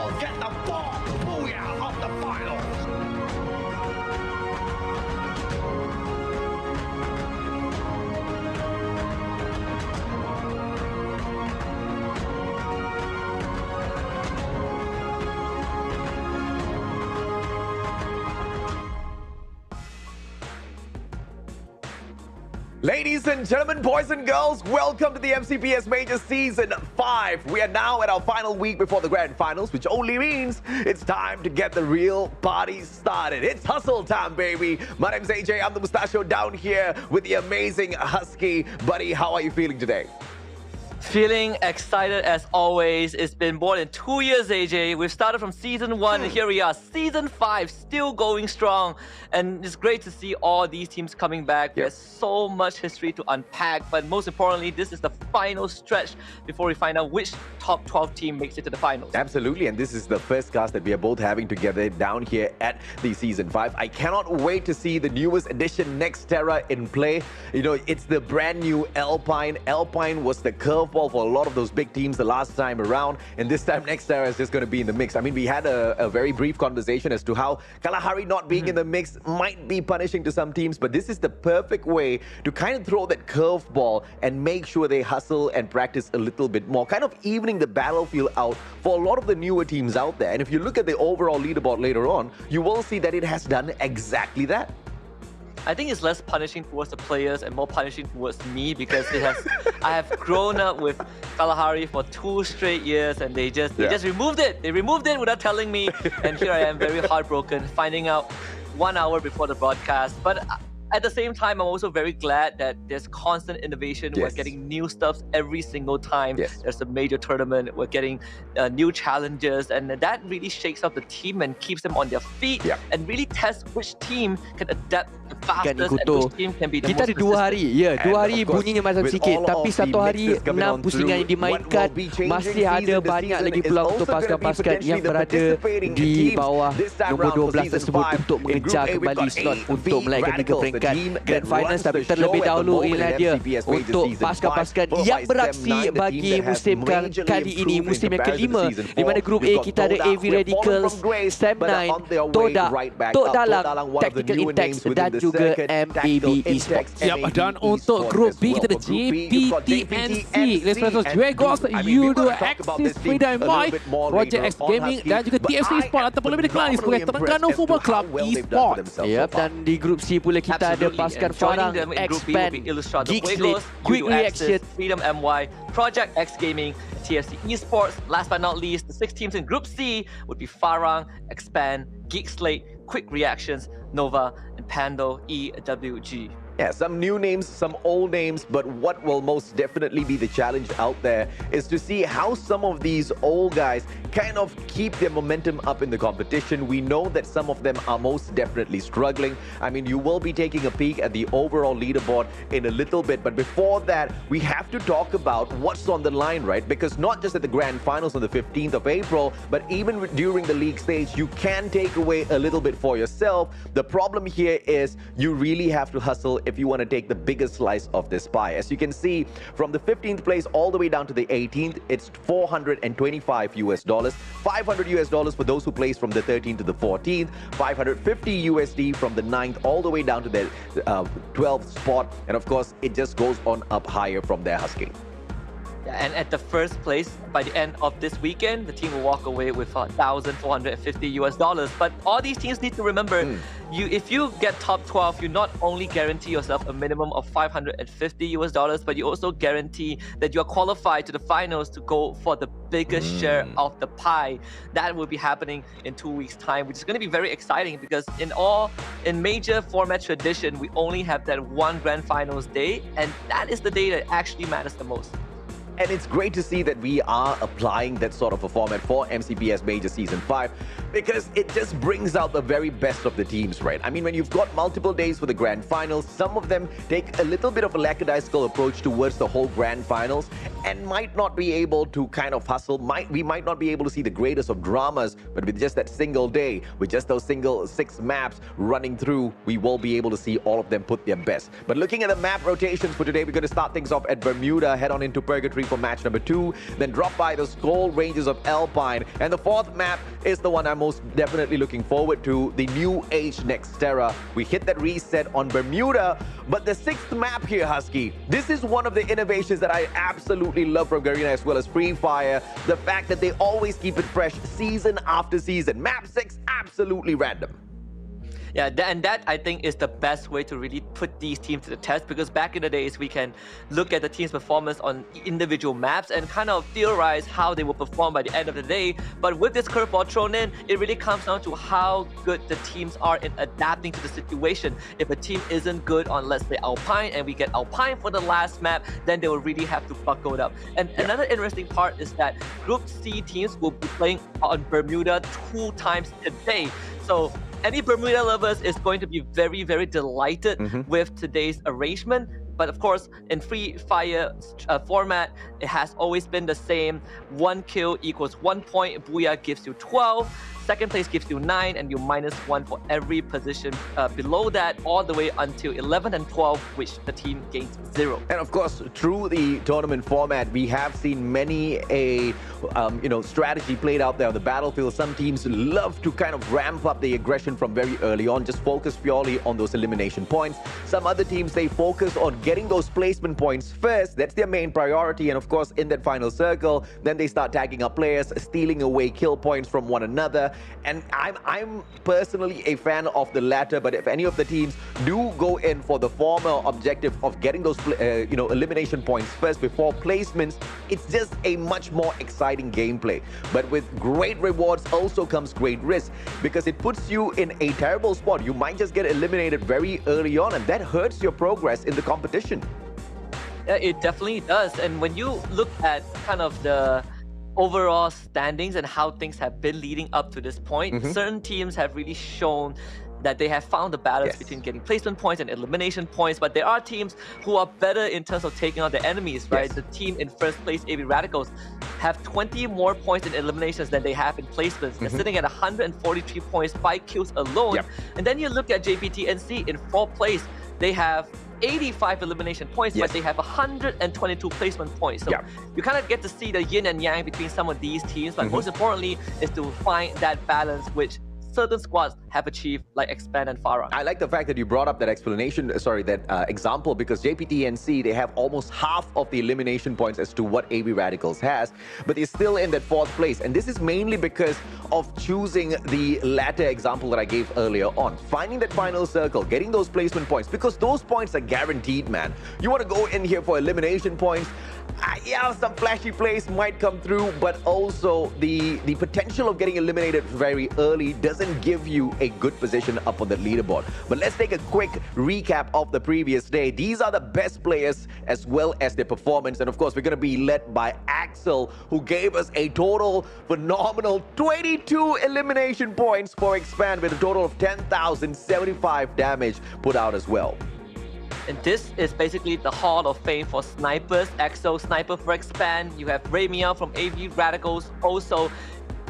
will get the Pop-Pow of the finals. Ladies and gentlemen, boys and girls, welcome to the MCPS Majors Season 5. We are now at our final week before the Grand Finals, which only means it's time to get the real party started. It's hustle time, baby. My name's AJ. I'm the mustachio down here with the amazing Husky. Buddy, how are you feeling today? Feeling excited as always. It's been more than 2 years, AJ. We've started from Season 1 and here we are, Season 5, still going strong. And it's great to see all these teams coming back. There's so much history to unpack, but most importantly, this is the final stretch before we find out which top 12 team makes it to the finals. Absolutely, and this is the first cast that we are both having together down here at the Season 5. I cannot wait to see the newest edition, Nexterra, in play. You know, it's the brand new Alpine. Alpine was the curveball for a lot of those big teams the last time around, and this time Nexterra is just going to be in the mix. I mean, we had a very brief conversation as to how Kalahari not being in the mix might be punishing to some teams, but this is the perfect way to kind of throw that curveball and make sure they hustle and practice a little bit more, kind of evening the battlefield out for a lot of the newer teams out there. And if you look at the overall leaderboard later on, you will see that it has done exactly that. I think it's less punishing towards the players and more punishing towards me because I have grown up with Kalahari for 2 straight years and they just removed it. They removed it without telling me, and here I am very heartbroken, finding out 1 hour before the broadcast. But at the same time, I'm also very glad that there's constant innovation. We're getting new stuff every single time. There's a major tournament. We're getting new challenges, and that really shakes up the team and keeps them on their feet and really tests which team can adapt the fastest and which team can be the kita most ada 2 hari, 2 hari bunyinya macam sikit, tapi 1 hari 6 pusingan yang dimainkan, masih ada banyak lagi peluang untuk pasukan-pasukan yang berada di bawah nombor 12 tersebut untuk mengejar kembali slot untuk melahirkan 3 peringkat Grand Finals. Tapi terlebih dahulu inilah dia untuk pasukan-pasukan yang beraksi bagi musim kali ini, musim yang kelima, di mana grup A kita ada AV Radicals, Sam9, Toda, Tok Dalang, Tactical Intex dan juga MAB Esports. Dan untuk grup B kita ada JPTNC, Les Presos, Dragos, Yudo, Axis, Freedom Boy, Project X Gaming dan juga TFC Esports ataupun lebih dikenali sebagai Terengganu Football Club Esports. Dan di grup C pula kita ada pasukan Farang, Expand, Geekslit, Quick Reaction, Freedom MY, Project X Gaming, TFC Esports. Last but not least, the 6 teams in Group C would be Farang, Expand, Geekslate, Quick Reactions, Nova, and Pando EWG. Yeah, some new names, some old names, but what will most definitely be the challenge out there is to see how some of these old guys kind of keep their momentum up in the competition. We know that some of them are most definitely struggling. I mean, you will be taking a peek at the overall leaderboard in a little bit, but before that, we have to talk about what's on the line, right? Because not just at the Grand Finals on the 15th of April, but even during the league stage, you can take away a little bit for yourself. The problem here is you really have to hustle if you want to take the biggest slice of this pie. As you can see, from the 15th place all the way down to the 18th, it's $425 US, $500 US for those who place from the 13th to the 14th, $550 USD from the 9th all the way down to the 12th spot, and of course, it just goes on up higher from there, Husky. And at the first place, by the end of this weekend, the team will walk away with $1,450 US. But all these teams need to remember, if you get top 12, you not only guarantee yourself a minimum of $550 US, but you also guarantee that you are qualified to the finals to go for the biggest share of the pie. That will be happening in 2 weeks' time, which is going to be very exciting because in major format tradition, we only have that one Grand Finals day, and that is the day that actually matters the most. And it's great to see that we are applying that sort of a format for MCPS Major Season 5. because it just brings out the very best of the teams, right? I mean, when you've got multiple days for the grand finals, some of them take a little bit of a lackadaisical approach towards the whole grand finals and might not be able to kind of hustle. We might not be able to see the greatest of dramas, but with just that single day, with just those single 6 maps running through, we will be able to see all of them put their best. But looking at the map rotations for today, we're going to start things off at Bermuda, head on into Purgatory for match number 2, then drop by the Skull Ranges of Alpine, and the 4th map is the one I'm most definitely looking forward to, the New Age Nextera. We hit that reset on Bermuda, but the 6th map here, Husky, this is one of the innovations that I absolutely love from Garena as well as Free Fire. The fact that they always keep it fresh season after season. Map 6, absolutely random. Yeah, and that I think is the best way to really put these teams to the test, because back in the days we can look at the team's performance on individual maps and kind of theorize how they will perform by the end of the day. But with this curveball thrown in, it really comes down to how good the teams are in adapting to the situation. If a team isn't good on, let's say, Alpine, and we get Alpine for the last map, then they will really have to buckle it up. And another interesting part is that Group C teams will be playing on Bermuda 2 times today. So any Bermuda lovers is going to be very, very delighted with today's arrangement. But of course, in Free Fire format, it has always been the same. 1 kill equals 1 point. Booyah gives you 12. Second place gives you 9, and you -1 for every position below that, all the way until 11 and 12, which the team gains 0. And of course, through the tournament format, we have seen many strategy played out there on the battlefield. Some teams love to kind of ramp up the aggression from very early on, just focus purely on those elimination points. Some other teams, they focus on getting those placement points first. That's their main priority. And of course, in that final circle, then they start tagging up players, stealing away kill points from one another. And I'm personally a fan of the latter, but if any of the teams do go in for the former objective of getting those elimination points first before placements, it's just a much more exciting gameplay. But with great rewards also comes great risk, because it puts you in a terrible spot. You might just get eliminated very early on, and that hurts your progress in the competition. Yeah, it definitely does. And when you look at kind of the overall standings and how things have been leading up to this point, certain teams have really shown that they have found the balance between getting placement points and elimination points. But there are teams who are better in terms of taking out their enemies, right? The team in first place, AB Radicals, have 20 more points in eliminations than they have in placements. They're sitting at 143 points, 5 kills alone. And then you look at JPTNC in 4th place. They have 85 elimination points, but they have 122 placement points. So you kind of get to see the yin and yang between some of these teams, but most importantly is to find that balance, which certain squads have achieved, like Expand and Farah. I like the fact that you brought up that example, because JPTNC, they have almost half of the elimination points as to what AB Radicals has, but they're still in that 4th place. And this is mainly because of choosing the latter example that I gave earlier on. Finding that final circle, getting those placement points, because those points are guaranteed, man. You want to go in here for elimination points, yeah, some flashy plays might come through, but also the potential of getting eliminated very early doesn't give you a good position up on the leaderboard. But let's take a quick recap of the previous day. These are the best players as well as their performance. And of course, we're going to be led by Axel, who gave us a total phenomenal 22 elimination points for Expand, with a total of 10,075 damage put out as well. And this is basically the Hall of Fame for snipers. Axel, sniper for Expand. You have Ramiel from AV Radicals. Also,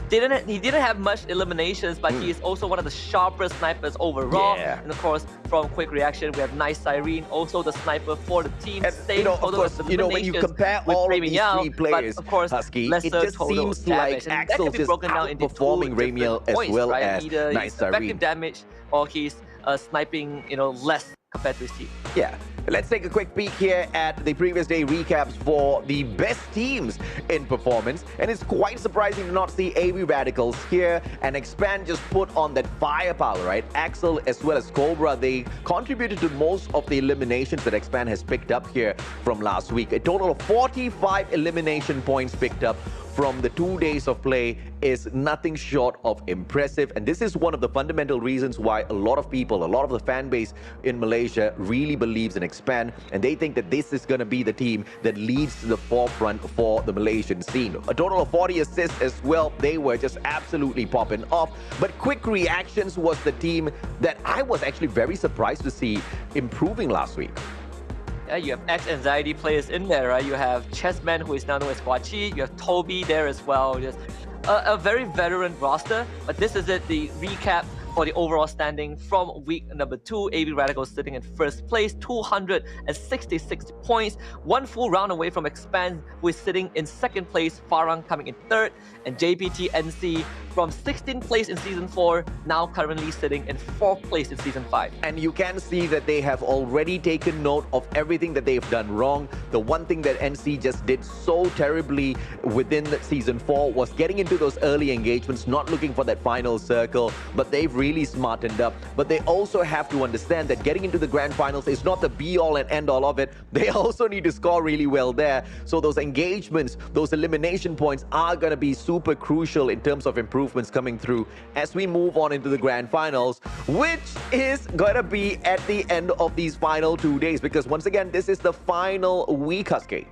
he didn't have much eliminations, but he is also one of the sharpest snipers overall. And of course, from Quick Reaction, we have Nice Siren, also the sniper for the team. And, when you compare all of these 3 players, but of course, Husky, it just seems like Axel just outperforming Ramiel as well as Nice Siren. Effective damage, or he's sniping, less compared to his team. Yeah. Let's take a quick peek here at the previous day recaps for the best teams in performance. And it's quite surprising to not see AB Radicals here, and Expand just put on that firepower, right? Axel as well as Cobra, they contributed to most of the eliminations that Expand has picked up here from last week. A total of 45 elimination points picked up from the 2 days of play is nothing short of impressive. And this is one of the fundamental reasons why a lot of people, a lot of the fan base in Malaysia really believes in Expand. And they think that this is going to be the team that leads to the forefront for the Malaysian scene. A total of 40 assists as well. They were just absolutely popping off. But Quick Reactions was the team that I was actually very surprised to see improving last week. Yeah, you have ex-anxiety players in there, right? You have Chessman, who is now known as Guachi. You have Toby there as well. Just a very veteran roster. But this is it, the recap for the overall standing from week number 2. AB Radicals sitting in first place, 266 points, one full round away from Expand, who is sitting in second place, Farang coming in third, and JPT NC from 16th place in Season 4, now currently sitting in 4th place in Season 5. And you can see that they have already taken note of everything that they've done wrong. The one thing that NC just did so terribly within Season 4 was getting into those early engagements, not looking for that final circle, but they've really smartened up. But they also have to understand that getting into the grand finals is not the be-all and end-all of it. They also need to score really well there. So those engagements, those elimination points are going to be super crucial in terms of improvements coming through as we move on into the grand finals, which is going to be at the end of these final 2 days, because once again, this is the final week, Husky.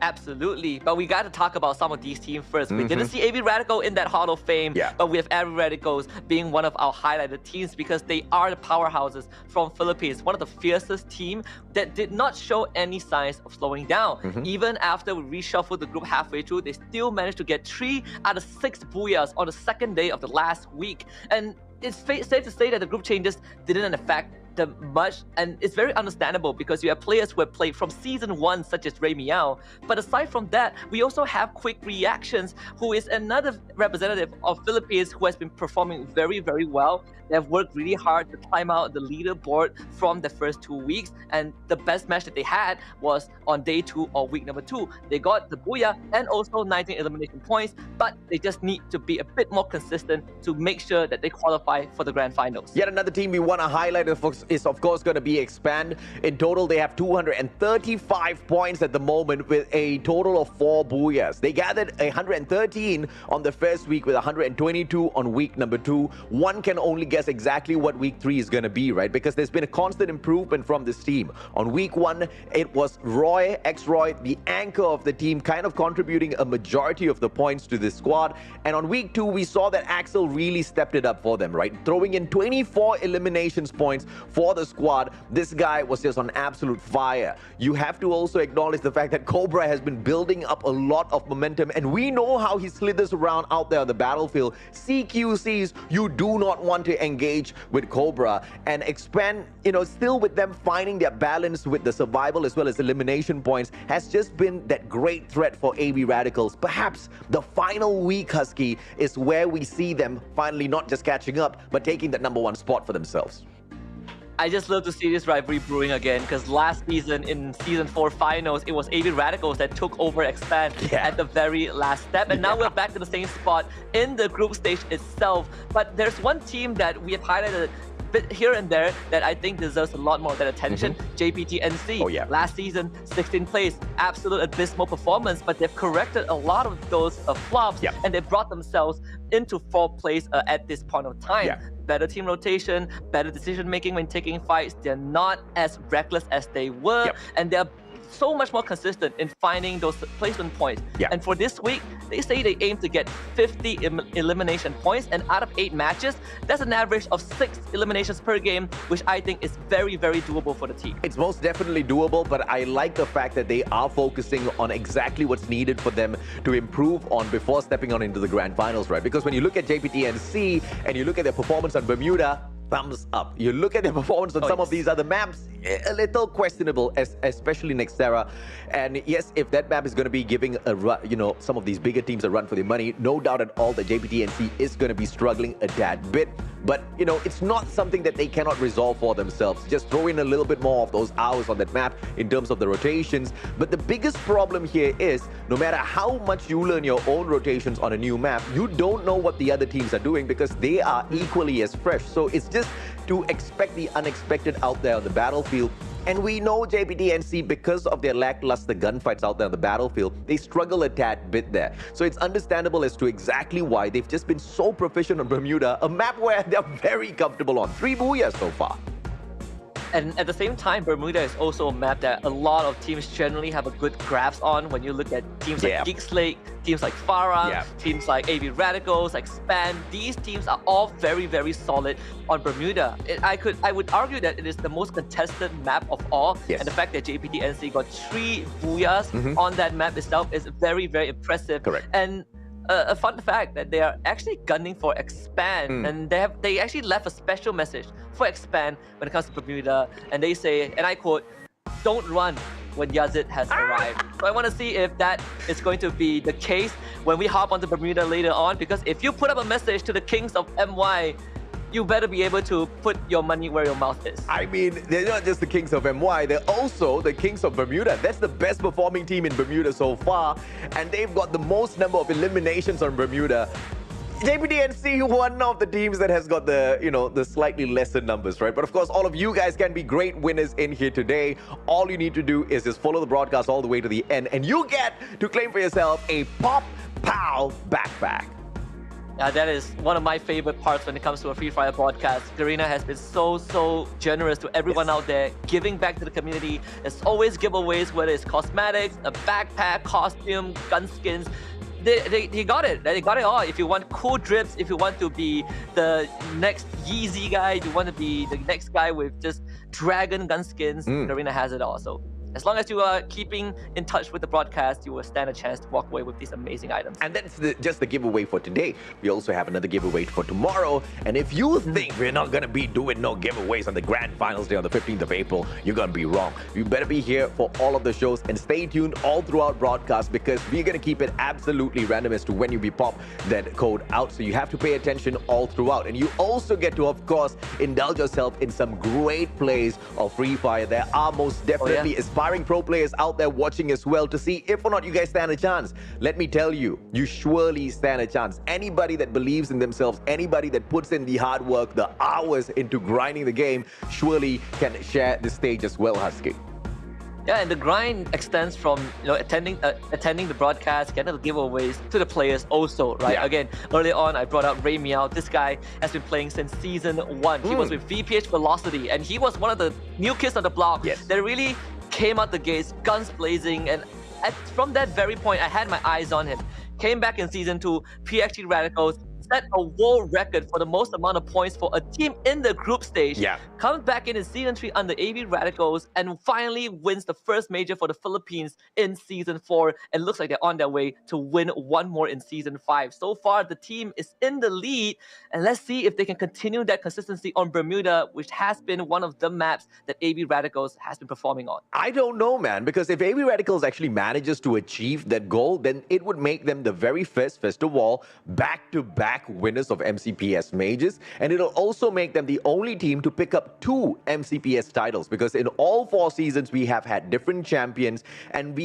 Absolutely, but we got to talk about some of these teams first. We didn't see AB Radical in that Hall of Fame, but we have AB Radicals being one of our highlighted teams because they are the powerhouses from Philippines, one of the fiercest team that did not show any signs of slowing down. Even after we reshuffled the group halfway through, they still managed to get 3 out of 6 booyahs on the second day of the last week. And it's safe to say that the group changes didn't affect them much, and it's very understandable because you have players who have played from Season 1, such as Ray Meow. But aside from that, we also have Quick Reactions, who is another representative of Philippines who has been performing very, very well. They have worked really hard to climb out the leaderboard from the first 2 weeks, and the best match that they had was on day 2 or week number 2. They got the Booyah and also 19 elimination points, but they just need to be a bit more consistent to make sure that they qualify for the grand finals. Yet another team we want to highlight is of course going to be Expand. In total, they have 235 points at the moment with a total of 4 Booyahs. They gathered 113 on the first week with 122 on week number 2. One can only guess exactly what week 3 is going to be, right? Because there's been a constant improvement from this team. On week 1, it was Roy, ex-Roy, the anchor of the team, kind of contributing a majority of the points to this squad. And on week 2, we saw that Axel really stepped it up for them, right? Throwing in 24 eliminations points for the squad. This guy was just on absolute fire. You have to also acknowledge the fact that Cobra has been building up a lot of momentum, and we know how he slithers around out there on the battlefield. CQCs, you do not want to engage with Cobra. And Expand, still with them finding their balance with the survival as well as elimination points, has just been that great threat for AB Radicals. Perhaps the final week, Husky, is where we see them finally not just catching up, but taking that #1 spot for themselves. I just love to see this rivalry brewing again, because last season in Season 4 finals, it was AB Radicals that took over Expand at the very last step. And now we're back to the same spot in the group stage itself. But there's one team that we have highlighted a bit here and there that I think deserves a lot more of that attention. JPT NC. Last season, 16th place. Absolute abysmal performance, but they've corrected a lot of those flops, and they brought themselves into 4th place at this point of time. Better team rotation, better decision making when taking fights. They're not as reckless as they were, and they're so much more consistent in finding those placement points. And for this week, they say they aim to get 50 elimination points, and out of 8 matches, that's an average of 6 eliminations per game, which I think is very, very doable for the team. It's most definitely doable, but I like the fact that they are focusing on exactly what's needed for them to improve on before stepping on into the grand finals, right? Because when you look at JPTNC and you look at their performance on Bermuda, thumbs up. You look at their performance on some of these other maps, a little questionable, especially Nextera. And yes, if that map is going to be giving a run, some of these bigger teams a run for their money, no doubt at all that JPTNC is going to be struggling a tad bit. But, it's not something that they cannot resolve for themselves. Just throw in a little bit more of those hours on that map in terms of the rotations. But the biggest problem here is, no matter how much you learn your own rotations on a new map, you don't know what the other teams are doing because they are equally as fresh. So it's just to expect the unexpected out there on the battlefield. And we know JPTNC, because of their lackluster gunfights out there on the battlefield, they struggle a tad bit there. So it's understandable as to exactly why they've just been so proficient on Bermuda, a map where they're very comfortable on. 3 booyahs so far. And at the same time, Bermuda is also a map that a lot of teams generally have a good grasp on. When you look at teams like Geek Slate, teams like Farah, teams like AB Radicals, like Span, these teams are all very, very solid on Bermuda. I would argue that it is the most contested map of all. And the fact that JPTNC got 3 booyahs on that map itself is very, very impressive. And a fun fact that they are actually gunning for Expand, and they actually left a special message for Expand when it comes to Bermuda, and they say, and I quote, "Don't run when Yazid has arrived." So I want to see if that is going to be the case when we hop onto Bermuda later on, because if you put up a message to the kings of MY, you better be able to put your money where your mouth is. I mean, they're not just the kings of MY, they're also the kings of Bermuda. That's the best performing team in Bermuda so far, and they've got the most number of eliminations on Bermuda. JPTNC, one of the teams that has got the, the slightly lesser numbers, right? But of course, all of you guys can be great winners in here today. All you need to do is just follow the broadcast all the way to the end, and you get to claim for yourself a Pop-Pow backpack. That is one of my favorite parts when it comes to a Free Fire broadcast. Garena has been so generous to everyone out there, giving back to the community. There's always giveaways, whether it's cosmetics, a backpack, costume, gun skins. They got it. They got it all. If you want cool drips, if you want to be the next Yeezy guy, if you want to be the next guy with just dragon gun skins, Garena has it all. So as long as you are keeping in touch with the broadcast, you will stand a chance to walk away with these amazing items. And that's just the giveaway for today. We also have another giveaway for tomorrow. And if you think we're not going to be doing no giveaways on the Grand Finals Day on the 15th of April, you're going to be wrong. You better be here for all of the shows and stay tuned all throughout broadcast, because we're going to keep it absolutely random as to when you be pop that code out. So you have to pay attention all throughout. And you also get to, of course, indulge yourself in some great plays of Free Fire. There are most definitely aspiring pro players out there watching as well to see if or not you guys stand a chance. Let me tell you, you surely stand a chance. Anybody that believes in themselves, anybody that puts in the hard work, the hours into grinding the game, surely can share the stage as well, Husky. Yeah, and the grind extends from attending the broadcast, getting the giveaways to the players also, right? Again, earlier on I brought up Ray Meow. This guy has been playing since season 1. He was with VPH Velocity, and he was one of the new kids on the block that really came out the gates, guns blazing, and from that very point, I had my eyes on him. Came back in season 2, PXG Radicals, set a world record for the most amount of points for a team in the group stage. Comes back in season 3 under AB Radicals, and finally wins the first major for the Philippines in season 4, and looks like they're on their way to win one more in season 5. So far, the team is in the lead, and let's see if they can continue that consistency on Bermuda, which has been one of the maps that AB Radicals has been performing on. I don't know, man, because if AB Radicals actually manages to achieve that goal, then it would make them the very first of all back-to-back winners of MCPS Majors, and it'll also make them the only team to pick up 2 MCPS titles, because in all 4 seasons we have had different champions, and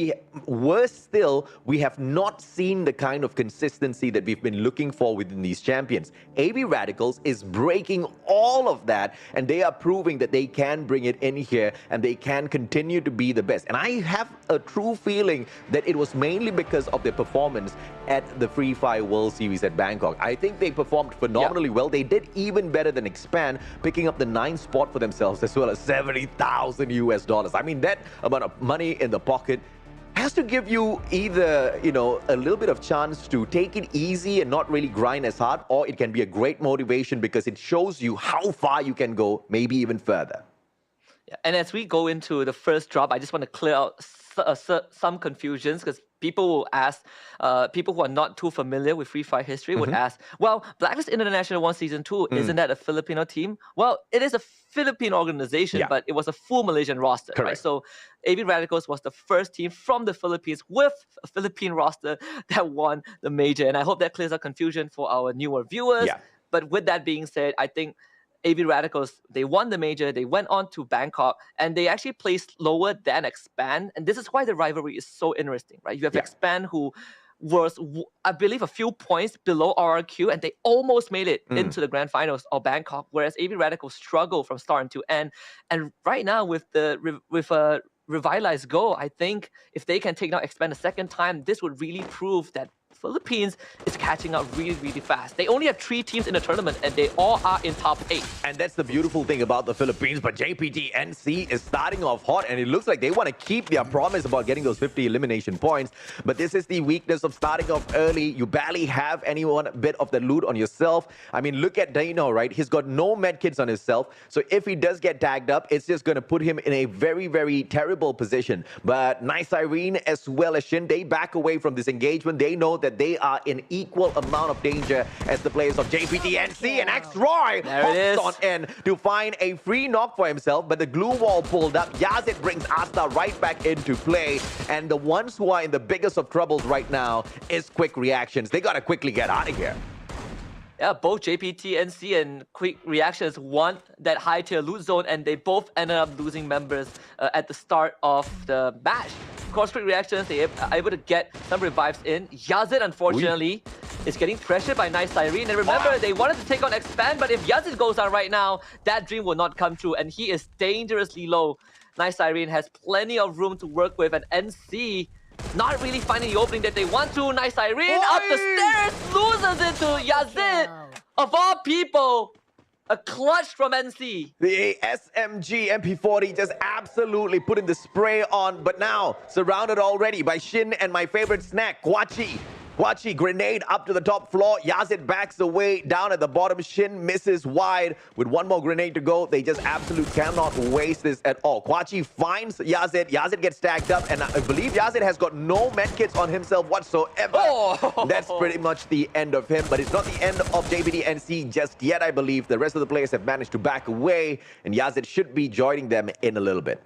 worse still, we have not seen the kind of consistency that we've been looking for within these champions. AB Radicals is breaking all of that, and they are proving that they can bring it in here and they can continue to be the best. And I have a true feeling that it was mainly because of their performance at the Free Fire World Series at Bangkok. I think they performed phenomenally well. They did even better than Expand, picking up the 9th spot for themselves, as well as $70,000 US. I mean, that amount of money in the pocket has to give you either, a little bit of chance to take it easy and not really grind as hard, or it can be a great motivation because it shows you how far you can go, maybe even further. And as we go into the first drop, I just want to clear out some confusions, because people will ask, people who are not too familiar with Free Fire history would ask, well, Blacklist International won Season 2, isn't that a Filipino team? Well, it is a Philippine organization, but it was a full Malaysian roster, right? So AB Radicals was the first team from the Philippines with a Philippine roster that won the major, and I hope that clears up confusion for our newer viewers. But with that being said, I think AB Radicals, they won the major, they went on to Bangkok, and they actually placed lower than Expand. And this is why the rivalry is so interesting, right? You have Expand, who was, I believe, a few points below RRQ, and they almost made it into the grand finals of Bangkok, whereas AB Radical struggled from start to end. And right now, with a revitalized goal, I think if they can take down Expand a second time, this would really prove that Philippines is catching up really, really fast. They only have 3 teams in the tournament, and they all are in top 8. And that's the beautiful thing about the Philippines. But JPT NC is starting off hot, and it looks like they want to keep their promise about getting those 50 elimination points. But this is the weakness of starting off early. You barely have any one bit of the loot on yourself. I mean, look at Dino, right? He's got no medkits on himself. So if he does get tagged up, it's just going to put him in a very, very terrible position. But Nice Irene as well as Shin, they back away from this engagement. They know that they are in equal amount of danger as the players of JPT NC, and X-Roy hops on in to find a free knock for himself, but the glue wall pulled up. Yazid brings Asta right back into play, and the ones who are in the biggest of troubles right now is Quick Reactions. They gotta quickly get out of here. Yeah, both JPT, NC, and Quick Reactions want that high tier loot zone, and they both ended up losing members at the start of the match. Of course, Quick Reactions, they are able to get some revives in. Yazid, unfortunately, is getting pressured by Nice Irene. And remember, they wanted to take on Expand, but if Yazid goes down right now, that dream will not come true, and he is dangerously low. Nice Irene has plenty of room to work with, and NC not really finding the opening that they want to. Nice Irene up the stairs, loses it to Yazid. Of all people, a clutch from NC. The SMG MP40 just absolutely putting the spray on, but now surrounded already by Shin and my favorite snack, Kwachi. Kwachi, grenade up to the top floor. Yazid backs away down at the bottom. Shin misses wide with one more grenade to go. They just absolutely cannot waste this at all. Kwachi finds Yazid. Yazid gets tagged up, and I believe Yazid has got no medkits on himself whatsoever. That's pretty much the end of him, but it's not the end of JPT NC just yet, I believe. The rest of the players have managed to back away, and Yazid should be joining them in a little bit.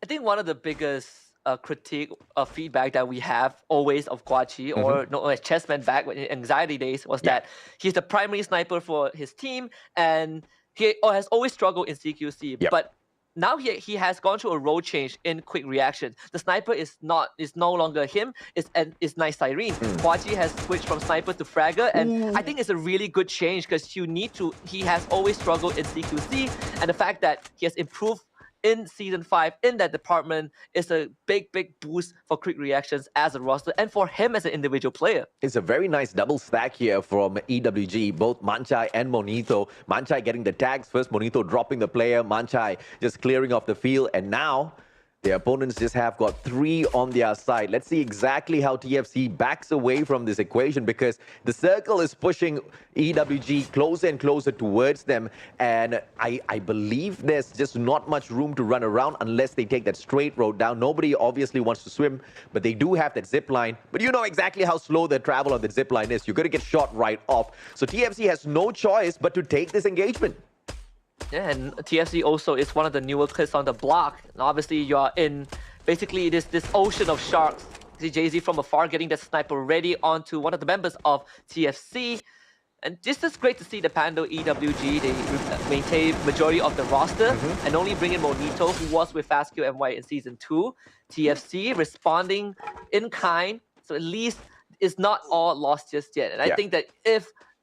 I think one of the biggest critique of feedback that we have always of Kwachi, or known as Chessman back in Anxiety days, was that he's the primary sniper for his team, and he has always struggled in CQC. But now he has gone through a role change in Quick Reaction. The sniper is no longer him, it's Nice Irene. Kwachi has switched from sniper to fragger, and I think it's a really good change because he has always struggled in CQC, and the fact that he has improved in Season 5 in that department is a big boost for Quick Reactions as a roster and for him as an individual player. It's a very nice double stack here from EWG, both Manchai and Monito. Manchai getting the tags first, Monito dropping the player, Manchai just clearing off the field, and now the opponents just have got 3 on their side. Let's see exactly how TFC backs away from this equation, because the circle is pushing EWG closer and closer towards them. And I believe there's just not much room to run around unless they take that straight road down. Nobody obviously wants to swim, but they do have that zip line. But you know exactly how slow the travel on the zip line is. You're going to get shot right off. So TFC has no choice but to take this engagement. Yeah, and TFC also is one of the newer kids on the block. And obviously, you are in basically this ocean of sharks. See Jay-Z from afar getting that sniper ready onto one of the members of TFC. And this is great to see the Pando EWG. They maintain majority of the roster and only bring in Monito, who was with FastQ NY in Season 2. TFC responding in kind. So at least it's not all lost just yet. And I think that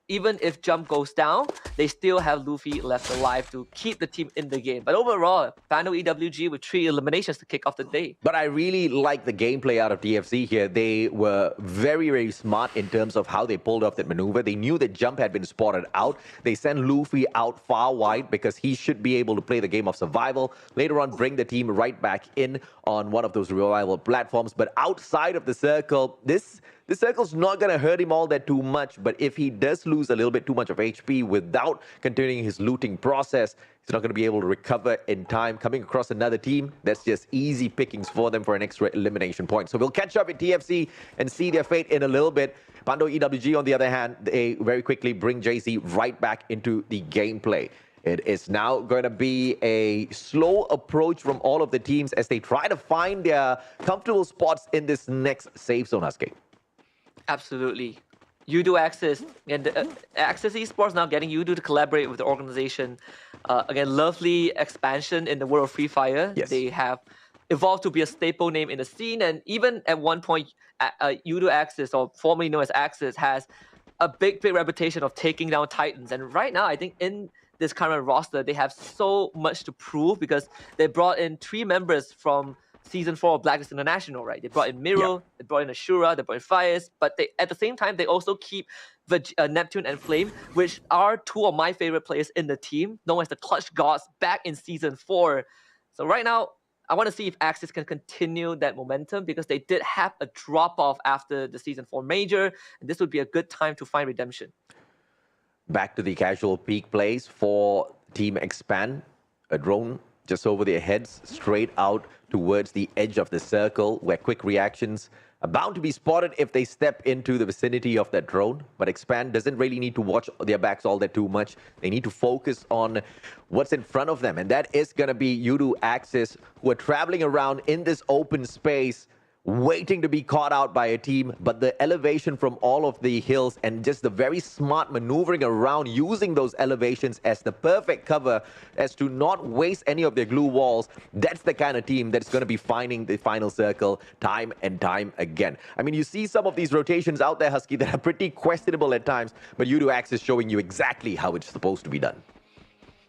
even if Jump goes down, they still have Luffy left alive to keep the team in the game. But overall, Pando EWG with 3 eliminations to kick off the day. But I really like the gameplay out of TFC here. They were very smart in terms of how they pulled off that maneuver. They knew that Jump had been spotted out. They sent Luffy out far wide because he should be able to play the game of survival. Later on, bring the team right back in on one of those revival platforms. But outside of the circle, this circle's not going to hurt him all that too much, but if he does lose a little bit too much of HP without continuing his looting process, he's not going to be able to recover in time. Coming across another team, that's just easy pickings for them for an extra elimination point. So we'll catch up with TFC and see their fate in a little bit. Pando EWG, on the other hand, they very quickly bring JC right back into the gameplay. It is now going to be a slow approach from all of the teams as they try to find their comfortable spots in this next safe zone, Husky. Absolutely. Udo Access and Access Esports now getting Udo to collaborate with the organization. Again, lovely expansion in the world of Free Fire. Yes. They have evolved to be a staple name in the scene. And even at one point, Udo Axis, or formerly known as Axis, has a big reputation of taking down Titans. And right now, I think in this current roster, they have so much to prove because they brought in 3 members from Season 4 of Blacklist International, right? They brought in Miro, they brought in Ashura, they brought in Fires, but they, at the same time, they also keep Neptune and Flame, which are 2 of my favorite players in the team, known as the Clutch Gods, back in Season 4. So right now, I want to see if Axis can continue that momentum because they did have a drop-off after the Season 4 Major, and this would be a good time to find redemption. Back to the casual peak plays for Team Expand. A drone just over their heads, straight out towards the edge of the circle, where quick reactions are bound to be spotted if they step into the vicinity of that drone. But Expand doesn't really need to watch their backs all that too much. They need to focus on what's in front of them, and that is going to be Udo Axis, who are traveling around in this open space, waiting to be caught out by a team. But the elevation from all of the hills and just the very smart maneuvering around, using those elevations as the perfect cover as to not waste any of their glue walls, that's the kind of team that's going to be finding the final circle time and time again. I mean, you see some of these rotations out there, Husky, that are pretty questionable at times, but Udo Axis showing you exactly how it's supposed to be done.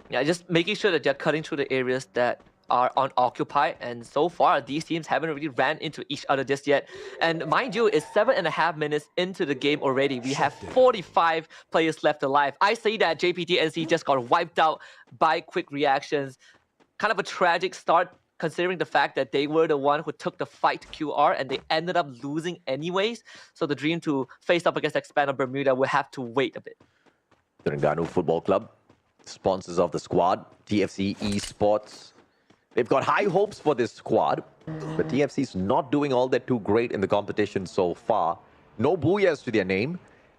Yeah, just making sure that they're cutting through the areas that are unoccupied, and so far these teams haven't really ran into each other just yet. And mind you, it's 7.5 minutes into the game already. We have 45 players left alive. I say that JPT-NC just got wiped out by quick reactions. Kind of a tragic start considering the fact that they were the one who took the fight to QR and they ended up losing anyways. So the dream to face up against Expand on Bermuda will have to wait a bit. Terengganu Football Club, sponsors of the squad, TFC Esports. They've got high hopes for this squad, but TFC's not doing all that too great in the competition so far. No booyahs to their name,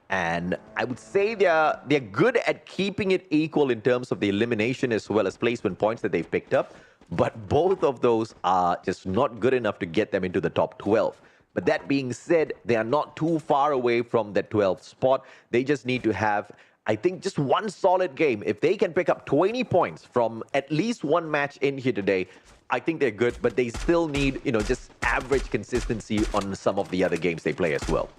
and I would say they're good at keeping it equal in terms of the elimination as well as placement points that they've picked up, but both of those are just not good enough to get them into the top 12. But that being said, they are not too far away from that 12th spot. They just need to have, I think, just one solid game. If they can pick up 20 points from at least one match in here today, I think they're good, but they still need, just average consistency on some of the other games they play as well.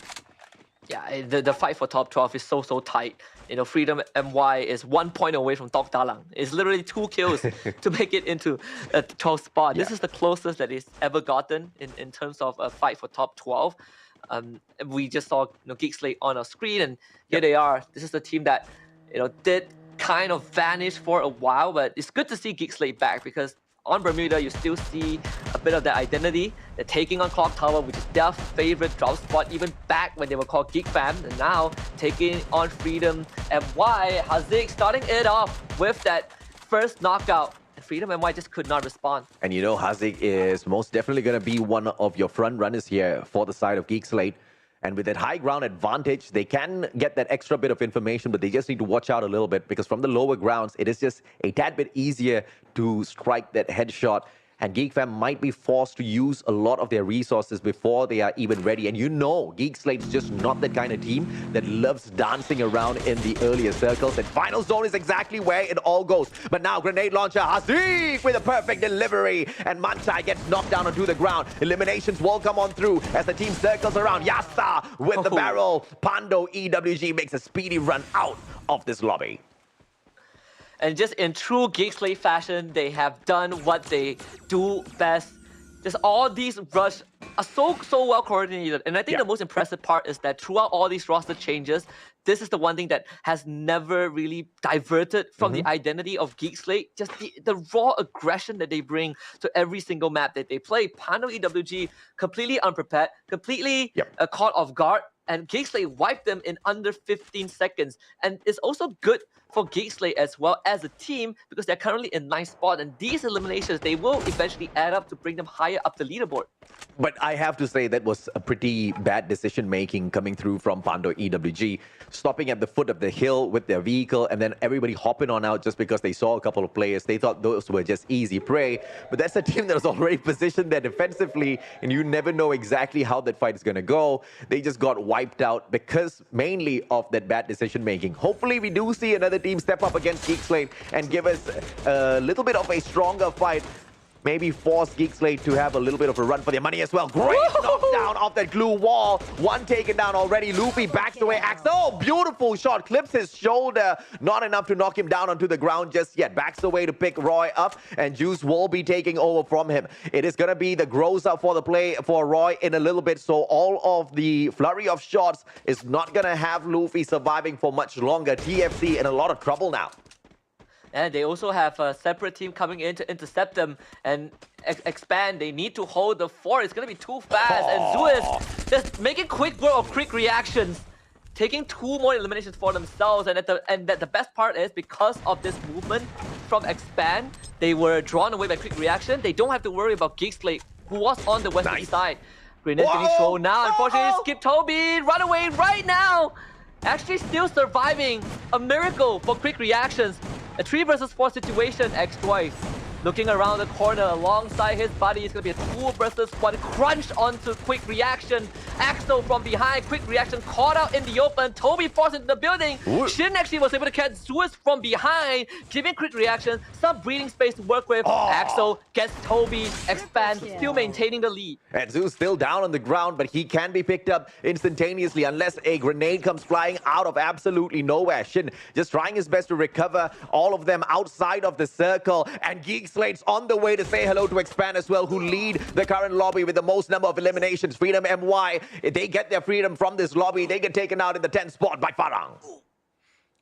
Yeah, the fight for top 12 is so tight. Freedom MY is 1 point away from Tok Dalang. It's literally 2 kills to make it into a 12th spot. Yeah. This is the closest that it's ever gotten in terms of a fight for top 12. We just saw Geek Slate on our screen, and here they are. This is the team that did kind of vanish for a while, but it's good to see Geek Slate back because on Bermuda you still see a bit of that identity. They're taking on Clock Tower, which is their favorite drop spot, even back when they were called Geek Fam, and now taking on Freedom MY. Haziq starting it off with that first knockout. Freedom MY just could not respond. And Haziq is most definitely going to be one of your front runners here for the side of Geek Slate. And with that high ground advantage, they can get that extra bit of information, but they just need to watch out a little bit because from the lower grounds, it is just a tad bit easier to strike that headshot. And Geek Fam might be forced to use a lot of their resources before they are even ready. And Geek Slate's just not that kind of team that loves dancing around in the earlier circles. And final zone is exactly where it all goes. But now grenade launcher, Haziq with a perfect delivery. And Manchai gets knocked down onto the ground. Eliminations will come on through as the team circles around. Yasta with the barrel. Pando EWG makes a speedy run out of this lobby. And just in true Geek Slate fashion, they have done what they do best. Just all these rush are so well coordinated. And I think the most impressive part is that throughout all these roster changes, this is the one thing that has never really diverted from the identity of Geek Slate. Just the raw aggression that they bring to every single map that they play. Pando EWG completely unprepared, completely caught off guard. And Geek Slate wiped them in under 15 seconds. And it's also good for Geek Slate as well as a team because they're currently in 9th spot. And these eliminations, they will eventually add up to bring them higher up the leaderboard. But I have to say that was a pretty bad decision-making coming through from Pando EWG. Stopping at the foot of the hill with their vehicle and then everybody hopping on out just because they saw a couple of players. They thought those were just easy prey. But that's a team that was already positioned there defensively and you never know exactly how that fight is going to go. They just got wiped out because mainly of that bad decision-making. Hopefully we do see another team step up against Geek Slate and give us a little bit of a stronger fight. maybe force Geekslate to have a little bit of a run for their money as well. Great knockdown off that glue wall. One taken down already. Luffy backs away. Axel, beautiful shot. Clips his shoulder. Not enough to knock him down onto the ground just yet. Backs away to pick Roy up, and Juice will be taking over from him. It is going to be the grows up for the play for Roy in a little bit, so all of the flurry of shots is not going to have Luffy surviving for much longer. TFC in a lot of trouble now. And they also have a separate team coming in to intercept them and expand. They need to hold the fort. It's going to be too fast. And Zeus just making quick work of quick reactions, taking 2 more eliminations for themselves. And the best part is, because of this movement from expand, they were drawn away by quick reaction. They don't have to worry about Geekslate, who was on the western side. Grenade getting thrown now. Unfortunately, Skip Toby, run away right now. Actually still surviving. A miracle for quick reactions. A 3 versus 4 situation, X-Twice. Looking around the corner alongside his buddy. It's going to be a 2 versus 1 crunch onto quick reaction. Axel from behind, quick reaction caught out in the open. Toby forced into the building. Shin actually was able to catch Zeus from behind, giving quick reaction some breathing space to work with. Axel gets Toby, expands, still maintaining the lead. And Zeus still down on the ground, but he can be picked up instantaneously unless a grenade comes flying out of absolutely nowhere. Shin just trying his best to recover all of them outside of the circle, and Geekslate's on the way to say hello to Expand as well, who lead the current lobby with the most number of eliminations. Freedom MY, if they get their freedom from this lobby, they get taken out in the 10th spot by Farang.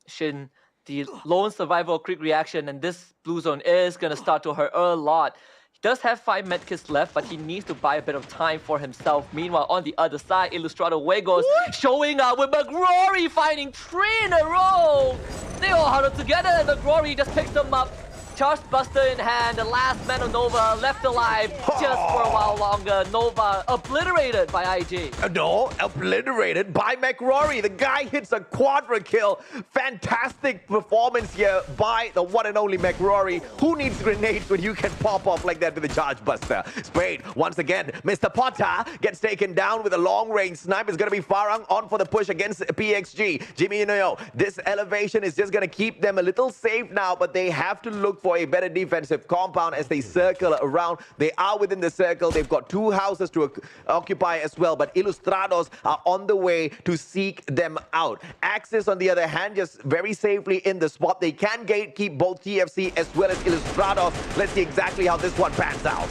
Shin, the lone survivor of quick reaction, and this blue zone is going to start to hurt a lot. He does have 5 medkits left, but he needs to buy a bit of time for himself. Meanwhile, on the other side, Ilustrado Wegos showing up with McGrory finding 3 in a row. They all huddled together, and McGrory just picks them up. Charge Buster in hand, the last man of Nova left alive just for a while longer. Nova obliterated by IJ. No, obliterated by McRory. The guy hits a quadra kill. Fantastic performance here by the one and only McRory. Who needs grenades when you can pop off like that with a Charge Buster? Spade, once again, Mr. Potter gets taken down with a long-range snipe. It's going to be Farang on for the push against PXG. Jimmy Inoyo, this elevation is just going to keep them a little safe now, but they have to look for a better defensive compound as they circle around. They are within the circle. They've got 2 houses to occupy as well, but Ilustrados are on the way to seek them out. Axis, on the other hand, just very safely in the spot. They can gatekeep both TFC as well as Ilustrados. Let's see exactly how this one pans out.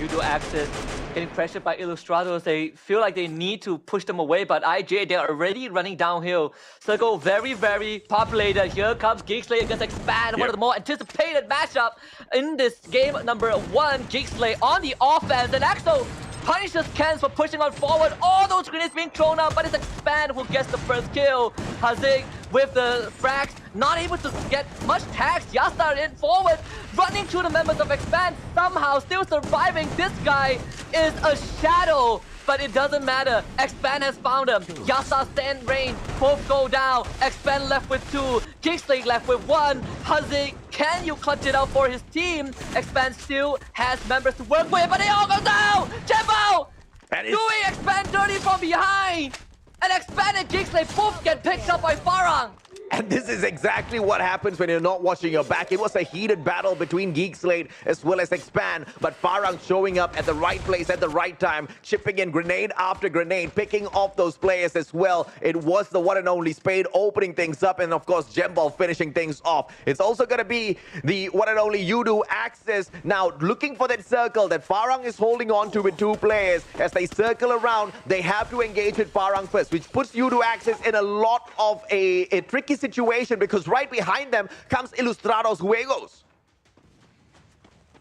You do Axis getting pressured by Ilustrados. They feel like they need to push them away, but IJ, they're already running downhill. Circle very, very populated. Here comes Geekslate against Expand, one of the more anticipated matchup in this game number 1. Geekslate on the offense, and Axel punishes Kens for pushing on forward. All those grenades being thrown out, but it's Expand who gets the first kill. Hazik with the frags, not able to get much tags. Yastar in forward, running through the members of Expand, somehow still surviving. This guy is a shadow, but it doesn't matter. Expand has found him. Yastar stand range, both go down. Expand left with 2, Geekslate left with 1. Hazik, can you clutch it out for his team? Expand still has members to work with, but they all go down! Jembo! Doing Expand dirty from behind! And Expand and Geekslate both get picked up by Farang. And this is exactly what happens when you're not watching your back. It was a heated battle between Geekslate as well as Expand, but Farang showing up at the right place at the right time, chipping in grenade after grenade, picking off those players as well. It was the one and only Spade opening things up, and of course Jembal finishing things off. It's also going to be the one and only Yudu Axis now looking for that circle that Farang is holding on to with 2 players. As they circle around, they have to engage with Farang first, which puts Yudu Axis in a lot of a tricky situation, because right behind them comes Ilustrados Juegos.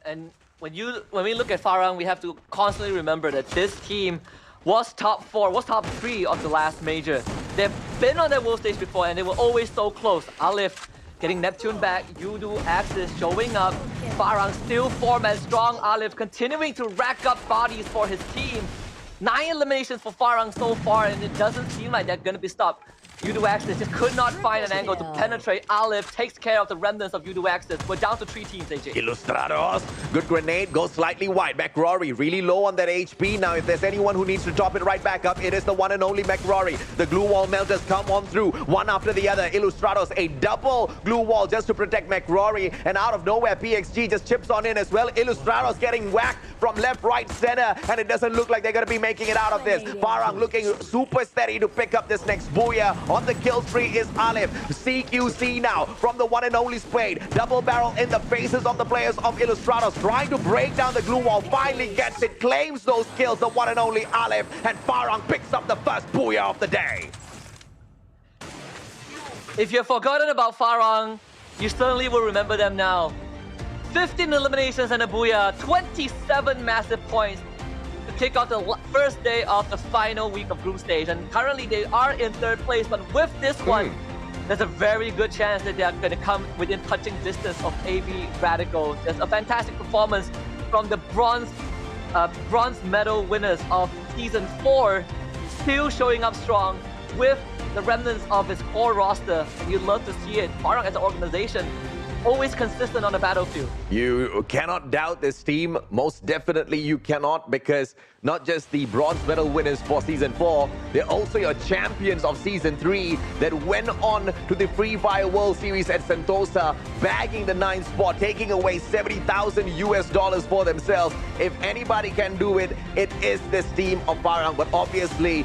And when we look at Farang, we have to constantly remember that this team was top 4, was top 3 of the last major. They've been on that world stage before, and they were always so close. Alif getting Neptune back, Yudu Axis showing up. Farang still 4-man strong. Alif continuing to rack up bodies for his team. 9 eliminations for Farang so far, and it doesn't seem like they're going to be stopped. Uduaxis just could not find an angle to penetrate. Aleph takes care of the remnants of Uduaxis. We're down to 3 teams, AJ. Illustrados, good grenade, goes slightly wide. McRory really low on that HP. Now, if there's anyone who needs to top it right back up, it is the one and only McRory. The glue wall melters come on through, one after the other. Illustrados, a double glue wall just to protect McRory. And out of nowhere, PXG just chips on in as well. Illustrados getting whacked from left, right, center. And it doesn't look like they're going to be making it out of this. Farang looking super steady to pick up this next booyah. On the kill tree is Aleph. CQC now from the one and only Spade. Double barrel in the faces of the players of Illustrados. Trying to break down the glue wall. Finally gets it. Claims those kills. The one and only Aleph. And Farang picks up the first booyah of the day. If you've forgotten about Farang, you certainly will remember them now. 15 eliminations and a booyah. 27 massive points to kick off the first day of the final week of group stage. And currently they are in 3rd place, but with this one, there's a very good chance that they are going to come within touching distance of AB Radical. There's a fantastic performance from the bronze medal winners of Season 4, still showing up strong with the remnants of his core roster. And you'd love to see it. Farang as an organization, always consistent on the battlefield. You cannot doubt this team. Most definitely you cannot, because not just the bronze medal winners for Season 4, they're also your champions of Season 3 that went on to the Free Fire World Series at Sentosa, bagging the 9th spot, taking away $70,000 US for themselves. If anybody can do it, it is this team of Farang. But obviously,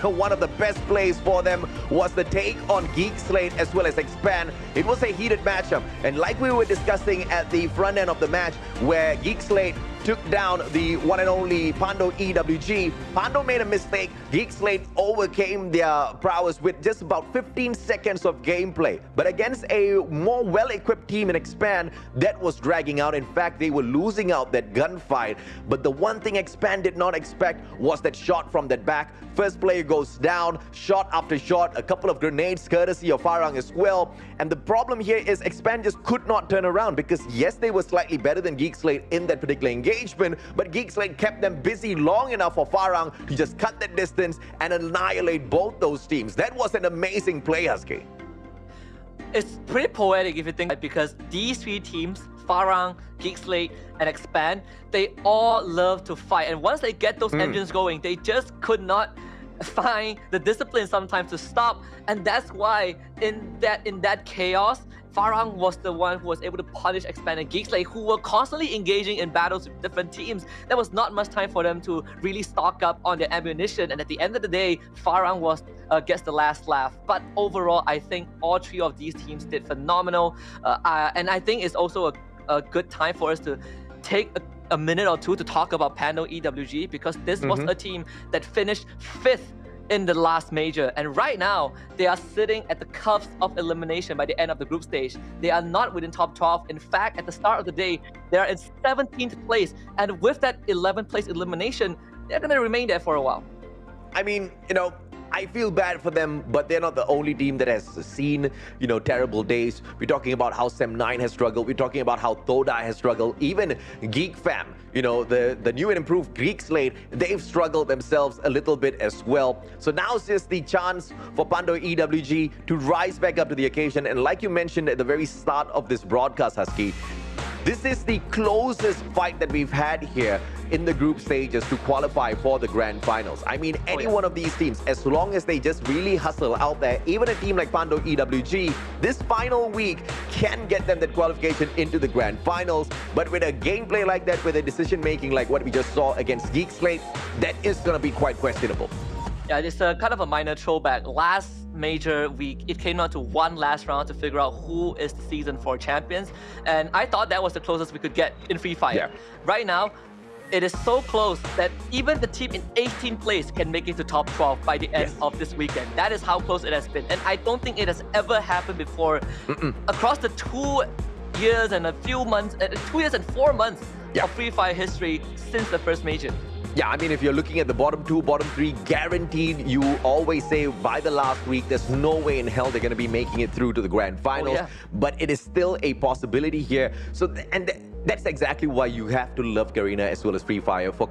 one of the best plays for them was the take on Geek Slate as well as Expand. It was a heated matchup, and like we were discussing at the front end of the match, where Geek Slate took down the one and only Pando EWG. Pando made a mistake. Geek Slate overcame their prowess with just about 15 seconds of gameplay. But against a more well-equipped team in Expand, that was dragging out. In fact, they were losing out that gunfight. But the one thing Expand did not expect was that shot from that back. First player goes down, shot after shot, a couple of grenades courtesy of Farang as well. And the problem here is Expand just could not turn around, because yes, they were slightly better than Geek Slate in that particular engagement, but Geek Slate kept them busy long enough for Farang to just cut that distance and annihilate both those teams. That was an amazing play, Husky. It's pretty poetic if you think, because these 3 teams, Farang, Geek Slate, and Expand, they all love to fight. And once they get those engines going, they just could not find the discipline sometimes to stop. And that's why in that chaos, Farang was the one who was able to punish Expand and Geek Slate, who were constantly engaging in battles with different teams. There was not much time for them to really stock up on their ammunition. And at the end of the day, Farang gets the last laugh. But overall, I think all 3 of these teams did phenomenal. And I think it's also a good time for us to take a minute or two to talk about Pando EWG, because this was a team that finished 5th in the last major, and right now they are sitting at the cusp of elimination by the end of the group stage. They are not within top 12. In fact, at the start of the day, they are in 17th place, and with that 11th place elimination, they're going to remain there for a while. I mean, I feel bad for them, but they're not the only team that has seen, terrible days. We're talking about how Sem9 has struggled. We're talking about how Toda has struggled. Even Geek Fam, the new and improved Geek Slate, they've struggled themselves a little bit as well. So now's just the chance for Pando EWG to rise back up to the occasion. And like you mentioned at the very start of this broadcast, Husky, this is the closest fight that we've had here in the group stages to qualify for the grand finals. I mean, any one of these teams, as long as they just really hustle out there, even a team like Pando EWG, this final week can get them that qualification into the grand finals. But with a gameplay like that, with a decision-making like what we just saw against Geek Slate, that is going to be quite questionable. Yeah, it's a kind of a minor throwback. Last major week, it came down to one last round to figure out who is the Season 4 champions. And I thought that was the closest we could get in Free Fire. Yeah. Right now, it is so close that even the team in 18th place can make it to top 12 by the end of this weekend. That is how close it has been. And I don't think it has ever happened before across the 2 years and a few months, 2 years and 4 months of Free Fire history since the first major. Yeah, I mean, if you're looking at the bottom 2, bottom 3, guaranteed, you always say by the last week, there's no way in hell they're going to be making it through to the grand finals. But it is still a possibility here. So, that's exactly why you have to love Garena as well as Free Fire, for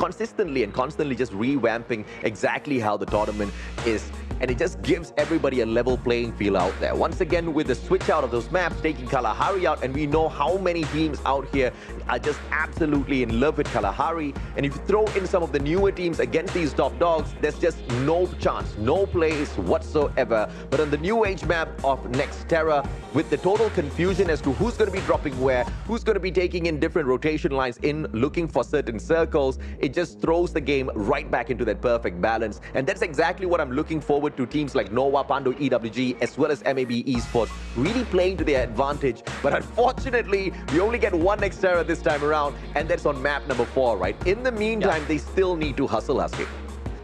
consistently and constantly just revamping exactly how the tournament is. And it just gives everybody a level playing field out there. Once again, with the switch out of those maps, taking Kalahari out, and we know how many teams out here are just absolutely in love with Kalahari. And if you throw in some of the newer teams against these top dogs, there's just no chance, no plays whatsoever. But on the new age map of Nexterra, with the total confusion as to who's going to be dropping where, who's going to be taking in different rotation lines in, looking for certain circles, it just throws the game right back into that perfect balance. And that's exactly what I'm looking forward to teams like Nova, Pando, EWG, as well as MAB Esports, really playing to their advantage. But unfortunately, we only get one Nexterra this time around, and that's on map number 4, right? In the meantime, they still need to hustle, Husky.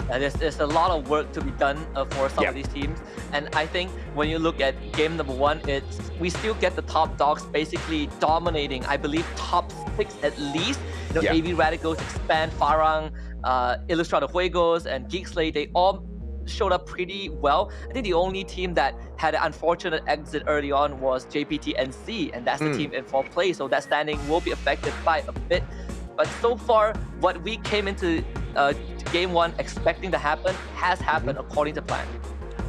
There's a lot of work to be done for some of these teams, and I think when you look at game number 1, we still get the top dogs basically dominating. I believe top 6 at least. You know, AV Radicals, Expand, Farang, Ilustrado Juegos, and Geek Slate, they all showed up pretty well. I think the only team that had an unfortunate exit early on was JPT-NC, and that's the team in 4th place, so that standing will be affected by a bit. But so far, what we came into game 1 expecting to happen has happened according to plan.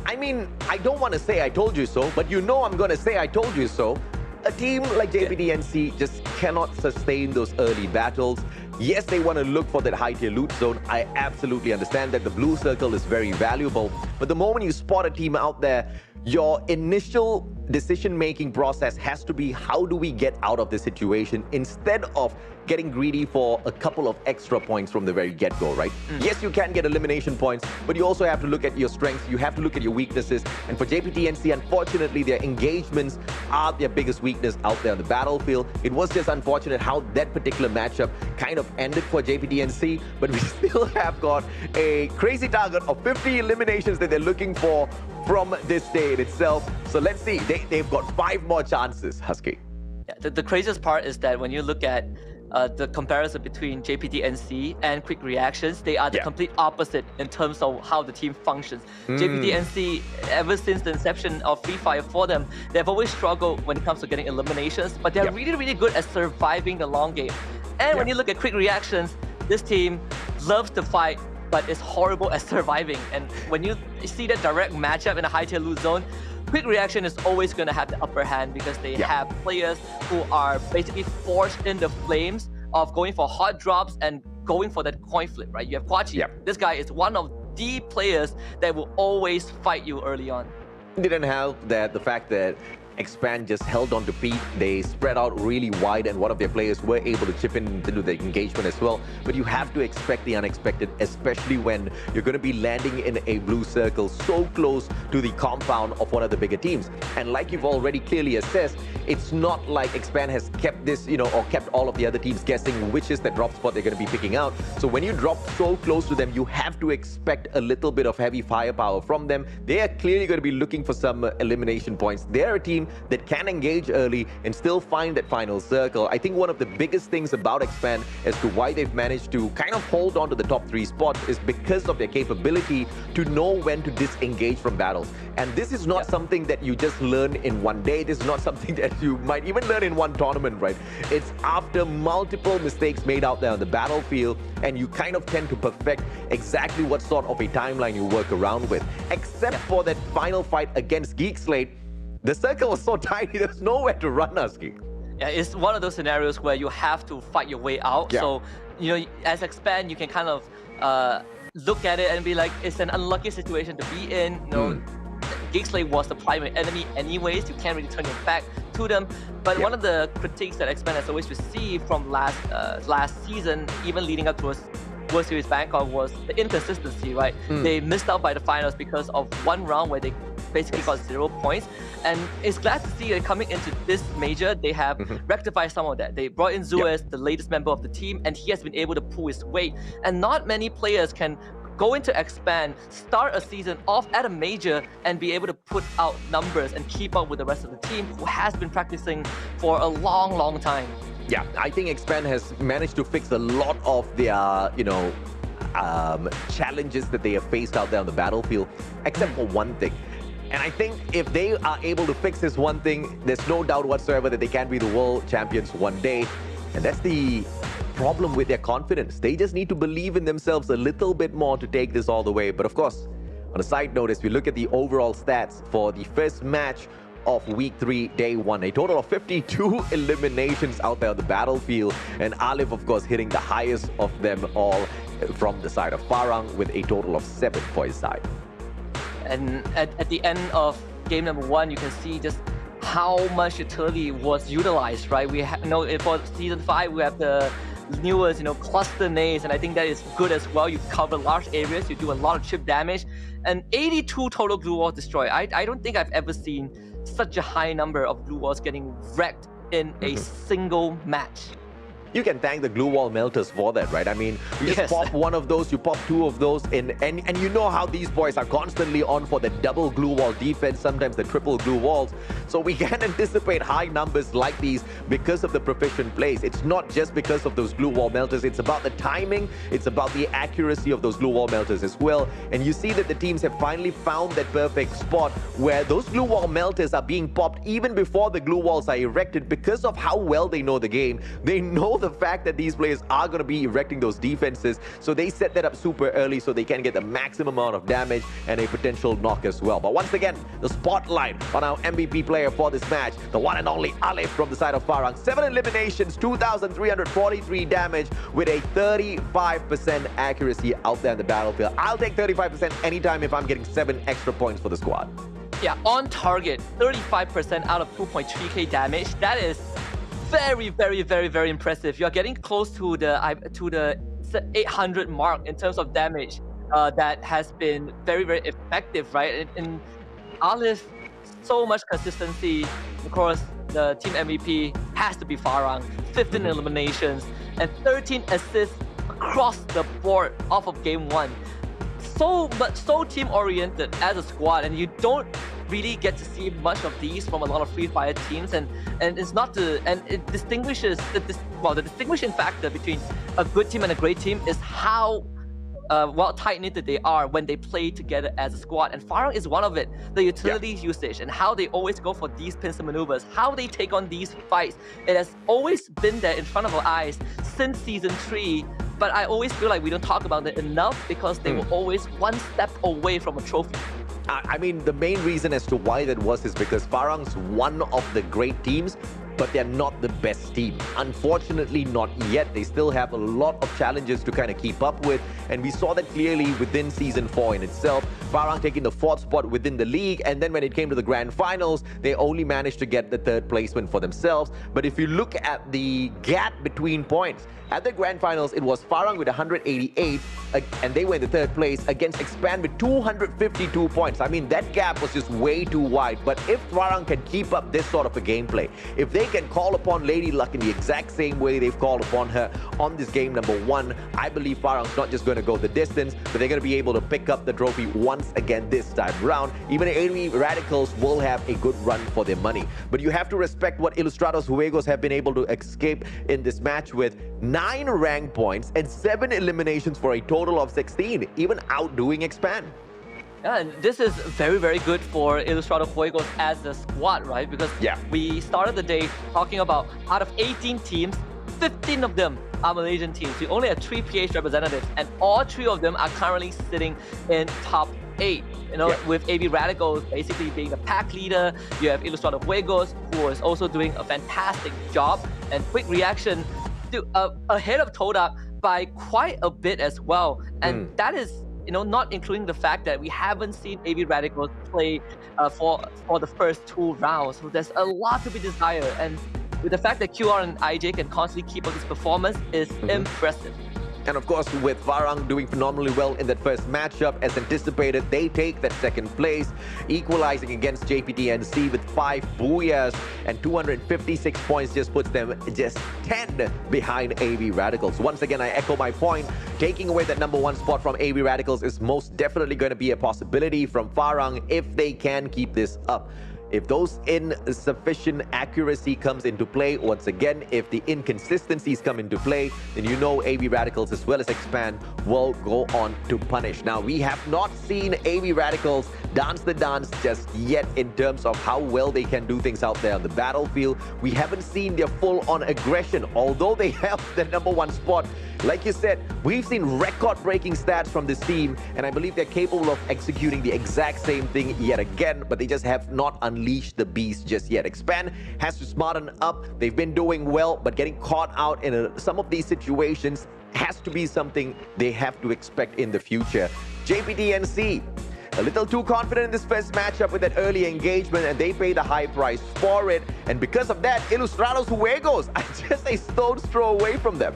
I mean, I don't want to say I told you so, but you know I'm going to say I told you so. A team like JPT-NC just cannot sustain those early battles. Yes, they want to look for that high-tier loot zone. I absolutely understand that the blue circle is very valuable. But the moment you spot a team out there, your initial decision-making process has to be, how do we get out of this situation, instead of getting greedy for a couple of extra points from the very get-go, right? Yes, you can get elimination points, but you also have to look at your strengths, you have to look at your weaknesses, and for JPT-NC, unfortunately, their engagements are their biggest weakness out there on the battlefield. It was just unfortunate how that particular matchup kind of ended for JPT-NC, but we still have got a crazy target of 50 eliminations that they're looking for from this day in itself. So let's see, they've got 5 more chances, Husky. Yeah, the craziest part is that when you look at the comparison between JPT-NC and Quick Reactions, they are the complete opposite in terms of how the team functions. JPT-NC, ever since the inception of Free Fire for them, they've always struggled when it comes to getting eliminations, but they're really, really good at surviving the long game. And when you look at Quick Reactions, this team loves to fight, but is horrible at surviving. And when you see that direct matchup in a high-tier loot zone, Quick Reaction is always going to have the upper hand because they have players who are basically forced in the flames of going for hot drops and going for that coin flip, right? You have Kwachi. This guy is one of the players that will always fight you early on. Didn't help that the fact that Expand just held on to Pete. They spread out really wide, and one of their players were able to chip in into the engagement as well. But you have to expect the unexpected, especially when you're going to be landing in a blue circle so close to the compound of one of the bigger teams. And like you've already clearly assessed, it's not like Expand has kept this, or kept all of the other teams guessing which is the drop spot they're going to be picking out. So when you drop so close to them, you have to expect a little bit of heavy firepower from them. They are clearly going to be looking for some elimination points. They're a team that can engage early and still find that final circle. I think one of the biggest things about Expand as to why they've managed to kind of hold on to the top 3 spots is because of their capability to know when to disengage from battles. And this is not something that you just learn in one day. This is not something that you might even learn in one tournament, right? It's after multiple mistakes made out there on the battlefield, and you kind of tend to perfect exactly what sort of a timeline you work around with. Except for that final fight against Geek Slate, the circle was so tiny, there's nowhere to run, Husky. Yeah, it's one of those scenarios where you have to fight your way out. So, as Expand, you can kind of look at it and be like, it's an unlucky situation to be in. Geek Slate was the primary enemy anyways. You can't really turn your back to them. But one of the critiques that Expand has always received from last season, even leading up to World Series Bangkok, was the inconsistency, right? They missed out by the finals because of one round where they basically got 0 points, and it's glad to see that coming into this major, they have rectified some of that. They brought in Zu as the latest member of the team, and he has been able to pull his weight. And not many players can go into Expand, start a season off at a major, and be able to put out numbers and keep up with the rest of the team who has been practicing for a long, long time. Yeah, I think Expand has managed to fix a lot of their, challenges that they have faced out there on the battlefield, except for one thing. And I think if they are able to fix this one thing, there's no doubt whatsoever that they can be the world champions one day. And that's the problem with their confidence. They just need to believe in themselves a little bit more to take this all the way. But of course, on a side note, as we look at the overall stats for the first match of week 3, day 1, a total of 52 eliminations out there on the battlefield, and Alif, of course, hitting the highest of them all from the side of Farang with a total of 7 for his side. And at the end of game number 1, you can see just how much utility was utilized, right? We know for season 5, we have the newest, cluster nades, and I think that is good as well. You cover large areas, you do a lot of chip damage, and 82 total glue walls destroyed. I don't think I've ever seen such a high number of glue walls getting wrecked in a single match. You can thank the glue wall melters for that, right? I mean, you just pop one of those, you pop 2 of those, and you know how these boys are constantly on for the double glue wall defense, sometimes the triple glue walls. So we can anticipate high numbers like these because of the proficient plays. It's not just because of those glue wall melters. It's about the timing. It's about the accuracy of those glue wall melters as well. And you see that the teams have finally found that perfect spot where those glue wall melters are being popped even before the glue walls are erected because of how well they know the game. They know the fact that these players are going to be erecting those defenses, so they set that up super early so they can get the maximum amount of damage and a potential knock as well. But once again, the spotlight on our MVP player for this match, the one and only Alif from the side of Farang. 7 eliminations, 2,343 damage with a 35% accuracy out there in the battlefield. I'll take 35% anytime if I'm getting 7 extra points for the squad. Yeah, on target, 35% out of 2.3k damage. That is very, very, very, very impressive. You're getting close to the 800 mark in terms of damage. That has been very, very effective, right? And Alif, so much consistency. Of course, the team MVP has to be Farang. 15 eliminations and 13 assists across the board off of game 1. So team-oriented as a squad, and you don't really get to see much of these from a lot of Free Fire teams, and it's not it distinguishes the distinguishing factor between a good team and a great team is how well tight-knitted they are when they play together as a squad, and Farang is one of it. The utility usage and how they always go for these pincer maneuvers, how they take on these fights, it has always been there in front of our eyes since season 3. But I always feel like we don't talk about it enough because they were always one step away from a trophy. I mean, the main reason as to why that was is because Farang's one of the great teams, but they're not the best team. Unfortunately, not yet. They still have a lot of challenges to kind of keep up with, and we saw that clearly within Season 4 in itself. Farang taking the 4th spot within the league, and then when it came to the grand finals, they only managed to get the 3rd placement for themselves. But if you look at the gap between points, at the grand finals, it was Farang with 188, and they were in the 3rd place against Expand with 252 points. I mean, that gap was just way too wide. But if Farang can keep up this sort of a gameplay, if they can call upon Lady Luck in the exact same way they've called upon her on this game number 1, I believe Farang's not just going to go the distance, but they're going to be able to pick up the trophy once again this time round. Even AB Radicals will have a good run for their money. But you have to respect what Ilustrados Juegos have been able to escape in this match with 9 rank points and 7 eliminations for a total of 16, even outdoing Expand. Yeah, and this is very, very good for Ilustrados Juegos as a squad, right? Because we started the day talking about out of 18 teams, 15 of them are Malaysian teams. We only have 3 PH representatives, and all 3 of them are currently sitting in top 8. With AB Radicals basically being the pack leader. You have Ilustrados Juegos, who is also doing a fantastic job, and quick reaction to ahead of Todak by quite a bit as well. And that is, not including the fact that we haven't seen AB Radicals play for the first 2 rounds. So there's a lot to be desired. And with the fact that QR and IJ can constantly keep up this performance is impressive. And of course, with Farang doing phenomenally well in that first matchup, as anticipated, they take that 2nd place, equalizing against JPTNC with 5 booyahs, and 256 points just puts them just 10 behind AB Radicals. Once again, I echo my point. Taking away that number 1 spot from AB Radicals is most definitely going to be a possibility from Farang if they can keep this up. If those insufficient accuracy comes into play, once again, if the inconsistencies come into play, then you know AV Radicals as well as Expand will go on to punish. Now, we have not seen AV Radicals dance the dance just yet in terms of how well they can do things out there on the battlefield. We haven't seen their full-on aggression, although they have the #1 spot. Like you said, we've seen record-breaking stats from this team, and I believe they're capable of executing the exact same thing yet again, but they just have not unleashed the beast just yet. Expand has to smarten up. They've been doing well, but getting caught out in some of these situations has to be something they have to expect in the future. JPTNC, a little too confident in this first matchup with that early engagement, and they pay the high price for it. And because of that, Ilustrados Juegos are just a stone's throw away from them.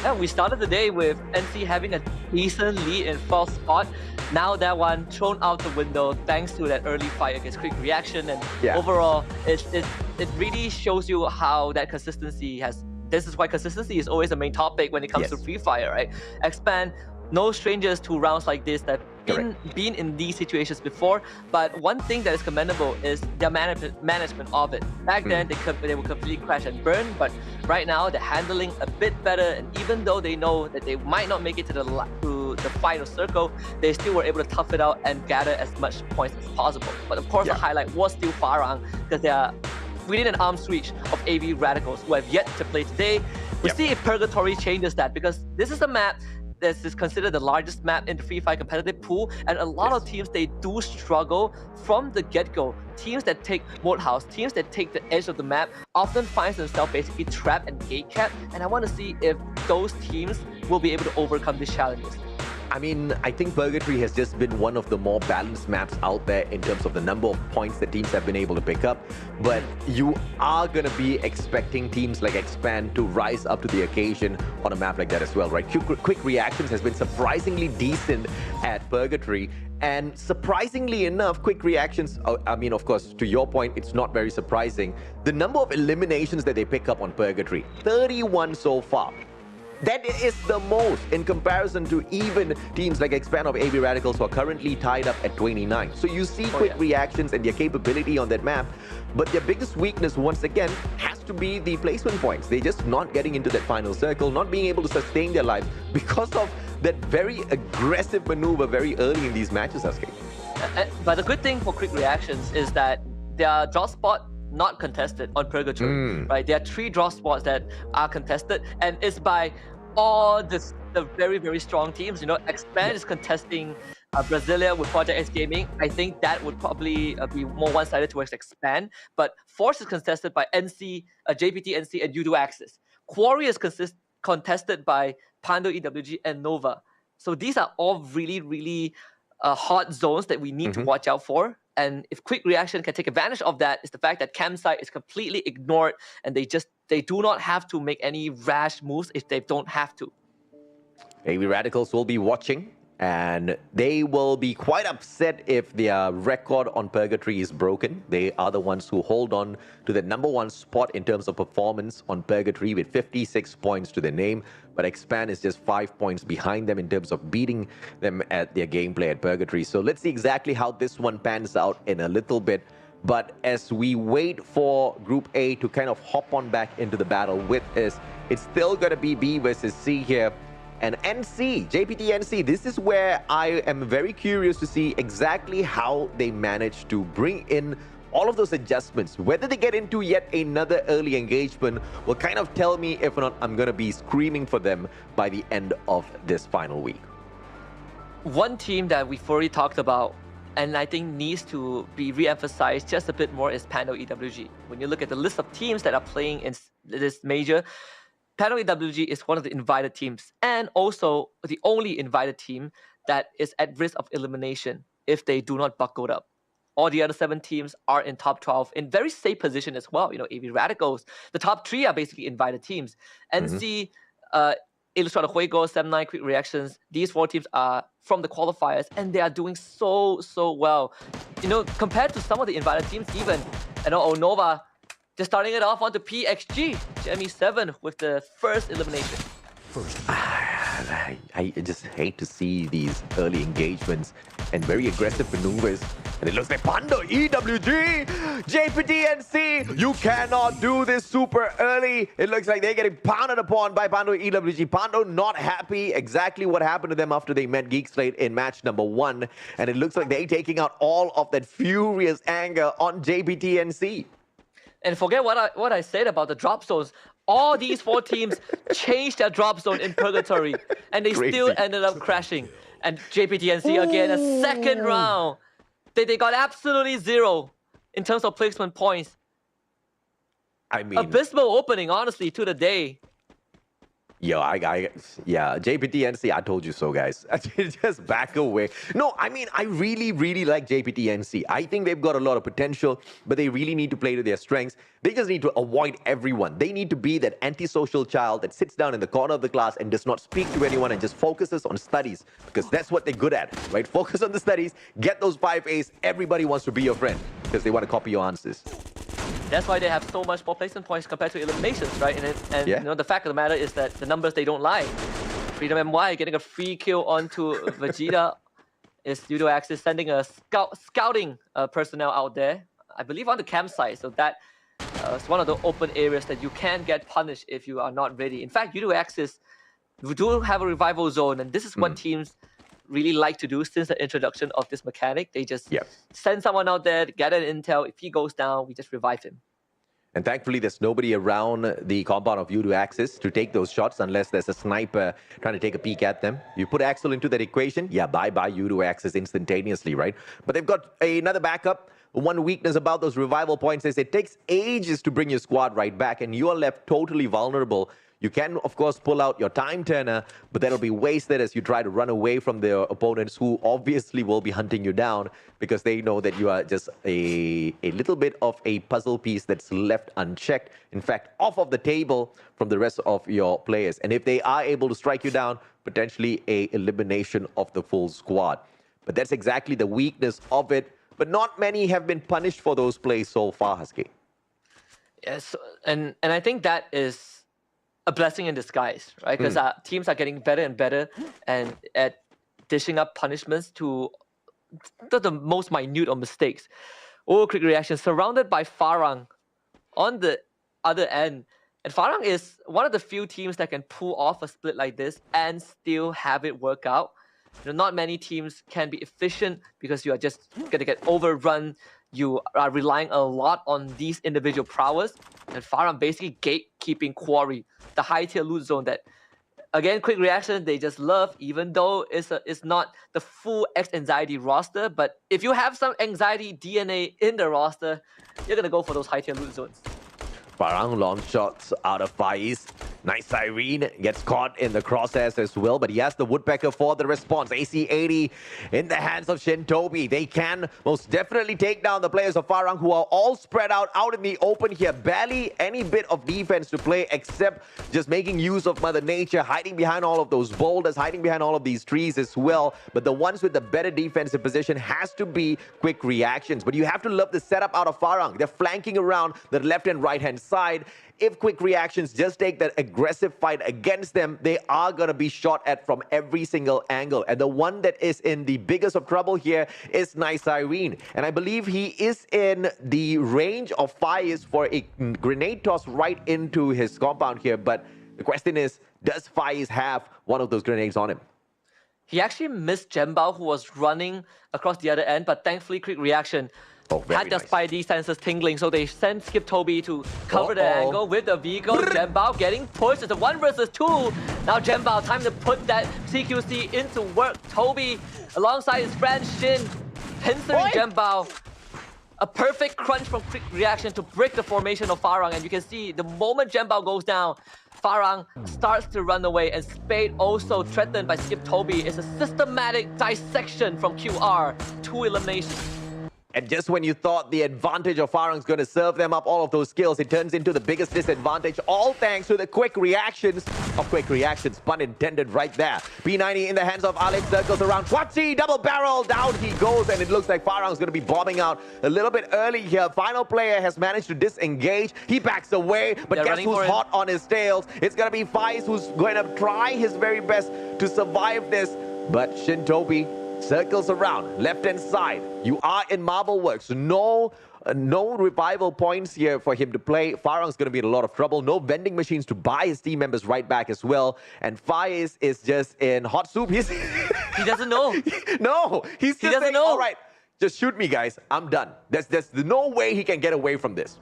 Yeah, we started the day with NC having a decent lead in 4th spot. Now that one thrown out the window thanks to that early fight against Quick Reaction. And overall, it really shows you how that consistency has... This is why consistency is always the main topic when it comes to Free Fire, right? Expand, no strangers to rounds like this that been in these situations before, but one thing that is commendable is their management of it. Back then, they would completely crash and burn, but right now they're handling a bit better, and even though they know that they might not make it to the final circle, they still were able to tough it out and gather as much points as possible. But of course, the highlight was still Farang, because they are within an arm's reach of AV Radicals, who have yet to play today. We'll see if Purgatory changes that, because this is a map this is considered the largest map in the Free Fire competitive pool, and a lot of teams, they do struggle from the get-go. Teams that take Mode House, teams that take the edge of the map, often finds themselves basically trapped and gate-capped, and I want to see if those teams will be able to overcome these challenges. I mean, I think Purgatory has just been one of the more balanced maps out there in terms of the number of points that teams have been able to pick up. But you are going to be expecting teams like Expand to rise up to the occasion on a map like that as well, right? Quick Reactions has been surprisingly decent at Purgatory. And surprisingly enough, Quick Reactions, I mean, of course, to your point, it's not very surprising. The number of eliminations that they pick up on Purgatory, 31 so far. That is the most in comparison to even teams like Expand of AV Radicals, who are currently tied up at 29. So you see Quick Reactions and their capability on that map, but their biggest weakness, once again, has to be the placement points. They're just not getting into that final circle, not being able to sustain their lives because of that very aggressive maneuver very early in these matches, Aske. But the good thing for Quick Reactions is that their draw spot not contested on Purgatory, right? There are 3 draw spots that are contested, and it's by all the very, very strong teams. You know, Expand is contesting Brasilia with Project X Gaming. I think that would probably be more one-sided towards Expand. But Force is contested by NC, JPT, NC, and Udo Axis. Quarry is contested by Pando, EWG, and Nova. So these are all really, really hot zones that we need to watch out for. And if Quick Reaction can take advantage of that, is the fact that campsite is completely ignored, and they do not have to make any rash moves if they don't have to. AV Radicals will be watching, and they will be quite upset if their record on Purgatory is broken. They are the ones who hold on to the #1 spot in terms of performance on Purgatory with 56 points to their name, but Expand is just 5 points behind them in terms of beating them at their gameplay at Purgatory. So let's see exactly how this one pans out in a little bit. But as we wait for Group A to kind of hop on back into the battle with us, it's still going to be B versus C here. And NC, JPT NC, this is where I am very curious to see exactly how they manage to bring in all of those adjustments. Whether they get into yet another early engagement will kind of tell me if or not I'm going to be screaming for them by the end of this final week. One team that we've already talked about, and I think needs to be re-emphasized just a bit more, is Pando EWG. When you look at the list of teams that are playing in this major, Pando EWG is one of the invited teams, and also the only invited team that is at risk of elimination if they do not buckle up. All the other 7 teams are in top 12 in very safe position as well. You know, AV Radicals, the top 3 are basically invited teams. NC, Ilustrados Juegos, 7-9, Quick Reactions, these 4 teams are from the qualifiers, and they are doing so well. You know, compared to some of the invited teams, even, you know, Nova just starting it off onto PXG, Gemmy 7 with the first elimination. I just hate to see these early engagements and very aggressive maneuvers. And it looks like Pando, EWG, JPTNC, you cannot do this super early. It looks like they're getting pounded upon by Pando, EWG. Pando not happy exactly what happened to them after they met Geek Slate in match number 1. And it looks like they're taking out all of that furious anger on JPTNC. And forget what I said about the drop zones. All these 4 teams changed their drop zone in Purgatory, and they still ended up crashing. And JPTNC again, a second round. They got absolutely 0 in terms of placement points. I mean, abysmal opening, honestly, to the day. Yeah, JPTNC, I told you so, guys. Just back away. No, I mean, I really, really like JPTNC. I think they've got a lot of potential, but they really need to play to their strengths. They just need to avoid everyone. They need to be that antisocial child that sits down in the corner of the class and does not speak to anyone and just focuses on studies, because that's what they're good at, right? Focus on the studies, get those 5 A's. Everybody wants to be your friend because they want to copy your answers. That's why they have so much more placement points compared to eliminations, right? And you know, the fact of the matter is that the numbers, they don't lie. Freedom MY getting a free kill onto Vegeta is Judo Axis sending a scouting personnel out there, I believe on the campsite. So that is one of the open areas that you can get punished if you are not ready. In fact, Judo Axis, we do have a revival zone, and this is what teams really like to do since the introduction of this mechanic. They just send someone out there, get an intel. If he goes down, we just revive him. And thankfully, there's nobody around the compound of Yudu Axis to take those shots unless there's a sniper trying to take a peek at them. You put Axel into that equation, bye-bye Yudu Axis instantaneously, right? But they've got another backup. One weakness about those revival points is it takes ages to bring your squad right back, and you are left totally vulnerable. You can, of course, pull out your time turner, but that'll be wasted as you try to run away from the opponents who obviously will be hunting you down because they know that you are just a little bit of a puzzle piece that's left unchecked. In fact, off of the table from the rest of your players. And if they are able to strike you down, potentially a elimination of the full squad. But that's exactly the weakness of it. But not many have been punished for those plays so far, Husky. Yes, and I think that is a blessing in disguise, right? Because teams are getting better and better and at dishing up punishments to the most minute of mistakes. Oh, quick reaction, surrounded by Farang on the other end. And Farang is one of the few teams that can pull off a split like this and still have it work out. You know, not many teams can be efficient because you are just going to get overrun. You are relying a lot on these individual prowess. And Farang basically gatekeeping Quarry, the high tier loot zone that, again, quick reaction, they just love, even though it's not the full X Anxiety roster. But if you have some Anxiety DNA in the roster, you're going to go for those high tier loot zones. Farang launch shots out of Far East. Nice Irene gets caught in the crosshairs as well, but he has the Woodpecker for the response. AC-80 in the hands of Shintobi. They can most definitely take down the players of Farang who are all spread out in the open here. Barely any bit of defense to play except just making use of Mother Nature, hiding behind all of those boulders, hiding behind all of these trees as well. But the ones with the better defensive position has to be quick reactions. But you have to love the setup out of Farang. They're flanking around the left and right hand side. If quick reactions just take that aggressive fight against them, they are going to be shot at from every single angle. And the one that is in the biggest of trouble here is Nice Irene. And I believe he is in the range of fires for a grenade toss right into his compound here. But the question is, does Faiz have one of those grenades on him? He actually missed Jembao, who was running across the other end, but thankfully quick reaction had their Spidey senses tingling, so they sent Skip Toby to cover the angle with the vehicle. Jembao getting pushed. It's a 1 versus 2. Now Jembao, time to put that CQC into work. Toby, alongside his friend Shin, pincering Jembao. A perfect crunch from quick reaction to break the formation of Farang, and you can see the moment Jembao goes down, Farang starts to run away, and Spade also threatened by Skip Toby. It's a systematic dissection from QR. 2 eliminations. And just when you thought the advantage of Farang's going to serve them up all of those skills, it turns into the biggest disadvantage, all thanks to the quick reactions, pun intended right there. P90 in the hands of Alex, circles around. Twatsi, double barrel, down he goes, and it looks like Farang's going to be bombing out a little bit early here. Final player has managed to disengage. He backs away, but guess who's hot on his tails? It's going to be Faiz who's going to try his very best to survive this, but Shintobi circles around, left-hand side. You are in Marble Works. No revival points here for him to play. Farang's going to be in a lot of trouble. No vending machines to buy his team members right back as well. And Faiz is just in hot soup. He doesn't know. No, he doesn't know. All right, just shoot me, guys. I'm done. There's no way he can get away from this.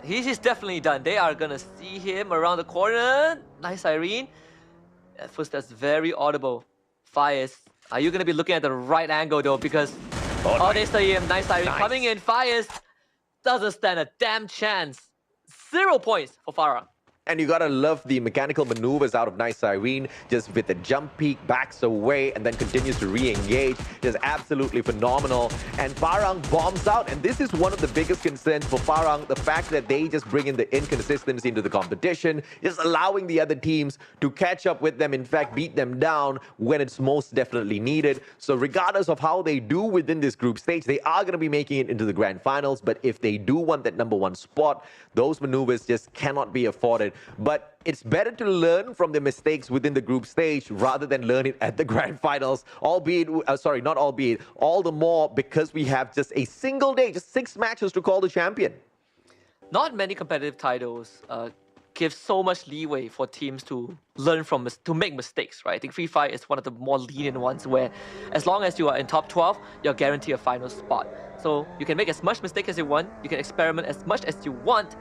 He's definitely done. They are going to see him around the corner. Nice Irene. At first, that's very audible. Faiz. Are you going to be looking at the right angle though? Because, they see him. Nice Irene coming in. Faiz doesn't stand a damn chance. 0 points for Farang. And you gotta love the mechanical maneuvers out of Nice Irene, just with the jump peak, backs away, and then continues to re-engage. Just absolutely phenomenal. And Farang bombs out, and this is one of the biggest concerns for Farang, the fact that they just bring in the inconsistency into the competition, just allowing the other teams to catch up with them, in fact, beat them down when it's most definitely needed. So regardless of how they do within this group stage, they are gonna be making it into the grand finals, but if they do want that #1 spot, those maneuvers just cannot be afforded. But it's better to learn from the mistakes within the group stage rather than learn it at the grand finals, all the more because we have just a single day, just 6 matches to call the champion. Not many competitive titles give so much leeway for teams to learn from, to make mistakes, right? I think Free Fire is one of the more lenient ones where as long as you are in top 12, you're guaranteed a final spot. So you can make as much mistake as you want, you can experiment as much as you want,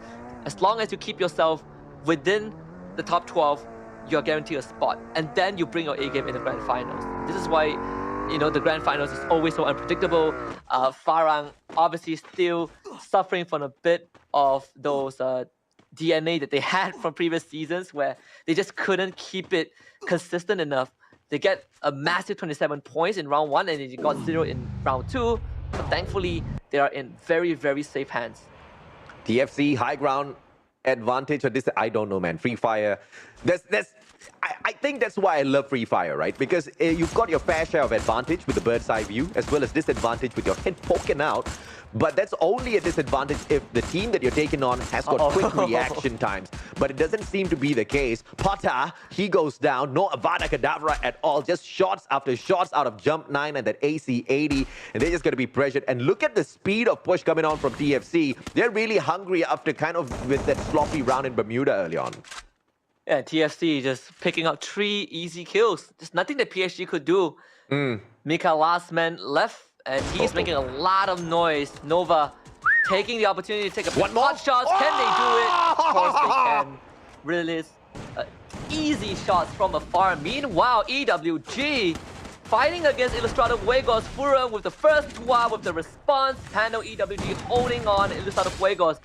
as long as you keep yourself within the top 12, you're guaranteed a spot. And then you bring your A game in the grand finals. This is why, the grand finals is always so unpredictable. Farang obviously still suffering from a bit of those DNA that they had from previous seasons where they just couldn't keep it consistent enough. They get a massive 27 points in round 1 and then they got 0 in round 2. But thankfully, they are in very, very safe hands. TFC, high ground advantage or this, I don't know, man. Free Fire, I think that's why I love Free Fire, right? Because you've got your fair share of advantage with the bird's eye view, as well as disadvantage with your head poking out. But that's only a disadvantage if the team that you're taking on has got quick reaction times. But it doesn't seem to be the case. Potter, he goes down. No Avada Kedavra at all. Just shots after shots out of Jump 9 and that AC-80. And they're just going to be pressured. And look at the speed of push coming on from TFC. They're really hungry after kind of with that sloppy round in Bermuda early on. Yeah, TFC just picking up 3 easy kills. There's nothing that PSG could do. Mika last man left. And he's making a lot of noise. Nova taking the opportunity to take a hot shots. Can they do it? Of course they can. Release easy shots from afar. Meanwhile, EWG fighting against Ilustrator Fuegos. Furan with the first Tua with the response. Pando EWG holding on. Ilustrator Fuegos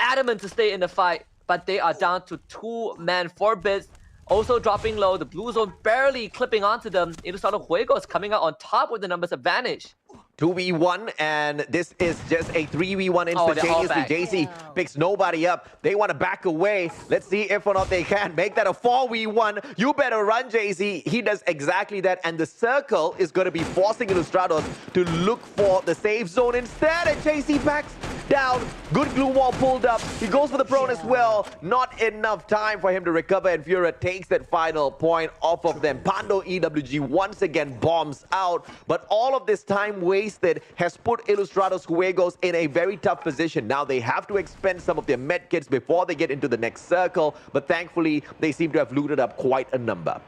adamant to stay in the fight. But they are down to 2-man 4 bits. Also dropping low. The blue zone barely clipping onto them. Ilustrator Fuegos coming out on top with the numbers advantage. 2v1, and this is just a 3v1 instantaneously. JC picks nobody up. They want to back away. Let's see if or not they can make that a 4v1. You better run, JC. He does exactly that, and the circle is going to be forcing Ilustrados to look for the safe zone instead, and JC backs down. Good glue wall pulled up. He goes for the prone as well. Not enough time for him to recover, and Fura takes that final point off of them. Pando EWG once again bombs out, but all of this time wasted has put Ilustrados Fuegos in a very tough position. Now they have to expend some of their med kits before they get into the next circle, but thankfully they seem to have looted up quite a number.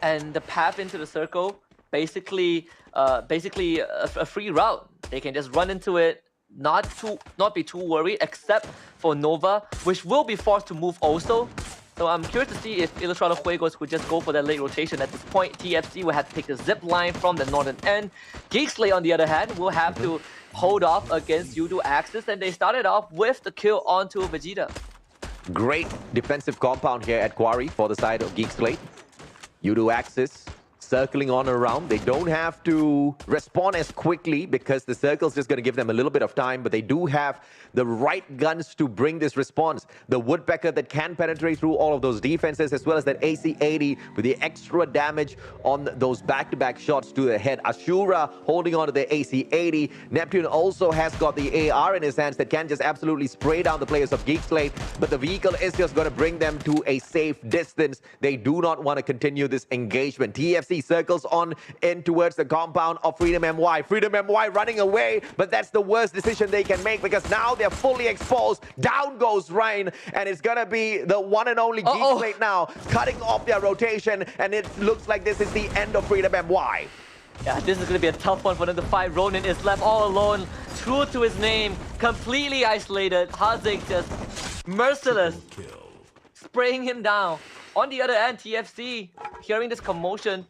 And the path into the circle, basically a free route. They can just run into it, not be too worried, except for Nova, which will be forced to move also. So I'm curious to see if Ilustrator Fuegos would just go for that late rotation. At this point, TFC will have to take the zip line from the northern end. Geekslay, on the other hand, will have to hold off against Yudu Axis, and they started off with the kill onto Vegeta. Great defensive compound here at Quarry for the side of Geekslay. Yudu Axis circling on around. They don't have to respond as quickly because the circle's just going to give them a little bit of time, but they do have the right guns to bring this response. The Woodpecker that can penetrate through all of those defenses, as well as that AC-80 with the extra damage on those back-to-back shots to the head. Ashura holding on to the AC-80. Neptune also has got the AR in his hands that can just absolutely spray down the players of Geekslate, but the vehicle is just going to bring them to a safe distance. They do not want to continue this engagement. TFC circles on in towards the compound of Freedom MY. Freedom MY running away, but that's the worst decision they can make because now they're fully exposed. Down goes Ryan, and it's gonna be the one and only Geekslate now, cutting off their rotation, and it looks like this is the end of Freedom MY. Yeah, this is going to be a tough one for them to fight. Ronin is left all alone, true to his name, completely isolated. Haziq just merciless, spraying him down. On the other end, TFC, hearing this commotion,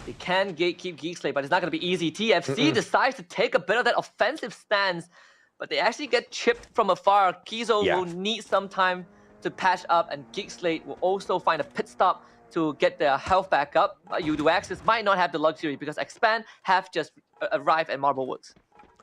they can gatekeep Geekslate, but it's not going to be easy. TFC decides to take a bit of that offensive stance, but they actually get chipped from afar. Kizo will need some time to patch up, and Geekslate will also find a pit stop to get their health back up. Udo Axis might not have the luxury because Expand have just arrived at Marblewoods.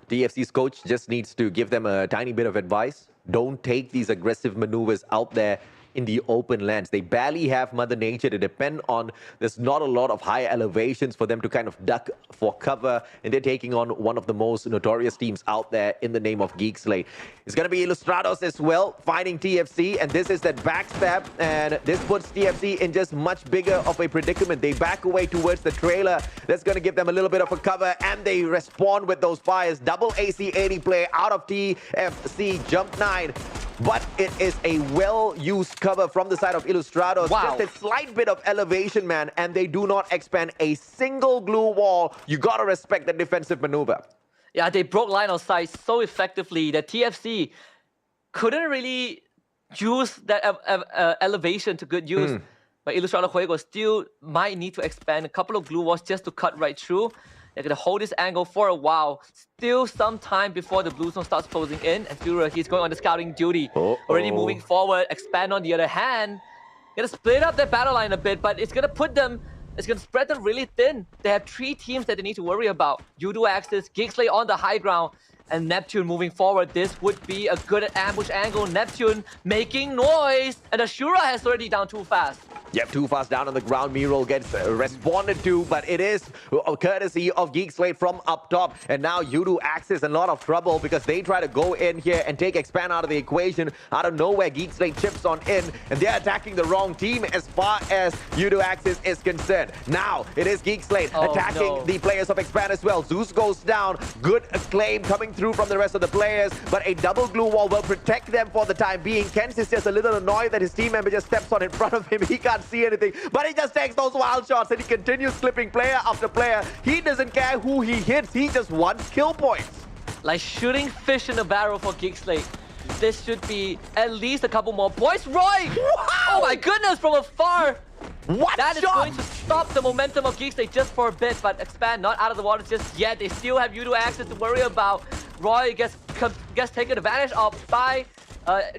TFC's coach just needs to give them a tiny bit of advice. Don't take these aggressive maneuvers out there in the open lands. They barely have Mother Nature to depend on. There's not a lot of high elevations for them to kind of duck for cover, and they're taking on one of the most notorious teams out there in the name of Geekslate. It's going to be Ilustrados as well, fighting TFC, and this is that backstab, and this puts TFC in just much bigger of a predicament. They back away towards the trailer. That's going to give them a little bit of a cover, and they respond with those fires. Double AC-80 play out of TFC, jump 9. But it is a well-used cover from the side of Ilustrados. Wow. Just a slight bit of elevation, man, and they do not expand a single glue wall. You gotta respect the defensive maneuver. Yeah, they broke line of sight so effectively that TFC couldn't really use that elevation to good use. But Ilustrados Juego still might need to expand a couple of glue walls just to cut right through. They're going to hold this angle for a while. Still some time before the blue zone starts closing in. And Führer, he's going on the scouting duty. Already moving forward. Expand on the other hand. Going to split up their battle line a bit, but it's going to put them... It's going to spread them really thin. They have 3 teams that they need to worry about. Udo Axis, Geekslate on the high ground, and Neptune moving forward. This would be a good ambush angle. Neptune making noise. And Ashura has already down too fast. Yep, too fast down on the ground. Miro gets responded to, but it is courtesy of Geekslate from up top. And now Udo Axis in a lot of trouble because they try to go in here and take Expand out of the equation. Out of nowhere, Geekslate chips on in, and they're attacking the wrong team as far as Udo Axis is concerned. Now, it is Geekslate attacking the players of Expand as well. Zeus goes down. Good acclaim coming through from the rest of the players, but a double glue wall will protect them for the time being. Kens is just a little annoyed that his team member just steps on in front of him. He can't see anything, but he just takes those wild shots and he continues clipping player after player. He doesn't care who he hits, he just wants kill points. Like shooting fish in a barrel for Geekslate. This should be at least a couple more points. Roy! Wow! Oh my goodness, from afar! What That is shot? going to stop the momentum of Geekslate just for a bit, but Expand not out of the water just yet. They still have Udo Axis to worry about. Roy gets taken advantage of by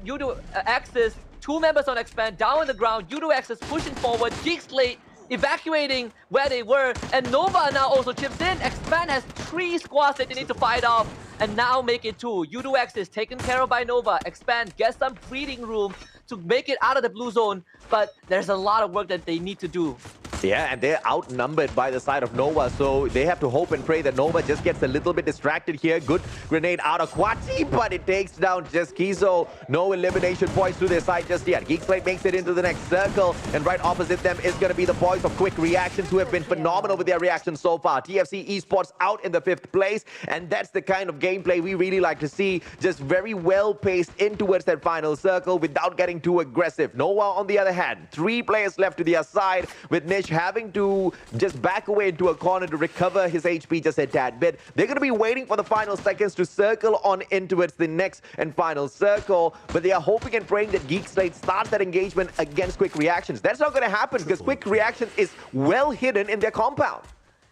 Udo Axis. 2 members on Expand down on the ground. Udo Axis pushing forward. Geekslate evacuating where they were. And Nova now also chips in. Expand has 3 squads that they need to fight off. And now make it 2. Udo Axis taken care of by Nova. Expand gets some breathing room to make it out of the blue zone. But there's a lot of work that they need to do. Yeah, and they're outnumbered by the side of Nova, so they have to hope and pray that Nova just gets a little bit distracted here. Good grenade out of Quati, but it takes down just Kizo. No elimination points to their side just yet. Geekslate makes it into the next circle, and right opposite them is going to be the boys of Quick Reactions, who have been phenomenal with their reactions so far. TFC Esports out in the 5th place, and that's the kind of gameplay we really like to see. Just very well paced in towards that final circle without getting too aggressive. Nova, on the other hand, 3 players left to their side, with Nish having to just back away into a corner to recover his HP just a tad bit. They're going to be waiting for the final seconds to circle on in towards the next and final circle, but they are hoping and praying that Geekslate starts that engagement against Quick Reactions. That's not going to happen because Quick Reactions is well hidden in their compound.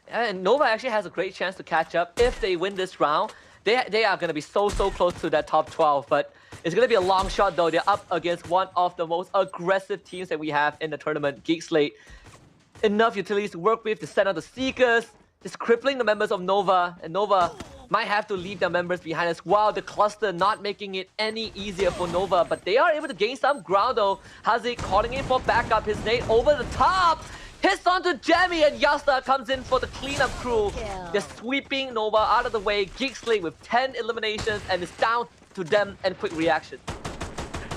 And Nova actually has a great chance to catch up if they win this round. They are going to be so close to that top 12, but it's going to be a long shot though. They're up against one of the most aggressive teams that we have in the tournament, Geekslate. enough utilities to work with to send out the Seekers, just crippling the members of Nova, and Nova might have to leave their members behind as well. The cluster not making it any easier for Nova, but they are able to gain some ground though. Haziq calling in for backup, his nade over the top, hits onto Jamie, and Yasta comes in for the cleanup crew. They're sweeping Nova out of the way. Geekslate with 10 eliminations, and it's down to them and quick reaction.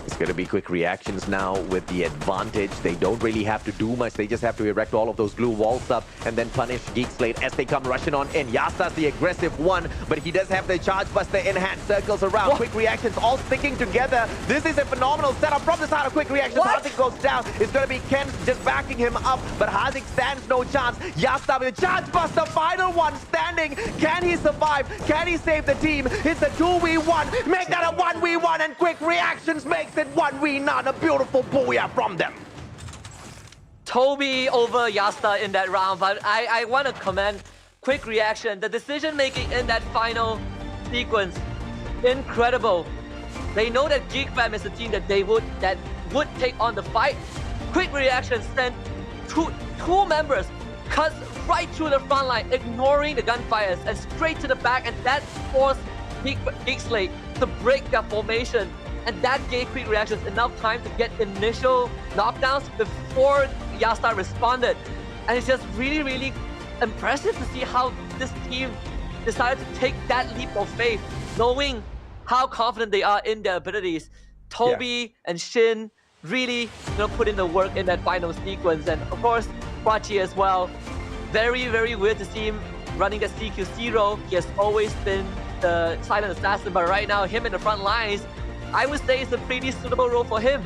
It's going to be quick reactions now with the advantage. They don't really have to do much. They just have to erect all of those glue walls up and then punish Geekslate as they come rushing on in. Yasta's the aggressive one, but he does have the charge buster in hand. Circles around. What? Quick reactions all sticking together. This is a phenomenal setup from the side of quick reactions. Haziq goes down. It's going to be Ken just backing him up, but Haziq stands no chance. Yasta with a charge buster. Final one standing. Can he survive? Can he save the team? It's a 2v1. Make that a 1v1, and quick reactions makes it 1v9. A beautiful booyah from them. Toby over Yasta in that round, but I want to commend quick reaction. The decision making in that final sequence, incredible. They know that Geek Fam is a team that would take on the fight. Quick reaction sent two members, cuts right through the front line, ignoring the gunfires and straight to the back, and that forced Geekslate to break their formation. And that gave quick reactions enough time to get initial knockdowns before Yasta responded. And it's just really, really impressive to see how this team decided to take that leap of faith, knowing how confident they are in their abilities. Toby and Shin really put in the work in that final sequence. And of course, Kwachi as well. Very, very weird to see him running at CQ0. He has always been the silent assassin, but right now, him in the front lines, I would say it's a pretty suitable role for him.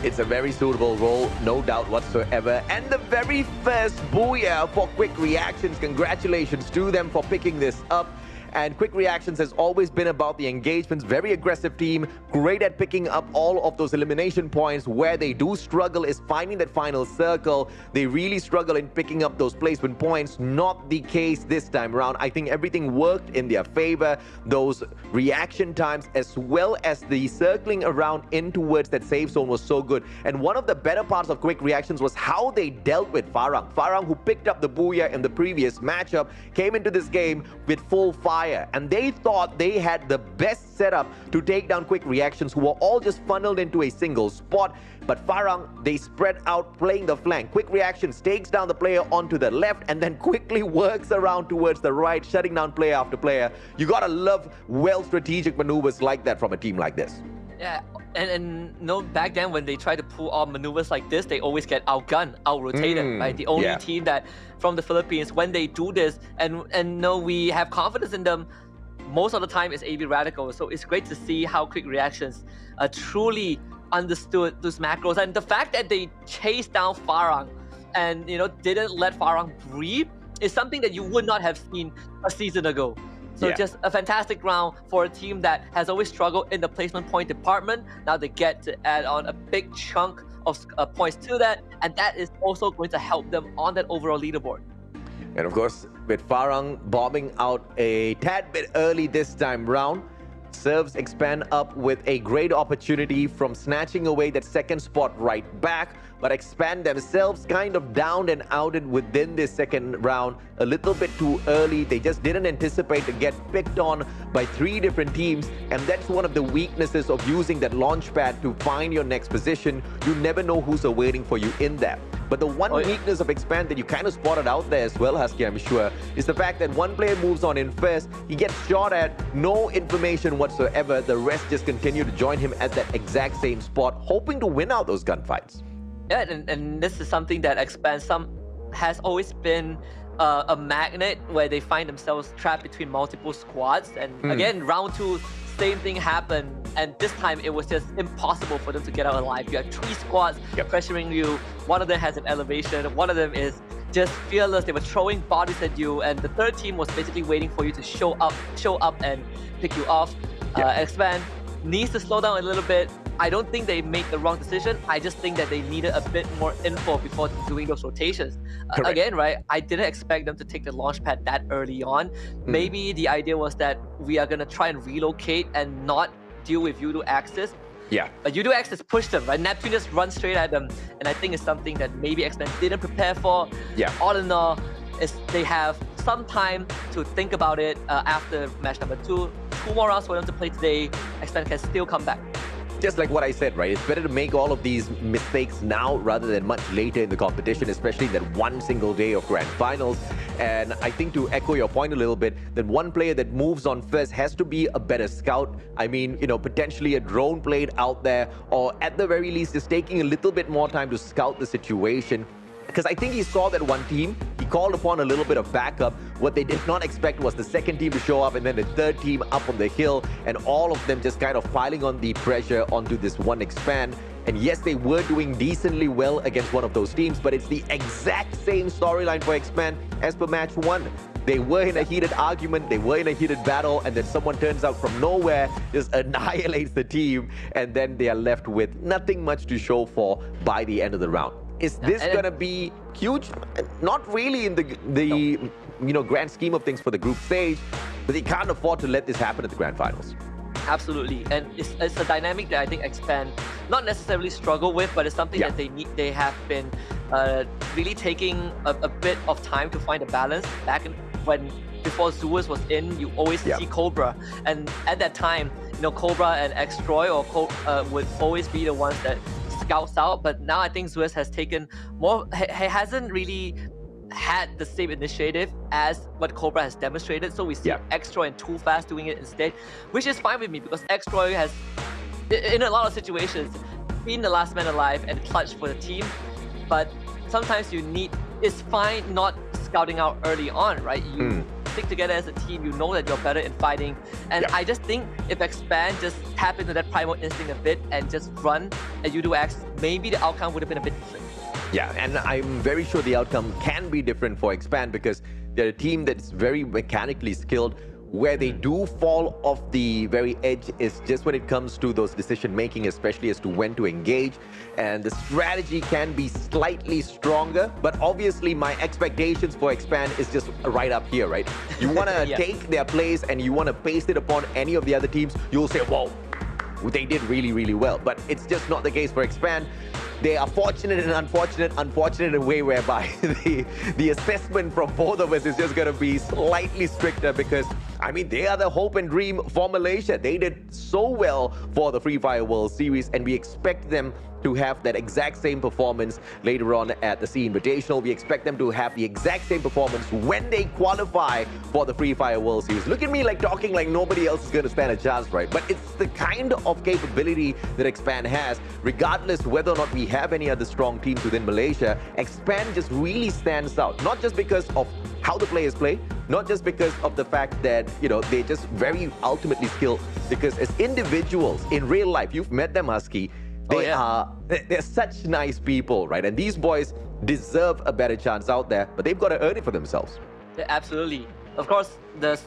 It's a very suitable role, no doubt whatsoever. And the very first booyah for quick reactions. Congratulations to them for picking this up. And quick reactions has always been about the engagements. Very aggressive team, great at picking up all of those elimination points. Where they do struggle is finding that final circle. They really struggle in picking up those placement points. Not the case this time around. I think everything worked in their favor. Those reaction times as well as the circling around in towards that safe zone was so good. And one of the better parts of quick reactions was how they dealt with Farang. Farang, who picked up the booyah in the previous matchup, came into this game with full fire. And they thought they had the best setup to take down quick reactions, who were all just funneled into a single spot. But Farang, they spread out playing the flank. Quick reactions takes down the player onto the left and then quickly works around towards the right, shutting down player after player. You gotta love well strategic maneuvers like that from a team like this. Yeah, and back then when they try to pull off maneuvers like this, they always get outgunned, out-rotated, right? The only team that from the Philippines, when they do this, and we have confidence in them, most of the time is AB Radical. So it's great to see how quick reactions truly understood those macros, and the fact that they chased down Farang and didn't let Farang breathe is something that you would not have seen a season ago. So just a fantastic round for a team that has always struggled in the placement point department. Now they get to add on a big chunk of points to that, and that is also going to help them on that overall leaderboard. And of course, with Farang bombing out a tad bit early this time round, Serves expand up with a great opportunity from snatching away that second spot right back, but expand themselves kind of downed and outed within this second round a little bit too early. They just didn't anticipate to get picked on by 3 different teams, and that's one of the weaknesses of using that launch pad to find your next position. You never know who's awaiting for you in there. But the one weakness of Expand that you kind of spotted out there as well, Husky, I'm sure, is the fact that one player moves on in first, he gets shot at, no information whatsoever. The rest just continue to join him at that exact same spot, hoping to win out those gunfights. Yeah, and this is something that Expand has always been a magnet where they find themselves trapped between multiple squads. And again, round 2, same thing happened, and this time it was just impossible for them to get out alive. You have 3 squads pressuring you. One of them has an elevation, one of them is just fearless. They were throwing bodies at you, and the third team was basically waiting for you to show up and pick you off. Expand needs to slow down a little bit. I don't think they made the wrong decision. I just think that they needed a bit more info before doing those rotations. Again, right, I didn't expect them to take the launch pad that early on. Maybe the idea was that we are going to try and relocate and not deal with Yudo Axis. Yeah. But UDOX has pushed them, right? Neptune just runs straight at them. And I think it's something that maybe X-Men didn't prepare for. Yeah. All in all, they have some time to think about it after match number 2. 2 more rounds for them to play today. X-Men can still come back. Just like what I said, right? It's better to make all of these mistakes now rather than much later in the competition, especially in that one single day of grand finals. And I think to echo your point a little bit, that one player that moves on first has to be a better scout. I mean, you know, potentially a drone played out there, or at the very least is taking a little bit more time to scout the situation. Because I think he saw that one team, he called upon a little bit of backup. What they did not expect was the second team to show up and then the third team up on the hill, and all of them just kind of piling on the pressure onto this one expand. And yes, they were doing decently well against one of those teams, but it's the exact same storyline for Expand as per match 1. They were in a heated argument, they were in a heated battle, and then someone turns out from nowhere, just annihilates the team, and then they are left with nothing much to show for by the end of the round. Is this going to be huge? Not really in the you know, grand scheme of things for the group stage, but they can't afford to let this happen at the grand finals. Absolutely, and it's a dynamic that I think Expand not necessarily struggle with, but it's something that they have been really taking a bit of time to find a balance. Before Zeus was in, you always see Cobra, and at that time, you know, Cobra and X-Troy would always be the ones that scouts out. But now I think Zeus has taken more. He hasn't really had the same initiative as what Cobra has demonstrated. So we see X-Troy and Too Fast doing it instead, which is fine with me because X-Troy has, in a lot of situations, been the last man alive and clutched for the team. But sometimes it's fine not scouting out early on, right? You stick together as a team, you know that you're better in fighting. And I just think if Expand just tap into that primal instinct a bit and just run at UDOX, maybe the outcome would have been a bit different. Yeah, and I'm very sure the outcome can be different for Expand because they're a team that's very mechanically skilled. Where they do fall off the very edge is just when it comes to those decision making, especially as to when to engage. And the strategy can be slightly stronger, but obviously my expectations for Expand is just right up here, right? You want to take their plays and you want to paste it upon any of the other teams, you'll say, whoa, they did really, really well. But it's just not the case for Expand. They are fortunate and unfortunate in a way whereby the assessment from both of us is just going to be slightly stricter because, I mean, they are the hope and dream for Malaysia. They did so well for the Free Fire World Series, and we expect them to have that exact same performance later on at the C Invitational. We expect them to have the exact same performance when they qualify for the Free Fire World Series. Look at me like talking like nobody else is going to stand a chance, right? But it's the kind of capability that Expand has, regardless whether or not we have any other strong teams within Malaysia. Expand just really stands out, not just because of how the players play, not just because of the fact that, you know, they're just very ultimately skilled, because as individuals in real life, you've met them, Husky, they're such nice people, right? And these boys deserve a better chance out there, but they've got to earn it for themselves. Yeah, absolutely. Of course, the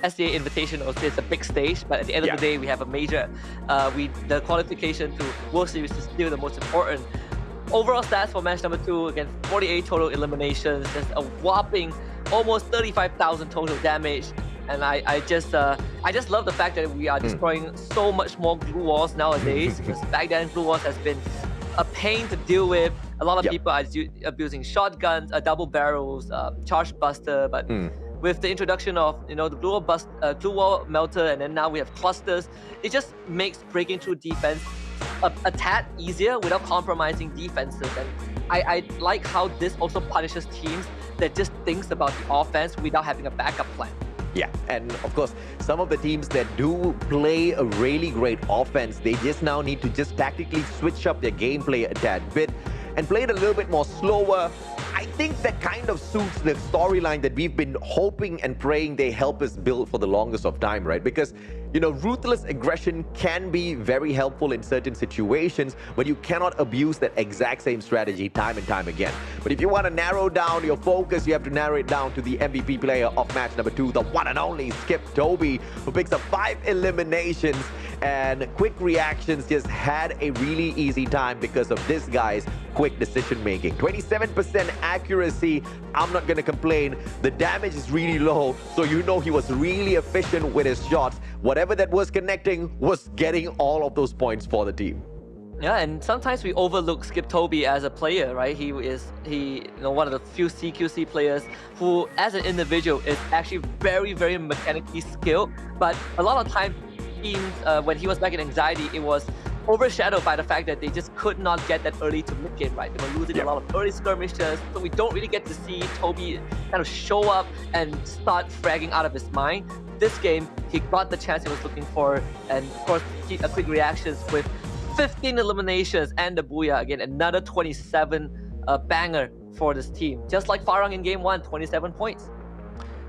SDA Invitational is a big stage, but at the end of the day, we have a major, the qualification to World Series is still the most important. Overall stats for match number 2, again, 48 total eliminations, just a whopping almost 35,000 total damage. And I just love the fact that we are destroying so much more glue walls nowadays. Because back then, glue walls has been a pain to deal with. A lot of people are abusing shotguns, double barrels, charge buster. But with the introduction of, you know, the glue wall melter, and then now we have clusters, it just makes breaking through defense a tad easier without compromising defenses. And I like how this also punishes teams that just thinks about the offense without having a backup plan. Yeah, and of course, some of the teams that do play a really great offense, they just now need to just tactically switch up their gameplay a tad bit and play it a little bit more slower. I think that kind of suits the storyline that we've been hoping and praying they help us build for the longest of time, right? Because, you know, ruthless aggression can be very helpful in certain situations, but you cannot abuse that exact same strategy time and time again. But if you want to narrow down your focus, you have to narrow it down to the MVP player of match number 2, the one and only Skip Toby, who picks up 5 eliminations, and quick reactions just had a really easy time because of this guy's quick decision making. 27% accuracy, I'm not going to complain. The damage is really low, so you know he was really efficient with his shots. Whatever that was connecting was getting all of those points for the team. Yeah, and sometimes we overlook Skip Toby as a player, right? He one of the few CQC players who, as an individual, is actually very, very mechanically skilled. But a lot of times, teams, when he was back in Anxiety, it was overshadowed by the fact that they just could not get that early to mid game, right? They were losing a lot of early skirmishes, so we don't really get to see Toby kind of show up and start fragging out of his mind. This game, he got the chance he was looking for, and of course, a quick reactions with 15 eliminations and the Booyah again, another 27 banger for this team. Just like Farang in game 1, 27 points.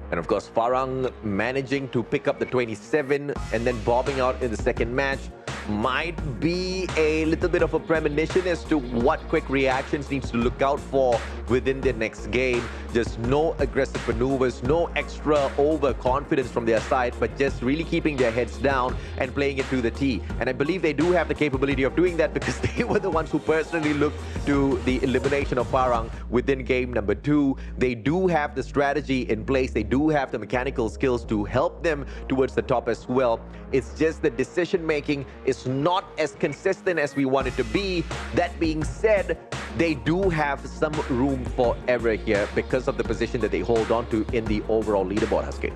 And of course, Farang managing to pick up the 27 and then bobbing out in the second match might be a little bit of a premonition as to what quick reactions needs to look out for within their next game. Just no aggressive maneuvers, no extra overconfidence from their side, but just really keeping their heads down and playing it to the tee. And I believe they do have the capability of doing that because they were the ones who personally looked to the elimination of Farang within game number 2. They do have the strategy in place. They do have the mechanical skills to help them towards the top as well. It's just the decision making is not as consistent as we want it to be. That being said, they do have some room for error here because of the position that they hold on to in the overall leaderboard, Husky.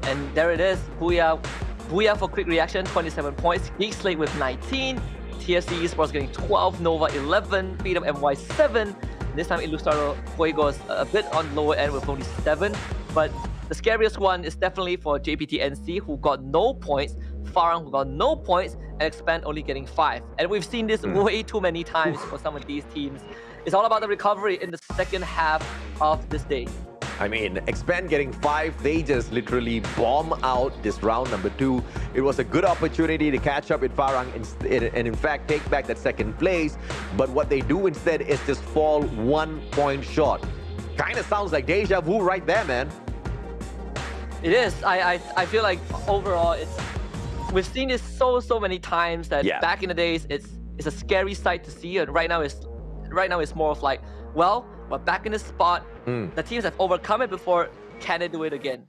And there it is, Booyah for quick reaction, 27 points, Geek Slate with 19, TFC Esports getting 12, Nova 11, Freedom MY 7. This time Ilustrado Fuegos a bit on lower end with only 7, but the scariest one is definitely for JPT-NC, who got no points, Farang, who got no points, and Expand only getting 5. And we've seen this way too many times for some of these teams. It's all about the recovery in the second half of this day. I mean, Expand getting 5, they just literally bomb out this round number 2. It was a good opportunity to catch up with Farang and in fact take back that second place. But what they do instead is just fall 1 point short. Kind of sounds like deja vu right there, man. It is. I feel like overall we've seen this so many times that back in the days it's a scary sight to see, and right now it's more of like, well, we're back in this spot. The teams have overcome it before. Can they do it again?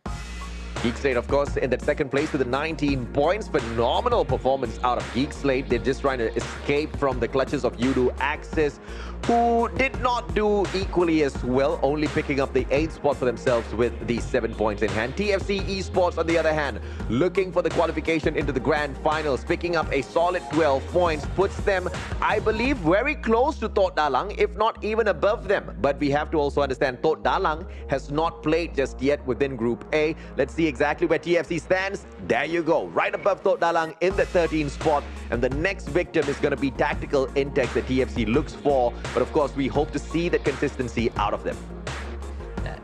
Geek Slate, of course, in that second place with the 19 points. Phenomenal performance out of Geek Slate. They're just trying to escape from the clutches of Yudu Axis, who did not do equally as well, only picking up the 8th spot for themselves with the 7 points in hand. TFC Esports, on the other hand, looking for the qualification into the grand finals, picking up a solid 12 points, puts them, I believe, very close to Tot Dalang, if not even above them. But we have to also understand Tot Dalang has not played just yet within Group A. Let's see exactly where TFC stands. There you go, right above Tot Dalang in the 13th spot. And the next victim is going to be Tactical Intex that TFC looks for. But of course, we hope to see the consistency out of them.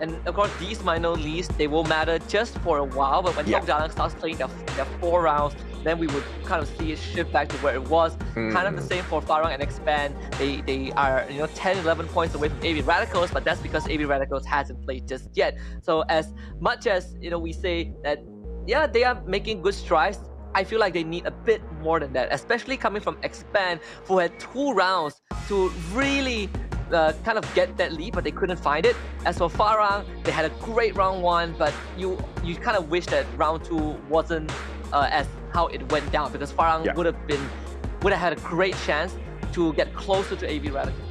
And of course, these minor leagues, they will matter just for a while. But when Tot Dalang starts playing their 4 rounds, then we would kind of see it shift back to where it was. Kind of the same for Farang and Expand. They are 10, 11 points away from AB Radicals, but that's because AB Radicals hasn't played just yet. So as much as we say that they are making good strides, I feel like they need a bit more than that, especially coming from Expand, who had 2 rounds to really kind of get that lead, but they couldn't find it. As for Farang, they had a great round 1, but you kind of wish that round 2 wasn't as how it went down, because Farang would have had a great chance to get closer to AB Radicals.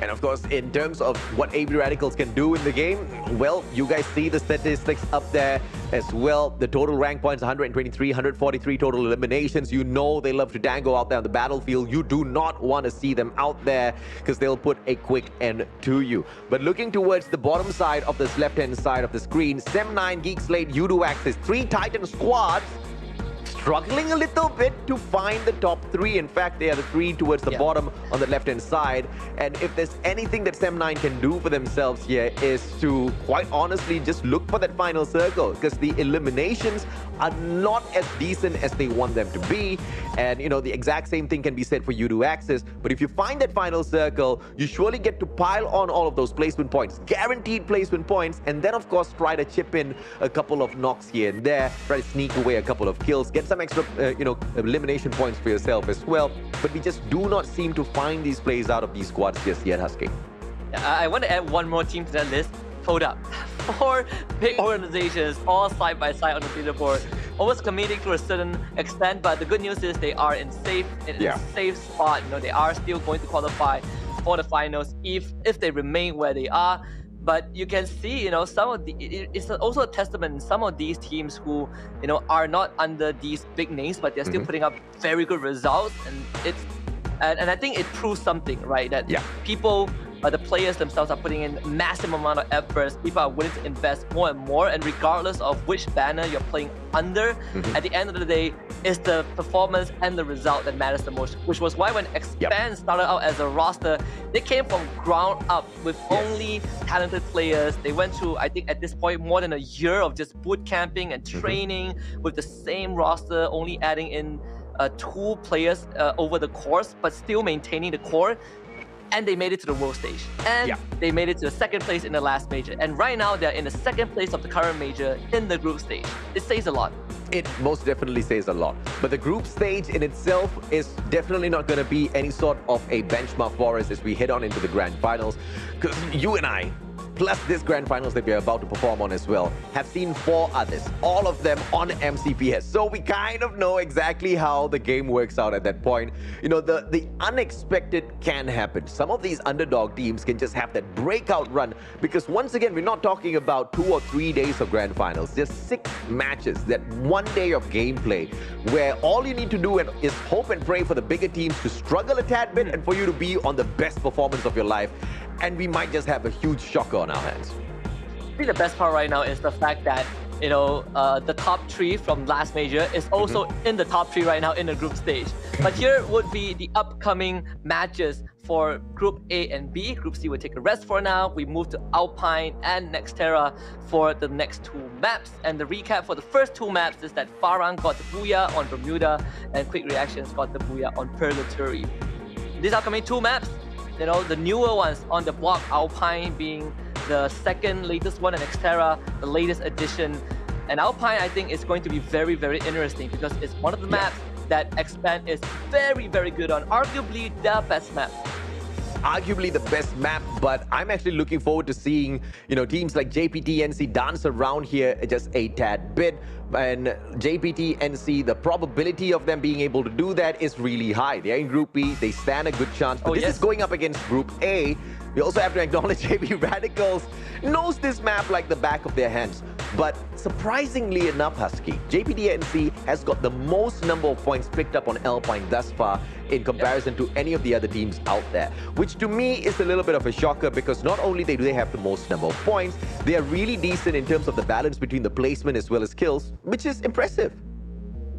And of course, in terms of what AB Radicals can do in the game, well, you guys see the statistics up there as well. The total rank points, 123, 143 total eliminations. You know they love to dango out there on the battlefield. You do not want to see them out there because they'll put a quick end to you. But looking towards the bottom side of this left-hand side of the screen, Sem9, Geek Slate, Yudu Axis, 3 Titan squads, struggling a little bit to find the top 3. In fact, they are the 3 towards the bottom on the left-hand side. And if there's anything that Sem9 can do for themselves here is to, quite honestly, just look for that final circle, because the eliminations are not as decent as they want them to be. And, the exact same thing can be said for Yudu Axis. But if you find that final circle, you surely get to pile on all of those placement points, guaranteed placement points, and then, of course, try to chip in a couple of knocks here and there, try to sneak away a couple of kills, get some some extra, elimination points for yourself as well. But we just do not seem to find these plays out of these squads just yet, Husky. I want to add one more team to that list. Hold up. 4 big organizations all side by side on the leaderboard, almost competing to a certain extent, but the good news is they are in a safe spot. They are still going to qualify for the finals if they remain where they are. But you can see, some of it's also a testament. Some of these teams who, are not under these big names, but they're still putting up very good results, and I think it proves something, right? That people. The players themselves are putting in massive amount of efforts. People are willing to invest more and more, and regardless of which banner you're playing under, at the end of the day, it's the performance and the result that matters the most. Which was why when Expand started out as a roster, they came from ground up with only talented players. They went through, I think at this point, more than a year of just boot camping and training with the same roster, only adding in 2 players over the course, but still maintaining the core. And they made it to the world stage. And they made it to the 2nd place in the last major. And right now, they're in the 2nd place of the current major in the group stage. It says a lot. It most definitely says a lot. But the group stage in itself is definitely not going to be any sort of a benchmark for us as we head on into the grand finals. Because you and I, plus this grand finals that we're about to perform on as well, have seen 4 others, all of them on MCPS. So we kind of know exactly how the game works out at that point. The unexpected can happen. Some of these underdog teams can just have that breakout run, because once again, we're not talking about 2 or 3 days of grand finals, just 6 matches, that 1 day of gameplay, where all you need to do is hope and pray for the bigger teams to struggle a tad bit and for you to be on the best performance of your life. And we might just have a huge shocker on our hands. I think the best part right now is the fact that, the top 3 from last major is also in the top 3 right now in the group stage. But here would be the upcoming matches for Group A and B. Group C will take a rest for now. We move to Alpine and Nextera for the next 2 maps. And the recap for the first 2 maps is that Farang got the Booyah on Bermuda and Quick Reactions got the Booyah on Purgatory. These upcoming 2 maps, the newer ones on the block, Alpine being the 2nd latest one, and Xterra, the latest addition. And Alpine, I think, is going to be very, very interesting because it's one of the maps that Expand is very, very good on. Arguably the best map. Arguably the best map, but I'm actually looking forward to seeing, teams like JPT-NC dance around here just a tad bit. And JPT-NC, the probability of them being able to do that is really high. They're in Group B, they stand a good chance. But this is going up against Group A. We also have to acknowledge JP Radicals knows this map like the back of their hands. But surprisingly enough, Husky, JPT-NC has got the most number of points picked up on Alpine thus far in comparison to any of the other teams out there, which to me is a little bit of a shocker because not only do they have the most number of points, they are really decent in terms of the balance between the placement as well as kills, which is impressive.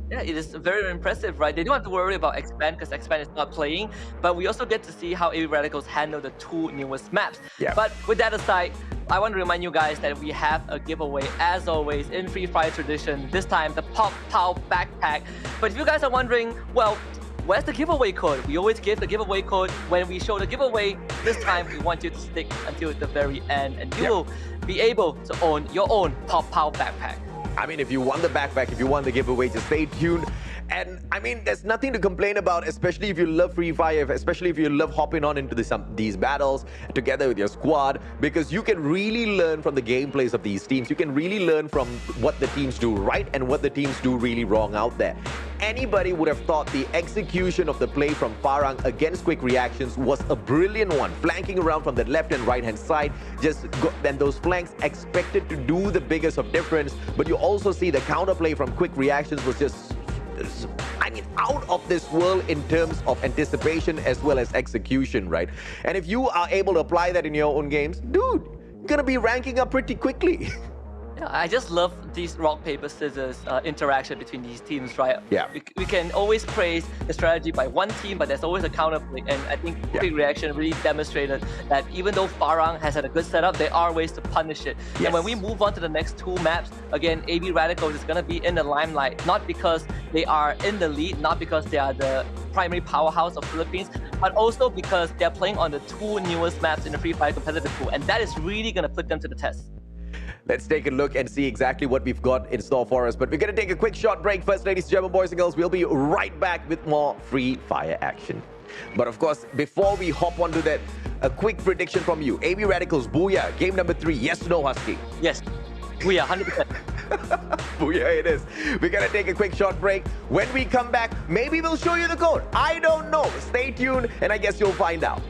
Yeah, it is very impressive, right? They don't have to worry about Expand because Expand is not playing, but we also get to see how AB Radicals handle the 2 newest maps. But with that aside, I want to remind you guys that we have a giveaway, as always, in Free Fire tradition, this time the Pop-Pow backpack. But if you guys are wondering, well, where's the giveaway code? We always give the giveaway code when we show the giveaway. This time, we want you to stick until the very end, and you will be able to own your own Pop-Pow backpack. I mean, if you want the backpack, if you want the giveaway, just stay tuned. And I mean, there's nothing to complain about, especially if you love Free Fire, especially if you love hopping on into these battles together with your squad, because you can really learn from the gameplays of these teams. You can really learn from what the teams do right and what the teams do really wrong out there. Anybody would have thought the execution of the play from Farang against Quick Reactions was a brilliant one, flanking around from the left and right hand side. Then those flanks expected to do the biggest of difference, but you also see the counterplay from Quick Reactions was just, I mean, out of this world in terms of anticipation as well as execution, right? And if you are able to apply that in your own games, dude, you're gonna be ranking up pretty quickly. Yeah, I just love these rock, paper, scissors interaction between these teams, right? Yeah. We can always praise the strategy by one team, but there's always a counterplay. And I think Quick Reaction really demonstrated that even though Farang has had a good setup, there are ways to punish it. And when we move on to the next 2 maps, again, AB Radicals is going to be in the limelight, not because they are in the lead, not because they are the primary powerhouse of Philippines, but also because they're playing on the 2 newest maps in the Free Fire competitive pool. And that is really going to put them to the test. Let's take a look and see exactly what we've got in store for us. But we're going to take a quick short break first, ladies and gentlemen, boys and girls. We'll be right back with more free fire action. But of course, before we hop onto that, a quick prediction from you. AB Radicals, Booyah, game number 3, yes or no, Husky? Yes. Booyah, 100%. Booyah it is. We're going to take a quick short break. When we come back, maybe we'll show you the code. I don't know. Stay tuned, and I guess you'll find out.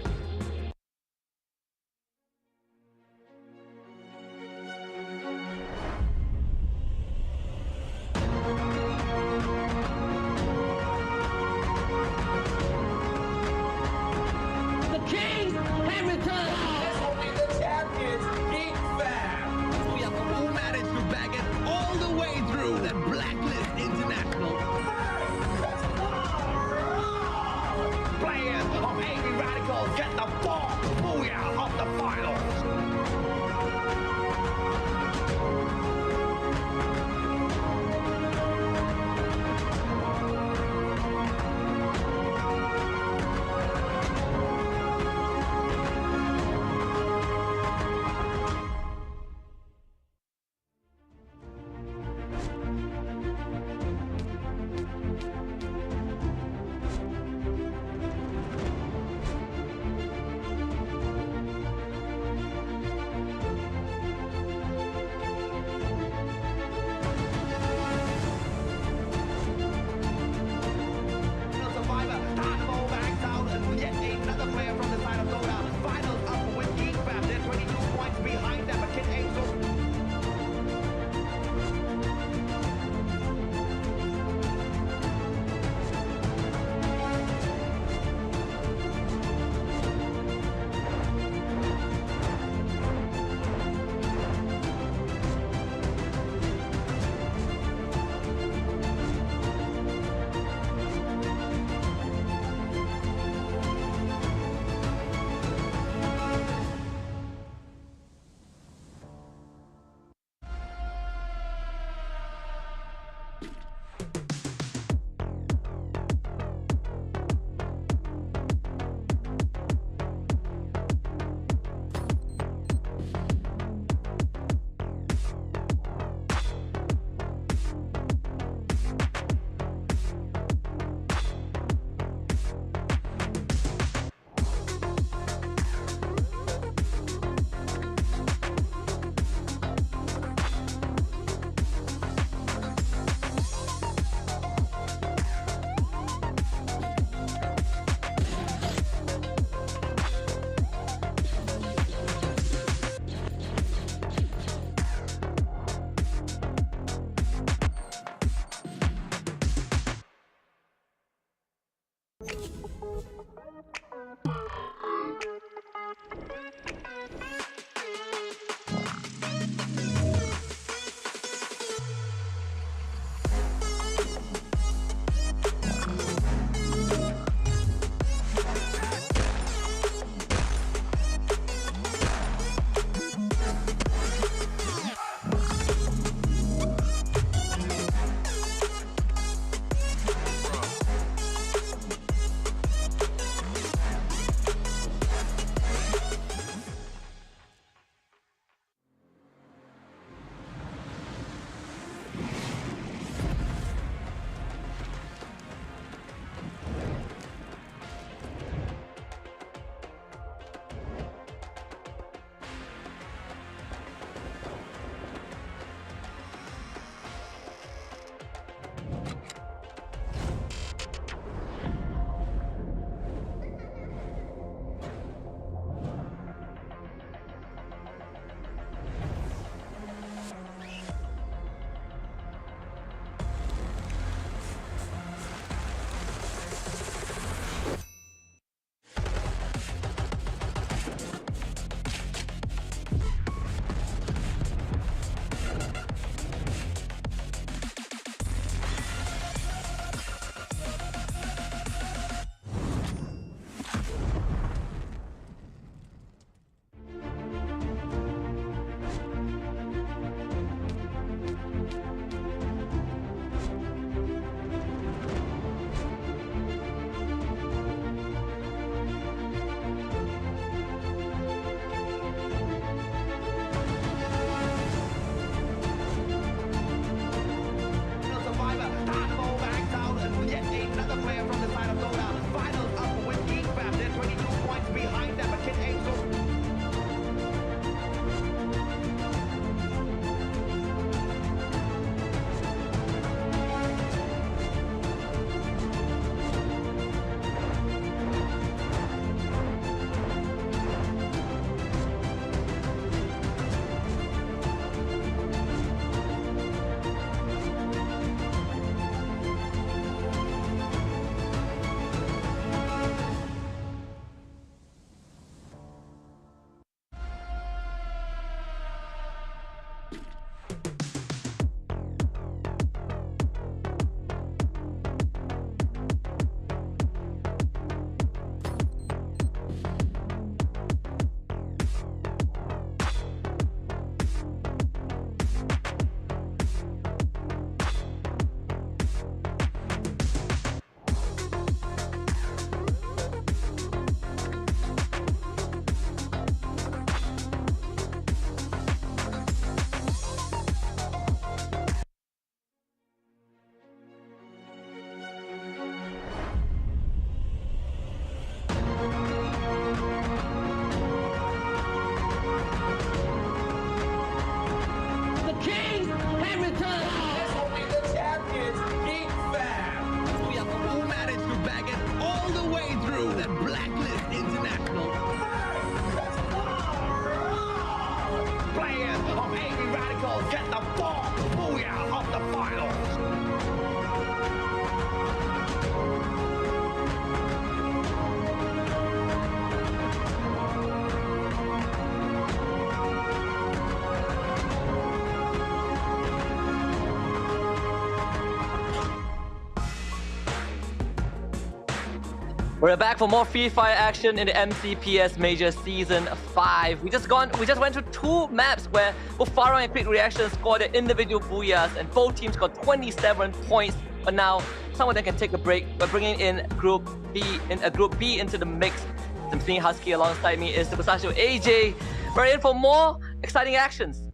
We're back for more Free Fire action in the MCPS Majors Season 5. We just went through 2 maps where both Farang and Quick Reaction scored their individual booyahs, and both teams got 27 points. But now, some of them can take a break. We're bringing in Group B into the mix. I'm seeing Husky alongside me is the Pistachio AJ. We're in for more exciting actions.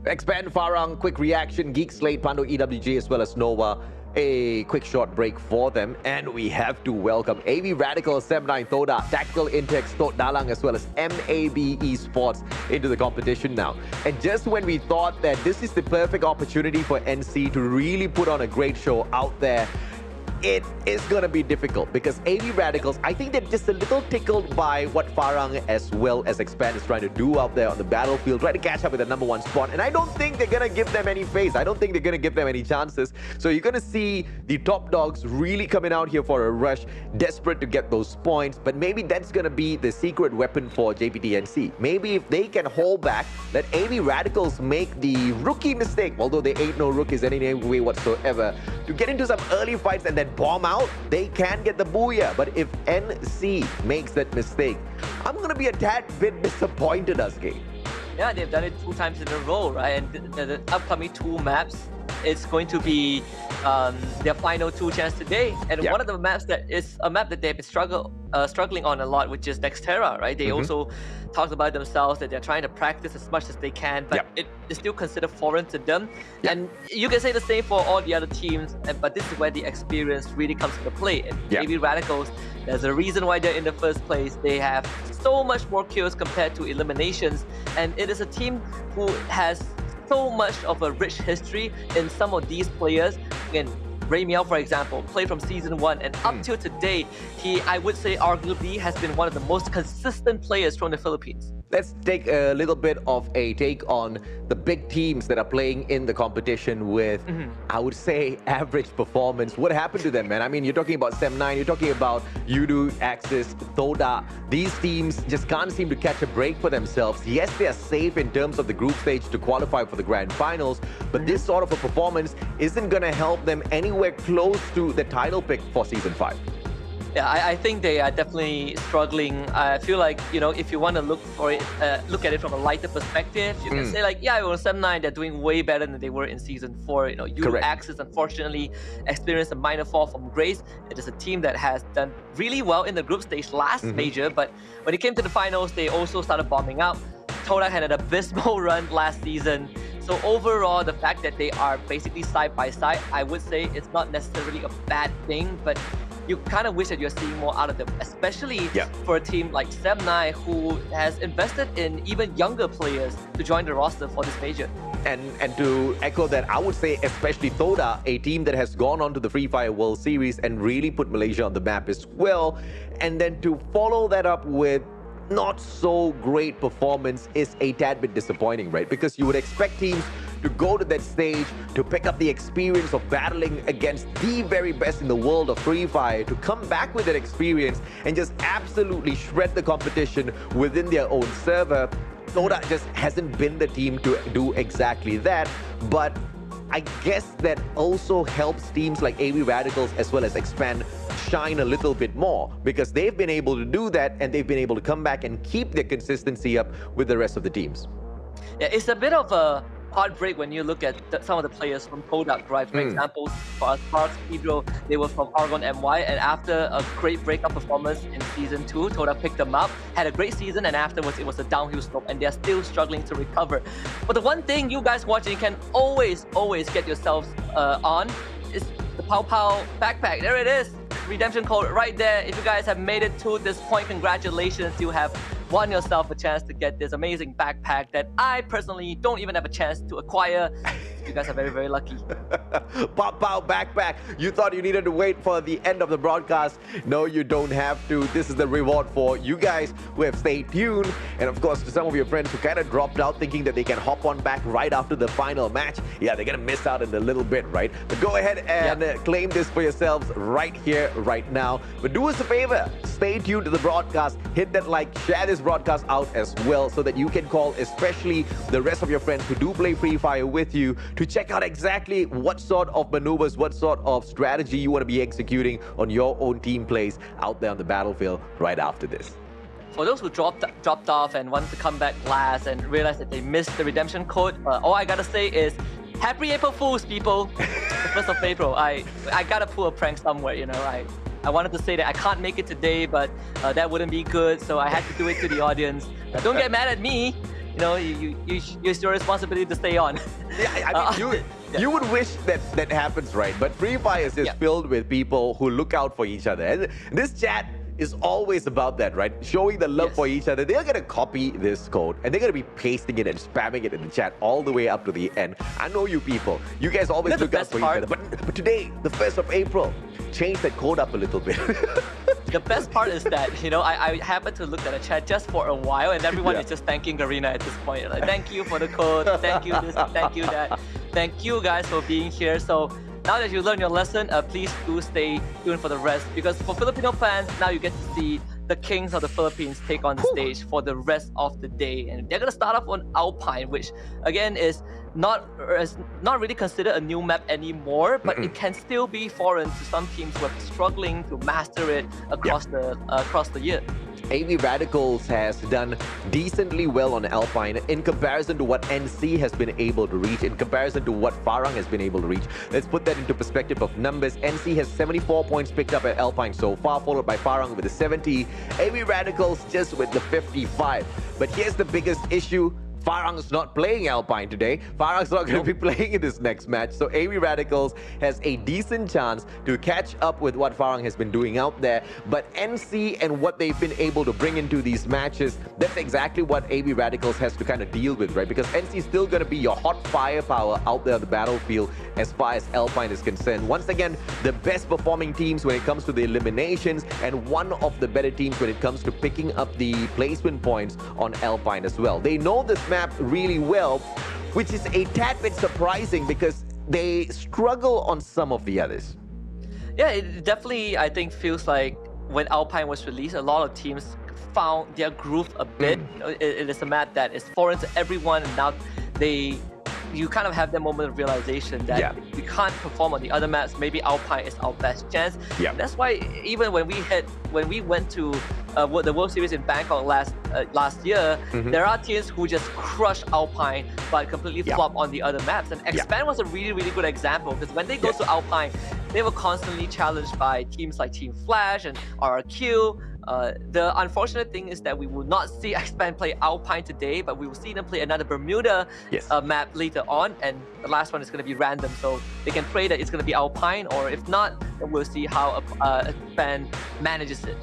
Expand Farang, Quick Reaction, Geek Slate, Pando EWG, as well as Nova. A quick short break for them, and we have to welcome AV Radical, Sem9 Thoda, Tactical Intex, Tot Dalang, as well as MAB Esports into the competition now. And just when we thought that this is the perfect opportunity for NC to really put on a great show out there, it is going to be difficult because AV Radicals, I think they're just a little tickled by what Farang as well as Expand is trying to do out there on the battlefield, trying to catch up with the #1 spot. And I don't think they're going to give them any face. I don't think they're going to give them any chances. So you're going to see the top dogs really coming out here for a rush, desperate to get those points. But maybe that's going to be the secret weapon for JPTNC. Maybe if they can hold back, let AV Radicals make the rookie mistake, although they ain't no rookies in any way whatsoever, to get into some early fights and then bomb out, they can get the booyah. But if NC makes that mistake, I'm going to be a tad bit disappointed, Aske. Yeah, they've done it 2 times in a row, right? And the upcoming 2 maps, it's going to be their final 2 chance today. And one of the maps that is a map that they've been struggling on a lot, which is Nextera, right? They also talked about themselves that they're trying to practice as much as they can, but it is still considered foreign to them. And you can say the same for all the other teams, but this is where the experience really comes into play. And maybe Radicals, there's a reason why they're in the first place. They have so much more kills compared to eliminations, and it is a team who has so much of a rich history in some of these players. Again, Ray Miao, for example, played from Season 1, and up till today, I would say arguably has been one of the most consistent players from the Philippines. Let's take a little bit of a take on the big teams that are playing in the competition with, I would say, average performance. What happened to them, man? I mean, you're talking about Sem9, you're talking about Yudu, Axis, Thoda. These teams just can't seem to catch a break for themselves. Yes, they are safe in terms of the group stage to qualify for the grand finals, but this sort of a performance isn't going to help them anywhere close to the title pick for Season 5. Yeah, I think they are definitely struggling. I feel like, you know, if you want to look at it from a lighter perspective, you can say like, yeah, it was Sem9, they're doing way better than they were in Season 4. You know, Axis unfortunately experienced a minor fall from grace. It is a team that has done really well in the group stage last major, but when it came to the finals, they also started bombing out. Thoda had an abysmal run last season. So overall, the fact that they are basically side by side, I would say it's not necessarily a bad thing, but you kind of wish that you're seeing more out of them, especially for a team like Sem9, who has invested in even younger players to join the roster for this major. And to echo that, I would say especially Thoda, a team that has gone on to the Free Fire World Series and really put Malaysia on the map as well. And then to follow that up with not so great performance is a tad bit disappointing, right? Because you would expect teams to go to that stage, to pick up the experience of battling against the very best in the world of Free Fire, to come back with that experience and just absolutely shred the competition within their own server. Thoda just hasn't been the team to do exactly that, but I guess that also helps teams like AV Radicals as well as Expand shine a little bit more, because they've been able to do that and they've been able to come back and keep their consistency up with the rest of the teams. Yeah, it's a bit of a heartbreak when you look at some of the players from Kodak, right? For example, Sparks, Pedro, they were from Argon MY, and after a great breakout performance in Season 2, Thoda picked them up, had a great season, and afterwards it was a downhill slope, and they're still struggling to recover. But the one thing you guys watching can always get yourselves on is the Pop-Pow backpack. There it is. Redemption code right there. If you guys have made it to this point, congratulations. You have won yourself a chance to get this amazing backpack that I personally don't even have a chance to acquire. You guys are very, very lucky. Pop-Pow backpack. You thought you needed to wait for the end of the broadcast. No, you don't have to. This is the reward for you guys who have stayed tuned. And of course, to some of your friends who kind of dropped out thinking that they can hop on back right after the final match. Yeah, they're going to miss out in a little bit, right? But go ahead and claim this for yourselves right here, right now. But do us a favor. Stay tuned to the broadcast. Hit that like, share this broadcast out as well so that you can call especially the rest of your friends who do play Free Fire with you to check out exactly what sort of maneuvers, what sort of strategy you want to be executing on your own team plays out there on the battlefield right after this. For those who dropped off and wanted to come back last and realized that they missed the redemption code, all I gotta say is, Happy April Fools, people! The 1st of April. I gotta pull a prank somewhere, you know. I wanted to say that I can't make it today, but that wouldn't be good, so I had to do it to the audience. Don't get mad at me. You know, it's your responsibility to stay on. Yeah, I mean, you would wish that happens, right? But Free Fire is just filled with people who look out for each other. And this chat is always about that, right? Showing the love for each other. They're going to copy this code and they're going to be pasting it and spamming it in the chat all the way up to the end. I know you people. You guys always look out for each other. But today, the 1st of April, change that code up a little bit. The best part is that, you know, I happened to look at the chat just for a while and everyone is just thanking Garena at this point. Like, thank you for the code, thank you this, thank you that. Thank you guys for being here. So now that you learned your lesson, please do stay tuned for the rest, because for Filipino fans, now you get to see the kings of the Philippines take on the stage for the rest of the day. And they're going to start off on Alpine, which again is not really considered a new map anymore, but it can still be foreign to some teams who are struggling to master it across the year. AV Radicals has done decently well on Alpine in comparison to what NC has been able to reach, in comparison to what Farang has been able to reach. Let's put that into perspective of numbers. NC has 74 points picked up at Alpine so far, followed by Farang with the 70. AV Radicals just with the 55. But here's the biggest issue. Farang's not playing Alpine today. Farang's not going to be playing in this next match. So AV Radicals has a decent chance to catch up with what Farang has been doing out there. But NC and what they've been able to bring into these matches, that's exactly what AV Radicals has to kind of deal with, right? Because NC is still going to be your hot firepower out there on the battlefield as far as Alpine is concerned. Once again, the best performing teams when it comes to the eliminations, and one of the better teams when it comes to picking up the placement points on Alpine as well. They know this map really well, which is a tad bit surprising because they struggle on some of the others. Yeah, it definitely, I think, feels like when Alpine was released, a lot of teams found their groove a bit. It is a map that is foreign to everyone, and now you kind of have that moment of realization that we can't perform on the other maps. Maybe Alpine is our best chance. That's why even when we went to the World Series in Bangkok last year, there are teams who just crush Alpine but completely flop on the other maps. And Expand was a really, really good example, because when they go to Alpine, they were constantly challenged by teams like Team Flash and RRQ. The unfortunate thing is that we will not see Expand play Alpine today, but we will see them play another Bermuda map later on, and the last one is going to be random, so they can pray that it's going to be Alpine, or if not, then we'll see how Expand manages it.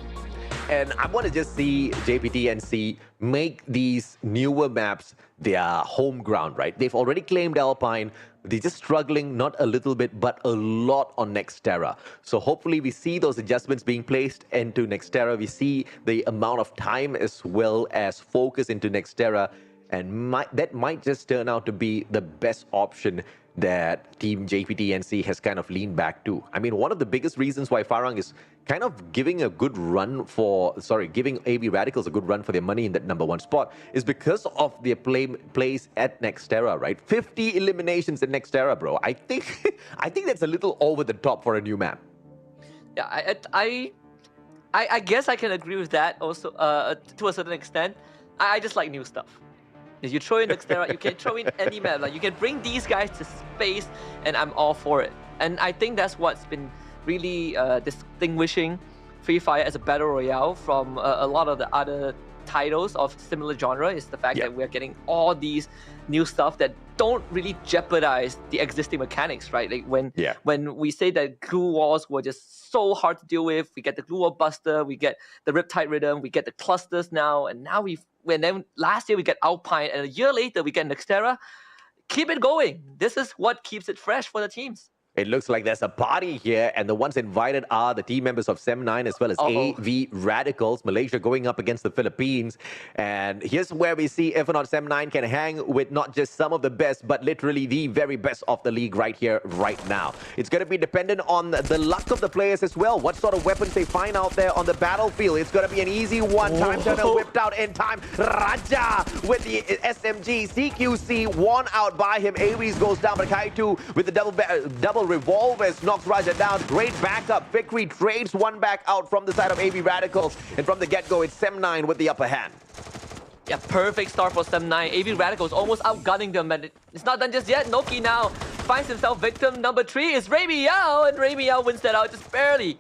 And I want to just see JPTNC make these newer maps their home ground, right? They've already claimed Alpine. They're just struggling, not a little bit, but a lot on Nextera. So hopefully we see those adjustments being placed into Nextera. We see the amount of time as well as focus into Nextera. And that might just turn out to be the best option that Team JPTNC has kind of leaned back to. I mean, one of the biggest reasons why Farang is kind of giving AV Radicals a good run for their money in that #1 spot is because of their plays at Nextera, right? 50 eliminations at Nextera, bro. I think that's a little over the top for a new map. Yeah, I guess I can agree with that also to a certain extent. I just like new stuff. You throw in Nextera, you can throw in any map. Like, you can bring these guys to space, and I'm all for it. And I think that's what's been really distinguishing Free Fire as a Battle Royale from a lot of the other titles of similar genre, is the fact that we're getting all these new stuff that don't really jeopardize the existing mechanics, right? Like when we say that glue walls were just so hard to deal with, we get the glue wall buster, we get the Riptide Rhythm, we get the clusters now, and now then last year we get Alpine, and a year later we get Nextera. Keep it going. This is what keeps it fresh for the teams. It looks like there's a party here, and the ones invited are the team members of Sem9 as well as AV Radicals. Malaysia going up against the Philippines. And here's where we see if or not Sem9 can hang with not just some of the best, but literally the very best of the league right here, right now. It's going to be dependent on the luck of the players as well. What sort of weapons they find out there on the battlefield. It's going to be an easy one. Time Turner whipped out in time. Raja with the SMG. CQC worn out by him. Aries goes down, but Kaitu with the double revolvers knocks Raja down. Great backup. Vickery trades one back out from the side of AV Radicals. And from the get-go, it's Sem9 with the upper hand. Yeah, perfect start for Sem9. AV Radicals almost outgunning them, and it's not done just yet. Noki now finds himself victim number 3 is Raimi Yao, and Raimi Yao wins that out just barely.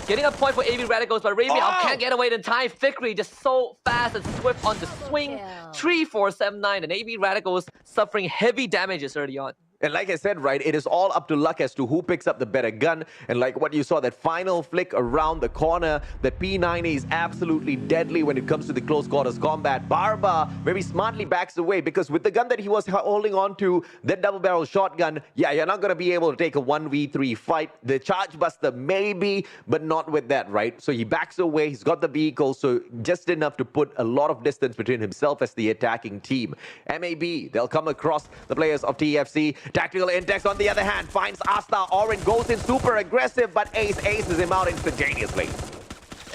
Getting a point for AV Radicals, but Raimi Yao can't get away in time. Vickery just so fast and swift on the swing. 3 for Sem9, and AV Radicals suffering heavy damages early on. And like I said, right, it is all up to luck as to who picks up the better gun. And like what you saw, that final flick around the corner, that P90 is absolutely deadly when it comes to the close quarters combat. Barba very smartly backs away because with the gun that he was holding on to, that double barrel shotgun, yeah, you're not going to be able to take a 1v3 fight. The charge buster maybe, but not with that, right? So he backs away, he's got the vehicle, so just enough to put a lot of distance between himself as the attacking team. MAB, they'll come across the players of TFC. Tactical Index, on the other hand, finds Asta. Orin goes in super aggressive, but Ace aces him out instantaneously.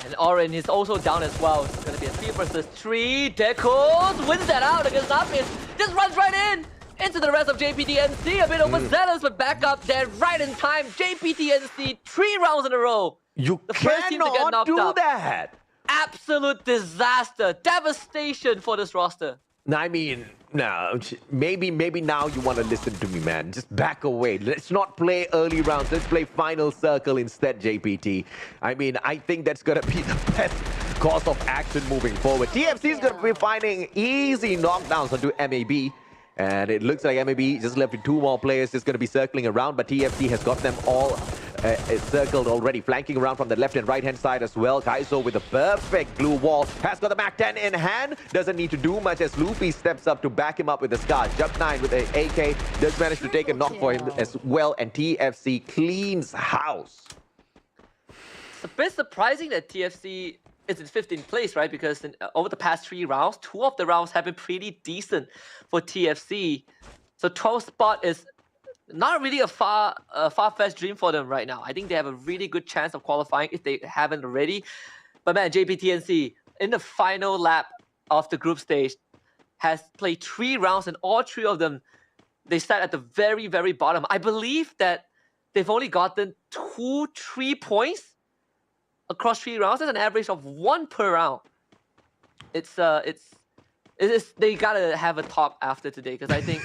And Orin is also down as well. It's going to be a 3 versus 3. Decos wins that out against Napis. Just runs right into the rest of JPTNC. A bit overzealous, but back up there right in time. JPTNC 3 rounds in a row. You the first team to get knocked do out. that. Absolute disaster. Devastation for this roster. I mean, no, maybe now you want to listen to me, man. Just back away. Let's not play early rounds. Let's play final circle instead, JPT. I mean, I think that's going to be the best course of action moving forward. TFC is going to be finding easy knockdowns onto MAB. And it looks like MAB just left with 2 more players just going to be circling around, but TFC has got them all circled already, flanking around from the left and right hand side as well. Kaizo with a perfect blue wall has got the Mac 10 in hand, doesn't need to do much as Luffy steps up to back him up with the Scar. Jump 9 with an AK does manage to take a knock for him as well, and TFC cleans house. It's a bit surprising that TFC is in 15th place, right? Because over the past 3 rounds, 2 of the rounds have been pretty decent for TFC. So 12th spot is not really a far-fetched dream for them right now. I think they have a really good chance of qualifying if they haven't already. But man, JPTNC, in the final lap of the group stage, has played 3 rounds, and all 3 of them, they sat at the very, very bottom. I believe that they've only gotten 2-3 points across 3 rounds. That's an average of 1 per round. They gotta have a talk after today, because I think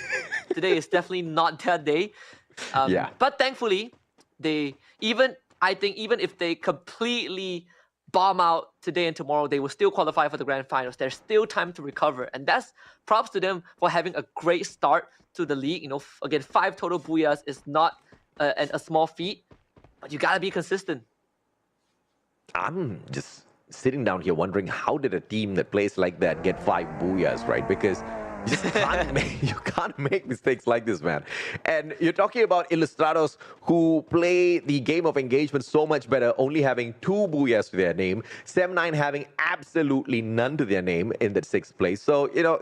today is definitely not their day. But thankfully, I think even if they completely bomb out today and tomorrow, they will still qualify for the grand finals. There's still time to recover, and that's props to them for having a great start to the league. You know, again, 5 total booyahs is not a small feat, but you gotta be consistent. I'm just sitting down here wondering, how did a team that plays like that get 5 booyahs, right? Because you just can't make mistakes like this, man. And you're talking about Illustrados who play the game of engagement so much better, only having 2 booyahs to their name. Sem9 having absolutely none to their name in that 6th place. So, you know,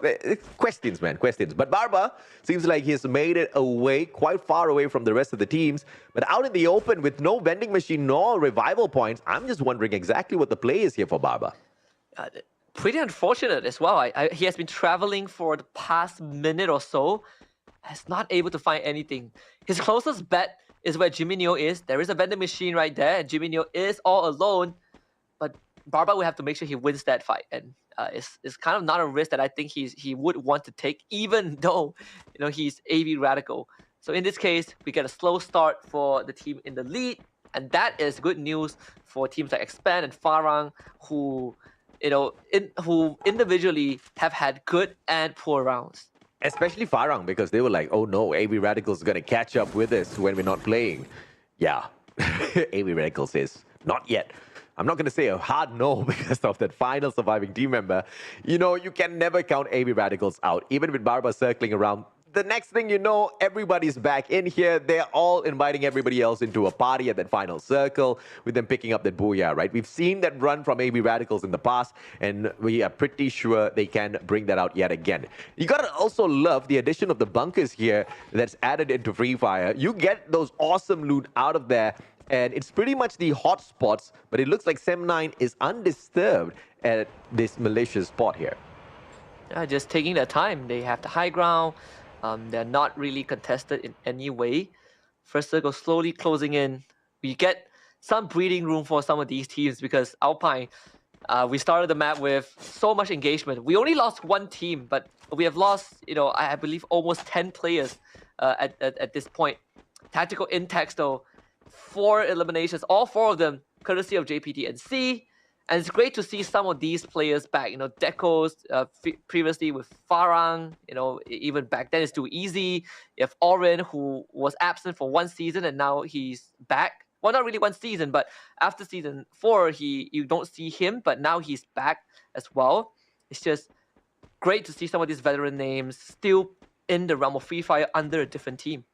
questions, man, questions. But Barba seems like he's made it away, quite far away from the rest of the teams. But out in the open with no vending machine nor revival points, I'm just wondering exactly what the play is here for Barba. Pretty unfortunate as well. He has been traveling for the past minute or so, has not able to find anything. His closest bet is where Jimmy Neo is. There is a vending machine right there, and Jimmy Neo is all alone. But Barba will have to make sure he wins that fight, and it's kind of not a risk that I think he would want to take, even though he's AV Radical. So in this case, we get a slow start for the team in the lead, and that is good news for teams like Expand and Farang, who individually have had good and poor rounds. Especially Farang, because they were like, oh no, AV Radicals are going to catch up with us when we're not playing. Yeah, AV Radicals is not yet. I'm not going to say a hard no because of that final surviving team member. You can never count AV Radicals out. Even with Barba circling around, the next thing you know, everybody's back in here. They're all inviting everybody else into a party at that final circle, with them picking up that booyah, right? We've seen that run from AB Radicals in the past, and we are pretty sure they can bring that out yet again. You gotta also love the addition of the bunkers here that's added into Free Fire. You get those awesome loot out of there, and it's pretty much the hot spots, but it looks like Sem9 is undisturbed at this malicious spot here. Yeah, just taking their time. They have the high ground. They're not really contested in any way. First circle slowly closing in. We get some breathing room for some of these teams because Alpine, we started the map with so much engagement. We only lost one team, but we have lost, I believe almost 10 players at this point. Tactical Intex though, 4 eliminations, all 4 of them courtesy of JPT and C. And it's great to see some of these players back. Deco's previously with Farang, even back then it's too easy. You have Oren, who was absent for 1 season and now he's back. Well, not really 1 season, but after season 4, you don't see him, but now he's back as well. It's just great to see some of these veteran names still in the realm of Free Fire under a different team.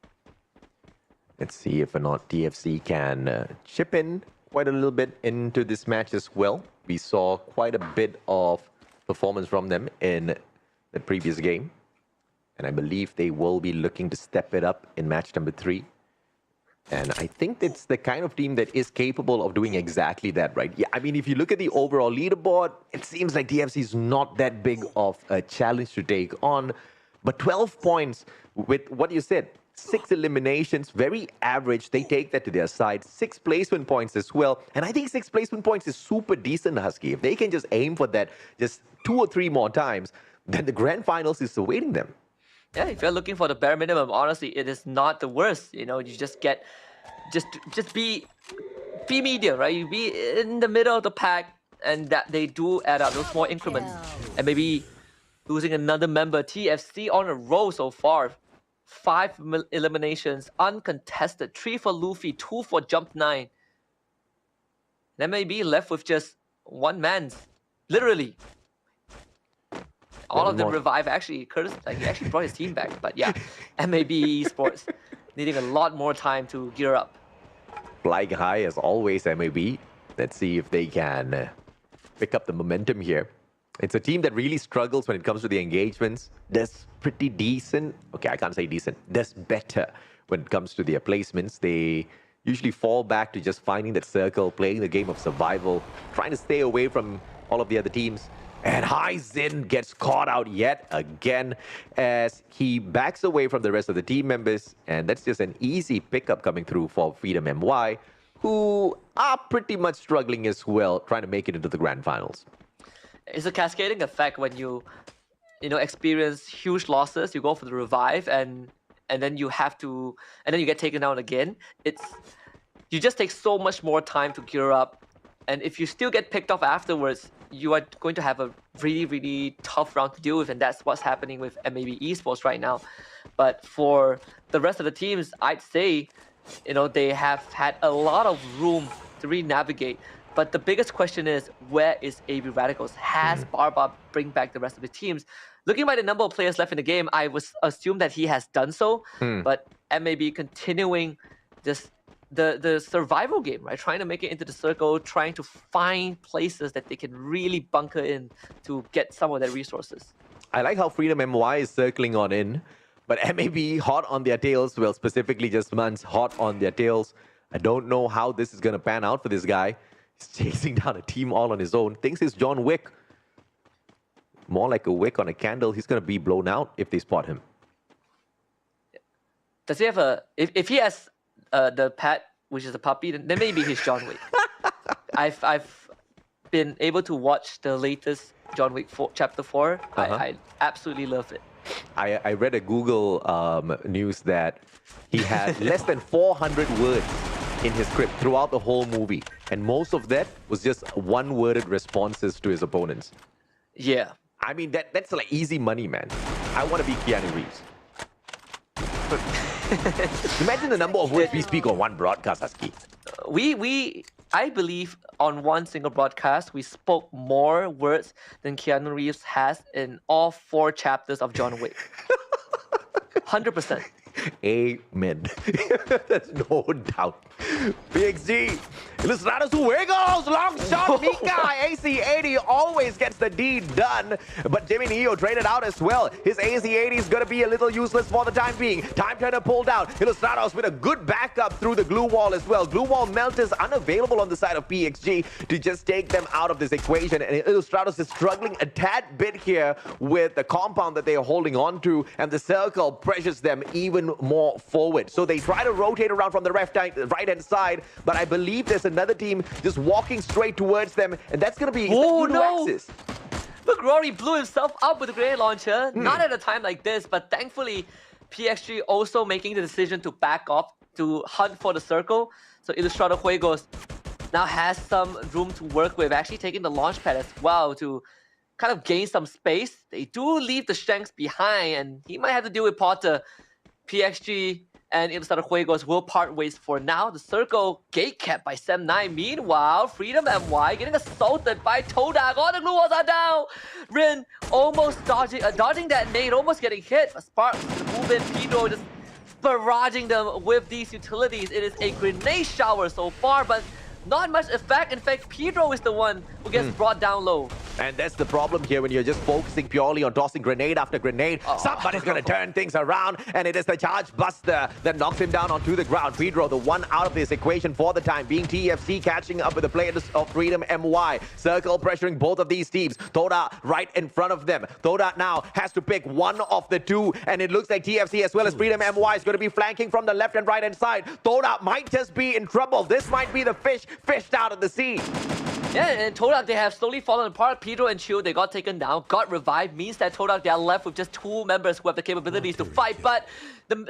Let's see if or not TFC can chip in quite a little bit into this match as well. We saw quite a bit of performance from them in the previous game, and I believe they will be looking to step it up in match number 3. And I think it's the kind of team that is capable of doing exactly that, right? Yeah, I mean, if you look at the overall leaderboard, it seems like TFC is not that big of a challenge to take on, but 12 points with what you said, 6 eliminations, very average. They take that to their side. 6 placement points as well. And I think 6 placement points is super decent, Husky. If they can just aim for that just 2 or 3 more times, then the grand finals is awaiting them. Yeah, if you're looking for the bare minimum, honestly, it is not the worst. You just get, just be media, right? You be in the middle of the pack, and that they do add up those small increments. And maybe losing another member, TFC on a roll so far. 5 eliminations, uncontested. 3 for Luffy, 2 for Jump 9. They may be left with just 1 man, literally. All of them revive. Actually, Curtis, he actually brought his team back. But yeah, MAB Esports needing a lot more time to gear up. Flying high as always, MAB. Let's see if they can pick up the momentum here. It's a team that really struggles when it comes to the engagements. Does pretty decent. Okay, I can't say decent. Does better when it comes to their placements. They usually fall back to just finding that circle, playing the game of survival, trying to stay away from all of the other teams. And Hyzin gets caught out yet again as he backs away from the rest of the team members. And that's just an easy pickup coming through for Freedom MY, who are pretty much struggling as well, trying to make it into the grand finals. It's a cascading effect when you experience huge losses. You go for the revive, and then you get taken down again. You just take so much more time to gear up, and if you still get picked off afterwards, you are going to have a really, really tough round to deal with, and that's what's happening with MAB Esports right now. But for the rest of the teams, I'd say, they have had a lot of room to really navigate. But the biggest question is, where is AB Radicals? Has Barba bring back the rest of the teams? Looking by the number of players left in the game, I would assume that he has done so. But MAB continuing just the survival game, right? Trying to make it into the circle, trying to find places that they can really bunker in to get some of their resources. I like how Freedom MY is circling on in, but MAB hot on their tails. Well, specifically just Mans hot on their tails. I don't know how this is going to pan out for this guy. He's chasing down a team all on his own. Thinks it's John Wick. More like a wick on a candle. He's going to be blown out if they spot him. Does he have a... If he has the pet, which is a puppy, then maybe he's John Wick. I've been able to watch the latest John Wick Chapter 4. I absolutely love it. I read a Google news that he had less than 400 words in his script throughout the whole movie. And most of that was just one-worded responses to his opponents. Yeah. I mean, that's like easy money, man. I want to be Keanu Reeves. Imagine the number of words we speak on one broadcast, Husky. I believe on one single broadcast, we spoke more words than Keanu Reeves has in all 4 chapters of John Wick. 100%. Amen. There's no doubt. PXG, Ilustrados Juegos, long shot, Mika, AC80 always gets the deed done, but Jimmy Neo traded out as well. His AC80 is going to be a little useless for the time being. Time turner pulled out. Ilustrados with a good backup through the glue wall as well. Glue wall melt is unavailable on the side of PXG to just take them out of this equation, and Ilustrados is struggling a tad bit here with the compound that they are holding on to, and the circle pressures them even more forward. So they try to rotate around from the right-hand side, but I believe there's another team just walking straight towards them, and that's going to be Axis. Look, Rory blew himself up with a grenade launcher. Not at a time like this, but thankfully, PXG also making the decision to back off to hunt for the circle. So Ilustrados Juegos now has some room to work with, actually taking the launch pad as well to kind of gain some space. They do leave the Shanks behind, and he might have to deal with Potter. PXG and Ilustrados Juegos will part ways for now. The circle gate kept by Sem9. Meanwhile, Freedom MY getting assaulted by Todak. All the glue walls are down. Rin almost dodging that nade, almost getting hit. But Sparks move in. Pedro just barraging them with these utilities. It is a grenade shower so far, but not much effect. In fact, Pedro is the one who gets brought down low. And that's the problem here when you're just focusing purely on tossing grenade after grenade. Somebody's going to turn things around, and it is the Charge Buster that knocks him down onto the ground. Pedro, the one out of this equation for the time being. TFC catching up with the players of Freedom MY. Circle pressuring both of these teams. Toda right in front of them. Toda now has to pick one of the two, and it looks like TFC as well as Freedom MY is going to be flanking from the left and right hand side. Toda might just be in trouble. This might be the fish fished out of the sea. Yeah, and Todak, they have slowly fallen apart. Pedro and Chiu, they got taken down, got revived. Means that Todak, they are left with just two members who have the capabilities to fight. But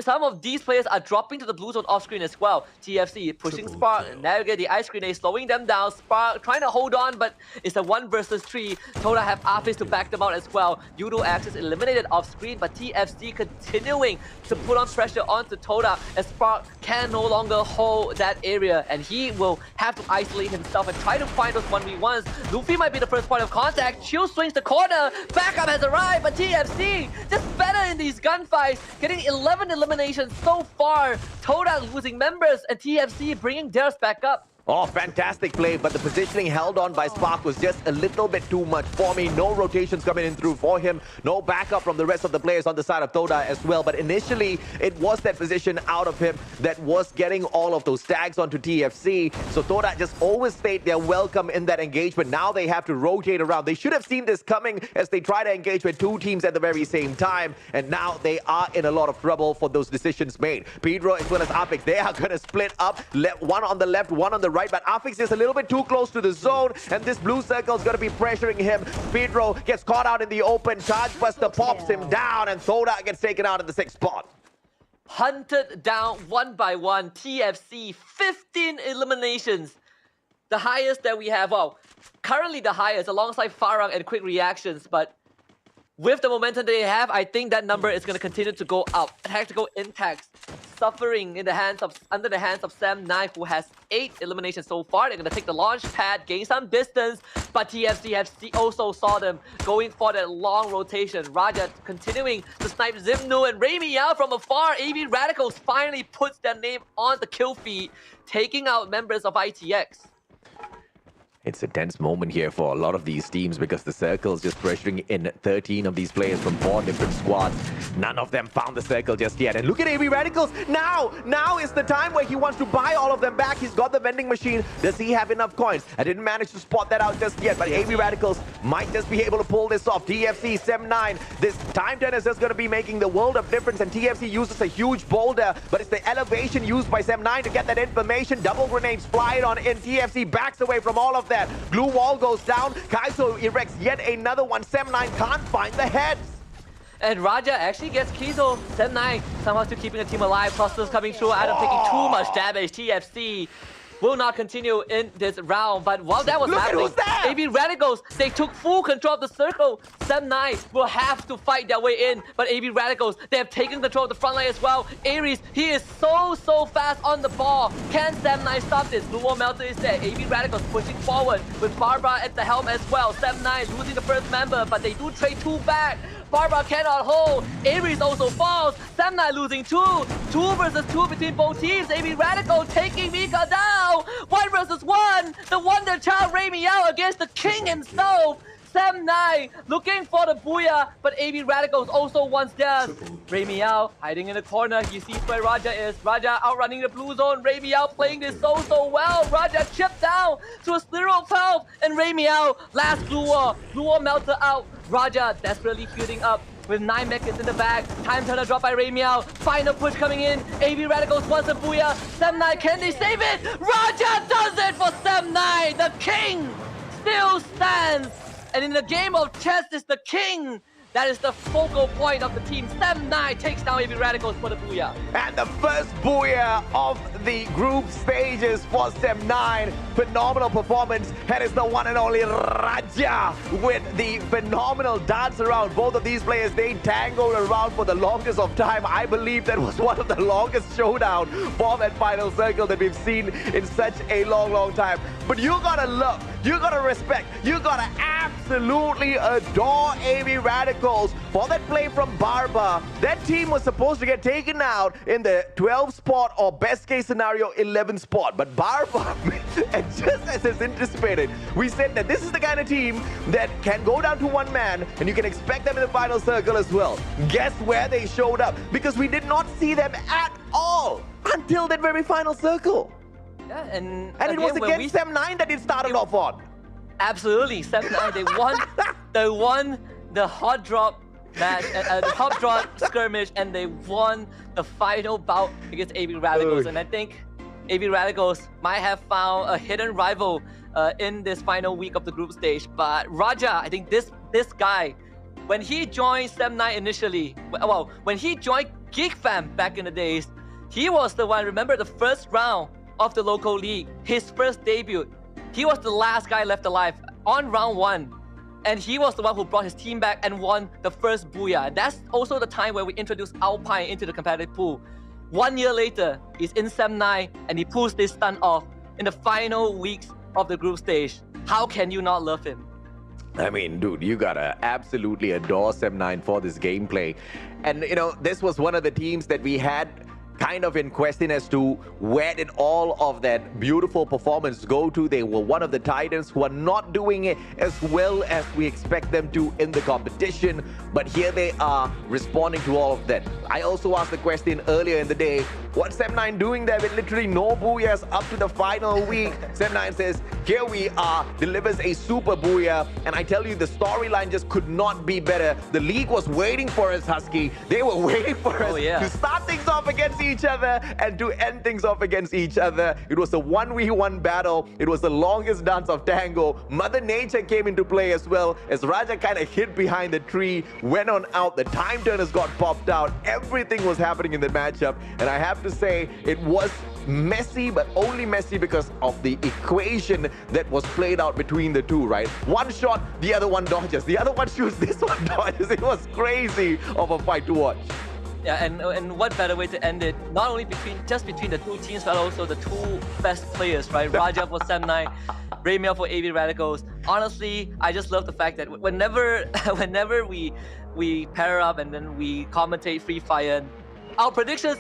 some of these players are dropping to the blue zone off screen as well. TFC pushing Spark, navigate the ice grenade, slowing them down. Spark trying to hold on, but it's a 1 versus 3. Todak have Arphis to back them out as well. Yudo Axis eliminated off screen, but TFC continuing to put on pressure onto Todak as Spark can no longer hold that area, and he will have to isolate himself and try to find those 1v1s. Luffy might be the first point of contact. Chiu swings the corner. Backup has arrived, but TFC just better in these gunfights, getting 11 eliminations so far. Todak losing members, and TFC bringing theirs back up. Oh, fantastic play, but the positioning held on by Spark was just a little bit too much for me. No rotations coming in through for him. No backup from the rest of the players on the side of Toda as well. But initially, it was that position out of him that was getting all of those tags onto TFC. So Toda just always stayed their welcome in that engagement. Now they have to rotate around. They should have seen this coming as they try to engage with two teams at the very same time. And now they are in a lot of trouble for those decisions made. Pedro as well as Apix, they are going to split up. One on the left, one on the right, but Afix is a little bit too close to the zone, and this blue circle is going to be pressuring him. Pedro gets caught out in the open. Charge Buster pops him down, and Soda gets taken out in the 6th spot. Hunted down one by one. TFC, 15 eliminations. The highest that we have, well, currently the highest alongside Farang and Quick Reactions, but with the momentum they have, I think that number is going to continue to go up. Tactical Intacts suffering in the hands of under the hands of Sem9, who has 8 eliminations so far. They're going to take the launch pad, gain some distance, but TFC also saw them going for that long rotation. Raja continuing to snipe Zimnu and Raimi out from afar. AV Radicals finally puts their name on the kill feed, taking out members of ITX. It's a tense moment here for a lot of these teams because the circle's just pressuring in 13 of these players from 4 different squads. None of them found the circle just yet. And look at AB Radicals. Now is the time where he wants to buy all of them back. He's got the vending machine. Does he have enough coins? I didn't manage to spot that out just yet, but AB Radicals might just be able to pull this off. TFC, Sem9. This time turn is just going to be making the world of difference, and TFC uses a huge boulder, but it's the elevation used by Sem9 to get that information. Double grenades fly on in. TFC backs away from all of that. Glue wall goes down. Kaizo erects yet another one. Sem9 can't find the heads. And Raja actually gets Kizo. Sem9 somehow still keeping the team alive. Clusters coming through. Adam taking too much damage. TFC will not continue in this round. But while that was happening, AB Radicals, they took full control of the circle. Sem9 will have to fight their way in. But AB Radicals, they have taken control of the front line as well. Ares, he is so fast on the ball. Can Sem9 stop this? Blue Wall Melter is there. AB Radicals pushing forward with Barbara at the helm as well. Sem9 losing the first member, but they do trade 2 back. Barba cannot hold. Avery's also falls. Sam9 losing 2. 2 versus 2 between both teams. AB Radical taking Mika down. 1 versus 1. The Wonder Child Ray Meow against the King himself. Sam9 looking for the booyah, but AB Radicals also wants theirs. Ray Meow hiding in the corner. He sees where Raja is. Raja outrunning the blue zone. Ray Meow playing this so well. Raja chipped down to a slither of health. And Ray Meow, last blue wall. Blue wall melted out. Raja desperately shooting up with 9 mechas in the bag. Time turner drop by Ray Meow. Final push coming in. AB Radicals wants a booyah. Sam9, can they save it? Raja does it for Sam9. The king still stands. And in the game of chess, it's the king that is the focal point of the team. Sam9 takes down AB Radicals for the booyah. And the first booyah of the group stages for Sam9. Phenomenal performance. And it's the one and only Raja with the phenomenal dance around. Both of these players, they tangled around for the longest of time. I believe that was one of the longest showdown for that final circle that we've seen in such a long time. But you gotta love, you gotta respect, you gotta absolutely adore AB Radicals for that play from Barba. That team was supposed to get taken out in the 12th spot or best case scenario 11th spot. But Barba, and just as is anticipated, we said that this is the kind of team that can go down to one man and you can expect them in the final circle as well. Guess where they showed up? Because we did not see them at all until that very final circle. Yeah, and it was against Sam9 that it started off on. Absolutely, Sam9, they won the hot drop match, the hot drop skirmish, and they won the final bout against AB Radicals. And I think AB Radicals might have found a hidden rival in this final week of the group stage. But Raja, I think this guy, when he joined Sam9 initially, well, when he joined Geek Fam back in the days, he was the one, remember the first round of the local league, his first debut. He was the last guy left alive on round 1. And he was the one who brought his team back and won the first booyah. That's also the time where we introduced Alpine into the competitive pool. 1 year later, he's in Sam9 and he pulls this stunt off in the final weeks of the group stage. How can you not love him? I mean, dude, you gotta absolutely adore Sam9 for this gameplay. And, you know, this was one of the teams that we had kind of in question as to where did all of that beautiful performance go to. They were one of the Titans who are not doing it as well as we expect them to in the competition, but here they are responding to all of that. I also asked the question earlier in the day, what's Sam9 doing there with literally no booyahs up to the final week? Sam9 says, here we are, delivers a super booyah, and I tell you, the storyline just could not be better. The league was waiting for us, Husky. They were waiting for us to start things off against each other and to end things off against each other. It was a 1v1 battle. It was the longest dance of tango. Mother Nature came into play as well as Raja kind of hid behind the tree, went on out. The time turners got popped out. Everything was happening in the matchup, and I have to say it was messy, but only messy because of the equation that was played out between the two, right? One shot, the other one dodges. The other one shoots, this one dodges. It was crazy of a fight to watch. Yeah, and what better way to end it? Not only between the two teams, but also the two best players, right? Raja for Sam9, Ray Meow for AB Radicals. Honestly, I just love the fact that whenever we pair up and then we commentate Free Fire, our predictions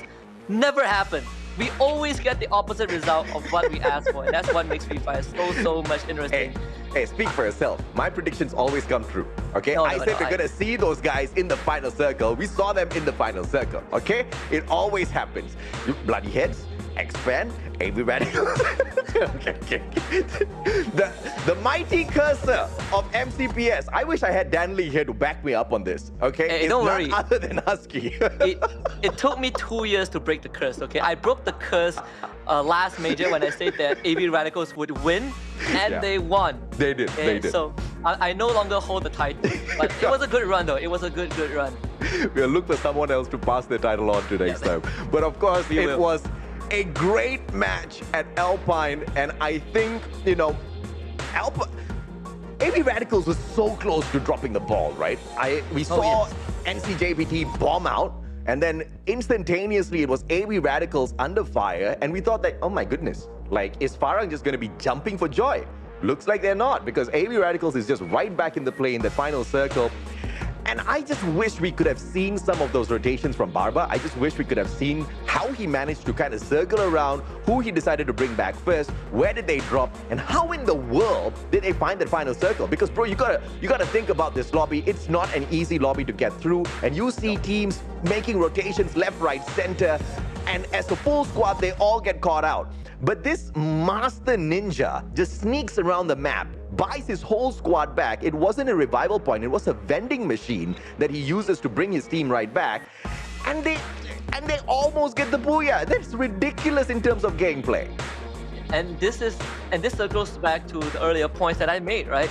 never happen. We always get the opposite result of what we ask for, and that's what makes Free Fire so much interesting. Hey, speak for yourself. My predictions always come true, okay? I said we're gonna see those guys in the final circle. We saw them in the final circle, okay? It always happens. You bloody heads, expand, AB Radicals. Okay. The mighty cursor of MCPS. I wish I had Dan Lee here to back me up on this, okay? Hey, it's don't none worry. other than Husky. It took me 2 years to break the curse, okay? I broke the curse last major when I said that AB Radicals would win, and they won. They did, okay? they did. So I no longer hold the title, but it was a good run though. It was a good run. We'll look for someone else to pass the title on to next time. But of course, it was a great match at Alpine, and I think, you know, AB Radicals was so close to dropping the ball, right? We saw NCJPT bomb out, and then instantaneously it was AB Radicals under fire, and we thought that, oh my goodness, like, is Farang just going to be jumping for joy? Looks like they're not, because AB Radicals is just right back in the play in the final circle. And I just wish we could have seen some of those rotations from Barba. I just wish we could have seen how he managed to kind of circle around, who he decided to bring back first, where did they drop, and how in the world did they find that final circle? Because bro, you gotta think about this lobby. It's not an easy lobby to get through, and you see teams making rotations left, right, center, and as a full squad, they all get caught out. But this master ninja just sneaks around the map, buys his whole squad back. It wasn't a revival point, it was a vending machine that he uses to bring his team right back. And they almost get the booyah. That's ridiculous in terms of gameplay. And this circles back to the earlier points that I made, right?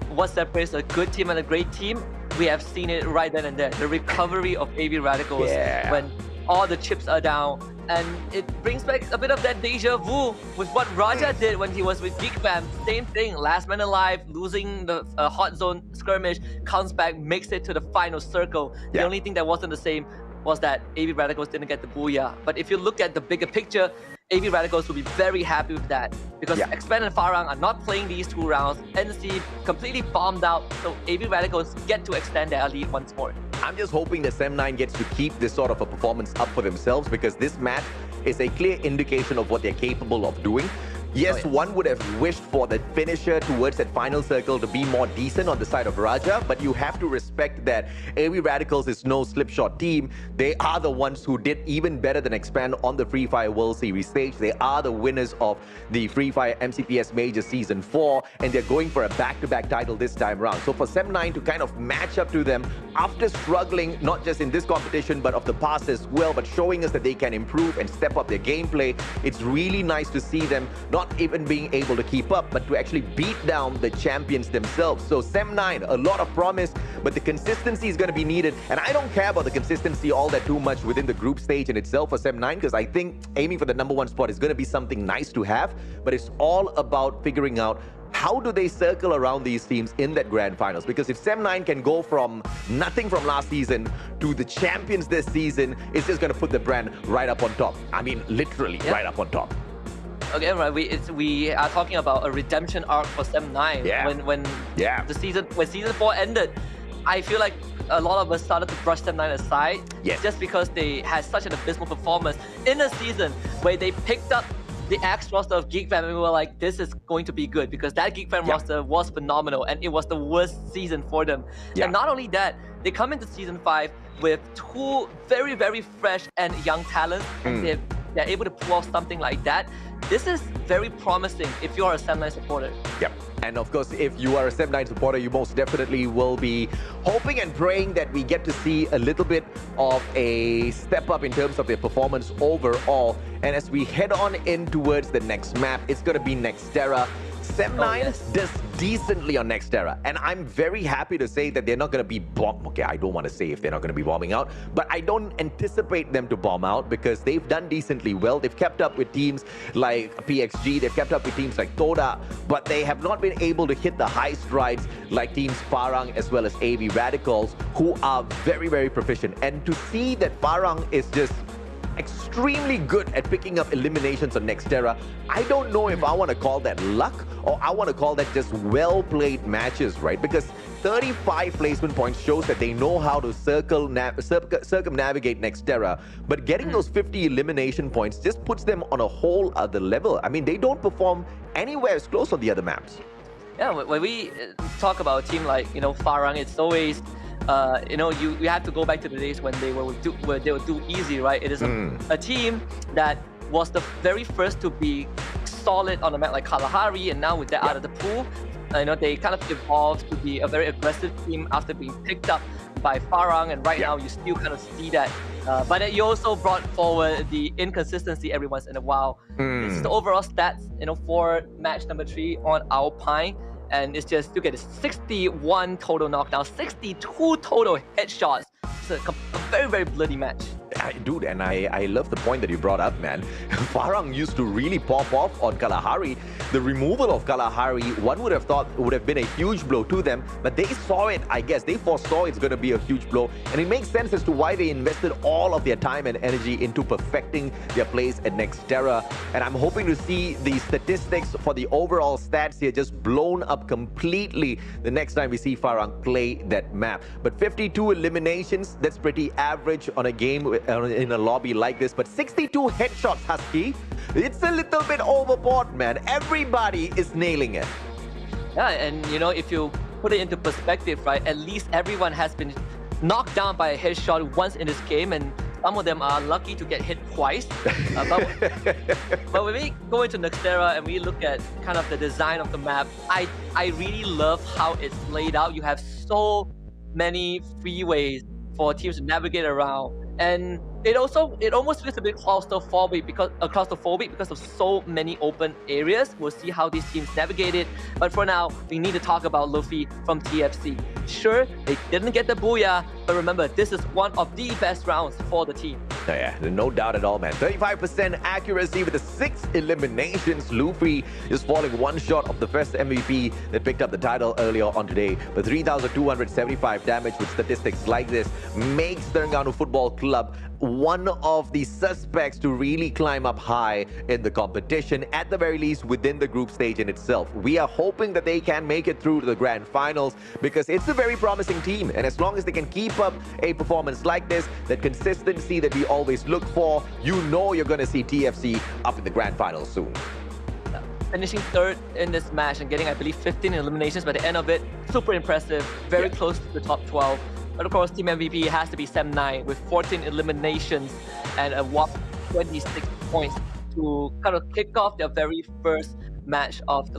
What separates a good team and a great team? We have seen it right then and there. The recovery of AV Radicals when all the chips are down. And it brings back a bit of that deja vu with what Raja did when he was with Geek Fam. Same thing, last man alive, losing the hot zone skirmish, comes back, makes it to the final circle. The only thing that wasn't the same was that AV Radicals didn't get the booyah. But if you look at the bigger picture, AV Radicals will be very happy with that because Expand and Farang are not playing these 2 rounds. NC completely bombed out, so AV Radicals get to extend their lead once more. I'm just hoping that Sem9 gets to keep this sort of a performance up for themselves because this match is a clear indication of what they're capable of doing. Yes, one would have wished for the finisher towards that final circle to be more decent on the side of Raja, but you have to respect that AV Radicals is no slipshot team. They are the ones who did even better than Expand on the Free Fire World Series stage. They are the winners of the Free Fire MCPS Majors Season 4, and they're going for a back-to-back title this time round. So for Sem9 to kind of match up to them after struggling, not just in this competition, but of the past as well, but showing us that they can improve and step up their gameplay, it's really nice to see them not even being able to keep up, but to actually beat down the champions themselves. So Sem9, a lot of promise, but the consistency is going to be needed. And I don't care about the consistency all that too much within the group stage in itself for Sem9, because I think aiming for the #1 spot is going to be something nice to have, but it's all about figuring out how do they circle around these teams in that grand finals? Because if Sem9 can go from nothing from last season to the champions this season, it's just going to put the brand right up on top. I mean, literally right up on top. Okay, right. We are talking about a redemption arc for Sem9. When season 4 ended, I feel like a lot of us started to brush Sem9 aside. Just because they had such an abysmal performance in a season where they picked up the Axe roster of Geek Fam and we were like, this is going to be good because that Geek Fam roster was phenomenal and it was the worst season for them. And not only that, they come into season 5 with 2 very, very fresh and young talents, and they're able to pull off something like that. This is very promising if you are a Sem9 supporter. And of course, if you are a Sem9 supporter, you most definitely will be hoping and praying that we get to see a little bit of a step up in terms of their performance overall. And as we head on in towards the next map, it's going to be Nextera. Sem9 does decently on Nextera, and I'm very happy to say that they're not going to be bombed. Okay, I don't want to say if they're not going to be bombing out, but I don't anticipate them to bomb out because they've done decently well. They've kept up with teams like PXG, they've kept up with teams like Toda, but they have not been able to hit the high strides like teams Farang as well as AV Radicals, who are very, very proficient. And to see that Farang is just extremely good at picking up eliminations on Nextera, I don't know if I want to call that luck or I want to call that just well-played matches, right? Because 35 placement points shows that they know how to circumnavigate Nextera, but getting those 50 elimination points just puts them on a whole other level. I mean, they don't perform anywhere as close on the other maps. Yeah, when we talk about a team like, Farang, it's always you have to go back to the days when they would do easy, right? It is a team that was the very first to be solid on a map like Kalahari, and now with that out of the pool, they kind of evolved to be a very aggressive team after being picked up by Farang, and right now you still kind of see that. But you also brought forward the inconsistency every once in a while. This is the overall stats, for match number 3 on Alpine. And it's just, look at this, 61 total knockdowns, 62 total headshots. It's a very, very bloody match. Dude, and I love the point that you brought up, man. Farang used to really pop off on Kalahari. The removal of Kalahari, one would have thought would have been a huge blow to them, but they saw it, I guess. They foresaw it's going to be a huge blow, and it makes sense as to why they invested all of their time and energy into perfecting their plays at Nextera. And I'm hoping to see the statistics for the overall stats here just blown up completely the next time we see Farang play that map. But 52 eliminations, that's pretty average on a game in a lobby like this. But 62 headshots, Husky, it's a little bit overboard, man. Everybody is nailing it. Yeah, and you know, if you put it into perspective, right, at least everyone has been knocked down by a headshot once in this game, and some of them are lucky to get hit twice. But when we go into Nextera and we look at kind of the design of the map, I really love how it's laid out. You have so many freeways for teams to navigate around, and it almost feels a bit claustrophobic because of so many open areas. We'll see how these teams navigate it. But for now, we need to talk about Luffy from TFC. Sure, they didn't get the booyah, but remember, this is one of the best rounds for the team. Yeah, no doubt at all, man. 35% accuracy with the 6 eliminations. Luffy is falling one short of the first MVP that picked up the title earlier on today. But 3,275 damage with statistics like this makes Terengganu Football Club one of the suspects to really climb up high in the competition, at the very least within the group stage in itself. We are hoping that they can make it through to the grand finals because it's a very promising team, and as long as they can keep up a performance like this, that consistency that we always look for, you know you're going to see TFC up in the grand finals soon. Finishing third in this match and getting, I believe, 15 eliminations by the end of it. Super impressive, very close to the top 12. But of course, team MVP has to be Sem9 with 14 eliminations and a whopping 26 points to kind of kick off their very first match of the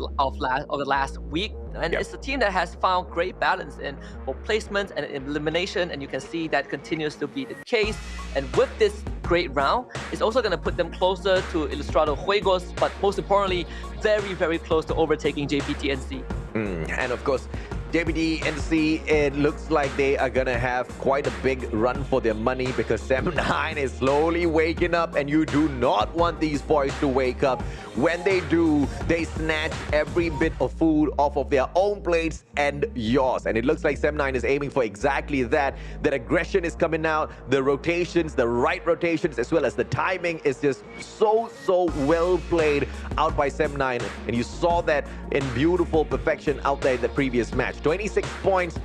last week. And it's a team that has found great balance in both placements and elimination, and you can see that continues to be the case. And with this great round, it's also going to put them closer to Ilustrado Juegos, but most importantly, very, very close to overtaking JPTNC. And of course, JPTNC, it looks like they are going to have quite a big run for their money because Sem9 is slowly waking up, and you do not want these boys to wake up. When they do, they snatch every bit of food off of their own plates and yours. And it looks like Sem9 is aiming for exactly that. That aggression is coming out, the rotations, the right rotations, as well as the timing is just so well played out by Sem9. And you saw that in beautiful perfection out there in the previous match. 26 points,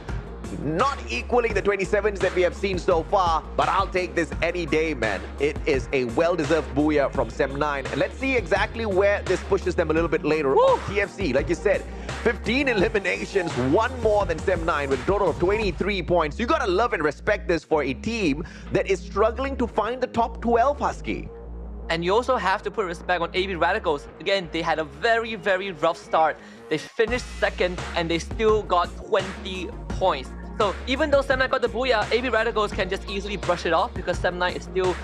not equaling the 27s that we have seen so far, but I'll take this any day, man. It is a well-deserved booyah from Sem9. And let's see exactly where this pushes them a little bit later on. TFC, like you said, 15 eliminations, one more than Sem9 with a total of 23 points. You gotta love and respect this for a team that is struggling to find the top 12, Husky. And you also have to put respect on AB Radicals. Again, they had a very, very rough start. They finished second and they still got 20 points. So even though Sem9 got the booyah, AB Radicals can just easily brush it off because Sem9 is still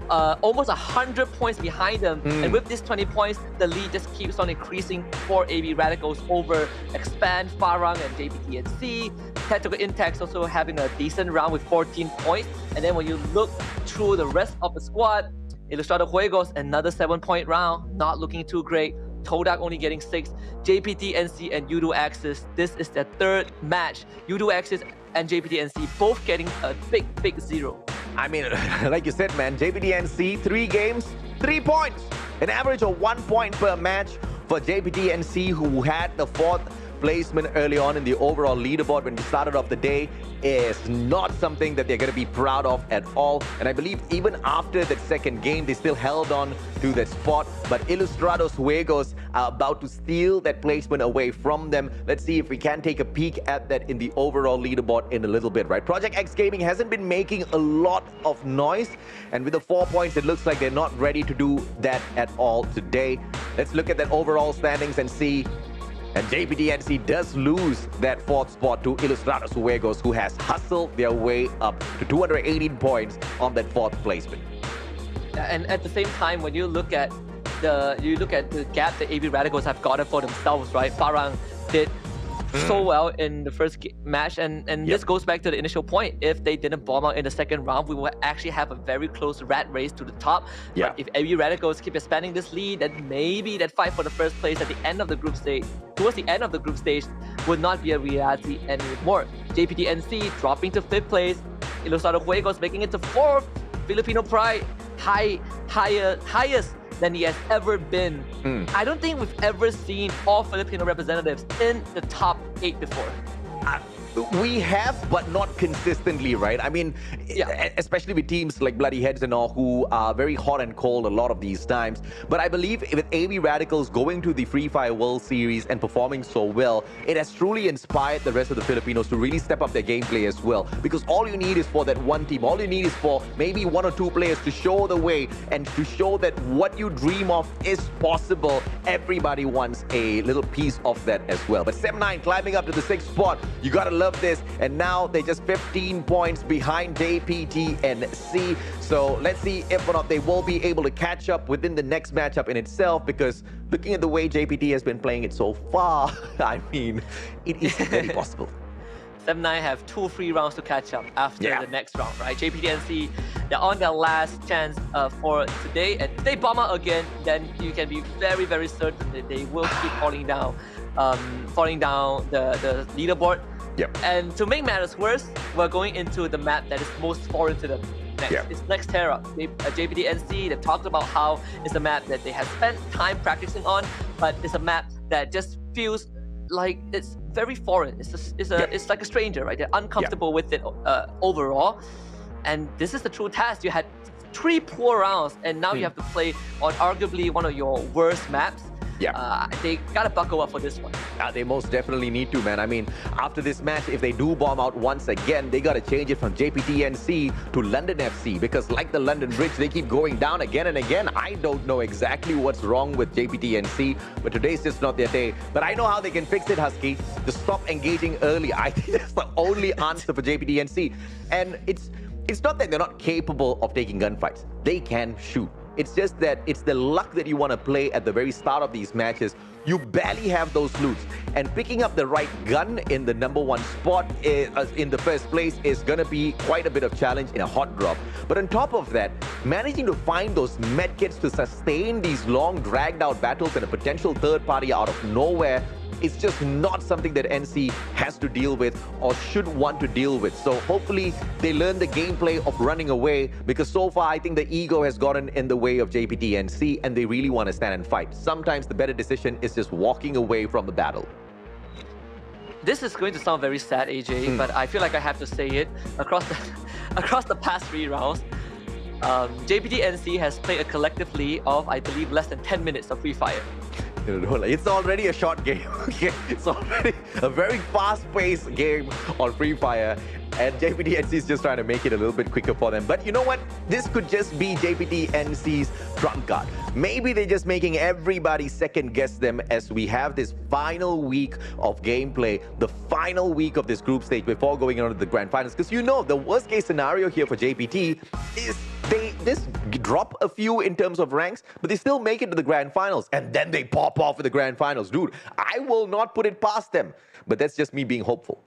almost 100 points behind them. And with these 20 points, the lead just keeps on increasing for AB Radicals over Expand, Farang, and JPTNC. Tactical Intex also having a decent round with 14 points. And then when you look through the rest of the squad, Ilustrado Juegos, another 7-point round, not looking too great. Todak only getting 6. JPTNC and Udo Axis, this is their third match. Udo Axis and JPTNC both getting a big 0. I mean, like you said, man, JPTNC, 3 games, 3 points. An average of 1 point per match for JPTNC, who had the 4th placement early on in the overall leaderboard when we started off the day, is not something that they're going to be proud of at all. And I believe even after that second game, they still held on to that spot. But Ilustrados Juegos are about to steal that placement away from them. Let's see if we can take a peek at that in the overall leaderboard in a little bit, right? Project X Gaming hasn't been making a lot of noise. And with the 4 points, it looks like they're not ready to do that at all today. Let's look at that overall standings and see. And JPTNC does lose that 4th spot to Ilustrados Juegos, who has hustled their way up to 218 points on that 4th placement. And at the same time, when you look at the gap that AB Radicals have gotten for themselves, right? Farang did so well in the first match, and this goes back to the initial point. If they didn't bomb out in the second round, we will actually have a very close rat race to the top. But if AB Radicals keep expanding this lead, then maybe that fight for the first place at the end of the group stage, towards the end of the group stage, would not be a reality anymore. JPTNC dropping to 5th place, Ilustrado Juegos making it to 4th, Filipino Pride highest than he has ever been. I don't think we've ever seen all Filipino representatives in the top 8 before. We have, but not consistently, right? I mean, especially with teams like Bloody Heads and all, who are very hot and cold a lot of these times. But I believe with AB Radicals going to the Free Fire World Series and performing so well, it has truly inspired the rest of the Filipinos to really step up their gameplay as well. Because all you need is for that one team, all you need is for maybe 1 or 2 players to show the way and to show that what you dream of is possible. Everybody wants a little piece of that as well. But Sem9 climbing up to the 6th spot. You gotta love this, and now they're just 15 points behind JPTNC. So let's see if or not they will be able to catch up within the next matchup in itself, because looking at the way JPT has been playing it so far, I mean, it is very possible. Sem9 have 2 free rounds to catch up after the next round, right? JPTNC, they're on their last chance for today, and if they bomb out again, then you can be very, very certain that they will keep falling down the leaderboard. And to make matters worse, we're going into the map that is most foreign to them. It's Next Terra. JPTNC, they've talked about how it's a map that they have spent time practicing on, but it's a map that just feels like it's very foreign. It's like a stranger, right? They're uncomfortable with it overall. And this is the true test. You had 3 poor rounds, and now you have to play on arguably one of your worst maps. They gotta buckle up for this one. They most definitely need to, man. I mean, after this match, if they do bomb out once again, they gotta change it from JPTNC to London FC, because like the London Bridge, they keep going down again and again. I don't know exactly what's wrong with JPTNC, but today's just not their day. But I know how they can fix it, Husky. Just stop engaging early. I think that's the only answer for JPTNC. And it's not that they're not capable of taking gunfights. They can shoot. It's just that it's the luck that you want to play at the very start of these matches. You barely have those loots. And picking up the right gun in the #1 spot in the first place is going to be quite a bit of challenge in a hot drop. But on top of that, managing to find those medkits to sustain these long dragged out battles and a potential third party out of nowhere, it's just not something that NC has to deal with or should want to deal with. So hopefully they learn the gameplay of running away, because so far I think the ego has gotten in the way of JPTNC and they really want to stand and fight. Sometimes the better decision is just walking away from the battle. This is going to sound very sad, AJ, but I feel like I have to say it. Across the past 3 rounds, JPTNC has played a collectively of, I believe, less than 10 minutes of Free Fire. It's already a short game. It's already a very fast-paced game on Free Fire, and JPTNC is just trying to make it a little bit quicker for them. But you know what? This could just be JPTNC's trump card. Maybe they're just making everybody second-guess them as we have this final week of gameplay, the final week of this group stage before going on to the grand finals. Because you know, the worst-case scenario here for JPT is they just drop a few in terms of ranks, but they still make it to the grand finals, and then they pop off in the grand finals. Dude, I will not put it past them, but that's just me being hopeful.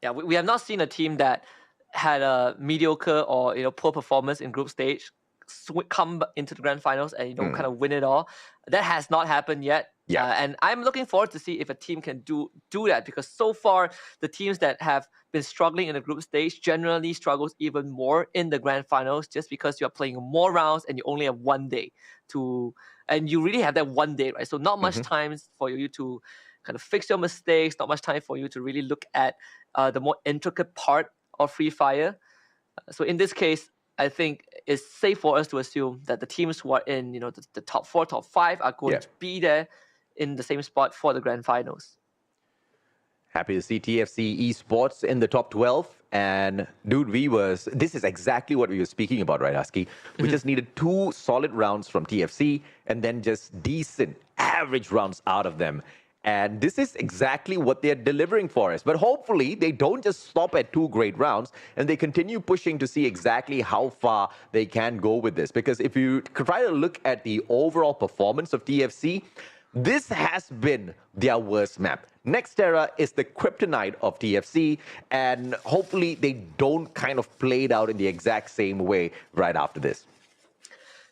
Yeah, we have not seen a team that had a mediocre or poor performance in group stage come into the grand finals and kind of win it all. That has not happened yet. And I'm looking forward to see if a team can do that, because so far the teams that have been struggling in the group stage generally struggles even more in the grand finals, just because you're playing more rounds and you only have 1 day and you really have that 1 day, right? So not much time for you to kind of fix your mistakes, not much time for you to really look at the more intricate part of Free Fire. So in this case, I think it's safe for us to assume that the teams who are in the top 4, top 5 are going to be there in the same spot for the grand finals. Happy to see TFC Esports in the top 12. And dude, this is exactly what we were speaking about, right, Husky? We just needed 2 solid rounds from TFC and then just decent, average rounds out of them. And this is exactly what they're delivering for us. But hopefully, they don't just stop at 2 great rounds and they continue pushing to see exactly how far they can go with this. Because if you try to look at the overall performance of TFC, this has been their worst map. Nextera is the kryptonite of TFC, and hopefully they don't kind of play it out in the exact same way right after this.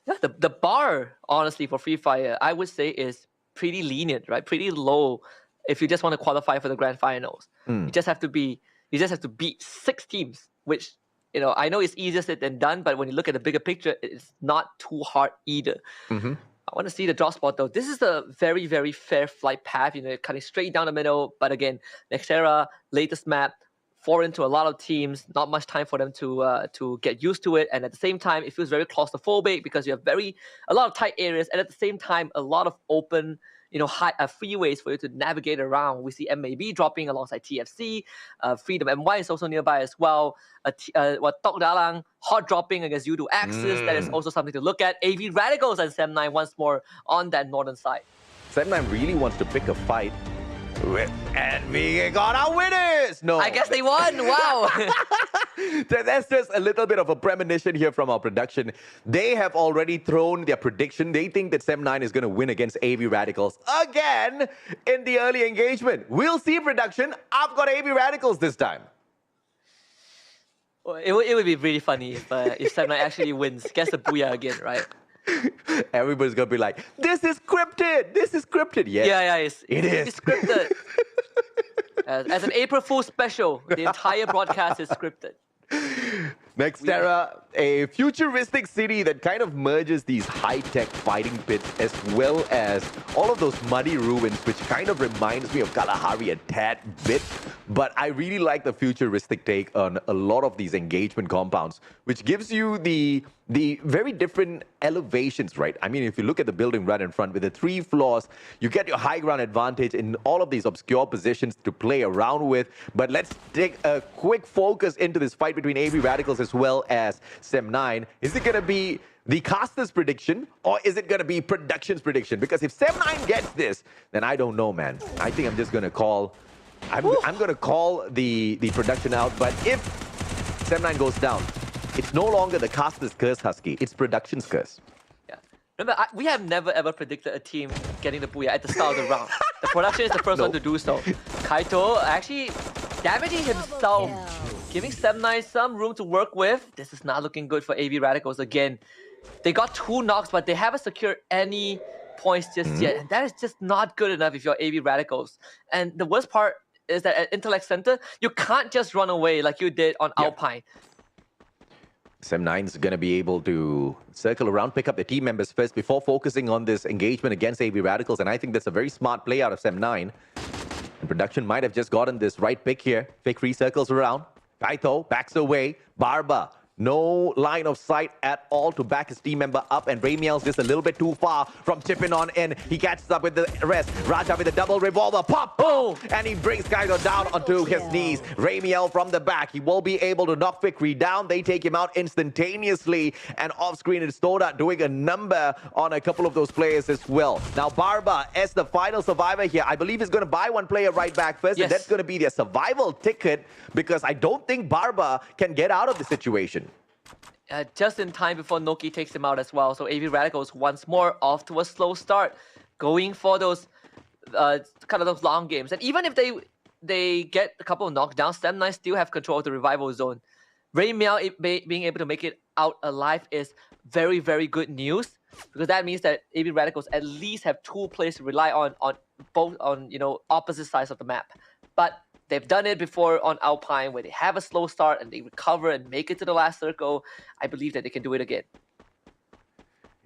Yeah, the bar, honestly, for Free Fire, I would say is pretty lenient, right? Pretty low if you just want to qualify for the grand finals. You just have to beat 6 teams, which, you know, I know it's easier said than done, but when you look at the bigger picture, it's not too hard either. I want to see the drop spot though. This is a very, very fair flight path, you know, cutting straight down the middle. But again, Nextera, latest map, foreign to a lot of teams, not much time for them to get used to it. And at the same time, it feels very claustrophobic because you have a lot of tight areas, and at the same time, a lot of open, you know, freeways for you to navigate around. We see MAB dropping alongside TFC. Freedom MY is also nearby as well. Tok Dalang hot dropping against Udo Axis. That is also something to look at. AV Radicals and Sem9 once more on that northern side. Sem9 really wants to pick a fight. And we got our winners! No. I guess they won. Wow. That's just a little bit of a premonition here from our production. They have already thrown their prediction. They think that Sem9 is going to win against AV Radicals again in the early engagement. We'll see, production. I've got AV Radicals this time. Well, it would be really funny if Sem9 actually wins. Gets the booyah again, right? Everybody's going to be like, this is scripted. This is scripted. Yeah, yeah, it is. It's scripted. As an April Fool's special, the entire broadcast is scripted. Nextera, a futuristic city that kind of merges these high-tech fighting pits as well as all of those muddy ruins, which kind of reminds me of Kalahari a tad bit. But I really like the futuristic take on a lot of these engagement compounds, which gives you the very different elevations, right? I mean, if you look at the building right in front with the 3 floors, you get your high ground advantage in all of these obscure positions to play around with. But let's take a quick focus into this fight between AV Radicals as well as Sem9. Is it going to be the caster's prediction, or is it going to be production's prediction? Because if Sem9 gets this, then I don't know, man. I think I'm just going to call... I'm going to call the production out. But if Sem9 goes down, it's no longer the caster's curse, Husky. It's production's curse. Yeah. Remember, we have never ever predicted a team getting the booyah at the start of the round. The production is the first one to do so. Kaito actually damaging himself, giving Sem9 some room to work with. This is not looking good for AV Radicals again. They got 2 knocks, but they haven't secured any points just yet. And that is just not good enough if you're AV Radicals. And the worst part is that at Intellect Center, you can't just run away like you did on Alpine. Sem9's going to be able to circle around, pick up the team members first before focusing on this engagement against AV Radicals. And I think that's a very smart play out of Sem9. And production might have just gotten this right pick here. Fake recircles around. Kaito backs away. Barba, no line of sight at all to back his team member up, and Ramiel's just a little bit too far from chipping on in. He catches up with the rest. Raja with a double revolver. Pop-Pow! And he brings Kaito down onto his knees. Ramiel from the back. He will be able to knock Fikri down. They take him out instantaneously. And off-screen, it's Stoda doing a number on a couple of those players as well. Now, Barba, as the final survivor here, I believe is going to buy one player right back first. Yes. And that's going to be their survival ticket, because I don't think Barba can get out of the situation. Just in time before Noki takes him out as well. So AV Radicals once more off to a slow start, going for those kind of those long games. And even if they get a couple of knockdowns, Sem9 still have control of the revival zone. Ramiel being able to make it out alive is very, very good news, because that means that AV Radicals at least have 2 players to rely on both opposite sides of the map. But they've done it before on Alpine, where they have a slow start and they recover and make it to the last circle. I believe that they can do it again.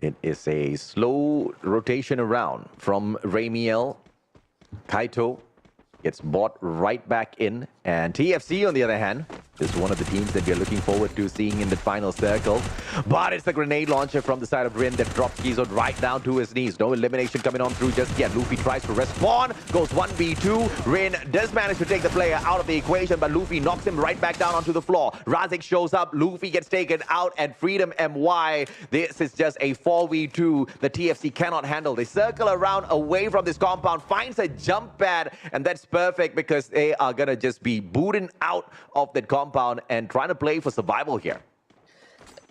It is a slow rotation around from Ramiel. Kaito gets bought right back in. And TFC, on the other hand, is one of the teams that we're looking forward to seeing in the final circle. But it's the grenade launcher from the side of Rin that drops Kizon right down to his knees. No elimination coming on through just yet. Luffy tries to respawn, goes 1v2. Rin does manage to take the player out of the equation, but Luffy knocks him right back down onto the floor. Razik shows up, Luffy gets taken out, and Freedom MY. This is just a 4v2 the TFC cannot handle. They circle around away from this compound, finds a jump pad, and that's perfect because they are gonna just be booting out of that compound and trying to play for survival here.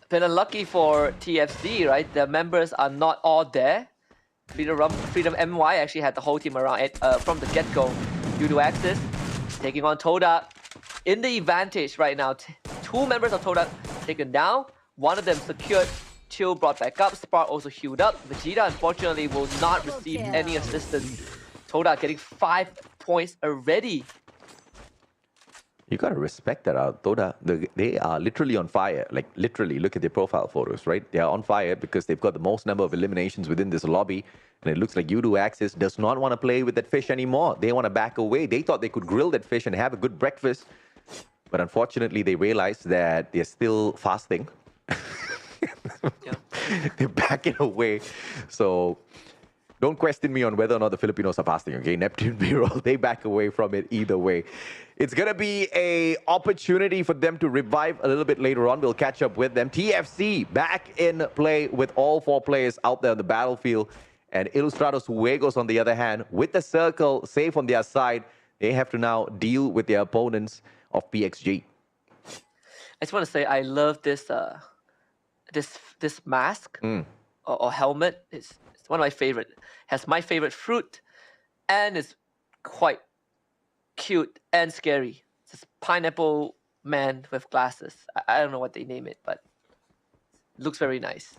Been unlucky for TFC, right? The members are not all there. Freedom MY actually had the whole team around from the get-go. Yudu Axis taking on Toda in the advantage right now. Two members of Toda taken down. One of them secured. Chill brought back up. Spark also healed up. Vegeta, unfortunately, will not receive any assistance. Toda getting 5 points already. You gotta respect that, Toda. They are literally on fire. Like, literally, look at their profile photos, right? They are on fire because they've got the most number of eliminations within this lobby. And it looks like Yudu Axis does not want to play with that fish anymore. They want to back away. They thought they could grill that fish and have a good breakfast. But unfortunately, they realized that they're still fasting. Yeah. They're backing away. So don't question me on whether or not the Filipinos are fasting, okay? Neptune B-roll, they back away from it either way. It's going to be an opportunity for them to revive a little bit later on. We'll catch up with them. TFC back in play with all 4 players out there on the battlefield. And Ilustrados Juegos, on the other hand, with the circle safe on their side, they have to now deal with their opponents of PXG. I just want to say I love this this mask or helmet. It's one of my favorite. Has my favorite fruit, and it's quite cute and scary. It's this pineapple man with glasses. I don't know what they name it, but it looks very nice.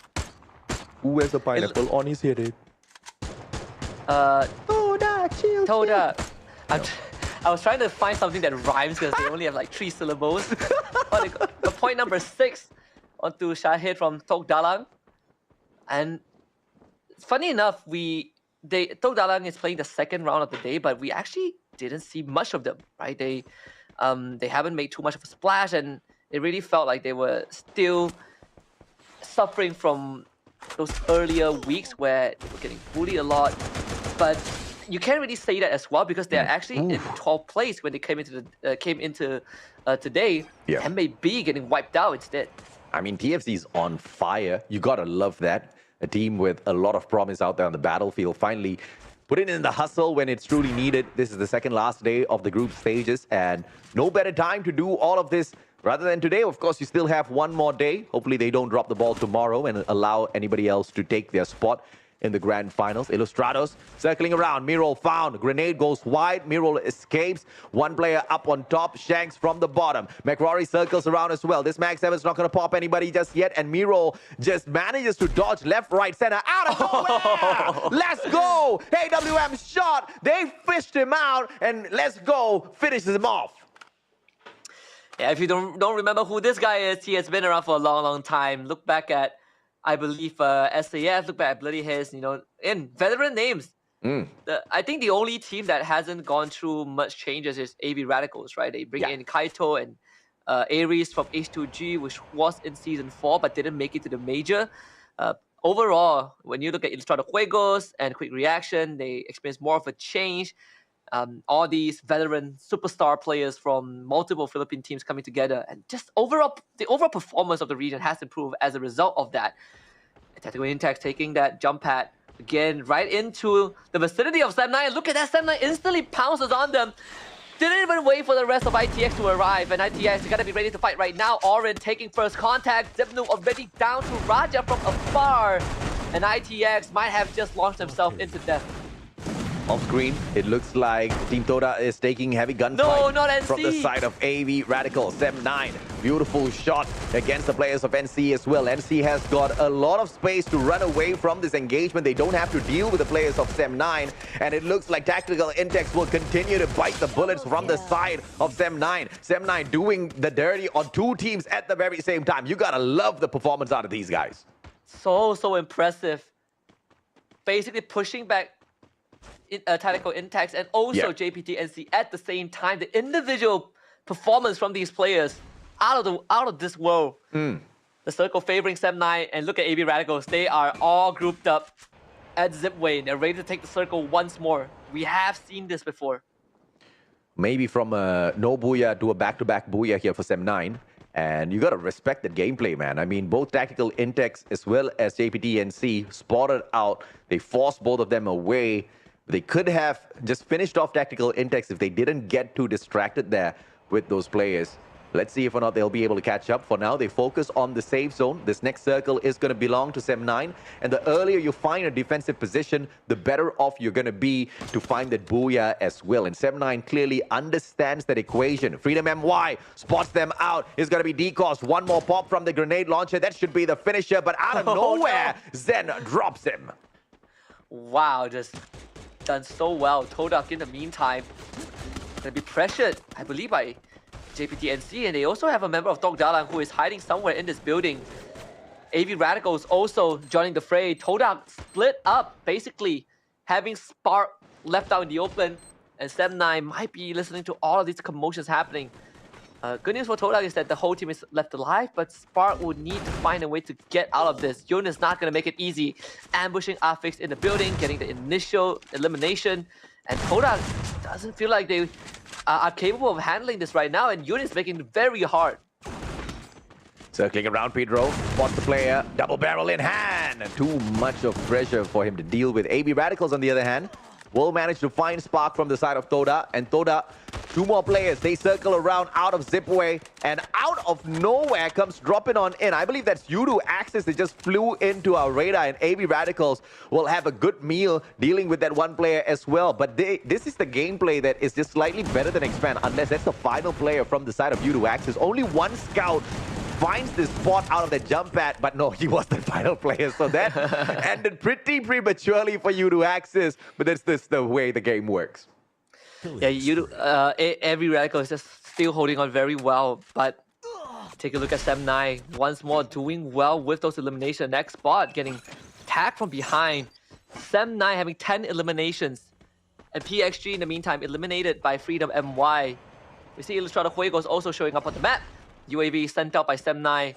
Who has a pineapple on his head? Toda, chill. Toda. I was trying to find something that rhymes because they only have like 3 syllables. But the point number 6 onto Shahid from Tok Dalang. And funny enough, Tok Dalang is playing the second round of the day, but we actually didn't see much of them, right? They haven't made too much of a splash, and it really felt like they were still suffering from those earlier weeks where they were getting bullied a lot. But you can't really say that as well because they're actually in 12th place when they came into today. Yeah. MAB getting wiped out instead. I mean, TFC is on fire. You gotta love that. A team with a lot of promise out there on the battlefield finally putting in the hustle when it's truly needed. This is the second last day of the group stages, and no better time to do all of this rather than today. Of course, you still have one more day. Hopefully they don't drop the ball tomorrow and allow anybody else to take their spot in the grand finals. Ilustrados circling around. Mirol found. Grenade goes wide. Mirol escapes. One player up on top. Shanks from the bottom. McRory circles around as well. This Mag 7's not going to pop anybody just yet. And Mirol just manages to dodge left, right, center. Out of nowhere! Let's go! AWM shot. They fished him out. And let's go. Finishes him off. Yeah, if you don't remember who this guy is, he has been around for a long, long time. Look back at, I believe, SAF, look back at Bloody Haze, in veteran names. I think the only team that hasn't gone through much changes is AV Radicals, right? They bring in Kaito and Ares from H2G, which was in Season 4, but didn't make it to the major. Overall, when you look at Ilustrados Juegos and Quick Reaction, they experience more of a change. All these veteran superstar players from multiple Philippine teams coming together, and just the overall performance of the region has improved as a result of that. Tactical Intex taking that jump pad again right into the vicinity of Sem9. Look at that, Sem9 instantly pounces on them. Didn't even wait for the rest of ITX to arrive, and ITX gotta be ready to fight right now. Orin taking first contact. Zebnu already down to Raja from afar, and ITX might have just launched themselves into death. Off screen, it looks like Team Toda is taking heavy gunfight from the side of AV Radical. Sem9, beautiful shot against the players of NC as well. NC has got a lot of space to run away from this engagement. They don't have to deal with the players of Sem9, and it looks like Tactical Intex will continue to bite the bullets from the side of Sem9. Sem9 doing the dirty on 2 teams at the very same time. You gotta love the performance out of these guys. So impressive. Basically pushing back Tactical Intex and also JPT NC at the same time. The individual performance from these players out of this world. The circle favoring Sem9, and look at AV Radicals. They are all grouped up at Zipway. They're ready to take the circle once more. We have seen this before. Maybe from a no booyah to a back-to-back booyah here for Sem9. And you got to respect the gameplay, man. I mean, both Tactical Intex as well as JPT NC spotted out. They forced both of them away. They could have just finished off Tactical Intex if they didn't get too distracted there with those players. Let's see if or not they'll be able to catch up. For now, they focus on the safe zone. This next circle is going to belong to Sem9. And the earlier you find a defensive position, the better off you're going to be to find that booyah as well. And Sem9 clearly understands that equation. Freedom MY spots them out. It's going to be DCOS. One more pop from the grenade launcher. That should be the finisher. But out of nowhere, no. Zen drops him. Wow, just done so well. Todak in the meantime going to be pressured, I believe, by JPTNC, and they also have a member of Dog Dalang who is hiding somewhere in this building. AV Radicals also joining the fray. Todak split up, basically having Spark left out in the open, and Sem9 might be listening to all of these commotions happening. Good news for Todak is that the whole team is left alive, but Spark will need to find a way to get out of this. Yun is not going to make it easy. Ambushing Affix in the building, getting the initial elimination, and Todak doesn't feel like they are capable of handling this right now, and Yun is making it very hard. Circling around Pedro, spots the player, double barrel in hand. Too much of pressure for him to deal with. AB Radicals, on the other hand, will manage to find Spark from the side of Toda, and Toda, two more players. They circle around out of Zipway, and out of nowhere comes dropping on in. I believe that's Yudu Axis that just flew into our radar, and AB Radicals will have a good meal dealing with that one player as well. But this is the gameplay that is just slightly better than Expand, unless that's the final player from the side of Yudu Axis. Only one scout finds this spot out of the jump pad, but no, he was the final player. So that ended pretty prematurely for Yudu Axis, but that's the way the game works. Yeah, every Radical is just still holding on very well, but take a look at Sem9 once more, doing well with those eliminations. Next spot, getting tagged from behind. Sem9 having 10 eliminations, and PXG in the meantime eliminated by Freedom MY. We see Ilustrado Juegos also showing up on the map. UAV sent out by Sem9.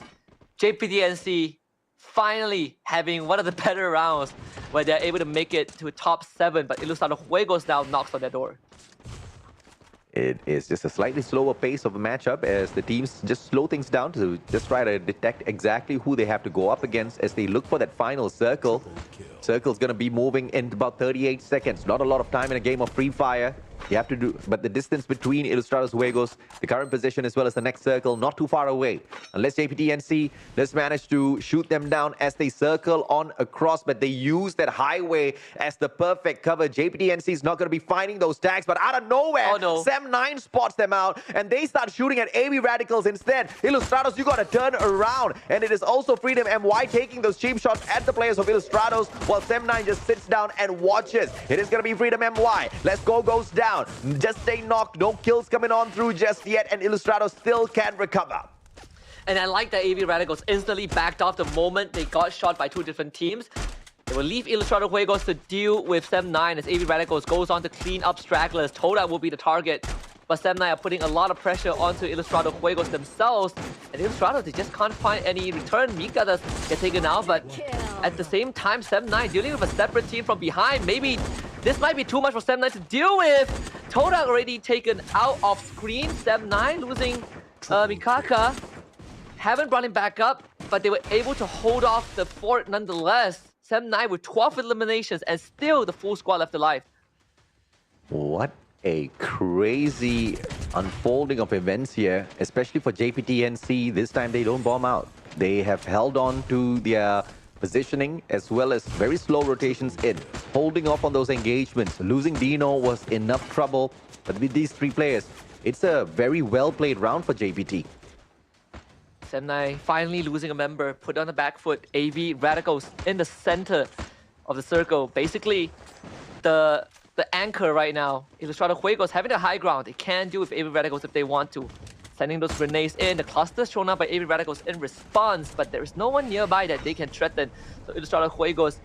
JPTNC finally having one of the better rounds where they're able to make it to a top 7, but Ilustrado Juegos now knocks on their door. It is just a slightly slower pace of a matchup as the teams just slow things down to just try to detect exactly who they have to go up against as they look for that final circle. Circle's going to be moving in about 38 seconds. Not a lot of time in a game of Free Fire. You have to do, but the distance between Ilustrados Juegos, the current position as well as the next circle, not too far away. Unless JPTNC does manage to shoot them down as they circle on across, but they use that highway as the perfect cover. JPTNC is not going to be finding those tags, but out of nowhere, Sem9 spots them out, and they start shooting at AB Radicals instead. Ilustrados, you got to turn around, and it is also Freedom MY taking those cheap shots at the players of Ilustrados, while Sem9 just sits down and watches. It is going to be Freedom MY. Let's go goes down. Just stay knocked. No kills coming on through just yet, and Ilustrados still can recover. And I like that AV Radicals instantly backed off the moment they got shot by two different teams. They will leave Ilustrado Juegos to deal with Sem9 as AV Radicals goes on to clean up stragglers. Toda will be the target, but Sem9 are putting a lot of pressure onto Ilustrado Juegos themselves. And Ilustrados, they just can't find any return. Mika does get taken out, but at the same time, Sem9 dealing with a separate team from behind. Maybe this might be too much for Sem9 to deal with. Toda already taken out of screen. Sem9 losing Mikaka. Haven't brought him back up, but they were able to hold off the fort nonetheless. Sem9 with 12 eliminations and still the full squad left alive. What a crazy unfolding of events here, especially for JPTNC. This time they don't bomb out. They have held on to their positioning as well as very slow rotations in, holding off on those engagements. Losing Dino was enough trouble, but with these three players, it's a very well-played round for JPT. Sem9 finally losing a member, put on the back foot. AV Radicals in the center of the circle. Basically, the anchor right now. Ilustrado Juegos having the high ground. They can deal with AV Radicals if they want to. Sending those grenades in. The clusters shown up by AV Radicals in response, but there is no one nearby that they can threaten. So Ilustrado Juegos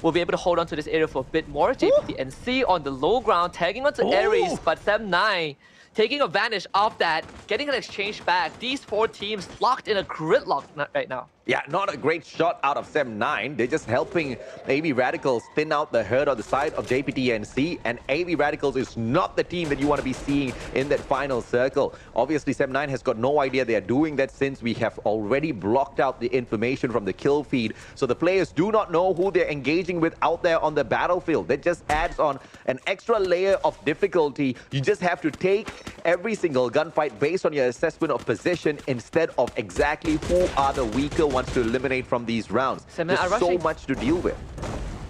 will be able to hold on to this area for a bit more. JPTNC on the low ground, tagging onto Ares, but Sem9 taking advantage of that, getting an exchange back. These four teams locked in a gridlock right now. Yeah, not a great shot out of Sem9. They're just helping AV Radicals thin out the herd on the side of JPTNC, and AV Radicals is not the team that you want to be seeing in that final circle. Obviously, Sem9 has got no idea they are doing that since we have already blocked out the information from the kill feed. So the players do not know who they're engaging with out there on the battlefield. That just adds on an extra layer of difficulty. You just have to take every single gunfight based on your assessment of position instead of exactly who are the weaker ones to eliminate from these rounds. Semnai are There's so rushing. much to deal with.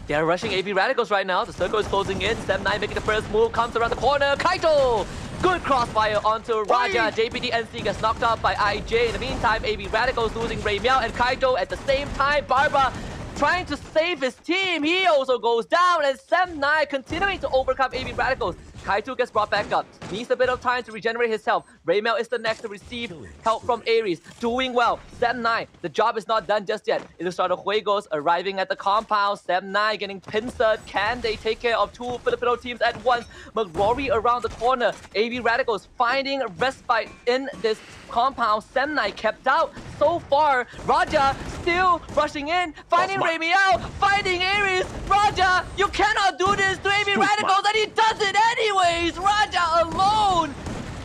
They are rushing AB Radicals right now. The circle is closing in. Semnai making the first move, comes around the corner. Kaito! Good crossfire onto Raja. JPT NC gets knocked out by IJ. In the meantime, AB Radicals losing Ray Miao and Kaito at the same time. Barba trying to save his team. He also goes down, and Semnai continuing to overcome AB Radicals. Kaito gets brought back up. Needs a bit of time to regenerate his health. Raymel is the next to receive help from Ares. Doing well. Semnai, the job is not done just yet. Ilustrado Juegos arriving at the compound. Semnai getting pincered. Can they take care of two Filipino teams at once? McRory around the corner. AB Radicals finding respite in this compound. Semnai kept out. So far, Raja still rushing in. Finding Raymel. Finding Ares. Raja, you cannot do this to AB Radicals, and he does it anyways. Raja alone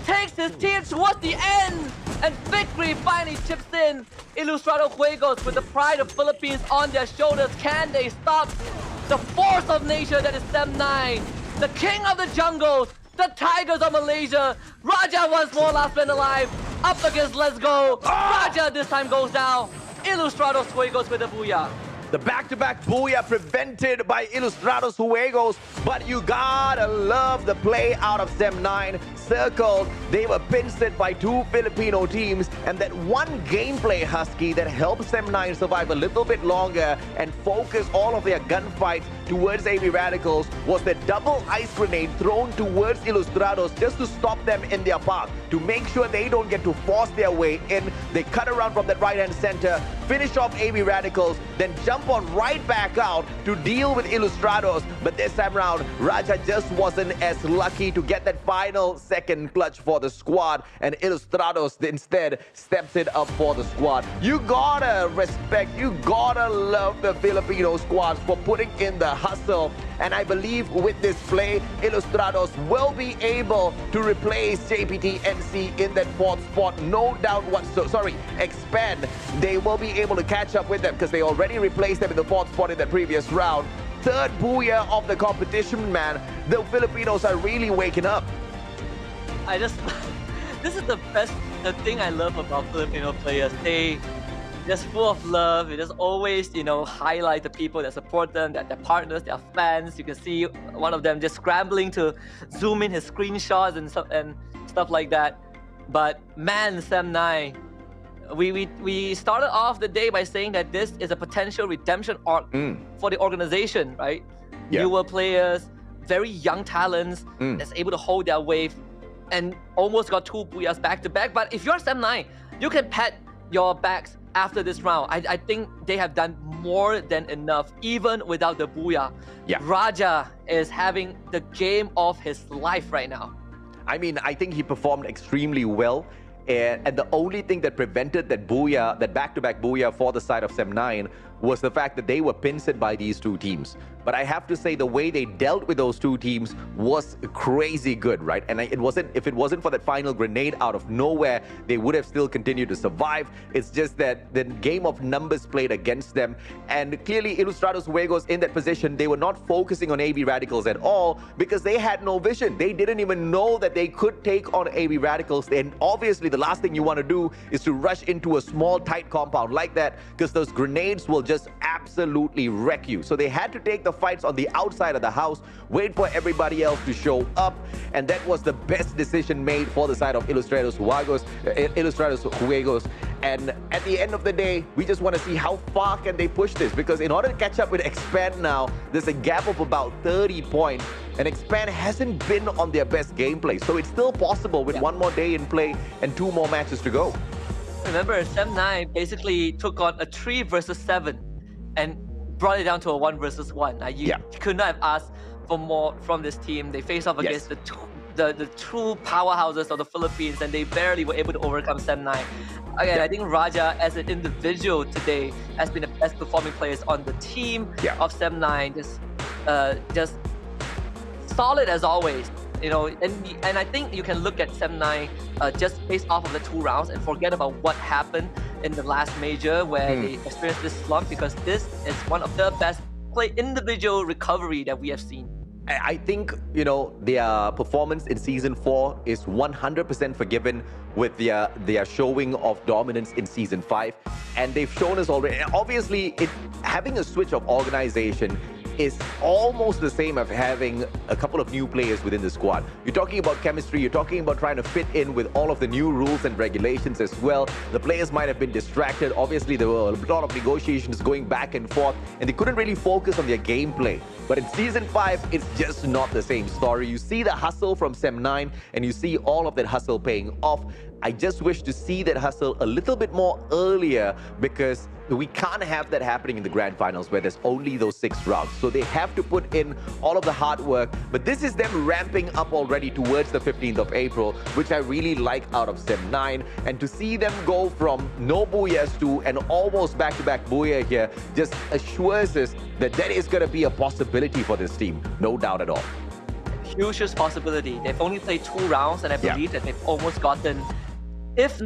takes his team towards the end, and victory finally chips in. Ilustrado Juegos with the pride of Philippines on their shoulders. Can they stop the force of nature that is Semnai, the king of the jungles, the tigers of Malaysia? Raja once more last man alive, up against Let's Go. Raja this time goes down. Ilustrado Juegos with a booyah. The back-to-back booyah prevented by Ilustrados Juegos, but you gotta love the play out of Sem9. Circled, they were pincered by two Filipino teams, and that one gameplay, Husky, that helped Sem9 survive a little bit longer and focus all of their gunfights towards AB Radicals was the double ice grenade thrown towards Ilustrados just to stop them in their path, to make sure they don't get to force their way in. They cut around from that right-hand center, finish off AB Radicals, then jump on right back out to deal with Ilustrados. But this time around, Raja just wasn't as lucky to get that final second clutch for the squad, and Ilustrados instead steps it up for the squad. You gotta respect, you gotta love the Filipino squads for putting in the hustle. And I believe with this play, Ilustrados will be able to replace JPT NC in that fourth spot. No doubt whatsoever. Expand. They will be able to catch up with them because they already replaced them in the fourth spot in the previous round. Third booyah of the competition, man. The Filipinos are really waking up. This is the thing I love about Filipino players. They just full of love. They just always, highlight the people that support them, their partners, their fans. You can see one of them just scrambling to zoom in his screenshots and stuff like that. But man, Sem9, we started off the day by saying that this is a potential redemption arc for the organization, right? Yeah. Newer players, very young talents that's able to hold their wave, and almost got two booyahs back to back. But if you're Sem9, you can pat your backs after this round. I think they have done more than enough, even without the booyah. Yeah. Raja is having the game of his life right now. I mean, I think he performed extremely well. And the only thing that prevented that booyah, that back-to-back booyah for the side of Sem9 was the fact that they were pincered by these two teams. But I have to say the way they dealt with those two teams was crazy good, right? And if it wasn't for that final grenade out of nowhere, they would have still continued to survive. It's just that the game of numbers played against them. And clearly, Ilustrados Juegos in that position, they were not focusing on AB Radicals at all because they had no vision. They didn't even know that they could take on AB Radicals. And obviously, the last thing you want to do is to rush into a small, tight compound like that because those grenades will just absolutely wreck you. So they had to take the fights on the outside of the house, wait for everybody else to show up, and that was the best decision made for the side of Ilustrados Juegos. And at the end of the day, we just want to see how far can they push this, because in order to catch up with Expand now, there's a gap of about 30 points, and Expand hasn't been on their best gameplay. So it's still possible with one more day in play and 2 more matches to go. Remember, Sem9 basically took on a 3 versus 7 and brought it down to a 1 versus 1. You could not have asked for more from this team. They faced off against the true powerhouses of the Philippines, and they barely were able to overcome Sem9. Again, I think Raja as an individual today has been the best performing players on the team of Sem9. Just solid as always. And I think you can look at Sem9 just based off of the 2 rounds and forget about what happened in the last major where they experienced this slump, because this is one of the best individual recovery that we have seen. I think, you know, their performance in Season 4 is 100% forgiven with their showing of dominance in Season 5. And they've shown us already, obviously, having a switch of organization is almost the same as having a couple of new players within the squad. You're talking about chemistry, you're talking about trying to fit in with all of the new rules and regulations as well. The players might have been distracted. Obviously, there were a lot of negotiations going back and forth, and they couldn't really focus on their gameplay. But in Season 5, it's just not the same story. You see the hustle from Sem9, and you see all of that hustle paying off. I just wish to see that hustle a little bit more earlier, because we can't have that happening in the grand finals where there's only those 6 rounds. So they have to put in all of the hard work. But this is them ramping up already towards the 15th of April, which I really like out of Sem9. And to see them go from no booyahs to an almost back-to-back booyah here just assures us that there is going to be a possibility for this team. No doubt at all. Hugest possibility. They've only played 2 rounds, and I believe that they've almost gotten, if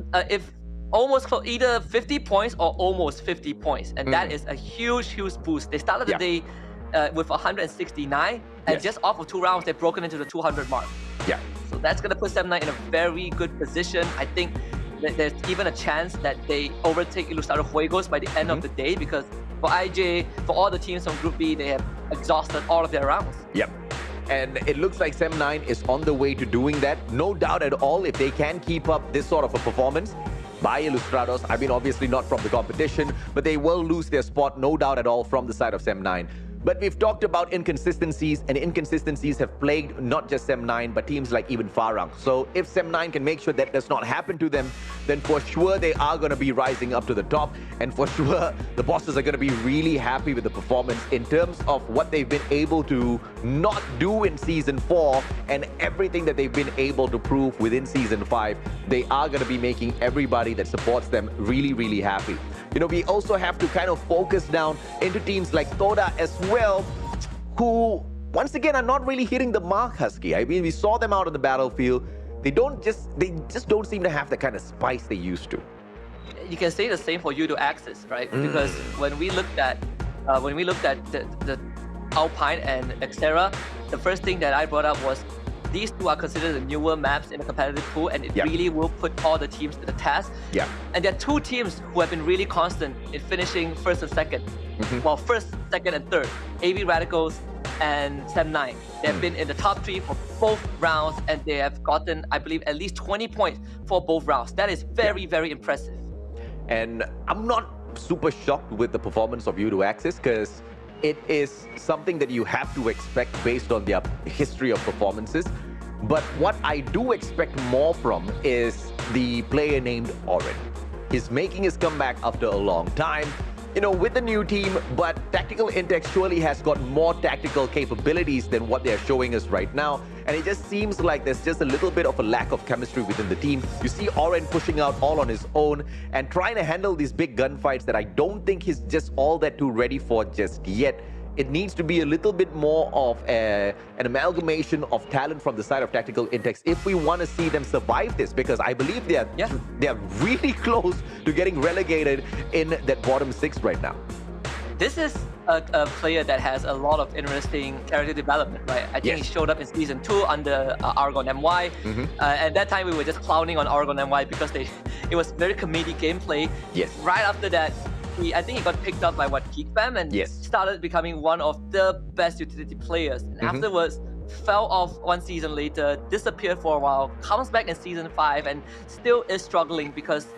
almost either 50 points or almost 50 points, and that is a huge boost. They started the day with 169, and just off of 2 rounds, they've broken into the 200 mark. Yeah. So that's going to put Sem9 in a very good position. I think that there's even a chance that they overtake Ilustrado Fuegos by the end of the day, because for IJ, for all the teams from Group B, they have exhausted all of their rounds. Yep. And it looks like Sem9 is on the way to doing that. No doubt at all, if they can keep up this sort of a performance by Ilustrados. I mean, obviously not from the competition, but they will lose their spot, no doubt at all, from the side of Sem9. But we've talked about inconsistencies, and inconsistencies have plagued not just Sem9, but teams like even Farang. So if Sem9 can make sure that does not happen to them, then for sure they are going to be rising up to the top. And for sure, the bosses are going to be really happy with the performance in terms of what they've been able to not do in Season 4 and everything that they've been able to prove within Season 5. They are going to be making everybody that supports them really, really happy. You know, we also have to kind of focus down into teams like Toda as well, who, once again, are not really hitting the mark, Husky. I mean, we saw them out on the battlefield. They just don't seem to have the kind of spice they used to. You can say the same for U2 Axis, right? Because when we looked at the Alpine and Xterra, the first thing that I brought up was these two are considered the newer maps in the competitive pool, and it really will put all the teams to the task. Yeah. And there are 2 teams who have been really constant in finishing first and second. Well, first, second, and third. AV Radicals and Sem9. They have been in the top 3 for both rounds, and they have gotten, I believe, at least 20 points for both rounds. That is very, very impressive. And I'm not super shocked with the performance of U2 Axis, because it is something that you have to expect based on their history of performances. But what I do expect more from is the player named Oren. He's making his comeback after a long time, you know, with the new team, but Tactical Intex surely has got more tactical capabilities than what they're showing us right now. And it just seems like there's just a little bit of a lack of chemistry within the team. You see Oren pushing out all on his own and trying to handle these big gunfights that I don't think he's just all that too ready for just yet. It needs to be a little bit more of an amalgamation of talent from the side of Tactical Intex if we want to see them survive this, because I believe they're really close to getting relegated in that bottom 6 right now. This is a player that has a lot of interesting character development, right? I think he showed up in Season 2 under Argon MY. At that time, we were just clowning on Argon MY because it was very comedic gameplay. Right after that, I think he got picked up by Geekfam and started becoming one of the best utility players. And afterwards, fell off 1 season later, disappeared for a while, comes back in Season 5 and still is struggling because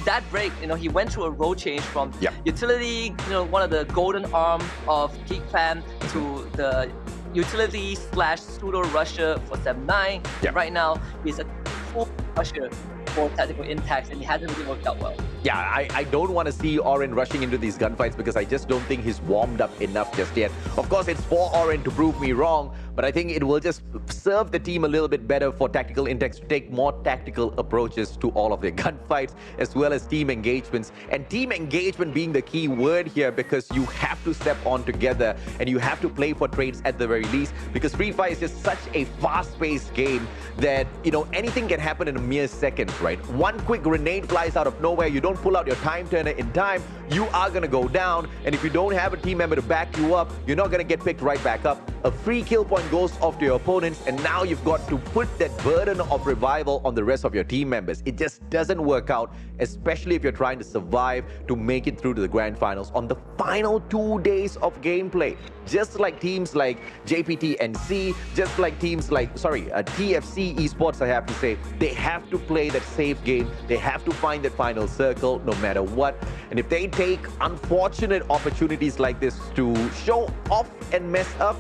that break, you know, he went through a role change from utility, you know, one of the golden arm of Geekfam to the utility / pseudo rusher for Sem9. Right now, he's a full rusher for Tactical Intex, and he hasn't really worked out well. Yeah, I don't want to see Oren rushing into these gunfights because I just don't think he's warmed up enough just yet. Of course, it's for Oren to prove me wrong, but I think it will just serve the team a little bit better for Tactical Intex to take more tactical approaches to all of their gunfights, as well as team engagements. And team engagement being the key word here, because you have to step on together and you have to play for trades at the very least, because Free Fire is just such a fast-paced game that, you know, anything can happen in a mere second, right? One quick grenade flies out of nowhere, you don't pull out your time turner in time, you are going to go down. And if you don't have a team member to back you up, you're not going to get picked right back up. a free kill point goes off to your opponents, and now you've got to put that burden of revival on the rest of your team members. It just doesn't work out, especially if you're trying to survive to make it through to the grand finals on the final 2 days of gameplay. Just like teams like JPT-NC, just like teams like, TFC Esports, I have to say, they have to play that safe game. They have to find that final circle no matter what. And if they take unfortunate opportunities like this to show off and mess up,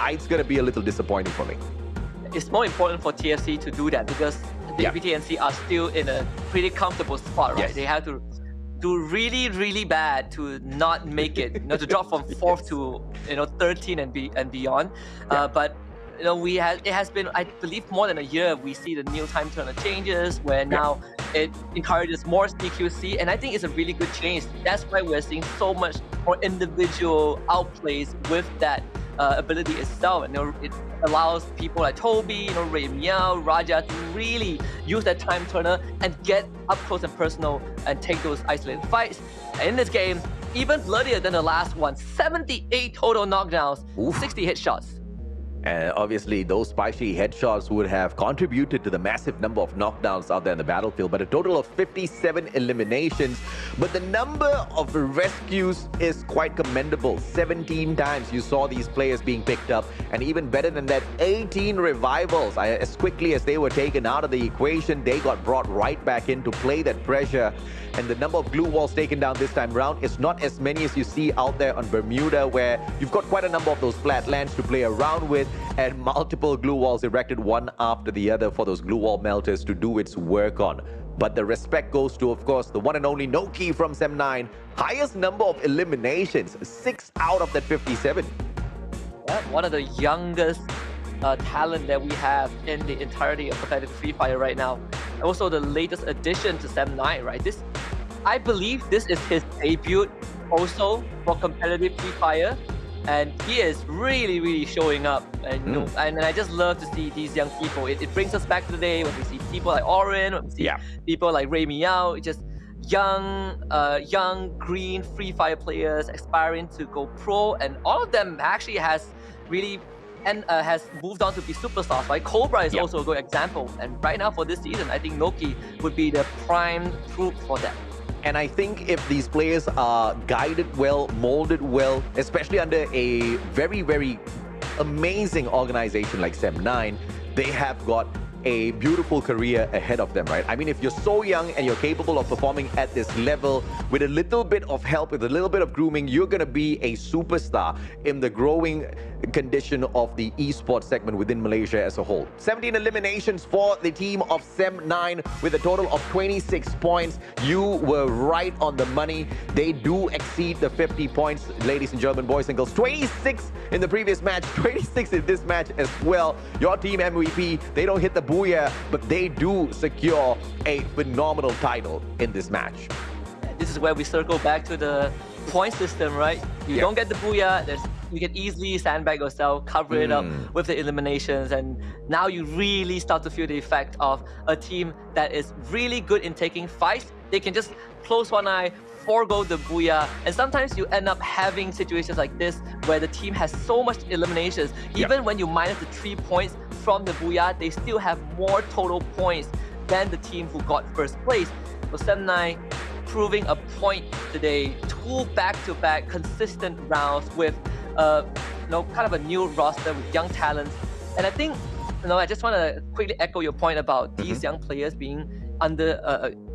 it's going to be a little disappointing for me. It's more important for TFC to do that because JPT-NC are still in a pretty comfortable spot, right? Yes. They have to do really, really bad to not make it, to drop from 4th to 13 and beyond. But it has been, I believe, more than a year. We see the new time turner changes where now it encourages more CQC, and I think it's a really good change. That's why we're seeing so much more individual outplays with that ability itself. It allows people like Toby, Ray Meow, Raja to really use that time turner and get up close and personal and take those isolated fights. And in this game, even bloodier than the last one, 78 total knockdowns, 60 hit shots. And obviously, those spicy headshots would have contributed to the massive number of knockdowns out there in the battlefield, but a total of 57 eliminations. But the number of rescues is quite commendable. 17 times you saw these players being picked up, and even better than that, 18 revivals. As quickly as they were taken out of the equation, they got brought right back in to play that pressure. And the number of glue walls taken down this time around is not as many as you see out there on Bermuda, where you've got quite a number of those flat lands to play around with, and multiple glue walls erected one after the other for those glue wall melters to do its work on. But the respect goes to, of course, the one and only Noki from Sem9. Highest number of eliminations, 6 out of that 57. Yeah, one of the youngest talent that we have in the entirety of competitive Free Fire right now. Also the latest addition to Sem9, right? I believe this is his debut also for competitive Free Fire. And he is really, really showing up. And, and I just love to see these young people. It brings us back to the day when we see people like Orin, when we see people like Ray Meow, just young, green Free Fire players aspiring to go pro. And all of them actually has really has moved on to be superstars, right? Cobra is also a good example. And right now for this season, I think Noki would be the prime proof for that. And I think if these players are guided well, molded well, especially under a very, very amazing organization like Sem9, they have got a beautiful career ahead of them, right? I mean, if you're so young and you're capable of performing at this level, with a little bit of help, with a little bit of grooming, you're going to be a superstar in the growing condition of the esports segment within Malaysia as a whole. 17 eliminations for the team of Sem9 with a total of 26 points. You were right on the money. They do exceed the 50 points, ladies and gentlemen, boys and girls. 26 in the previous match, 26 in this match as well. Your team MVP, they don't hit the booyah, but they do secure a phenomenal title in this match. This is where we circle back to the point system, right? You don't get the booyah, you can easily sandbag yourself, cover it up with the eliminations, and now you really start to feel the effect of a team that is really good in taking fights. They can just close one eye, forego the booyah, and sometimes you end up having situations like this where the team has so much eliminations. Even when you minus the 3 points from the booyah, they still have more total points than the team who got first place. So Sem9 proving a point today, 2 back-to-back consistent rounds with kind of a new roster with young talents. And I think, I just want to quickly echo your point about these young players being under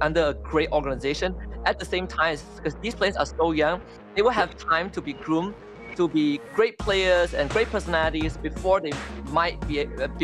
a great organization. At the same time, because these players are so young, they will have time to be groomed to be great players and great personalities before they might have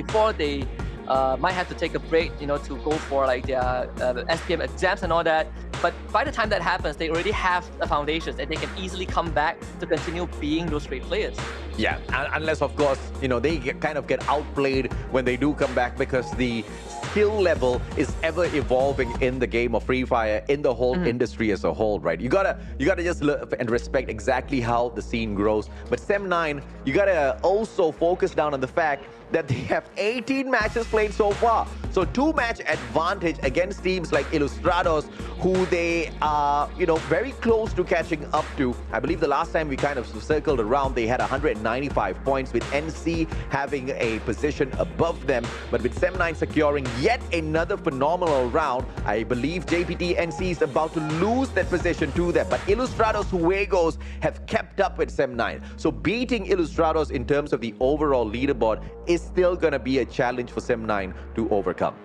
to take a break, to go for like their SPM exams and all that. But by the time that happens, they already have the foundations and they can easily come back to continue being those great players. Yeah, unless of course, they kind of get outplayed when they do come back, because the skill level is ever evolving in the game of Free Fire, in the whole industry as a whole, right? You gotta just look and respect exactly how the scene grows. But Sem9, you gotta also focus down on the fact that they have 18 matches played so far. So 2-match advantage against teams like Ilustrados, who they are, very close to catching up to. I believe the last time we kind of circled around, they had 195 points, with NC having a position above them. But with Sem9 securing yet another phenomenal round, I believe JPT NC is about to lose that position to them. But Ilustrados Juegos have kept up with Sem9. So beating Ilustrados in terms of the overall leaderboard is still going to be a challenge for Sem9 to overcome.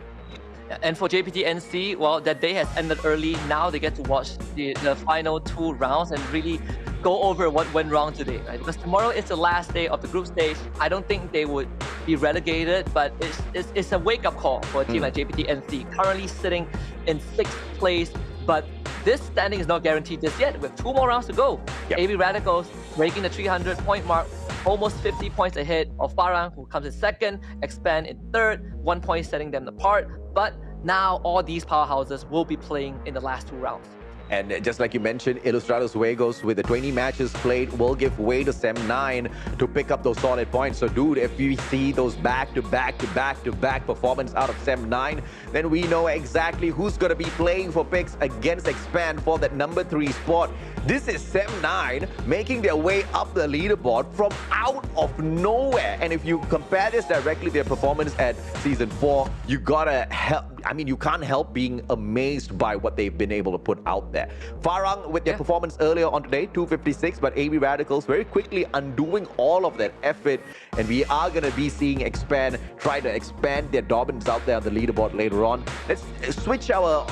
And for JPT NC, well, that day has ended early. Now they get to watch the final 2 rounds and really go over what went wrong today, right? Because tomorrow is the last day of the group stage. I don't think they would be relegated, but it's a wake-up call for a team like JPT NC, currently sitting in 6th place. But this standing is not guaranteed just yet. We have 2 more rounds to go. Yep. AB Radicals breaking the 300-point mark, almost 50 points ahead of Farang, who comes in 2nd, Expand in 3rd, 1 point setting them apart. But now all these powerhouses will be playing in the last 2 rounds. And just like you mentioned, Ilustrados Juegos with the 20 matches played will give way to Sem9 to pick up those solid points. So dude, if we see those back-to-back performance out of Sem9, then we know exactly who's going to be playing for picks against Expand for that number 3 spot. This is Sem9 making their way up the leaderboard from out of nowhere. And if you compare this directly to their performance at Season 4, you gotta help. I mean, you can't help being amazed by what they've been able to put out there. Farang with their performance earlier on today, 256, but AB Radicals very quickly undoing all of that effort. And we are going to be seeing Expand try to expand their dominance out there on the leaderboard later on. Let's switch our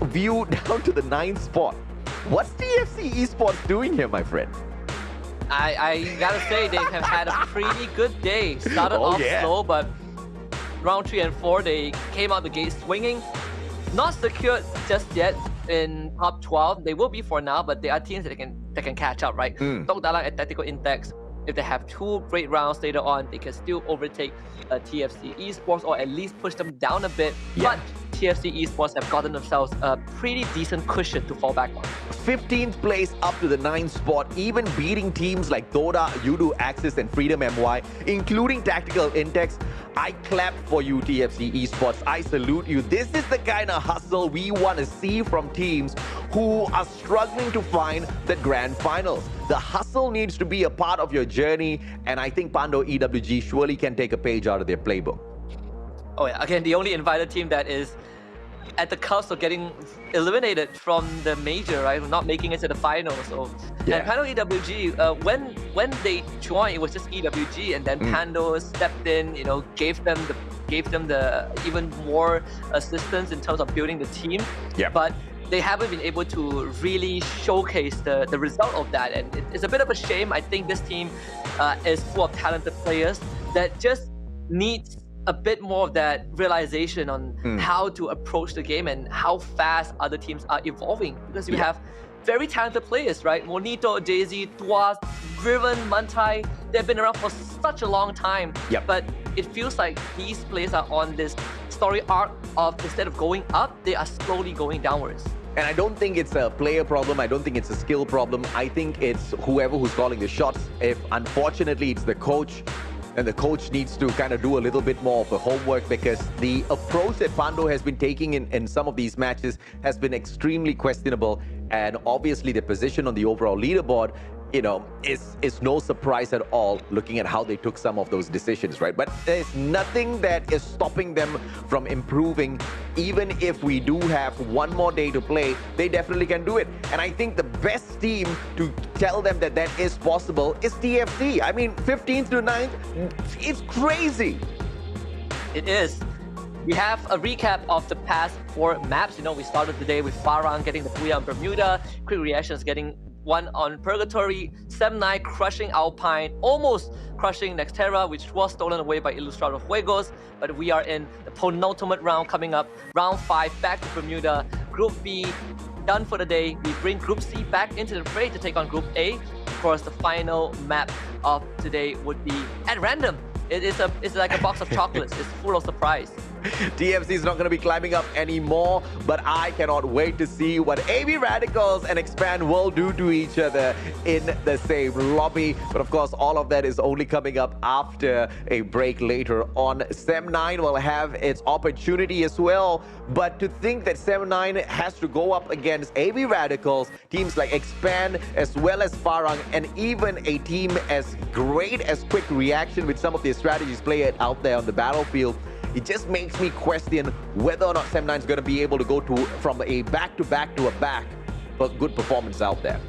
view down to the 9th spot. What's TFC Esports doing here, my friend? I gotta say, they have had a pretty good day. Started off slow, but round 3 and 4, they came out the gate swinging. Not secured just yet in top 12. They will be for now, but there are teams that can catch up, right? Tok Dalang and Tactical Index, if they have 2 great rounds later on, they can still overtake TFC Esports, or at least push them down a bit. But TFC Esports have gotten themselves a pretty decent cushion to fall back on. 15th place up to the 9th spot, even beating teams like Toda, Yudu, Axis, and Freedom MY, including Tactical Index. I clap for you, TFC Esports. I salute you. This is the kind of hustle we want to see from teams who are struggling to find the grand finals. The hustle needs to be a part of your journey, and I think Pando EWG surely can take a page out of their playbook. Oh yeah, again, the only invited team that is at the cusp of getting eliminated from the major, right? Not making it to the final. So, and Pando EWG, when they joined, it was just EWG, and then Pando stepped in, gave them the even more assistance in terms of building the team. But they haven't been able to really showcase the result of that, and it's a bit of a shame. I think this team is full of talented players that just needs a bit more of that realization on how to approach the game and how fast other teams are evolving, because you have very talented players, right? Monito, Jay-Z, Tuas, Driven, Mantai, they've been around for such a long time, but it feels like these players are on this story arc of, instead of going up, they are slowly going downwards. And I don't think it's a player problem. I don't think it's a skill problem. I think it's whoever who's calling the shots. If unfortunately it's the coach, and the coach needs to kind of do a little bit more of the homework, because the approach that Pando has been taking in some of these matches has been extremely questionable. And obviously the position on the overall leaderboard, is no surprise at all, looking at how they took some of those decisions, right? But there's nothing that is stopping them from improving. Even if we do have 1 more day to play, they definitely can do it. And I think the best team to tell them that that is possible is TFC. I mean, 15th to 9th, it's crazy. It is. We have a recap of the past 4 maps. We started the day with Farang getting the Booyah on Bermuda, Quick Reactions getting 1 on Purgatory, Sem9 crushing Alpine, almost crushing Nextera, which was stolen away by Ilustrados Juegos. But we are in the penultimate round coming up, round 5, back to Bermuda. Group B done for the day. We bring Group C back into the fray to take on Group A. Of course, the final map of today would be at random. It's like a box of chocolates. It's full of surprise. TFC is not going to be climbing up anymore, but I cannot wait to see what AB Radicals and Expand will do to each other in the same lobby. But of course, all of that is only coming up after a break later on. Sem9 will have its opportunity as well, but to think that Sem9 has to go up against AB Radicals, teams like Expand as well as Farang, and even a team as great as Quick Reaction with some of their strategies played out there on the battlefield, it just makes me question whether or not Sem9 is going to be able to go from a back-to-back to a back for good performance out there.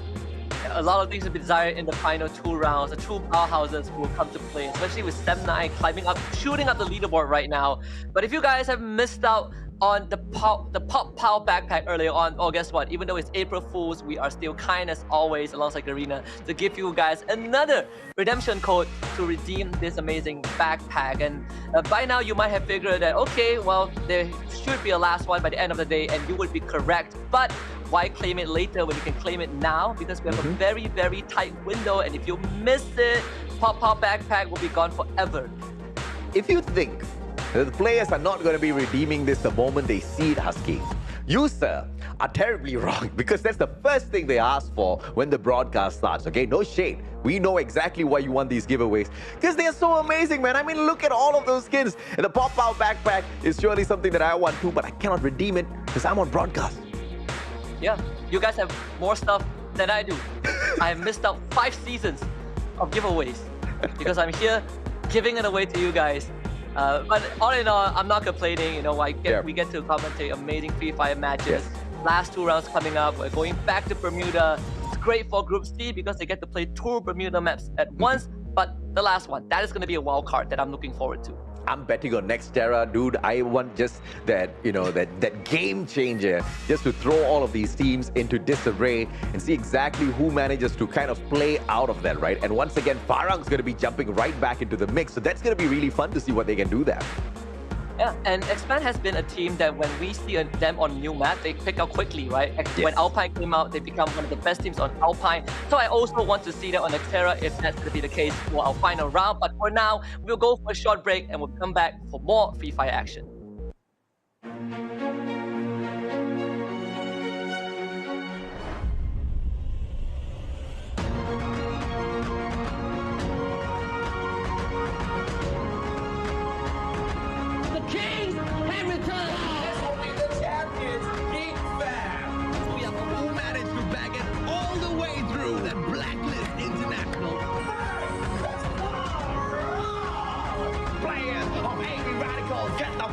A lot of things to be desired in the final 2 rounds. The 2 powerhouses will come to play, especially with Sem9 climbing up, shooting up the leaderboard right now. But if you guys have missed out on the Pop-Pow backpack earlier on, oh, guess what? Even though it's April Fools, we are still kind as always alongside Garena to give you guys another redemption code to redeem this amazing backpack. And by now you might have figured that, okay, well, there should be a last one by the end of the day, and you would be correct. But why claim it later when you can claim it now? Because we have a very, very tight window, and if you miss it, Pop-Pow backpack will be gone forever. If you think the players are not going to be redeeming this the moment they see it, Husky, you, sir, are terribly wrong, because that's the first thing they ask for when the broadcast starts, okay? No shade. We know exactly why you want these giveaways, because they're so amazing, man. I mean, look at all of those skins. And the Pop-Pow backpack is surely something that I want too, but I cannot redeem it because I'm on broadcast. Yeah, you guys have more stuff than I do. I have missed out 5 seasons of giveaways because I'm here giving it away to you guys. But all in all, I'm not complaining. You know, we get to commentate amazing Free Fire matches. Yes. Last 2 rounds coming up. We're going back to Bermuda. It's great for Group C because they get to play 2 Bermuda maps at once. But the last one, that is going to be a wild card that I'm looking forward to. I'm betting on Nextera, dude. I want just that, you know, that game changer, just to throw all of these teams into disarray and see exactly who manages to kind of play out of that, right? And once again, Farang's going to be jumping right back into the mix, so that's going to be really fun to see what they can do there. Yeah, and Expand has been a team that when we see them on new map, they pick up quickly, right? Yes. When Alpine came out, they become one of the best teams on Alpine. So I also want to see that on Nextera if that's going to be the case for our final round. But for now, we'll go for a short break and we'll come back for more Free Fire action. Get the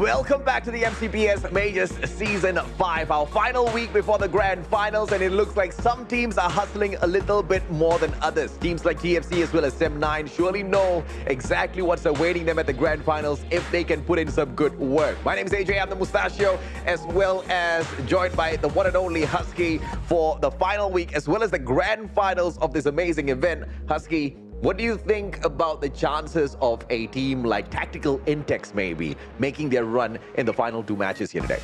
Welcome back to the MCPS Majors Season 5, our final week before the Grand Finals, and it looks like some teams are hustling a little bit more than others. Teams like TFC as well as Sem9 surely know exactly what's awaiting them at the Grand Finals if they can put in some good work. My name is AJ, I'm the Mustachio, as well as joined by the one and only Husky for the final week, as well as the Grand Finals of this amazing event. Husky, what do you think about the chances of a team like Tactical Intex maybe making their run in the final 2 matches here today?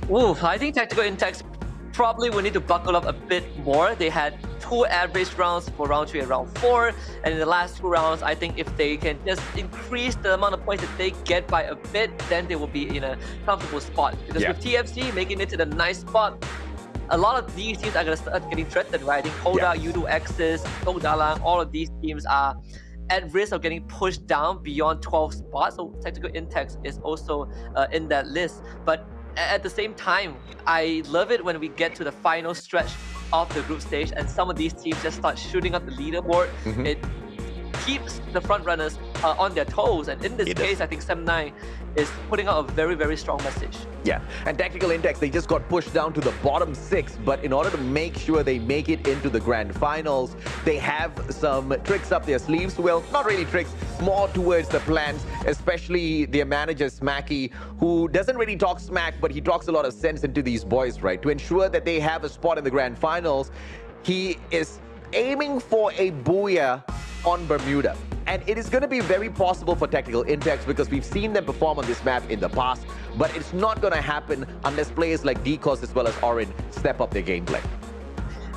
Ooh, I think Tactical Intex probably will need to buckle up a bit more. They had 2 average rounds for round 3 and round 4, and in the last 2 rounds, I think if they can just increase the amount of points that they get by a bit, then they will be in a comfortable spot. Because with TFC making it to the nice spot, a lot of these teams are going to start getting threatened, right? I think Koda, Yudu X's, Tok Dalang, all of these teams are at risk of getting pushed down beyond 12 spots. So Tactical Intex is also in that list. But at the same time, I love it when we get to the final stretch of the group stage and some of these teams just start shooting up the leaderboard. It keeps the front runners on their toes, and in this case, I think Sem9 is putting out a very, very strong message. Yeah, and Tactical Intex, they just got pushed down to the bottom 6, but in order to make sure they make it into the Grand Finals, they have some tricks up their sleeves. Well, not really tricks, more towards the plans, especially their manager, Smacky, who doesn't really talk smack, but he talks a lot of sense into these boys, right? To ensure that they have a spot in the Grand Finals, he is aiming for a booyah on Bermuda. And it is going to be very possible for Tactical Intex because we've seen them perform on this map in the past, but it's not going to happen unless players like Decos as well as Orin step up their gameplay.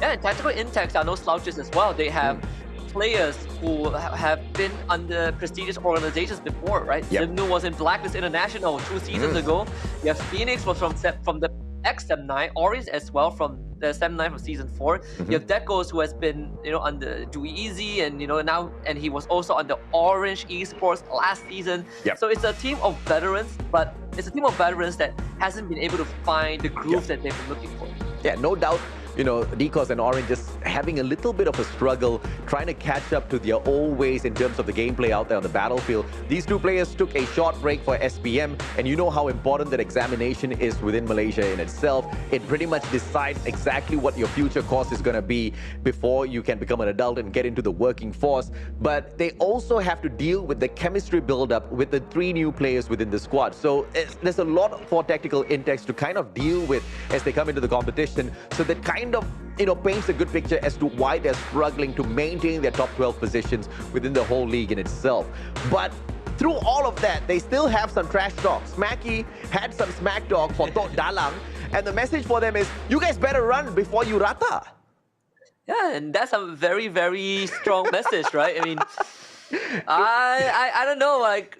Yeah, and Tactical Intex are no slouches as well. They have players who have been under prestigious organizations before, right? Zimnu was in Blacklist International 2 seasons ago. You have Phoenix was from the Sem9, Oris as well from the Sem9 from season 4. You have Decos who has been, under Dewey Easy and now, and he was also under Orange Esports last season. So it's a team of veterans, but it's a team of veterans that hasn't been able to find the groove that they've been looking for. Yeah, no doubt. Decos and Orange just having a little bit of a struggle trying to catch up to their old ways in terms of the gameplay out there on the battlefield. These 2 players took a short break for SPM, and you know how important that examination is within Malaysia in itself. It pretty much decides exactly what your future course is going to be before you can become an adult and get into the working force. But they also have to deal with the chemistry build-up with the 3 new players within the squad. So there's a lot for Tactical Intex to kind of deal with as they come into the competition. So that kind of paints a good picture as to why they're struggling to maintain their top 12 positions within the whole league in itself. But through all of that, they still have some trash talk. Smacky had some smack talk for Tok Dalang, and the message for them is, you guys better run before you rata. Yeah, and that's a very, very strong message, right? I mean, I don't know, like,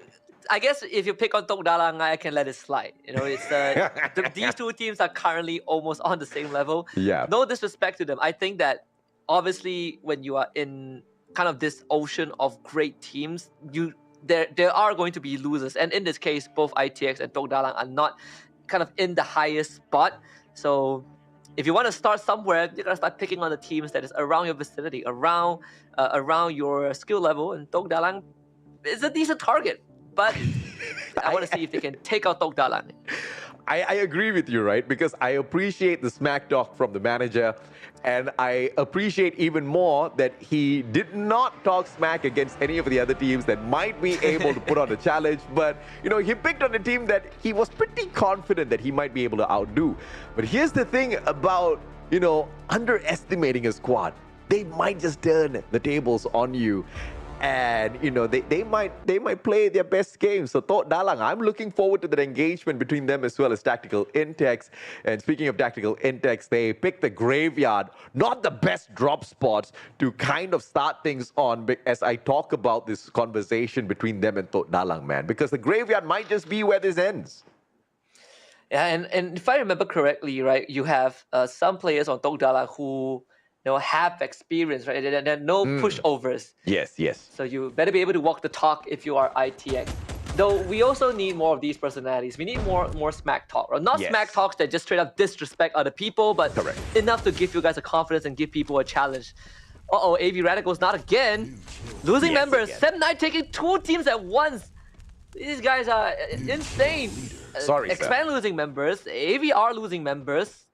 I guess if you pick on Tok Dalang, I can let it slide. It's these 2 teams are currently almost on the same level. No disrespect to them. I think that obviously when you are in kind of this ocean of great teams, there are going to be losers. And in this case, both ITX and Tok Dalang are not kind of in the highest spot. So if you want to start somewhere, you're gonna start picking on the teams that is around your vicinity, around your skill level. And Tok Dalang is a decent target. But I want to see if they can take out Tok Dalang. I agree with you, right? Because I appreciate the smack talk from the manager, and I appreciate even more that he did not talk smack against any of the other teams that might be able to put on a challenge. But, he picked on a team that he was pretty confident that he might be able to outdo. But here's the thing about, underestimating a squad. They might just turn the tables on you. And they might play their best game. So Tok Dalang, I'm looking forward to that engagement between them as well as Tactical Intex. And speaking of Tactical Intex, they picked the Graveyard, not the best drop spots, to kind of start things on as I talk about this conversation between them and Tok Dalang, man. Because the Graveyard might just be where this ends. Yeah, and if I remember correctly, right, you have some players on Tok Dalang who have experience, right? There are no pushovers. Yes. So you better be able to walk the talk if you are ITX. Though we also need more of these personalities. We need more smack talk. Or not smack talks that just straight up disrespect other people, but enough to give you guys a confidence and give people a challenge. AV Radicals not again. Losing members. Sem9 taking 2 teams at once. These guys are insane. Sorry, Expand losing members, AVR losing members.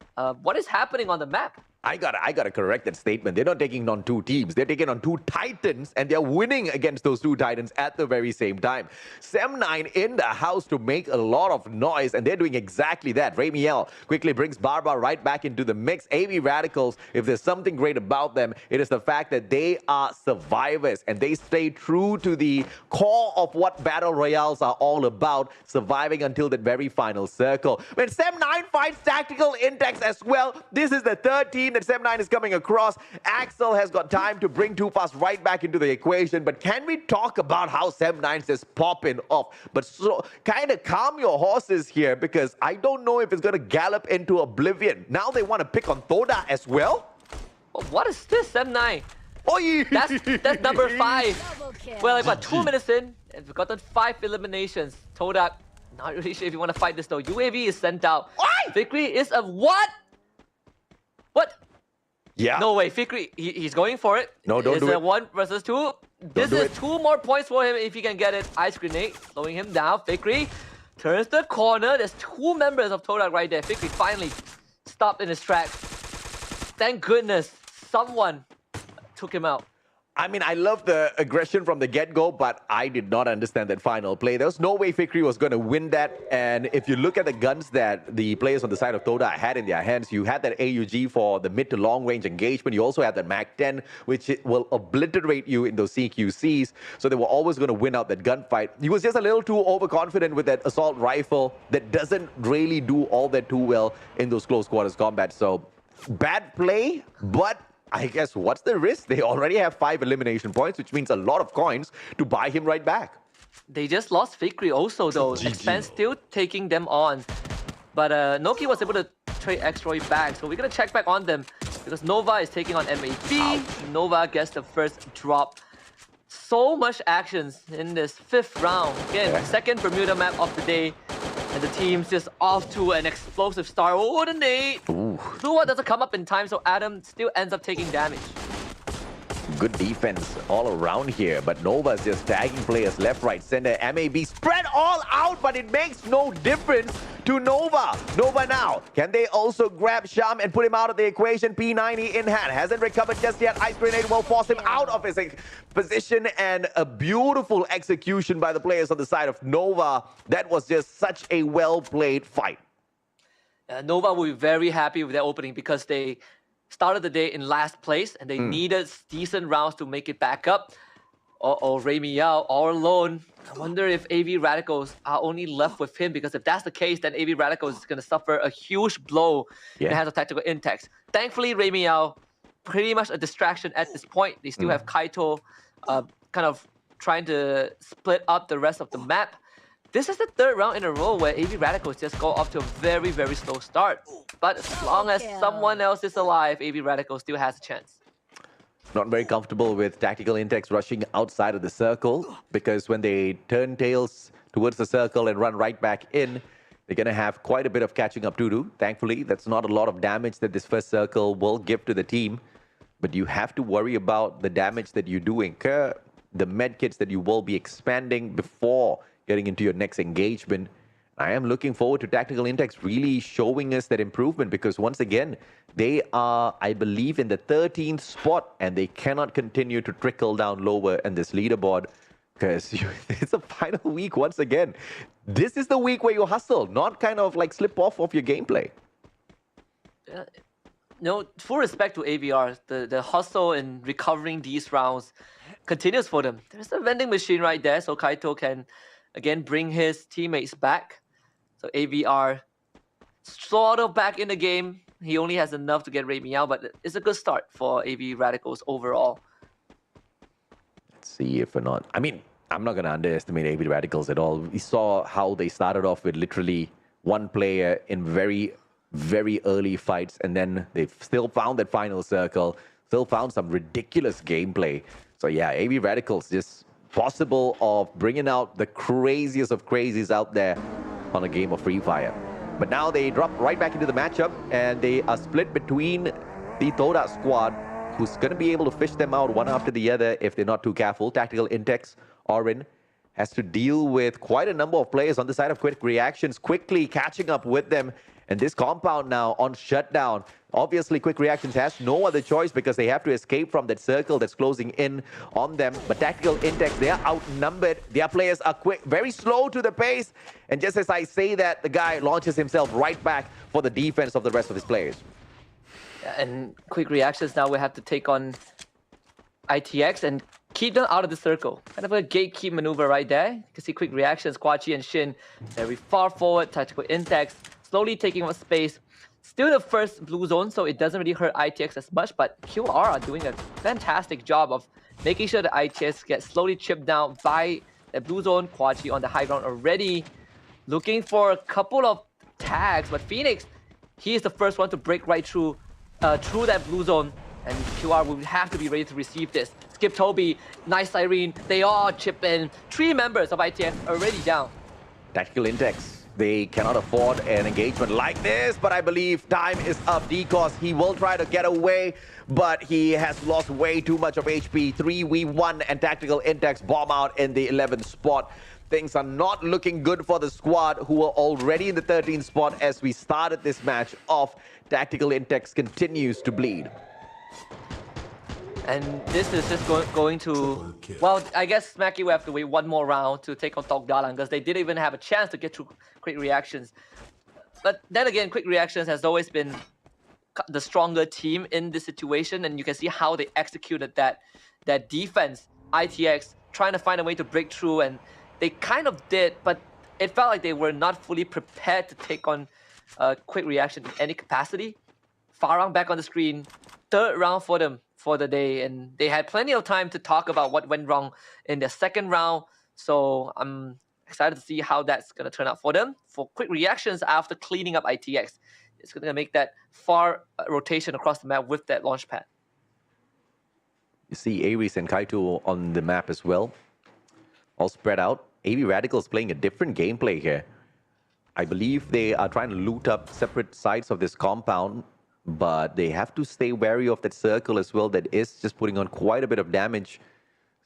What is happening on the map? I gotta correct that statement. They're not taking on two teams. They're taking on two titans, and they're winning against those two titans at the very same time. Sem9 in the house to make a lot of noise, and they're doing exactly that. Ramiel quickly brings Barba right back into the mix. AV Radicals, if there's something great about them, it is the fact that they are survivors, and they stay true to the core of what Battle Royales are all about, surviving until that very final circle. When Sem9 fights Tactical Intex as well, this is the third team that Sem9 is coming across. Axel has got time to bring Too Fast right back into the equation, but can we talk about how Sem9 is popping off? But so kind of calm your horses here, because I don't know if it's going to gallop into oblivion. Now they want to pick on Toda as well? Oh, what is this, Sem9? Oi! That's number 5. Well, about 2 minutes in, and we've gotten 5 eliminations. Toda, not really sure if you want to fight this though. UAV is sent out. Fikri is a what? What? Yeah. No way, Fikri, he's going for it. No, don't do it. It's a 1 versus 2. This is 2 more points for him if he can get it. Ice grenade, slowing him down. Fikri turns the corner. There's 2 members of Todak right there. Fikri finally stopped in his tracks. Thank goodness someone took him out. I mean, I love the aggression from the get-go, but I did not understand that final play. There was no way Fikri was going to win that. And if you look at the guns that the players on the side of Toda had in their hands, you had that AUG for the mid to long range engagement. You also had that MAC-10, which will obliterate you in those CQCs. So they were always going to win out that gunfight. He was just a little too overconfident with that assault rifle that doesn't really do all that too well in those close quarters combat. So bad play, but I guess what's the risk? They already have 5 elimination points, which means a lot of coins to buy him right back. They just lost Fikri also though. Expanse still taking them on. But Noki was able to trade X-Roy back. So we're going to check back on them because Nova is taking on MAB. Nova gets the first drop. So much actions in this 5th round. Again, second Bermuda map of the day. And the team's just off to an explosive start. Oh, the nade! Lua doesn't come up in time, so Adam still ends up taking damage. Good defense all around here, but Nova's just tagging players left, right, center. MAB spread all out, but it makes no difference to Nova. Nova now, can they also grab Sham and put him out of the equation? P90 in hand, hasn't recovered just yet. Ice grenade will force him out of his position, and a beautiful execution by the players on the side of Nova. That was just such a well-played fight. Nova will be very happy with their opening because they started the day in last place and they needed decent rounds to make it back up. Or Ramiel all alone. I wonder if AV Radicals are only left with him, because if that's the case, then AV Radicals is going to suffer a huge blow in the hands of Tactical Intex. Thankfully, Ramiel, pretty much a distraction at this point. They still have Kaito kind of trying to split up the rest of the map. This is the 3rd round in a row where AV Radicals just go off to a very, very slow start. But as long as someone else is alive, AV Radicals still has a chance. Not very comfortable with Tactical Intex rushing outside of the circle, because when they turn tails towards the circle and run right back in, they're going to have quite a bit of catching up to do. Thankfully, that's not a lot of damage that this first circle will give to the team. But you have to worry about the damage that you do incur, the medkits that you will be expanding before getting into your next engagement. I am looking forward to Tactical Intex really showing us that improvement, because once again, they are, I believe, in the 13th spot, and they cannot continue to trickle down lower in this leaderboard, because it's a final week once again. This is the week where you hustle, not kind of like slip off of your gameplay. No, full respect to AVR, the hustle in recovering these rounds continues for them. There's a vending machine right there, so Kaito can again bring his teammates back. So AVR sort of back in the game. He only has enough to get Ramiel, but it's a good start for AV Radicals overall. Let's see if or not. I mean, I'm not going to underestimate AV Radicals at all. We saw how they started off with literally 1 player in very, very early fights, and then they've still found that final circle, still found some ridiculous gameplay. So yeah, AV Radicals just possible of bringing out the craziest of crazies out there on a game of Free Fire. But now they drop right back into the matchup, and they are split between the Toda squad, who's going to be able to fish them out one after the other if they're not too careful. Tactical Intex, Orin, has to deal with quite a number of players on the side of Quick Reactions, quickly catching up with them. And this compound now on shutdown. Obviously, Quick Reactions has no other choice because they have to escape from that circle that's closing in on them. But Tactical Intex, they are outnumbered. Their players are quick, very slow to the pace. And just as I say that, the guy launches himself right back for the defense of the rest of his players. And Quick Reactions now will have to take on ITX and keep them out of the circle. Kind of a gatekeep maneuver right there. You can see Quick Reactions, Kwachi and Shin very far forward. Tactical Intex slowly taking up space. Still the first blue zone, so it doesn't really hurt ITX as much, but QR are doing a fantastic job of making sure the ITX gets slowly chipped down by the blue zone. Kwachi on the high ground already, looking for a couple of tags, but Phoenix, he is the first one to break right through that blue zone, and QR will have to be ready to receive this. Skip Toby, nice Irene, they all chip in. 3 members of ITX already down. Tactical Intex, they cannot afford an engagement like this, but I believe time is up. DCOS, he will try to get away, but he has lost way too much of HP. 3v1 and Tactical Intex bomb out in the 11th spot. Things are not looking good for the squad, who are already in the 13th spot as we started this match off. Tactical Intex continues to bleed. And this is just going to... Well, I guess Smacky will have to wait one more round to take on Tok Dalang because they didn't even have a chance to get through Quick Reactions. But then again, Quick Reactions has always been the stronger team in this situation, and you can see how they executed that defense. ITX trying to find a way to break through, and they kind of did, but it felt like they were not fully prepared to take on Quick Reaction in any capacity. Farang back on the screen, 3rd round for them for the day, and they had plenty of time to talk about what went wrong in their 2nd round. So I'm excited to see how that's going to turn out for them. For Quick Reactions after cleaning up ITX, it's going to make that far rotation across the map with that launch pad. You see Ares and Kaito on the map as well, all spread out. AV Radicals playing a different gameplay here. I believe they are trying to loot up separate sides of this compound, but they have to stay wary of that circle as well that is just putting on quite a bit of damage.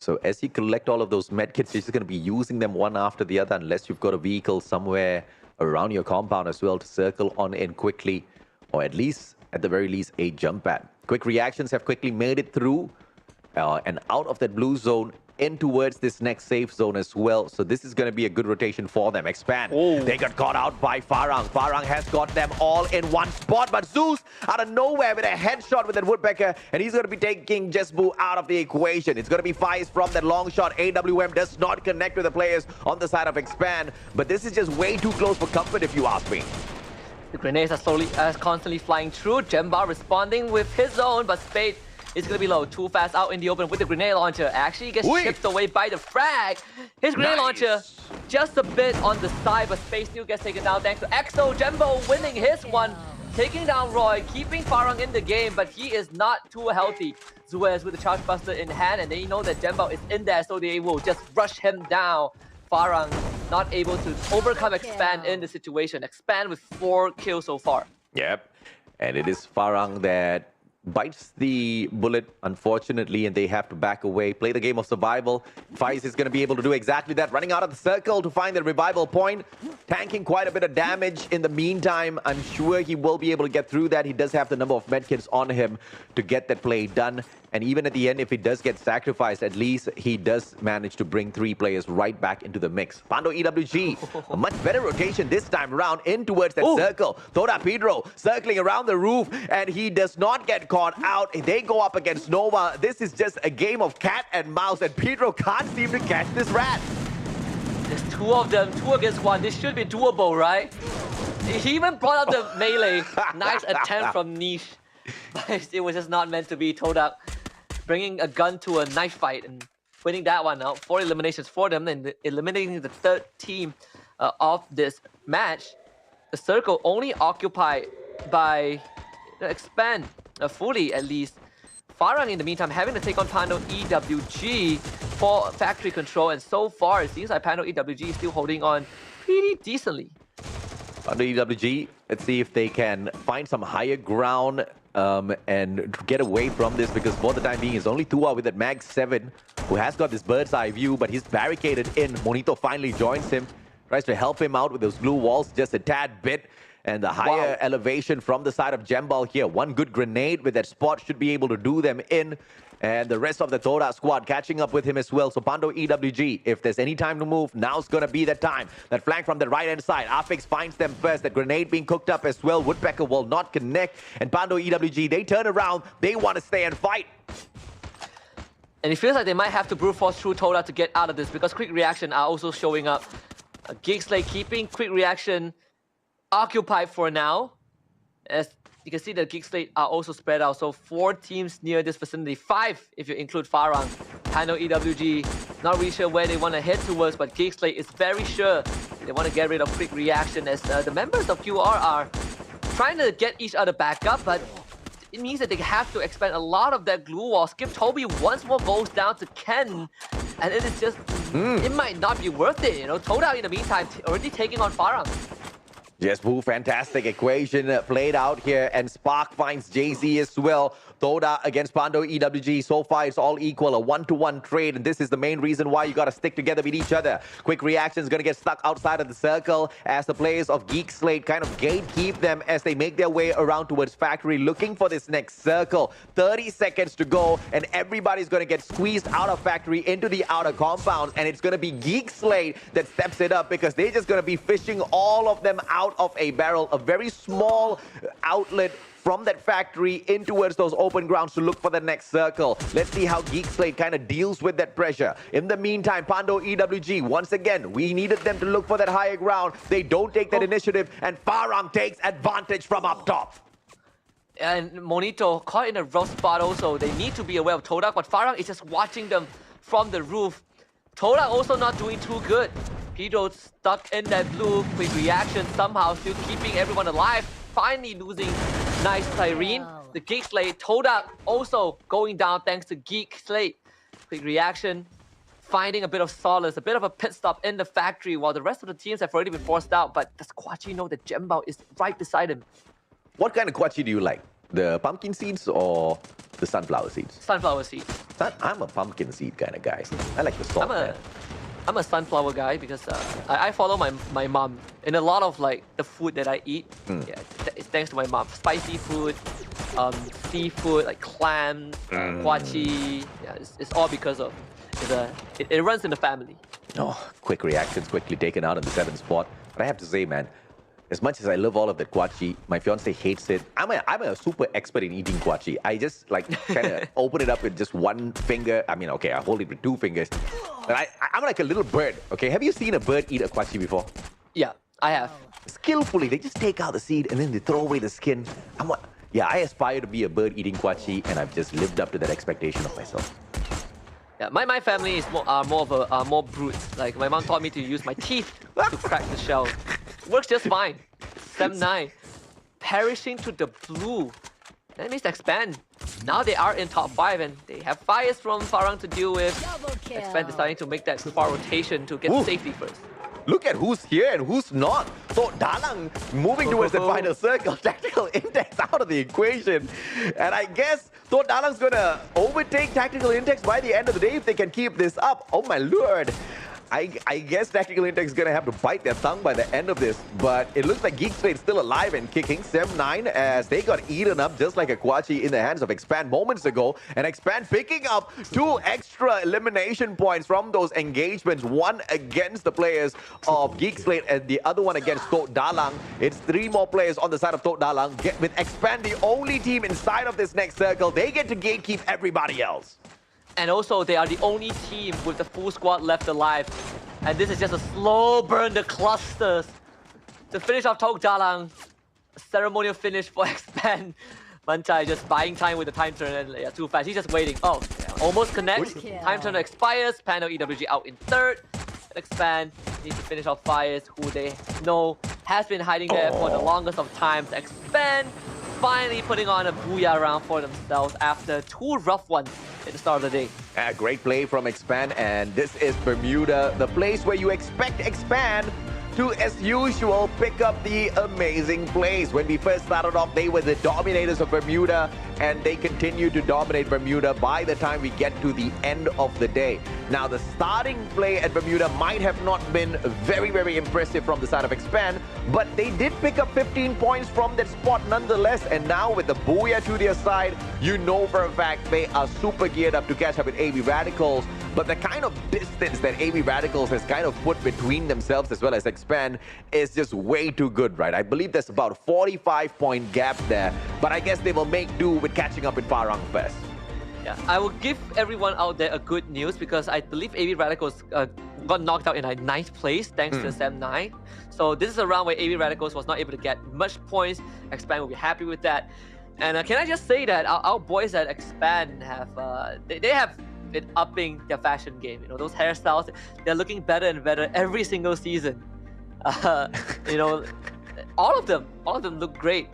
So as you collect all of those medkits, you're just going to be using them one after the other unless you've got a vehicle somewhere around your compound as well to circle on in quickly, or at the very least, a jump pad. Quick Reactions have quickly made it through and out of that blue zone in towards this next safe zone as well. So this is going to be a good rotation for them. Expand. Oh. They got caught out by Farang. Farang has got them all in one spot, but Zeus out of nowhere with a headshot with that Woodpecker, and he's going to be taking Jesbu out of the equation. It's going to be Faiz from that long shot. AWM does not connect with the players on the side of Expand, but this is just way too close for comfort if you ask me. The grenades are constantly flying through. Jemba responding with his own, but Spade is going to be low. Too fast out in the open with the grenade launcher. Actually gets chipped away by the frag. His grenade launcher just a bit on the side, but Space still gets taken down thanks to EXO. Jembo winning his one, taking down Roy, keeping Farang in the game, but he is not too healthy. Zuez with the Charge Buster in hand, and they know that Jembo is in there, so they will just rush him down. Farang not able to overcome Expand in the situation. Expand with 4 kills so far. Yep, and it is Farang that bites the bullet, unfortunately, and they have to back away, play the game of survival. Faiz is going to be able to do exactly that, running out of the circle to find the revival point, tanking quite a bit of damage in the meantime. I'm sure he will be able to get through that. He does have the number of medkits on him to get that play done. And even at the end, if he does get sacrificed, at least he does manage to bring 3 players right back into the mix. Pando EWG, a much better rotation this time around in towards that circle. Toda Pedro circling around the roof, and he does not get caught out. They go up against Nova. This is just a game of cat and mouse, and Pedro can't seem to catch this rat. There's 2 of them, 2 against 1. This should be doable, right? He even brought out the melee. Nice attempt from Niche. But it was just not meant to be. Todak bringing a gun to a knife fight and winning that one out. 4 eliminations for them and eliminating the 3rd team of this match. The circle only occupied by Expand fully at least. Farang in the meantime having to take on Pando EWG for factory control, and so far it seems like Pando EWG is still holding on pretty decently. Pando EWG, let's see if they can find some higher ground and get away from this, because for the time being, it's only 2 out with that Mag 7, who has got this bird's eye view, but he's barricaded in. Monito finally joins him, tries to help him out with those glue walls just a tad bit. And the higher elevation from the side of Jembal here. One good grenade with that spot should be able to do them in. And the rest of the Toda squad catching up with him as well. So Pando EWG, if there's any time to move, now's going to be the time. That flank from the right-hand side. Afix finds them first. That grenade being cooked up as well. Woodpecker will not connect. And Pando EWG, they turn around. They want to stay and fight. And it feels like they might have to brute force through Toda to get out of this, because quick reaction are also showing up. Geekslay keeping quick reaction occupied for now. As you can see, the Geekslay are also spread out. So 4 teams near this vicinity. 5 if you include Farang. Pando EWG, not really sure where they want to head towards, but Geekslay is very sure they want to get rid of quick reaction, as the members of QR are trying to get each other back up, but it means that they have to expand a lot of their glue wall. Skip Toby once more goes down to Ken, and it is just, it might not be worth it, you know. Toda in the meantime already taking on Farang. Yes, Boo, fantastic equation played out here, and Spark finds JZ as well. Toda against Pando EWG. So far, it's all equal, a 1-to-1 trade, and this is the main reason why you got to stick together with each other. Quick reaction is going to get stuck outside of the circle as the players of Geek Slate kind of gatekeep them as they make their way around towards Factory, looking for this next circle. 30 seconds to go, and everybody's going to get squeezed out of Factory into the outer compounds, and it's going to be Geek Slate that steps it up, because they're just going to be fishing all of them out of a barrel, a very small outlet from that factory in towards those open grounds to look for the next circle. Let's see how Geek Slate kind of deals with that pressure. In the meantime, Pando EWG, once again, we needed them to look for that higher ground. They don't take that initiative, and Farang takes advantage from up top. And Monito caught in a rough spot also. They need to be aware of Toda, but Farang is just watching them from the roof. Toda also not doing too good. Pedro stuck in that blue. Quick reaction somehow still keeping everyone alive. Finally losing nice Cyrene. The Geek Slate, Toda also going down thanks to Geek Slate. Quick reaction, finding a bit of solace, a bit of a pit stop in the factory while the rest of the teams have already been forced out. But does Kwachi know that Jembao is right beside him? What kind of Kwachi do you like? The pumpkin seeds or the sunflower seeds? Sunflower seeds. I'm a pumpkin seed kind of guy. I like the salt. I'm a sunflower guy because I follow my mom in a lot of like the food that I eat. Yeah, it's thanks to my mom. Spicy food, seafood like clam, kwachi. Yeah, it's all because of it runs in the family. Oh, quick reactions quickly taken out in the 7th spot. But I have to say, man, as much as I love all of that kwachi, my fiance hates it. I'm a super expert in eating kwachi. I just like kind of open it up with just one finger. I mean, okay, I hold it with 2 fingers. But I'm like a little bird, okay? Have you seen a bird eat a kwachi before? Yeah, I have. Skillfully, they just take out the seed and then they throw away the skin. Yeah, I aspire to be a bird eating kwachi, and I've just lived up to that expectation of myself. Yeah, my family is more brute. Like my mom taught me to use my teeth to crack the shell. Works just fine. 7-9. Perishing to the blue. That means expand. Now they are in top 5 and they have fires from Farang to deal with. Expand deciding to make that far rotation to get safety first. Look at who's here and who's not. So Dalang moving towards the final circle. Tactical Index out of the equation. And I guess So Dalang's gonna overtake Tactical Index by the end of the day if they can keep this up. Oh my lord. I guess Tactical Index is going to have to bite their tongue by the end of this, but it looks like Geek Slate still alive and kicking. 7-9 as they got eaten up just like a Kwachi in the hands of Expand moments ago, and Expand picking up 2 extra elimination points from those engagements, one against the players of Geek Slate and the other one against Tot Dalang. It's 3 more players on the side of Tot Dalang, with Expand the only team inside of this next circle. They get to gatekeep everybody else. And also, they are the only team with the full squad left alive. And this is just a slow burn the clusters. To finish off Tok Dalang, a ceremonial finish for Expand. Manchai just buying time with the time turn, and yeah, too fast. He's just waiting. Oh, almost connects. Time turn expires. Pando EWG out in 3rd. Expand needs to finish off Fires, who they know has been hiding there for the longest of times. Expand finally putting on a booyah round for themselves after 2 rough ones at the start of the day. Great play from Expand, and this is Bermuda, the place where you expect Expand to, as usual, pick up the amazing plays. When we first started off, they were the dominators of Bermuda, and they continue to dominate Bermuda by the time we get to the end of the day. Now, the starting play at Bermuda might have not been very, very impressive from the side of Expand, but they did pick up 15 points from that spot nonetheless. And now with the Booyah to their side, you know for a fact they are super geared up to catch up with AB Radicals. But the kind of distance that AB Radicals has kind of put between themselves as well as Expand is just way too good, right? I believe there's about a 45-point gap there, but I guess they will make do with catching up in Farang first. Yeah, I will give everyone out there a good news because I believe AB Radicals got knocked out in like 9th place thanks to Sam 9. So this is a round where AB Radicals was not able to get much points. Expand will be happy with that. And can I just say that our boys at Expand have they have been upping their fashion game. You know, those hairstyles, they're looking better and better every single season. You know, all of them look great.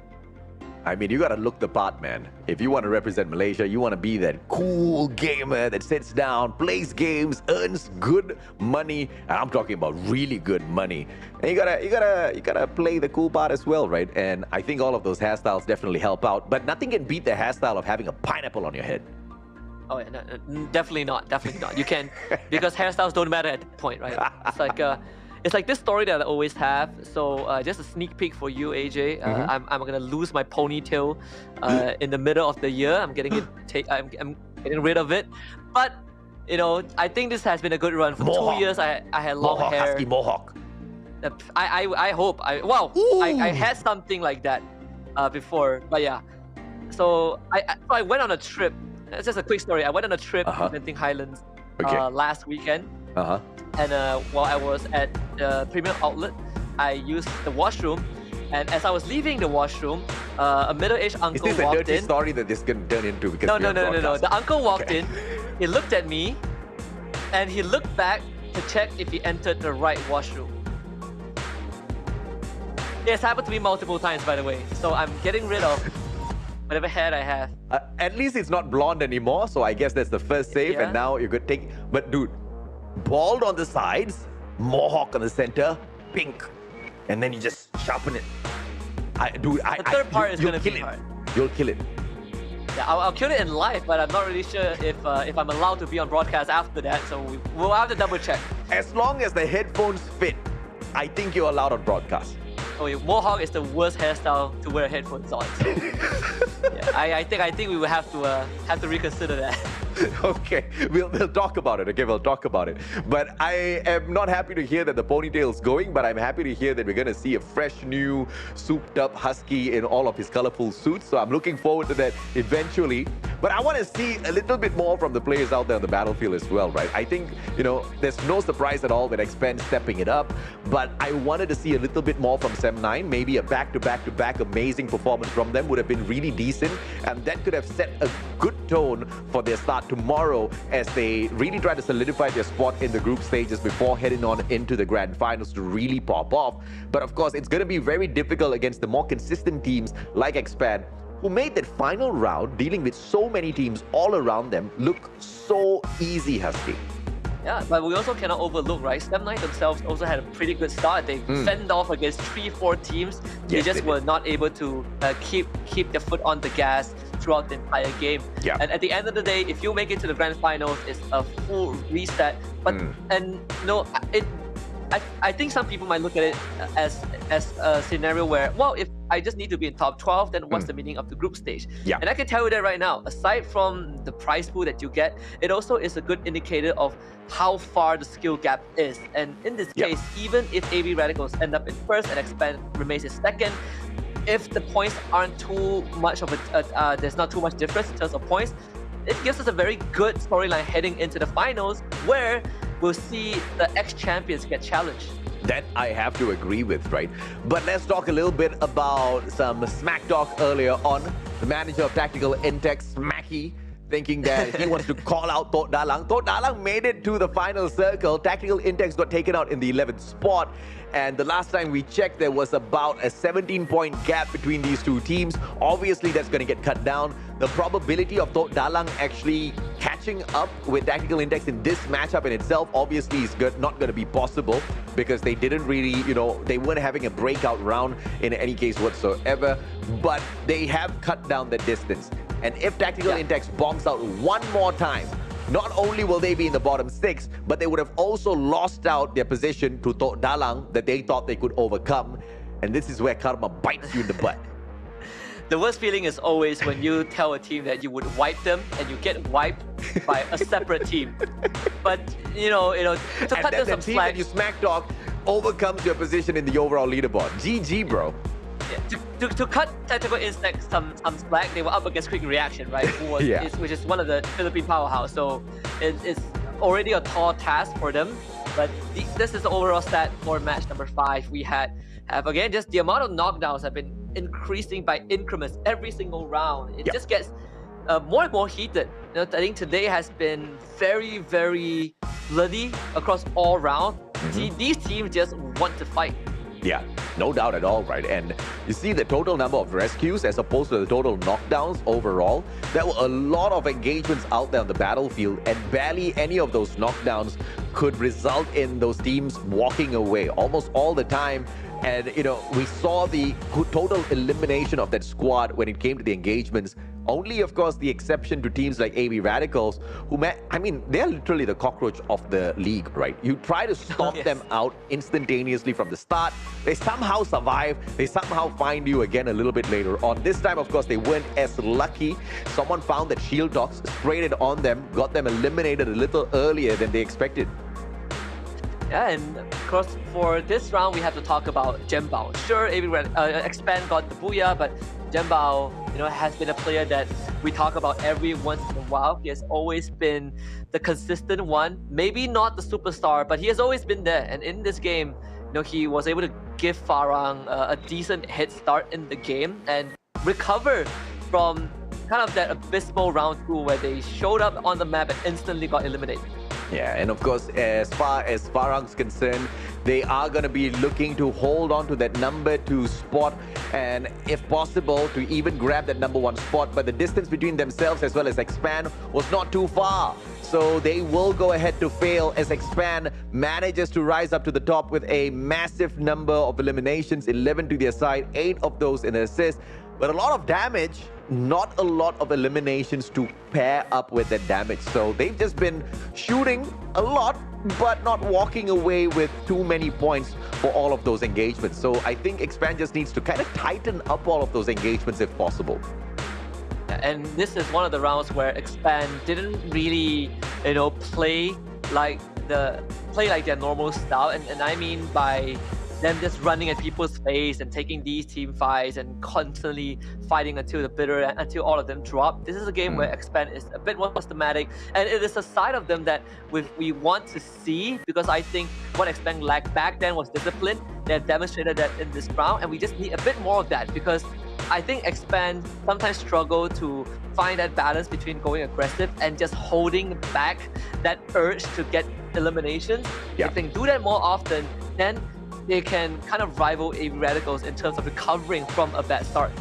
I mean, you gotta look the part, man. If you want to represent Malaysia, you want to be that cool gamer that sits down, plays games, earns good money, and I'm talking about really good money. And you gotta play the cool part as well, right? And I think all of those hairstyles definitely help out. But nothing can beat the hairstyle of having a pineapple on your head. Oh yeah, no, definitely not. You can, because hairstyles don't matter at that point, right? It's like this story that I always have. So just a sneak peek for you, AJ. I'm gonna lose my ponytail in the middle of the year. I'm getting getting rid of it. But you know, I think this has been a good run. For Mohawk. 2 years, I had long Mohawk, hair. husky Mohawk. I hope. I had something like that before. But yeah, so I went on a trip. It's just a quick story. I went on a trip to Genting Highlands last weekend. And while I was at the premium outlet, I used the washroom. And as I was leaving the washroom, a middle-aged uncle walked in. Is this a dirty in. story that this can turn into? Because No. The uncle walked in. He looked at me, and he looked back to check if he entered the right washroom. It's happened to me multiple times, by the way. So I'm getting rid of whatever hair I have. At least it's not blonde anymore, so I guess that's the first save. Yeah. And now you could take. But dude, bald on the sides, mohawk on the center, pink, and then you just sharpen it. The third part is gonna be hard. You'll kill it. Yeah, I'll kill it in live, but I'm not really sure if I'm allowed to be on broadcast after that. So we'll have to double check. As long as the headphones fit, I think you're allowed on broadcast. Oh, mohawk is the worst hairstyle to wear headphones on. So, yeah, I think we will have to reconsider that. Okay, we'll talk about it. Okay, we'll talk about it. But I am not happy to hear that the ponytail's going, but I'm happy to hear that we're going to see a fresh, new, souped-up husky in all of his colorful suits. So I'm looking forward to that eventually. But I want to see a little bit more from the players out there on the battlefield as well, right? I think, you know, there's no surprise at all with Expand stepping it up, but I wanted to see a little bit more from Sem9. Maybe a back-to-back-to-back amazing performance from them would have been really decent, and that could have set a good tone for their start tomorrow as they really try to solidify their spot in the group stages before heading on into the grand finals to really pop off. But of course, it's going to be very difficult against the more consistent teams like Expand, who made that final round, dealing with so many teams all around them, look so easy, Husky. Yeah, but we also cannot overlook, right? Sem9 themselves also had a pretty good start. They fended off against 3-4 teams. They just were not able to keep their foot on the gas throughout the entire game. Yeah. And at the end of the day, if you make it to the grand finals, it's a full reset. But I think some people might look at it as a scenario where, well, if I just need to be in top 12, then what's the meaning of the group stage? Yeah. And I can tell you that right now, aside from the prize pool that you get, it also is a good indicator of how far the skill gap is. And in this case, even if AB Radicals end up in first and Expand remains in second, if the points aren't too much of there's not too much difference in terms of points, it gives us a very good storyline heading into the finals where we'll see the ex-champions get challenged. That I have to agree with, right? But let's talk a little bit about some smack talk earlier on. The manager of Tactical Intex, Smacky, thinking that he wants to call out Tok Dalang. Tok Dalang made it to the final circle. Tactical Intex got taken out in the 11th spot. And the last time we checked, there was about a 17-point gap between these two teams. Obviously, that's going to get cut down. The probability of Tok Dalang actually catching matching up with Tactical Index in this matchup in itself obviously is not going to be possible because they didn't really, they weren't having a breakout round in any case whatsoever, but they have cut down the distance. And if Tactical Index bombs out one more time, not only will they be in the bottom 6, but they would have also lost out their position to Tok Dalang that they thought they could overcome. And this is where karma bites you in the butt. The worst feeling is always when you tell a team that you would wipe them and you get wiped by a separate team. But, to cut them some team slack, that you smack talk overcomes your position in the overall leaderboard. GG, bro. Yeah, to cut Tactical Instinct some slack, they were up against Quick Reaction, right? Which is one of the Philippine powerhouse. So it's already a tall task for them. But this is the overall stat for match number 5. We have again just the amount of knockdowns have been increasing by increments every single round. It just gets more and more heated. I think today has been very, very bloody across all rounds. These teams just want to fight. Yeah, no doubt at all, right? And you see the total number of rescues as opposed to the total knockdowns overall. There were a lot of engagements out there on the battlefield, and barely any of those knockdowns could result in those teams walking away almost all the time. And, we saw the total elimination of that squad when it came to the engagements. Only, of course, the exception to teams like AB Radicals, who, they're literally the cockroach of the league, right? You try to stop them out instantaneously from the start. They somehow survive. They somehow find you again a little bit later on. This time, of course, they weren't as lucky. Someone found that Shield Dogs, sprayed it on them, got them eliminated a little earlier than they expected. Yeah, and of course, for this round, we have to talk about Jembao. Sure, Expand got the booyah, but Jembao, has been a player that we talk about every once in a while. He has always been the consistent one. Maybe not the superstar, but he has always been there. And in this game, he was able to give Farang a decent head start in the game and recover from kind of that abysmal round 2 where they showed up on the map and instantly got eliminated. Yeah, and of course, as far as Farang's concerned, they are going to be looking to hold on to that number 2 spot and, if possible, to even grab that number 1 spot. But the distance between themselves as well as Expand was not too far. So they will go ahead to fail as Expand manages to rise up to the top with a massive number of eliminations, 11 to their side, 8 of those in assist. But a lot of damage, not a lot of eliminations to pair up with that damage. So they've just been shooting a lot, but not walking away with too many points for all of those engagements. So I think Expand just needs to kind of tighten up all of those engagements if possible. And this is one of the rounds where Expand didn't really, play like their normal style. And I mean by them just running at people's face and taking these team fights and constantly fighting until all of them drop. This is a game where Expand is a bit more systematic, and it is a side of them that we want to see, because I think what Expand lacked back then was discipline. They have demonstrated that in this round, and we just need a bit more of that, because I think Expand sometimes struggle to find that balance between going aggressive and just holding back that urge to get eliminations. If they do that more often, then they can kind of rival AB Radicals in terms of recovering from a bad start.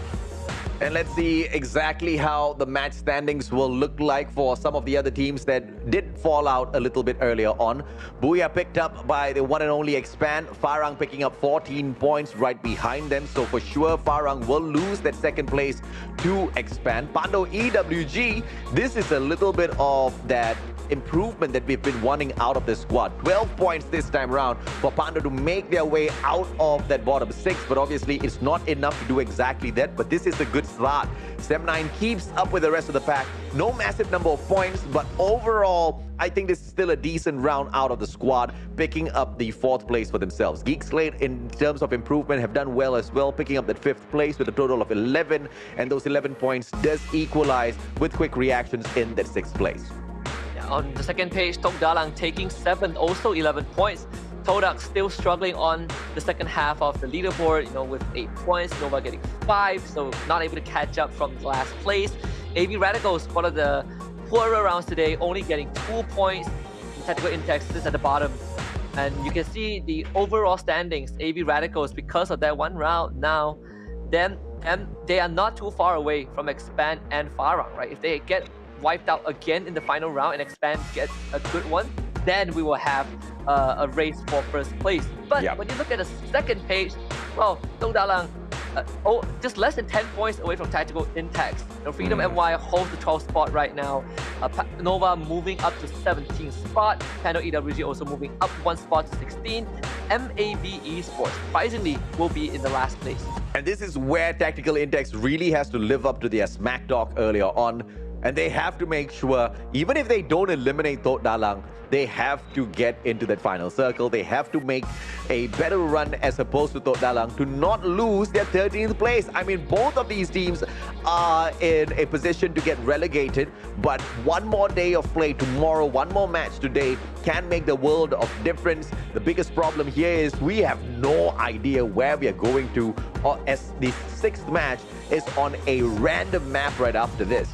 And let's see exactly how the match standings will look like for some of the other teams that did fall out a little bit earlier on. Booyah picked up by the one and only Expand. Farang picking up 14 points right behind them. So for sure, Farang will lose that second place to Expand. Pando EWG, this is a little bit of that improvement that we've been wanting out of the squad. 12 points this time around for Pando to make their way out of that bottom 6, but obviously it's not enough to do exactly that, but this is a good start. Sem9 keeps up with the rest of the pack. No massive number of points, but overall, I think this is still a decent round out of the squad, picking up the 4th place for themselves. Geek Slate, in terms of improvement, have done well as well, picking up that 5th place with a total of 11, and those 11 points does equalize with Quick Reactions in that 6th place. On the second page, Tok Dalang taking 7th, also 11 points. Todak still struggling on the second half of the leaderboard, with 8 points. Nova getting 5, so not able to catch up from last place. AB Radicals, one of the poorer rounds today, only getting 2 points. Tactical Index is at the bottom. And you can see the overall standings, AB Radicals, because of that one round now, then they are not too far away from Expand and Farang, right? If they get wiped out again in the final round and Expand gets a good one, then we will have a race for first place. But when you look at the second page, well, Tok Dalang, just less than 10 points away from Tactical Intax. Freedom MY holds the 12th spot right now. Nova moving up to 17th spot. Pano EWG also moving up 1 spot to 16. MAB Esports, surprisingly, will be in the last place. And this is where Tactical Index really has to live up to their smack talk earlier on. And they have to make sure, even if they don't eliminate Tok Dalang, they have to get into that final circle. They have to make a better run as opposed to Tok Dalang to not lose their 13th place. I mean, both of these teams are in a position to get relegated, but one more day of play tomorrow, one more match today can make the world of difference. The biggest problem here is we have no idea where we are going to, or as the 6th match is on a random map right after this.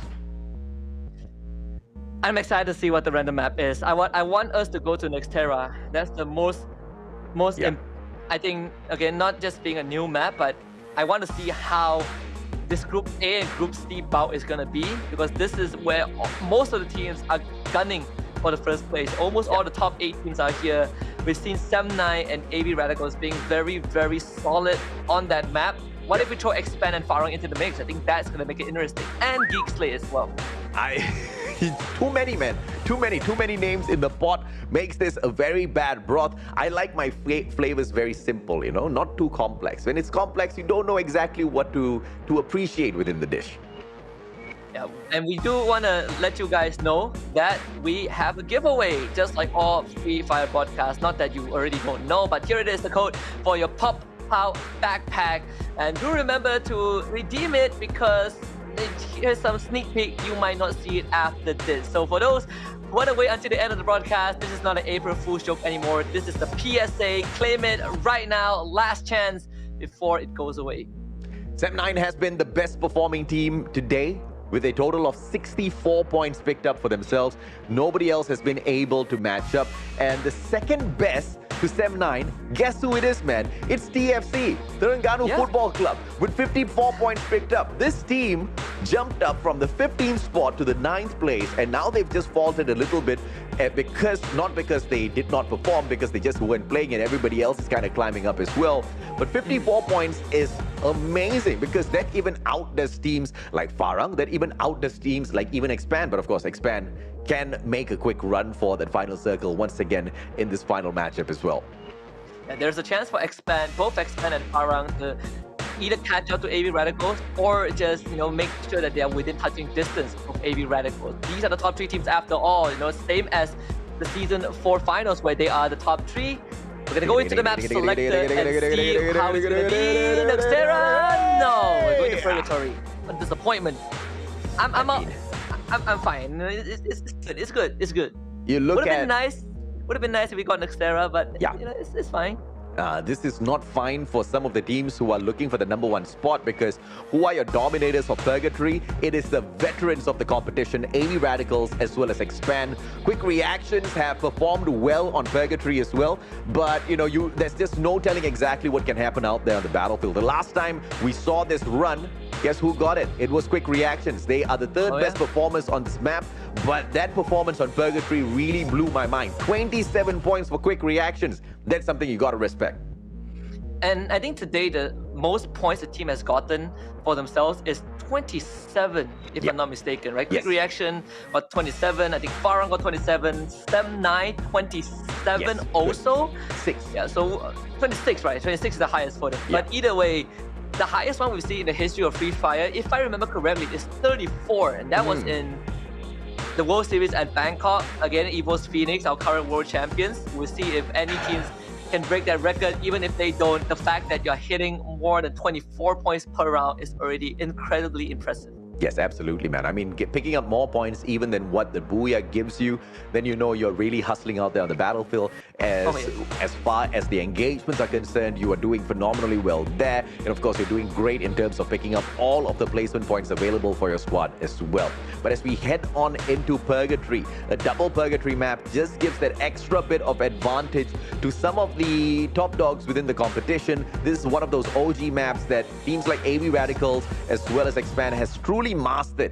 I'm excited to see what the random map is. I want us to go to Nextera. That's the most I think, again, not just being a new map, but I want to see how this Group A and Group C bout is going to be, because this is where most of the teams are gunning for the first place. Almost all the top 8 teams are here. We've seen Sem9 and AB Radicals being very, very solid on that map. What if we throw Expand and Farang into the mix? I think that's going to make it interesting. And Geek Slay as well. Too many, man. Too many names in the pot makes this a very bad broth. I like my flavors very simple, you know, not too complex. When it's complex, you don't know exactly what to appreciate within the dish. Yeah, and we do want to let you guys know that we have a giveaway, just like all Free Fire podcasts. Not that you already don't know, but here it is, the code for your Pop-Pow backpack. And do remember to redeem it, because here's some sneak peek, you might not see it after this. So for those who want to wait until the end of the broadcast, this is not an April Fool's joke anymore. This is the PSA. Claim it right now. Last chance before it goes away. Sem9 has been the best performing team today, with a total of 64 points picked up for themselves. Nobody else has been able to match up. And the second best to Sem9, guess who it is, man? It's TFC, Terengganu Football Club, with 54 points picked up. This team jumped up from the 15th spot to the 9th place, and now they've just faltered a little bit not because they did not perform, because they just weren't playing and everybody else is kind of climbing up as well. But 54 points is amazing, because that even outdoes teams like Farang, that even outdoes teams like even Expand. But of course, Expand can make a quick run for that final circle once again in this final matchup as well. And there's a chance for both Expand and Farang to either catch up to AB Radicals or just, you know, make sure that they are within touching distance of AB Radicals. These are the top 3 teams after all, you know, same as the Season 4 finals where they are the top 3. We're gonna go into the map selector and see how it's gonna be. Nextera! No, we're going to Purgatory. A disappointment. I'm fine. It's good. You look would have been nice if we got Nextera, but you know, it's fine. This is not fine for some of the teams who are looking for the #1 spot, because who are your dominators of Purgatory? It is the veterans of the competition, AB Radicals as well as Expand. Quick Reactions have performed well on Purgatory as well, but you know, there's just no telling exactly what can happen out there on the battlefield. The last time we saw this run, guess who got it? It was Quick Reactions. They are the 3rd best performers on this map, but that performance on Purgatory really blew my mind. 27 points for Quick Reactions. That's something you got to respect. And I think today the most points the team has gotten for themselves is 27, if I'm not mistaken, right? Quick Reaction got 27. I think Farang got 27. Sem9, 27 also. 6. Yeah, so 26, right? 26 is the highest for them. But either way, the highest one we've seen in the history of Free Fire, if I remember correctly, is 34. And that was in the World Series at Bangkok. Again, EVO's Phoenix, our current world champions. We'll see if any teams can break that record. Even if they don't, the fact that you're hitting more than 24 points per round is already incredibly impressive. Yes, absolutely, man. I mean, picking up more points even than what the Booyah gives you, then you know you're really hustling out there on the battlefield. As far as the engagements are concerned, you are doing phenomenally well there. And of course, you're doing great in terms of picking up all of the placement points available for your squad as well. But as we head on into Purgatory, a double Purgatory map just gives that extra bit of advantage to some of the top dogs within the competition. This is one of those OG maps that teams like AB Radicals as well as Expand has truly mastered.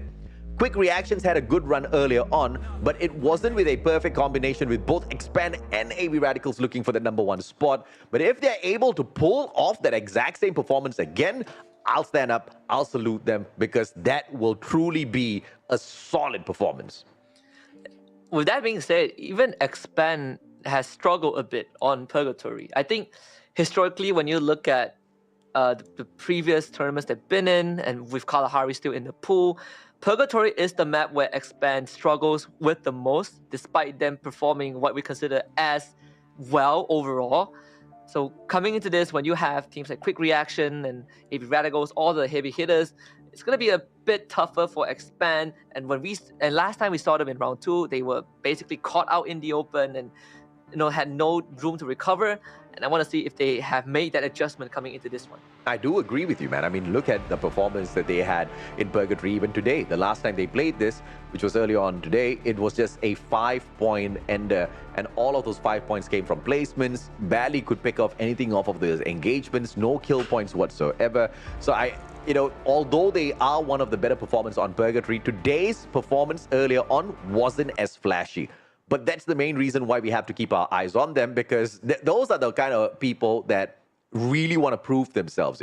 Quick Reactions had a good run earlier on, but it wasn't with a perfect combination with both Expand and AB Radicals looking for the #1 spot. But if they're able to pull off that exact same performance again, I'll stand up, I'll salute them, because that will truly be a solid performance. With that being said, even Expand has struggled a bit on Purgatory. I think historically, when you look at the previous tournaments they've been in, and with Kalahari still in the pool, Purgatory is the map where Expand struggles with the most, despite them performing what we consider as well overall. So coming into this, when you have teams like Quick Reaction and AB Radicals, all the heavy hitters, it's going to be a bit tougher for Expand. And last time we saw them in round 2, they were basically caught out in the open and had no room to recover. And I want to see if they have made that adjustment coming into this one. I do agree with you, man. I mean, look at the performance that they had in Purgatory even today. The last time they played this, which was earlier on today, it was just a 5-point ender. And all of those 5 points came from placements. Barely could pick off anything off of those engagements. No kill points whatsoever. So although they are one of the better performers on Purgatory, today's performance earlier on wasn't as flashy. But that's the main reason why we have to keep our eyes on them, because those are the kind of people that really want to prove themselves,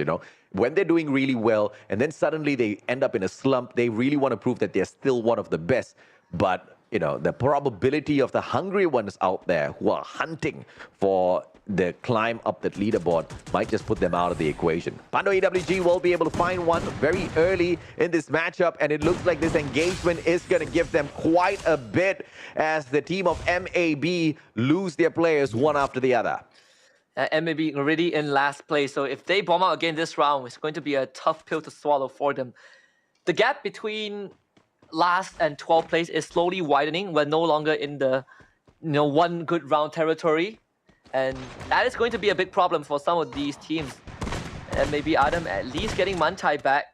When they're doing really well and then suddenly they end up in a slump, they really want to prove that they're still one of the best. But, the probability of the hungry ones out there who are hunting for the climb up that leaderboard might just put them out of the equation. Pando EWG will be able to find one very early in this matchup, and it looks like this engagement is going to give them quite a bit as the team of MAB lose their players one after the other. MAB already in last place, so if they bomb out again this round, it's going to be a tough pill to swallow for them. The gap between last and 12th place is slowly widening. We're no longer in the one good round territory. And that is going to be a big problem for some of these teams. And maybe Adam at least getting Mantai back.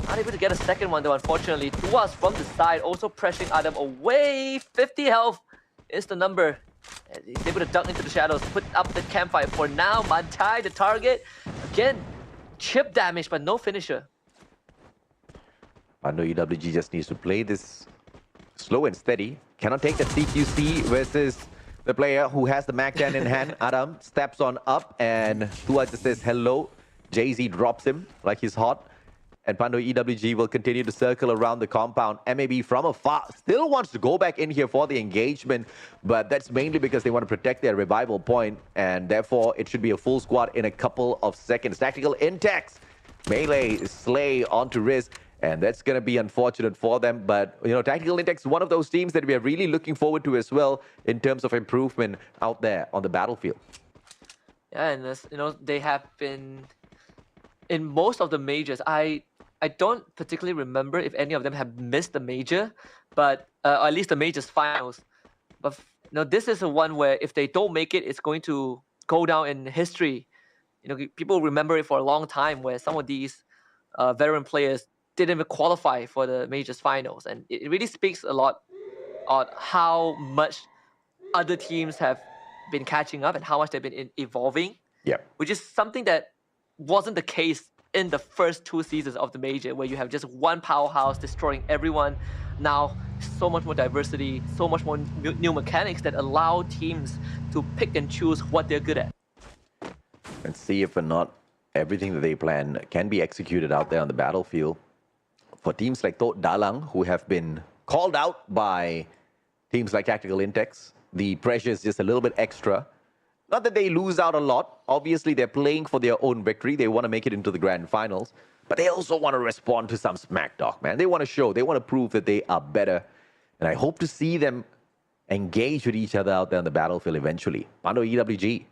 Not able to get a second one though, unfortunately. Tuas from the side also pressuring Adam away. 50 health is the number. And he's able to duck into the shadows, put up the campfire for now. Mantai, the target. Again, chip damage, but no finisher. Pando EWG just needs to play this slow and steady. Cannot take the CQC versus the player who has the MAC-10 in hand. Adam steps on up and Tua just says hello. Jay-Z drops him like he's hot. And Pando EWG will continue to circle around the compound. MAB from afar still wants to go back in here for the engagement, but that's mainly because they want to protect their revival point, and therefore it should be a full squad in a couple of seconds. Tactical Intex, melee, slay onto Riz. And that's going to be unfortunate for them. But, Tactical Intex is one of those teams that we are really looking forward to as well in terms of improvement out there on the battlefield. Yeah, and they have been in most of the majors. I don't particularly remember if any of them have missed the major, but or at least the majors finals. But this is the one where if they don't make it, it's going to go down in history. People remember it for a long time, where some of these veteran players didn't even qualify for the majors finals, and it really speaks a lot on how much other teams have been catching up and how much they've been evolving. Yeah, which is something that wasn't the case in the first 2 seasons of the major, where you have just one powerhouse destroying everyone. Now, so much more diversity, so much more new mechanics that allow teams to pick and choose what they're good at. And see if or not everything that they plan can be executed out there on the battlefield. For teams like Tot Dalang, who have been called out by teams like Tactical Intex, the pressure is just a little bit extra. Not that they lose out a lot. Obviously, they're playing for their own victory. They want to make it into the grand finals. But they also want to respond to some smack talk, man. They want to show, they want to prove that they are better. And I hope to see them engage with each other out there on the battlefield eventually. Pando EWG,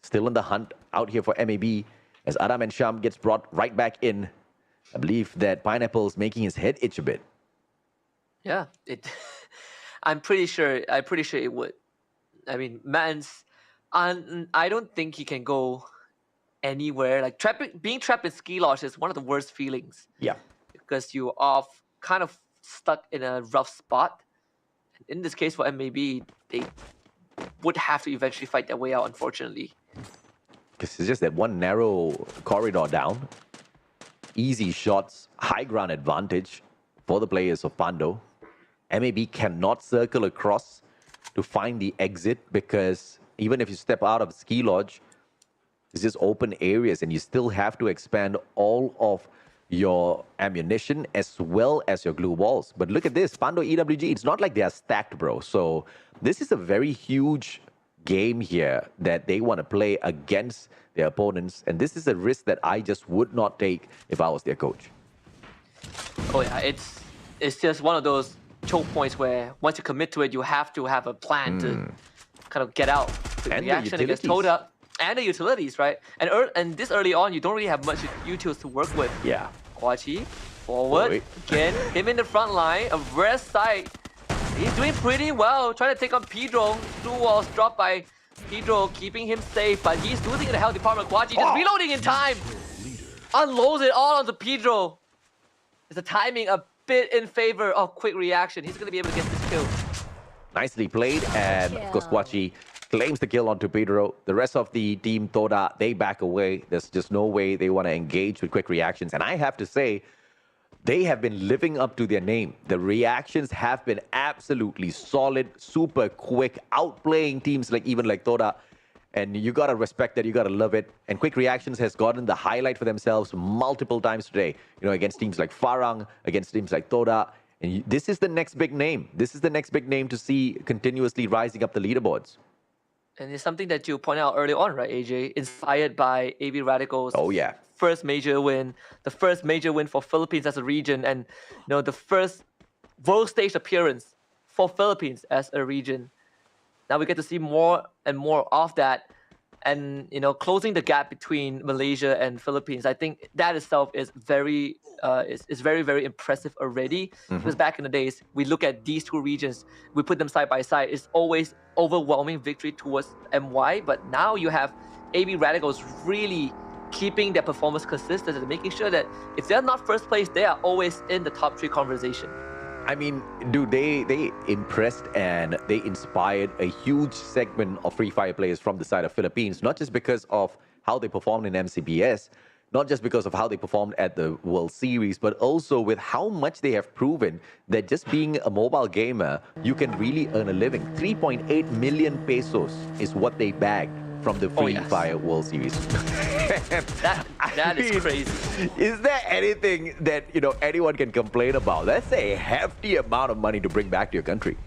still in the hunt out here for MAB, as Adam and Sham gets brought right back in. I believe that Pineapple's making his head itch a bit. Yeah, I'm pretty sure it would. I mean, I don't think he can go anywhere. Like being trapped in Ski Lodge is one of the worst feelings. Yeah. Because you are kind of stuck in a rough spot. In this case for MAB, they would have to eventually fight their way out, unfortunately. Because it's just that one narrow corridor down. Easy shots, high ground advantage for the players of Pando. MAB cannot circle across to find the exit because even if you step out of Ski Lodge, it's just open areas and you still have to expand all of your ammunition as well as your glue walls. But look at this, Pando EWG, it's not like they are stacked, bro. So this is a very huge game here that they want to play against their opponents. And this is a risk that I just would not take if I was their coach. Oh yeah, it's just one of those choke points where once you commit to it, you have to have a plan to kind of get out. And reaction against Toda and the utilities, right? And this early on, you don't really have much utils to work with. Yeah. Kwachi, forward, again, him in the front line, a rest side. He's doing pretty well, trying to take on Pedro. Two walls dropped by Pedro, keeping him safe, but he's losing in the health department. Kwachi just reloading in time. Unloads it all onto Pedro. Is the timing a bit in favor of quick reaction? He's going to be able to get this kill. Nicely played, and of course Kwachi claims the kill onto Pedro. The rest of the team, Toda, they back away. There's just no way they want to engage with quick reactions. And I have to say, they have been living up to their name. The reactions have been absolutely solid, super quick, outplaying teams like Toda. And you got to respect that, you got to love it. And quick reactions has gotten the highlight for themselves multiple times today. You know, against teams like Farang, against teams like Toda. And this is the next big name. This is the next big name to see continuously rising up the leaderboards. And it's something that you pointed out early on, right, AJ? Inspired by AB Radical's first major win, the first major win for Philippines as a region, and the first world stage appearance for Philippines as a region. Now we get to see more and more of that, and closing the gap between Malaysia and Philippines. I think that itself is very, very impressive already. Because back in the days, we look at these two regions, we put them side by side. It's always overwhelming victory towards MY, but now you have AB Radicals really keeping their performance consistent and making sure that if they're not first place, they are always in the top 3 conversation. I mean, dude, they impressed and they inspired a huge segment of Free Fire players from the side of Philippines, not just because of how they performed in MCPS, not just because of how they performed at the World Series, but also with how much they have proven that just being a mobile gamer, you can really earn a living. 3.8 million pesos is what they bagged from the Free Fire World Series. that is crazy. Is there anything that anyone can complain about? That's a hefty amount of money to bring back to your country.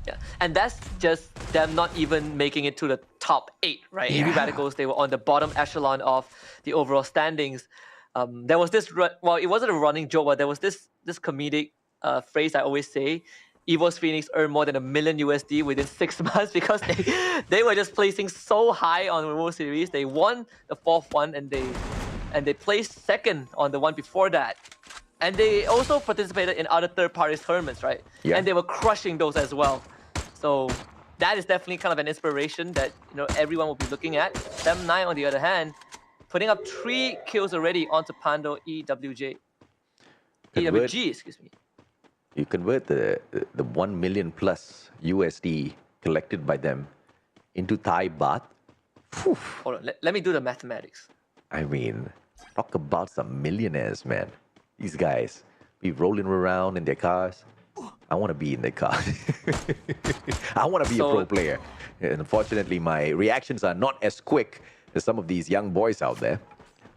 Yeah, and that's just them not even making it to the top 8, right? AB Radicals, they were on the bottom echelon of the overall standings. There was this, well, it wasn't a running joke, but there was this comedic phrase I always say. EVOS Phoenix earned more than $1 million USD within 6 months because they were just placing so high on the World Series. They won the 4th one and they placed 2nd on the one before that. And they also participated in other third-party tournaments, right? Yeah. And they were crushing those as well. So that is definitely kind of an inspiration that everyone will be looking at. Tem9, on the other hand, putting up 3 kills already onto Pando EWG, excuse me. You convert the 1 million plus USD collected by them into Thai baht. Whew. Hold on, let me do the mathematics. I mean, talk about some millionaires, man. These guys be rolling around in their cars. I want to be in their car. I want to be a pro player. And unfortunately, my reactions are not as quick as some of these young boys out there.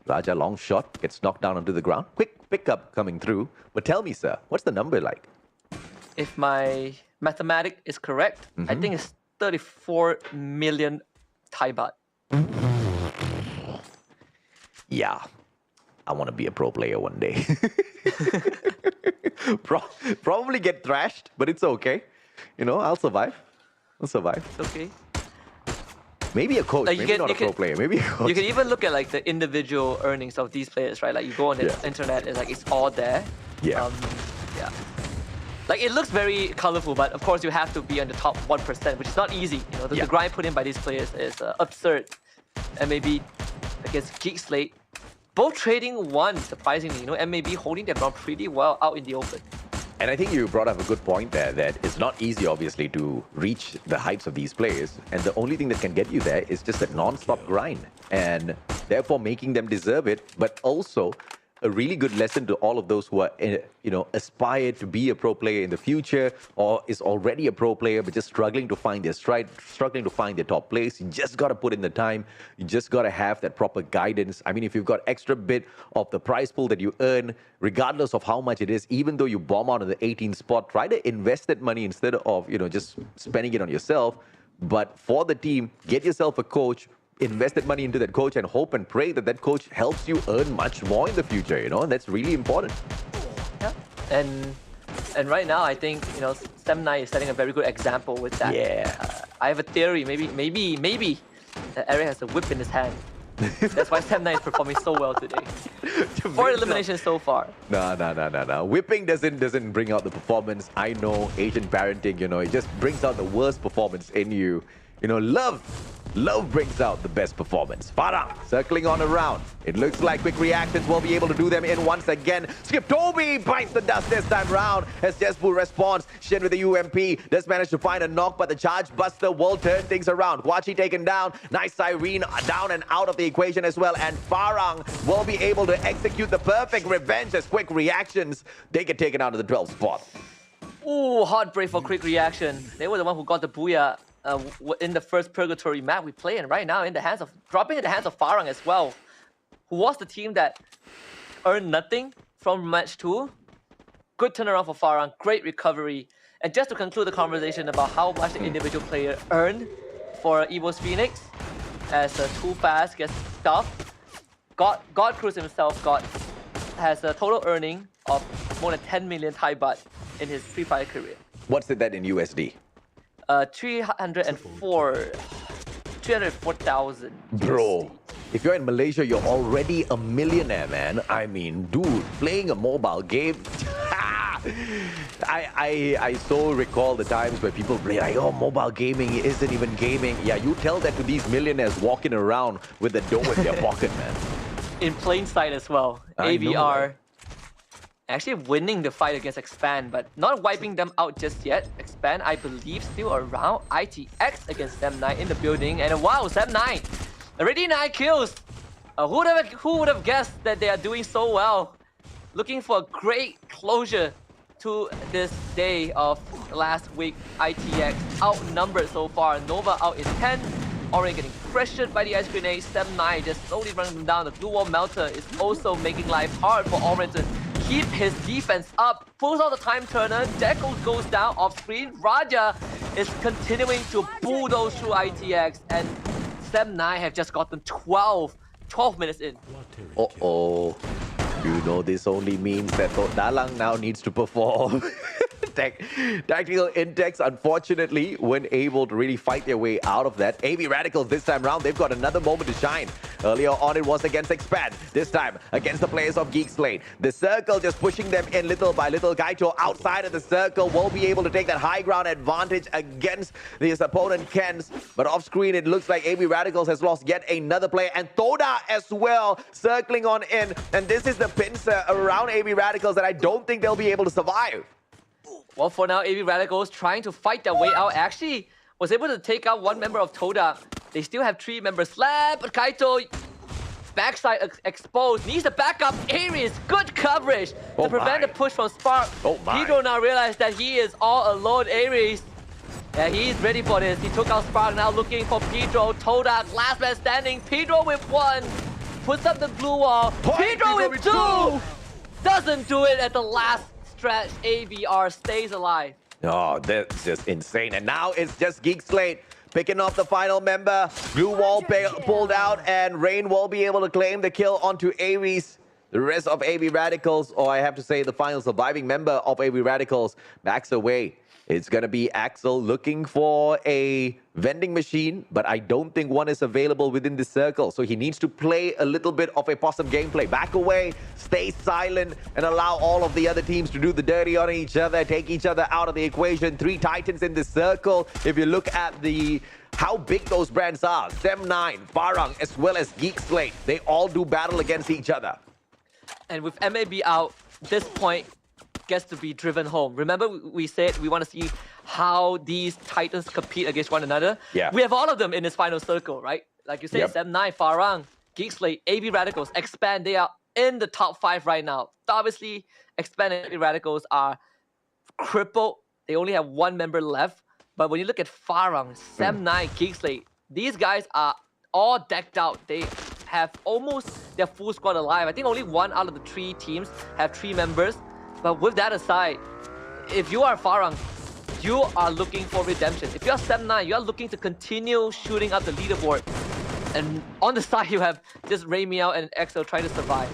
Raja, long shot, gets knocked down onto the ground. Quick pickup coming through. But tell me, sir, what's the number like? If my mathematics is correct, I think it's 34 million Thai baht. Yeah, I want to be a pro player one day. Probably get thrashed, but it's okay. I'll survive. It's okay. Maybe a coach, maybe not a pro player, maybe a coach. You can even look at the individual earnings of these players, right? Like you go on the internet, it's all there. Yeah. It looks very colorful, but of course you have to be on the top 1%, which is not easy. The grind put in by these players is absurd. And maybe against Geek Slate, both trading 1, surprisingly. MAB holding their ground pretty well out in the open. And I think you brought up a good point there, that it's not easy, obviously, to reach the heights of these players. And the only thing that can get you there is just a non-stop grind. And therefore making them deserve it, but also a really good lesson to all of those who are, aspire to be a pro player in the future, or is already a pro player but just struggling to find their stride, struggling to find their top place. You just got to put in the time. You just got to have that proper guidance. I mean, if you've got extra bit of the prize pool that you earn, regardless of how much it is, even though you bomb out of the 18th spot, try to invest that money instead of, just spending it on yourself. But for the team, get yourself a coach, invest that money into that coach, and hope and pray that that coach helps you earn much more in the future, and that's really important. Yeah. And right now, I think, Sem9 is setting a very good example with that. Yeah. I have a theory, maybe that Eric has a whip in his hand. That's why Sem9 is performing so well today. 4 eliminations so far. No. Whipping doesn't bring out the performance. I know Asian parenting, it just brings out the worst performance in you. Love brings out the best performance. Farah circling on around. It looks like quick reactions will be able to do them in once again. Skip Toby bites the dust this time round as Jesbu responds. Shin with the UMP does manage to find a knock, but the charge buster will turn things around. Guachi taken down. Nice Irene down and out of the equation as well. And Farang will be able to execute the perfect revenge as quick reactions. They get taken out of the 12th spot. Ooh, heartbreak for quick reaction. They were the one who got the booyah in the first purgatory map we play, and right now dropping in the hands of Farang as well, who was the team that earned nothing from match 2. Good turnaround for Farang, great recovery. And just to conclude the conversation about how much the individual player earned for Evo's Phoenix, as Too Fast gets stuffed, God Cruz himself has a total earning of more than 10 million Thai baht in his Free Fire career. What's that in USD? 304,000. Bro, if you're in Malaysia, you're already a millionaire, man. I mean, dude, playing a mobile game. I so recall the times where people play like, oh, mobile gaming isn't even gaming. Yeah, you tell that to these millionaires walking around with the dough in their pocket, man. In plain sight as well. AVR actually winning the fight against Expand, but not wiping them out just yet. Expand, I believe, still around. ITX against Sem9 in the building. And wow, Sem9, already 9 kills. Who would have guessed that they are doing so well? Looking for a great closure to this day of last week. ITX outnumbered so far. Nova out in 10. Already getting pressured by the ice grenade. Sem9 just slowly running them down. The blue wall melter is also making life hard for Orange to keep his defense up. Pulls out the time turner. Deco goes down off screen. Raja is continuing to bulldoze through ITX, and Sem9 have just gotten 12 minutes in. Uh-oh. This only means that Dalang now needs to perform. Tactical Intex, unfortunately, weren't able to really fight their way out of that. AB Radicals this time round, they've got another moment to shine. Earlier on, it was against Expand. This time, against the players of Geek Slate. The circle just pushing them in little by little. Gaito outside of the circle will be able to take that high ground advantage against his opponent, Kens. But off screen, it looks like AB Radicals has lost yet another player. And Toda as well, circling on in. And this is the pincer around AB Radicals that I don't think they'll be able to survive. Well, for now, AB Radicals trying to fight their way out. Actually, was able to take out one member of Toda. They still have 3 members left, but Kaito, backside exposed, needs the backup. Aries, good coverage to prevent the push from Spark. Pedro now realized that he is all alone. Aries, yeah, he's ready for this. He took out Spark, now looking for Pedro. Toda, last man standing. Pedro with 1, puts up the blue wall. Pedro with 2, doesn't do it at the last stretch. AVR stays alive. Oh, that's just insane. And now it's just Geek Slate picking off the final member. Blue wall pulled out, and Rain will be able to claim the kill onto Aries. The rest of AB Radicals, or I have to say the final surviving member of AB Radicals, backs away. It's going to be Axel looking for a vending machine, but I don't think one is available within the circle. So he needs to play a little bit of a possum gameplay. Back away, stay silent, and allow all of the other teams to do the dirty on each other, take each other out of the equation. 3 Titans in the circle. If you look at how big those brands are, Sem9, Farang, as well as Geek Slate, they all do battle against each other. And with MAB out, this point gets to be driven home. Remember, we said we want to see how these Titans compete against one another? Yeah. We have all of them in this final circle, right? Like you said, Sem9, Farang, Geek Slate, AB Radicals, Expand, they are in the top 5 right now. Obviously, Expanded Radicals are crippled. They only have 1 member left. But when you look at Farang, Sem9, Geekslate, these guys are all decked out. They have almost their full squad alive. I think only 1 out of the 3 teams have 3 members. But with that aside, if you are Farang, you are looking for redemption. If you're Sem9, you are looking to continue shooting up the leaderboard. And on the side, you have just Raymiao and Exo trying to survive.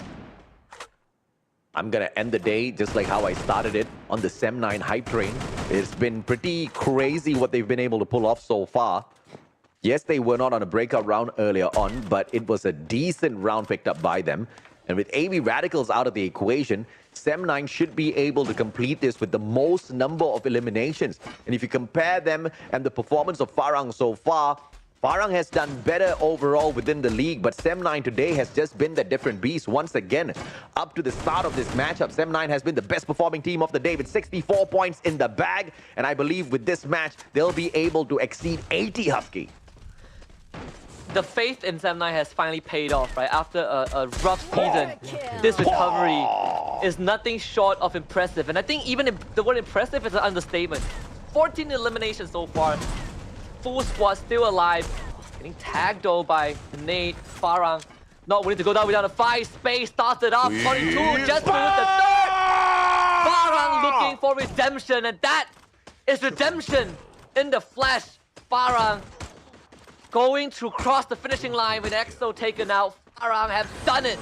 I'm going to end the day just like how I started it on the Sem9 hype train. It's been pretty crazy what they've been able to pull off so far. Yes, they were not on a breakout round earlier on, but it was a decent round picked up by them. And with AB Radicals out of the equation, Sem9 should be able to complete this with the most number of eliminations. And if you compare them and the performance of Farang so far, Farang has done better overall within the league, but Sem9 today has just been the different beast once again. Up to the start of this matchup, Sem9 has been the best performing team of the day with 64 points in the bag. And I believe with this match, they'll be able to exceed 80, Husky. The faith in Sem9 has finally paid off, right? After a rough season, this recovery is nothing short of impressive. And I think even the word impressive is an understatement. 14 eliminations so far. Full squad still alive. Getting tagged though by Nate, Farang. Not willing to go down without a fight. Space started off. 22 just moved the third. Farang looking for redemption, and that is redemption in the flesh. Farang going to cross the finishing line with Exo taken out. Farang have done it.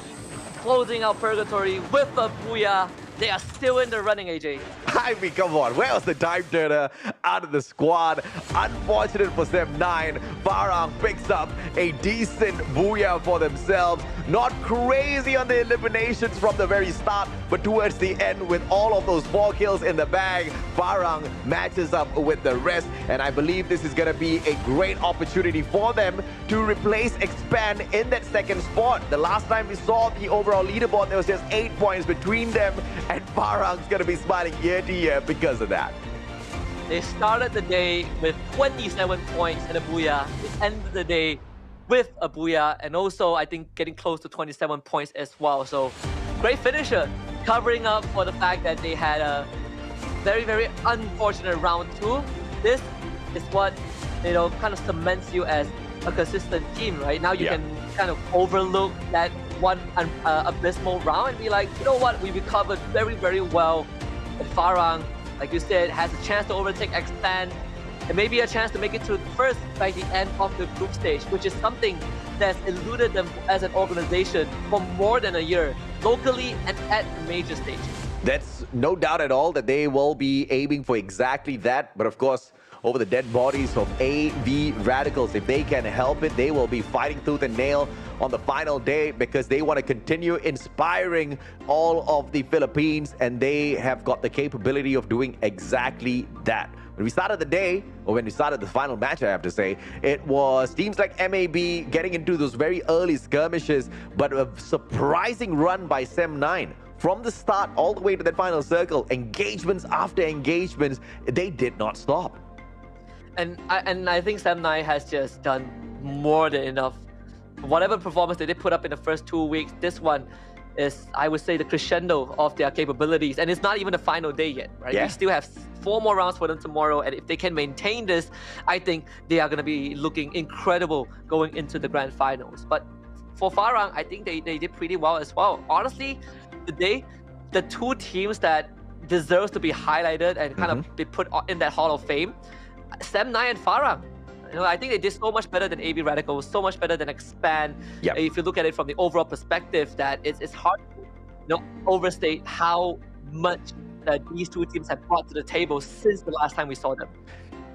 Closing out Purgatory with a booyah. They are still in the running, AJ. I mean, come on. Where was the time turner out of the squad? Unfortunate for Sem9. Farang picks up a decent booyah for themselves. Not crazy on the eliminations from the very start, but towards the end with all of those 4 kills in the bag, Farang matches up with the rest. And I believe this is going to be a great opportunity for them to replace Expand in that second spot. The last time we saw the overall leaderboard, there was just 8 points between them. And Farang's going to be smiling year to year because of that. They started the day with 27 points and a booyah. They ended the day with a booyah, and also I think getting close to 27 points as well. So great finisher, covering up for the fact that they had a very, very unfortunate round 2. This is what, you know, kind of cements you as a consistent team, right? Now you can kind of overlook that one abysmal round and be like, you know what, we recovered very, very well. And Farang, like you said, has a chance to overtake Expand and maybe a chance to make it to first by the end of the group stage, which is something that's eluded them as an organization for more than a year, locally and at the major stage. That's no doubt at all that they will be aiming for exactly that. But of course, over the dead bodies of AV Radicals, if they can help it, they will be fighting tooth and nail on the final day because they want to continue inspiring all of the Philippines, and they have got the capability of doing exactly that. When we started the day, or when we started the final match, I have to say, it was teams like MAB getting into those very early skirmishes, but a surprising run by Sem9. From the start all the way to that final circle, engagements after engagements, they did not stop. And I think Sem9 has just done more than enough. Whatever performance they did put up in the first 2 weeks, this one is, I would say, the crescendo of their capabilities. And it's not even the final day yet, right? We still have 4 more rounds for them tomorrow. And if they can maintain this, I think they are going to be looking incredible going into the grand finals. But for Farang, I think they did pretty well as well. Honestly, today, the 2 teams that deserves to be highlighted and kind of be put in that Hall of Fame, Sem9 and Farang. You know, I think they did so much better than AB Radicals, so much better than Expand. If you look at it from the overall perspective, that it's hard to, you know, overstate how much these 2 teams have brought to the table since the last time we saw them.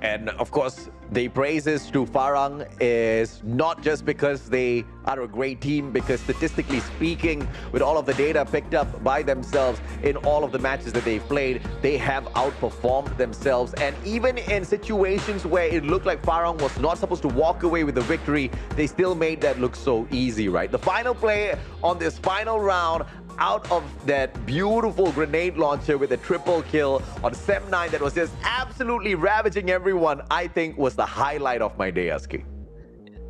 And of course, the praises to Farang is not just because they are a great team, because statistically speaking, with all of the data picked up by themselves in all of the matches that they've played, they have outperformed themselves. And even in situations where it looked like Farang was not supposed to walk away with the victory, they still made that look so easy, right? The final play on this final round, out of that beautiful grenade launcher with a triple kill on Sem9 that was just absolutely ravaging everyone, I think was the highlight of my day, Husky.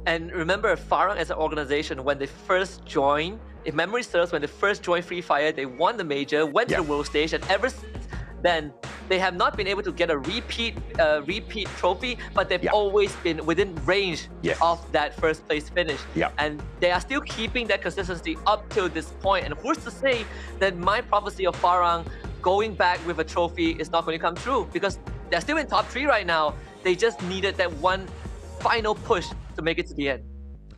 And remember, Farang as an organization, when they first joined if memory serves, when they first joined Free Fire, they won the major, went to the world stage, and ever since then, they have not been able to get a repeat trophy, but they've always been within range of that first place finish. And they are still keeping that consistency up till this point. And who's to say that my prophecy of Farang going back with a trophy is not going to come true? Because they're still in top 3 right now. They just needed that one final push to make it to the end.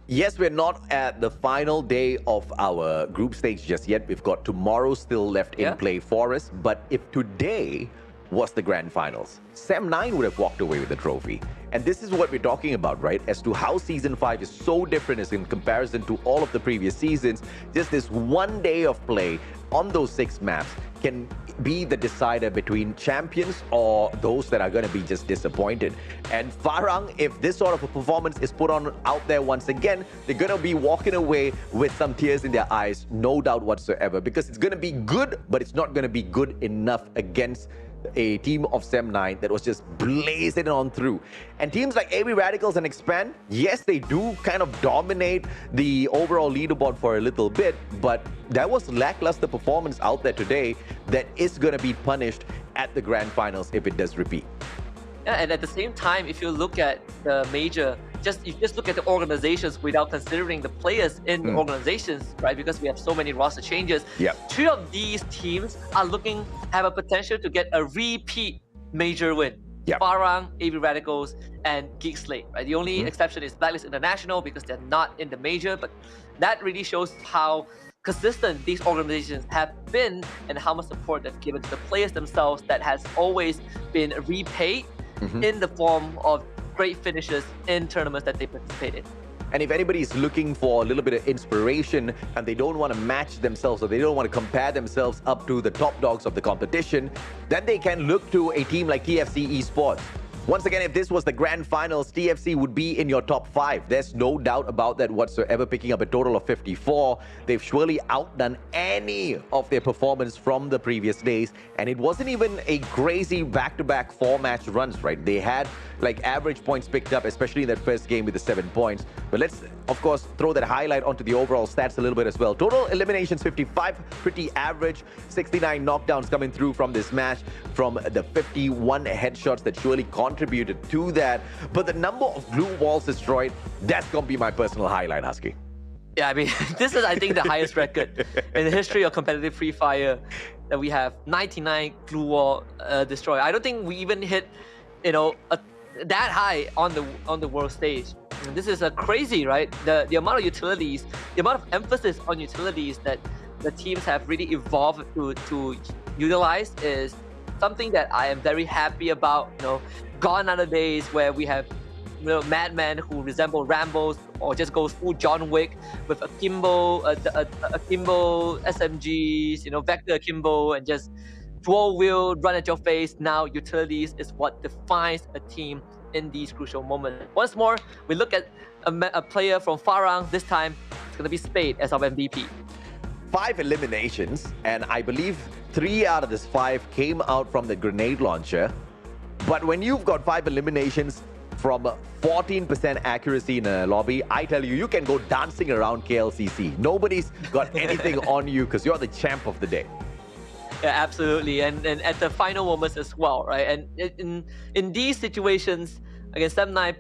Yes, we're not at the final day of our group stage just yet. We've got tomorrow still left in play for us. But if today was the grand finals, Sem9 would have walked away with the trophy. And this is what we're talking about, right? As to how Season 5 is so different as in comparison to all of the previous seasons. Just this one day of play on those 6 maps can be the decider between champions or those that are going to be just disappointed. And Farang, if this sort of a performance is put on out there once again, they're going to be walking away with some tears in their eyes, no doubt whatsoever, because it's going to be good, but it's not going to be good enough against a team of Sem9 that was just blazing on through. And teams like AB Radicals and Expand, yes, they do kind of dominate the overall leaderboard for a little bit, but there was lackluster performance out there today that is going to be punished at the grand finals if it does repeat. Yeah, and at the same time, if you look at the major, you just look at the organizations without considering the players in the organizations, right? Because we have so many roster changes. 2 of these teams are have a potential to get a repeat major win. Farang, AB Radicals, and Geek Slate, right? The only exception is Blacklist International because they're not in the major, but that really shows how consistent these organizations have been and how much support they've given to the players themselves that has always been repaid in the form of great finishes in tournaments that they participate in. And if anybody is looking for a little bit of inspiration and they don't want to match themselves or they don't want to compare themselves up to the top dogs of the competition, then they can look to a team like TFC Esports. Once again, if this was the grand finals, TFC would be in your top 5. There's no doubt about that whatsoever, picking up a total of 54. They've surely outdone any of their performance from the previous days. And it wasn't even a crazy back-to-back 4-match runs, right? They had like average points picked up, especially in that first game with the 7 points. But let's, of course, throw that highlight onto the overall stats a little bit as well. Total eliminations, 55, pretty average. 69 knockdowns coming through from this match, from the 51 headshots that surely contributed to that. But the number of blue walls destroyed, that's gonna be my personal highlight, Husky. Yeah, I mean, this is, I think, the highest record in the history of competitive Free Fire that we have. 99 blue wall destroyed. I don't think we even hit, that high on the world stage. And this is crazy, right? The amount of utilities, the amount of emphasis on utilities that the teams have really evolved to utilize is something that I am very happy about. Gone are the days where we have madmen who resemble Rambos or just goes full John Wick with akimbo SMGs, vector akimbo, and just dual wheel run at your face. Now utilities is what defines a team in these crucial moments. Once more, we look at a player from Farang. This time it's going to be Spade as our MVP. 5 eliminations, and I believe 3 out of this 5 came out from the grenade launcher. But when you've got 5 eliminations from 14% accuracy in a lobby, I tell you, you can go dancing around KLCC. Nobody's got anything on you because you're the champ of the day. Yeah, absolutely, and at the final moments as well, right? And in these situations, against Sem9,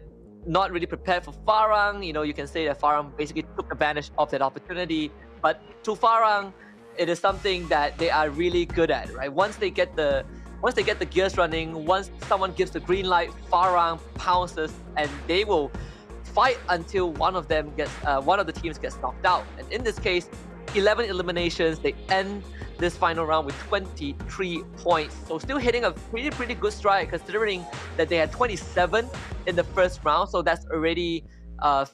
not really prepared for Farang. You can say that Farang basically took advantage of that opportunity. But to Farang, it is something that they are really good at, right? Once they get the gears running, once someone gives the green light, Farang pounces, and they will fight until one of the teams gets knocked out. And in this case, 11 eliminations. They end this final round with 23 points. So still hitting a pretty good stride, considering that they had 27 in the first round. So that's already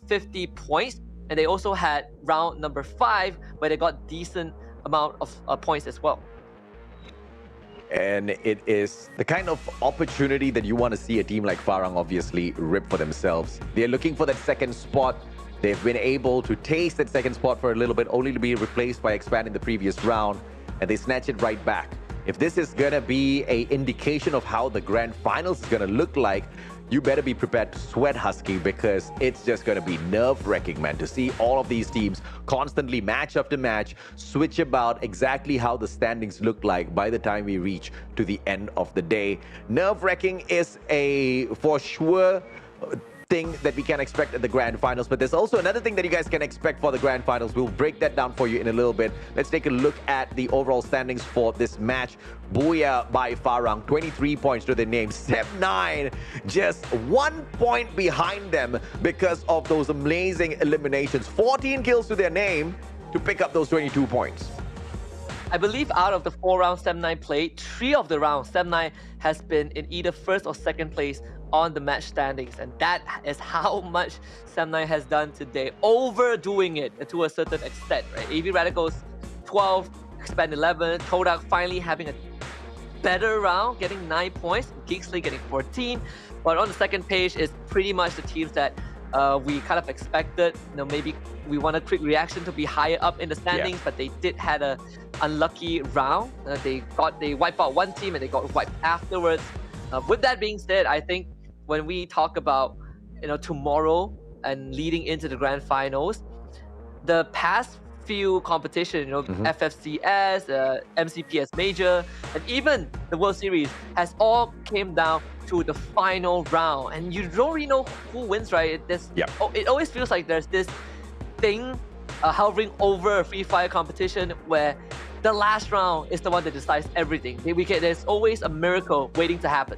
50 points. And they also had round number 5 where they got decent amount of points as well. And it is the kind of opportunity that you want to see a team like Farang obviously rip for themselves. They're looking for that second spot. They've been able to taste that second spot for a little bit, only to be replaced by Expand in the previous round, and they snatch it right back. If this is going to be an indication of how the grand finals is going to look like, you better be prepared to sweat, Husky, because it's just going to be nerve-wracking, man, to see all of these teams constantly match after match, switch about exactly how the standings look like by the time we reach to the end of the day. Nerve-wracking is a for sure thing that we can expect at the grand finals, but there's also another thing that you guys can expect for the grand finals. We'll break that down for you in a little bit. Let's take a look at the overall standings for this match. Booyah by Farang, 23 points to their name. Sem9 just 1 point behind them because of those amazing eliminations. 14 kills to their name to pick up those 22 points. I believe out of the 4 rounds Sem9 played, 3 of the rounds Sem9 has been in either first or second place on the match standings, and that is how much Sem9 has done today, overdoing it to a certain extent, right? AV Radicals 12, Expand 11, Kodak finally having a better round, getting 9 points, Geeksley getting 14, but on the second page is pretty much the teams that we kind of expected. You know, maybe we want a quick reaction to be higher up in the standings, but they did had a unlucky round. They wiped out one team and they got wiped afterwards. With that being said, I think when we talk about, you know, tomorrow and leading into the grand finals, the past few competition, you know, FFCS, MCPS Major, and even the World Series has all came down to the final round, and you don't really know who wins, right? It always feels like there's this thing hovering over a free fire competition where the last round is the one that decides everything. There's always a miracle waiting to happen.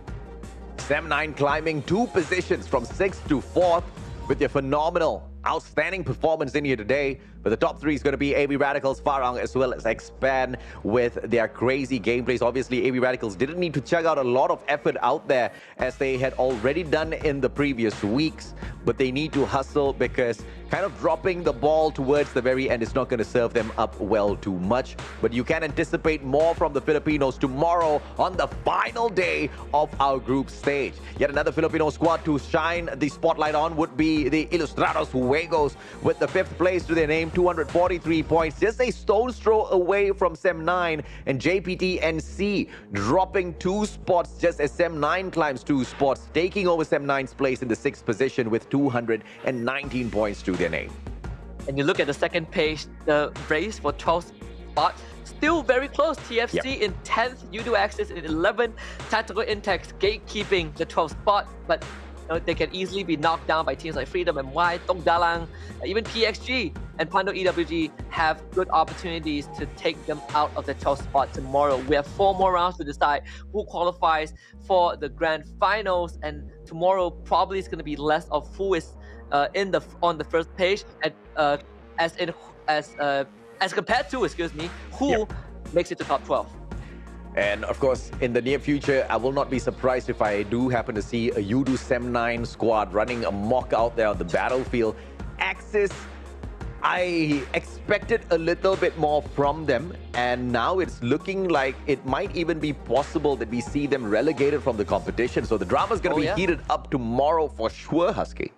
Sem9 climbing 2 positions from 6th to 4th with their phenomenal, outstanding performance in here today. But the top 3 is going to be AV Radicals, Farang, as well as Expand with their crazy gameplays. Obviously, AV Radicals didn't need to chug out a lot of effort out there as they had already done in the previous weeks. But they need to hustle because kind of dropping the ball towards the very end is not going to serve them up well too much. But you can anticipate more from the Filipinos tomorrow on the final day of our group stage. Yet another Filipino squad to shine the spotlight on would be the Ilustrados Juegos with the 5th place to their name, 243 points, just a stone's throw away from Sem9, and JPT-NC dropping 2 spots just as Sem9 climbs 2 spots, taking over Sem9's place in the 6th position with 219 points to their name. And you look at the second page, the race for 12th spot, still very close. TFC in 10th, Udo Axis in 11th, Tactical Intex gatekeeping the 12th spot, but they can easily be knocked down by teams like Freedom and Y, Tok Dalang, even PXG and Pando EWG have good opportunities to take them out of the 12th spot tomorrow. We have 4 more rounds to decide who qualifies for the grand finals, and tomorrow probably is going to be less of who is on the first page, and as compared to, who makes it to top 12. And of course, in the near future, I will not be surprised if I do happen to see a Udo Sem9 squad running amok out there on the battlefield. Axis, I expected a little bit more from them, and now it's looking like it might even be possible that we see them relegated from the competition. So the drama's going to be heated up tomorrow for sure, Husky.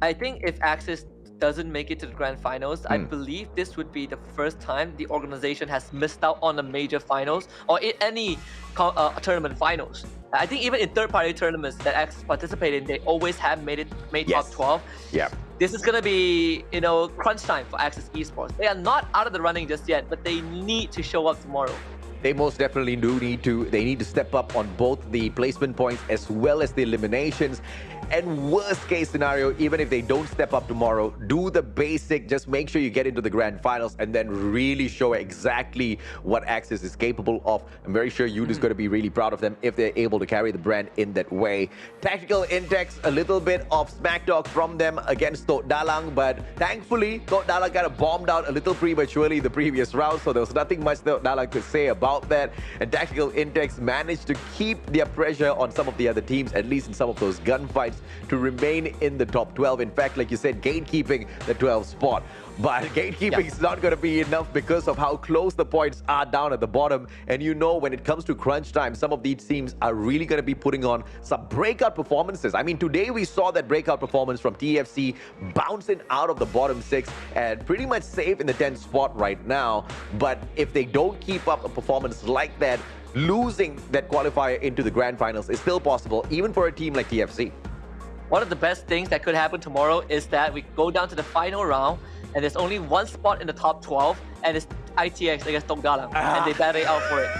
I think if Axis doesn't make it to the grand finals, I believe this would be the first time the organization has missed out on a major finals or in any tournament finals. I think even in third-party tournaments that Axis participate in, they always have made top 12. Yeah. This is gonna be, you know, crunch time for Axis Esports. They are not out of the running just yet, but they need to show up tomorrow. They most definitely do need to step up on both the placement points as well as the eliminations. And worst case scenario, even if they don't step up tomorrow, do the basic, just make sure you get into the grand finals and then really show exactly what Axis is capable of. I'm very sure Udo is going to be really proud of them if they're able to carry the brand in that way. Tactical Intex, a little bit of smack talk from them against Tok Dalang, but thankfully, Tok Dalang kind of bombed out a little prematurely the previous round, so there was nothing much Tok Dalang could say about that. And Tactical Intex managed to keep their pressure on some of the other teams, at least in some of those gunfights, to remain in the top 12. In fact, like you said, gatekeeping the 12th spot. but gatekeeping is not going to be enough because of how close the points are down at the bottom. And you know, when it comes to crunch time, some of these teams are really going to be putting on some breakout performances. I mean, today we saw that breakout performance from TFC bouncing out of the bottom 6 and pretty much safe in the 10th spot right now. But if they don't keep up a performance like that, losing that qualifier into the grand finals is still possible, even for a team like TFC. One of the best things that could happen tomorrow is that we go down to the final round and there's only one spot in the top 12 and it's ITX against Tok Dalam and they battle it out for it.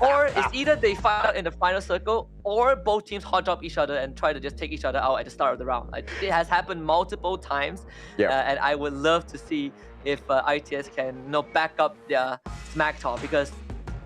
Or it's either they fight out in the final circle or both teams hot drop each other and try to just take each other out at the start of the round. It has happened multiple times and I would love to see if ITS can back up their smack talk, because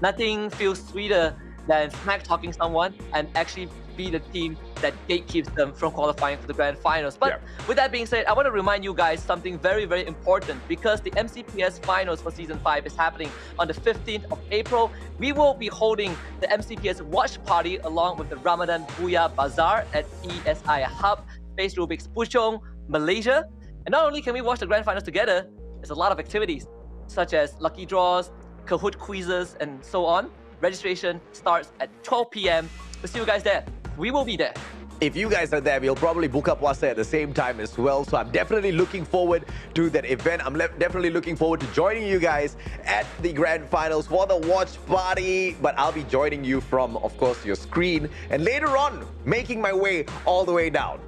nothing feels sweeter than smack talking someone and actually be the team that gatekeeps them from qualifying for the grand finals. But with that being said, I want to remind you guys something very, very important, because the MCPS finals for season 5 is happening on the 15th of April. We will be holding the MCPS watch party along with the Ramadan Booyah Bazaar at ESI Hub, Space Rubik's Puchong, Malaysia. And not only can we watch the grand finals together, there's a lot of activities such as lucky draws, Kahoot quizzes, and so on. Registration starts at 12 p.m. We'll see you guys there. We will be there. If you guys are there, we'll probably book up Wasa at the same time as well. So I'm definitely looking forward to that event. I'm definitely looking forward to joining you guys at the grand finals for the watch party. But I'll be joining you from, of course, your screen. And later on, making my way all the way down.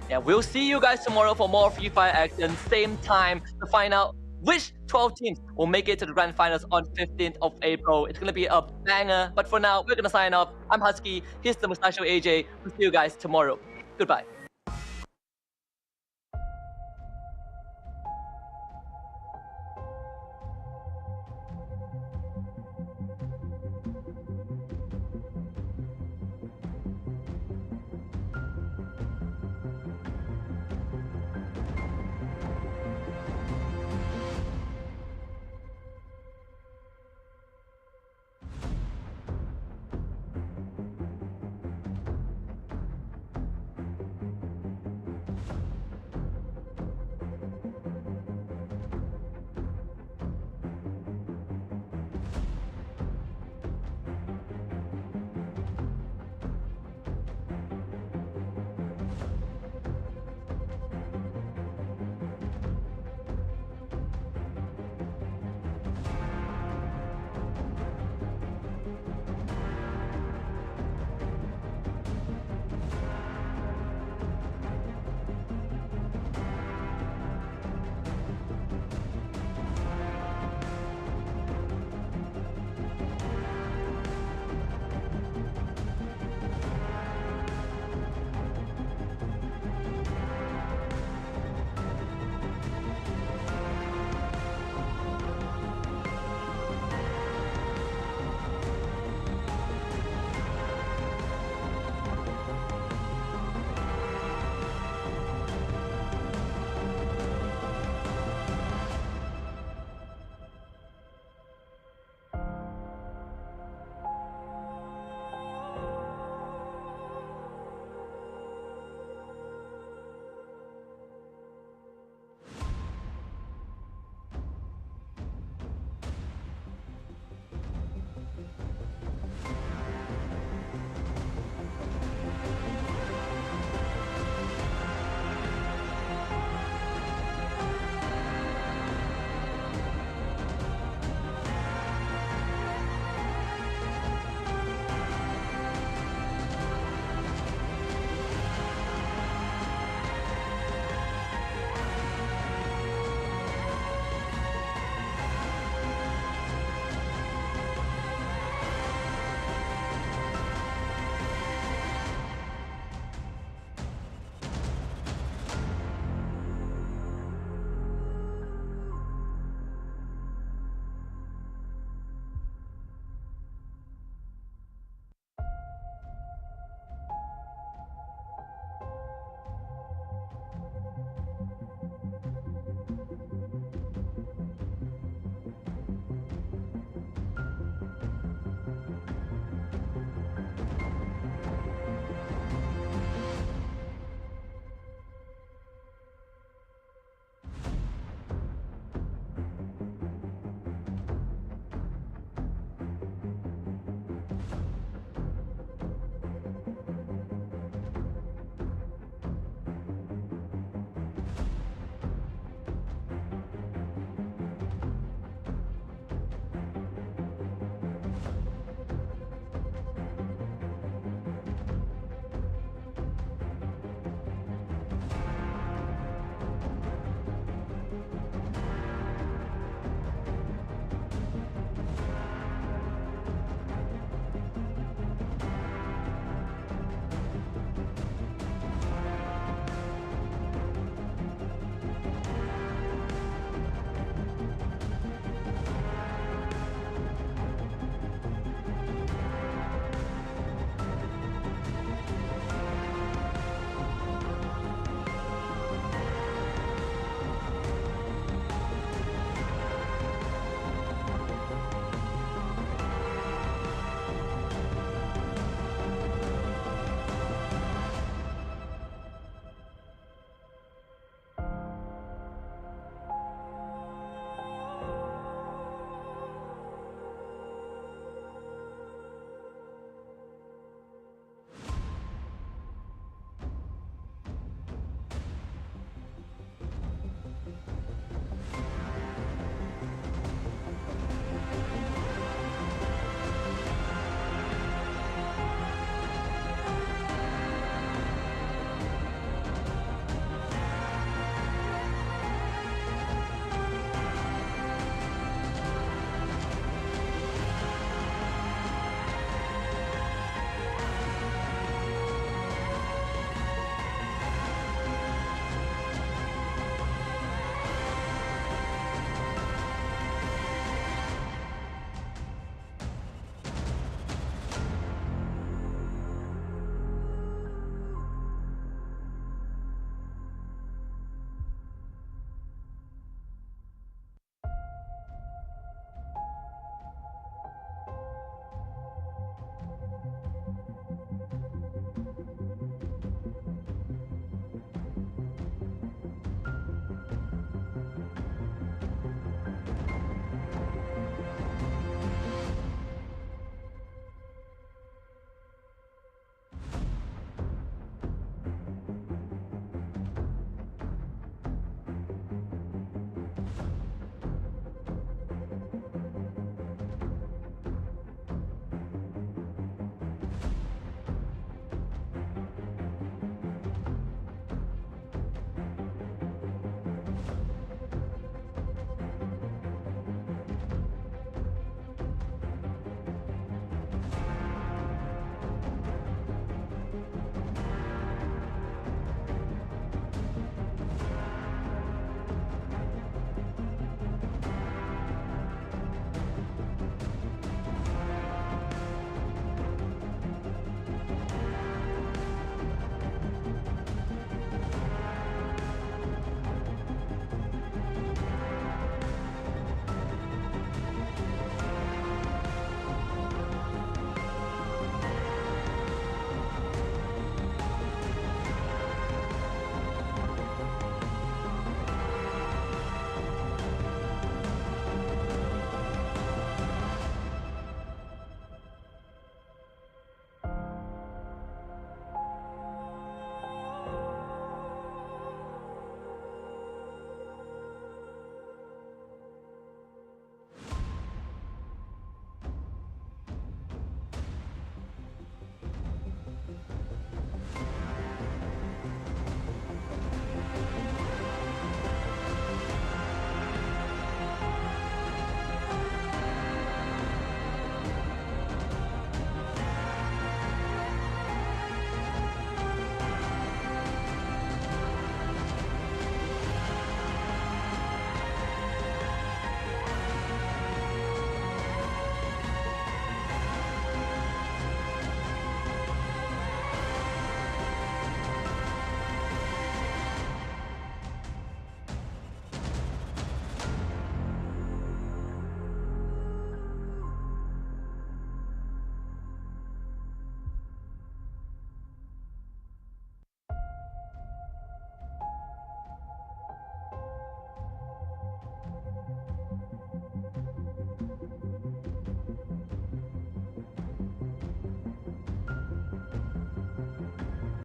Yeah, we'll see you guys tomorrow for more Free Fire action. Same time to find out which 12 teams will make it to the grand finals on 15th of April. It's going to be a banger. But for now, we're going to sign off. I'm Husky. Here's the Mustachio AJ. We'll see you guys tomorrow. Goodbye.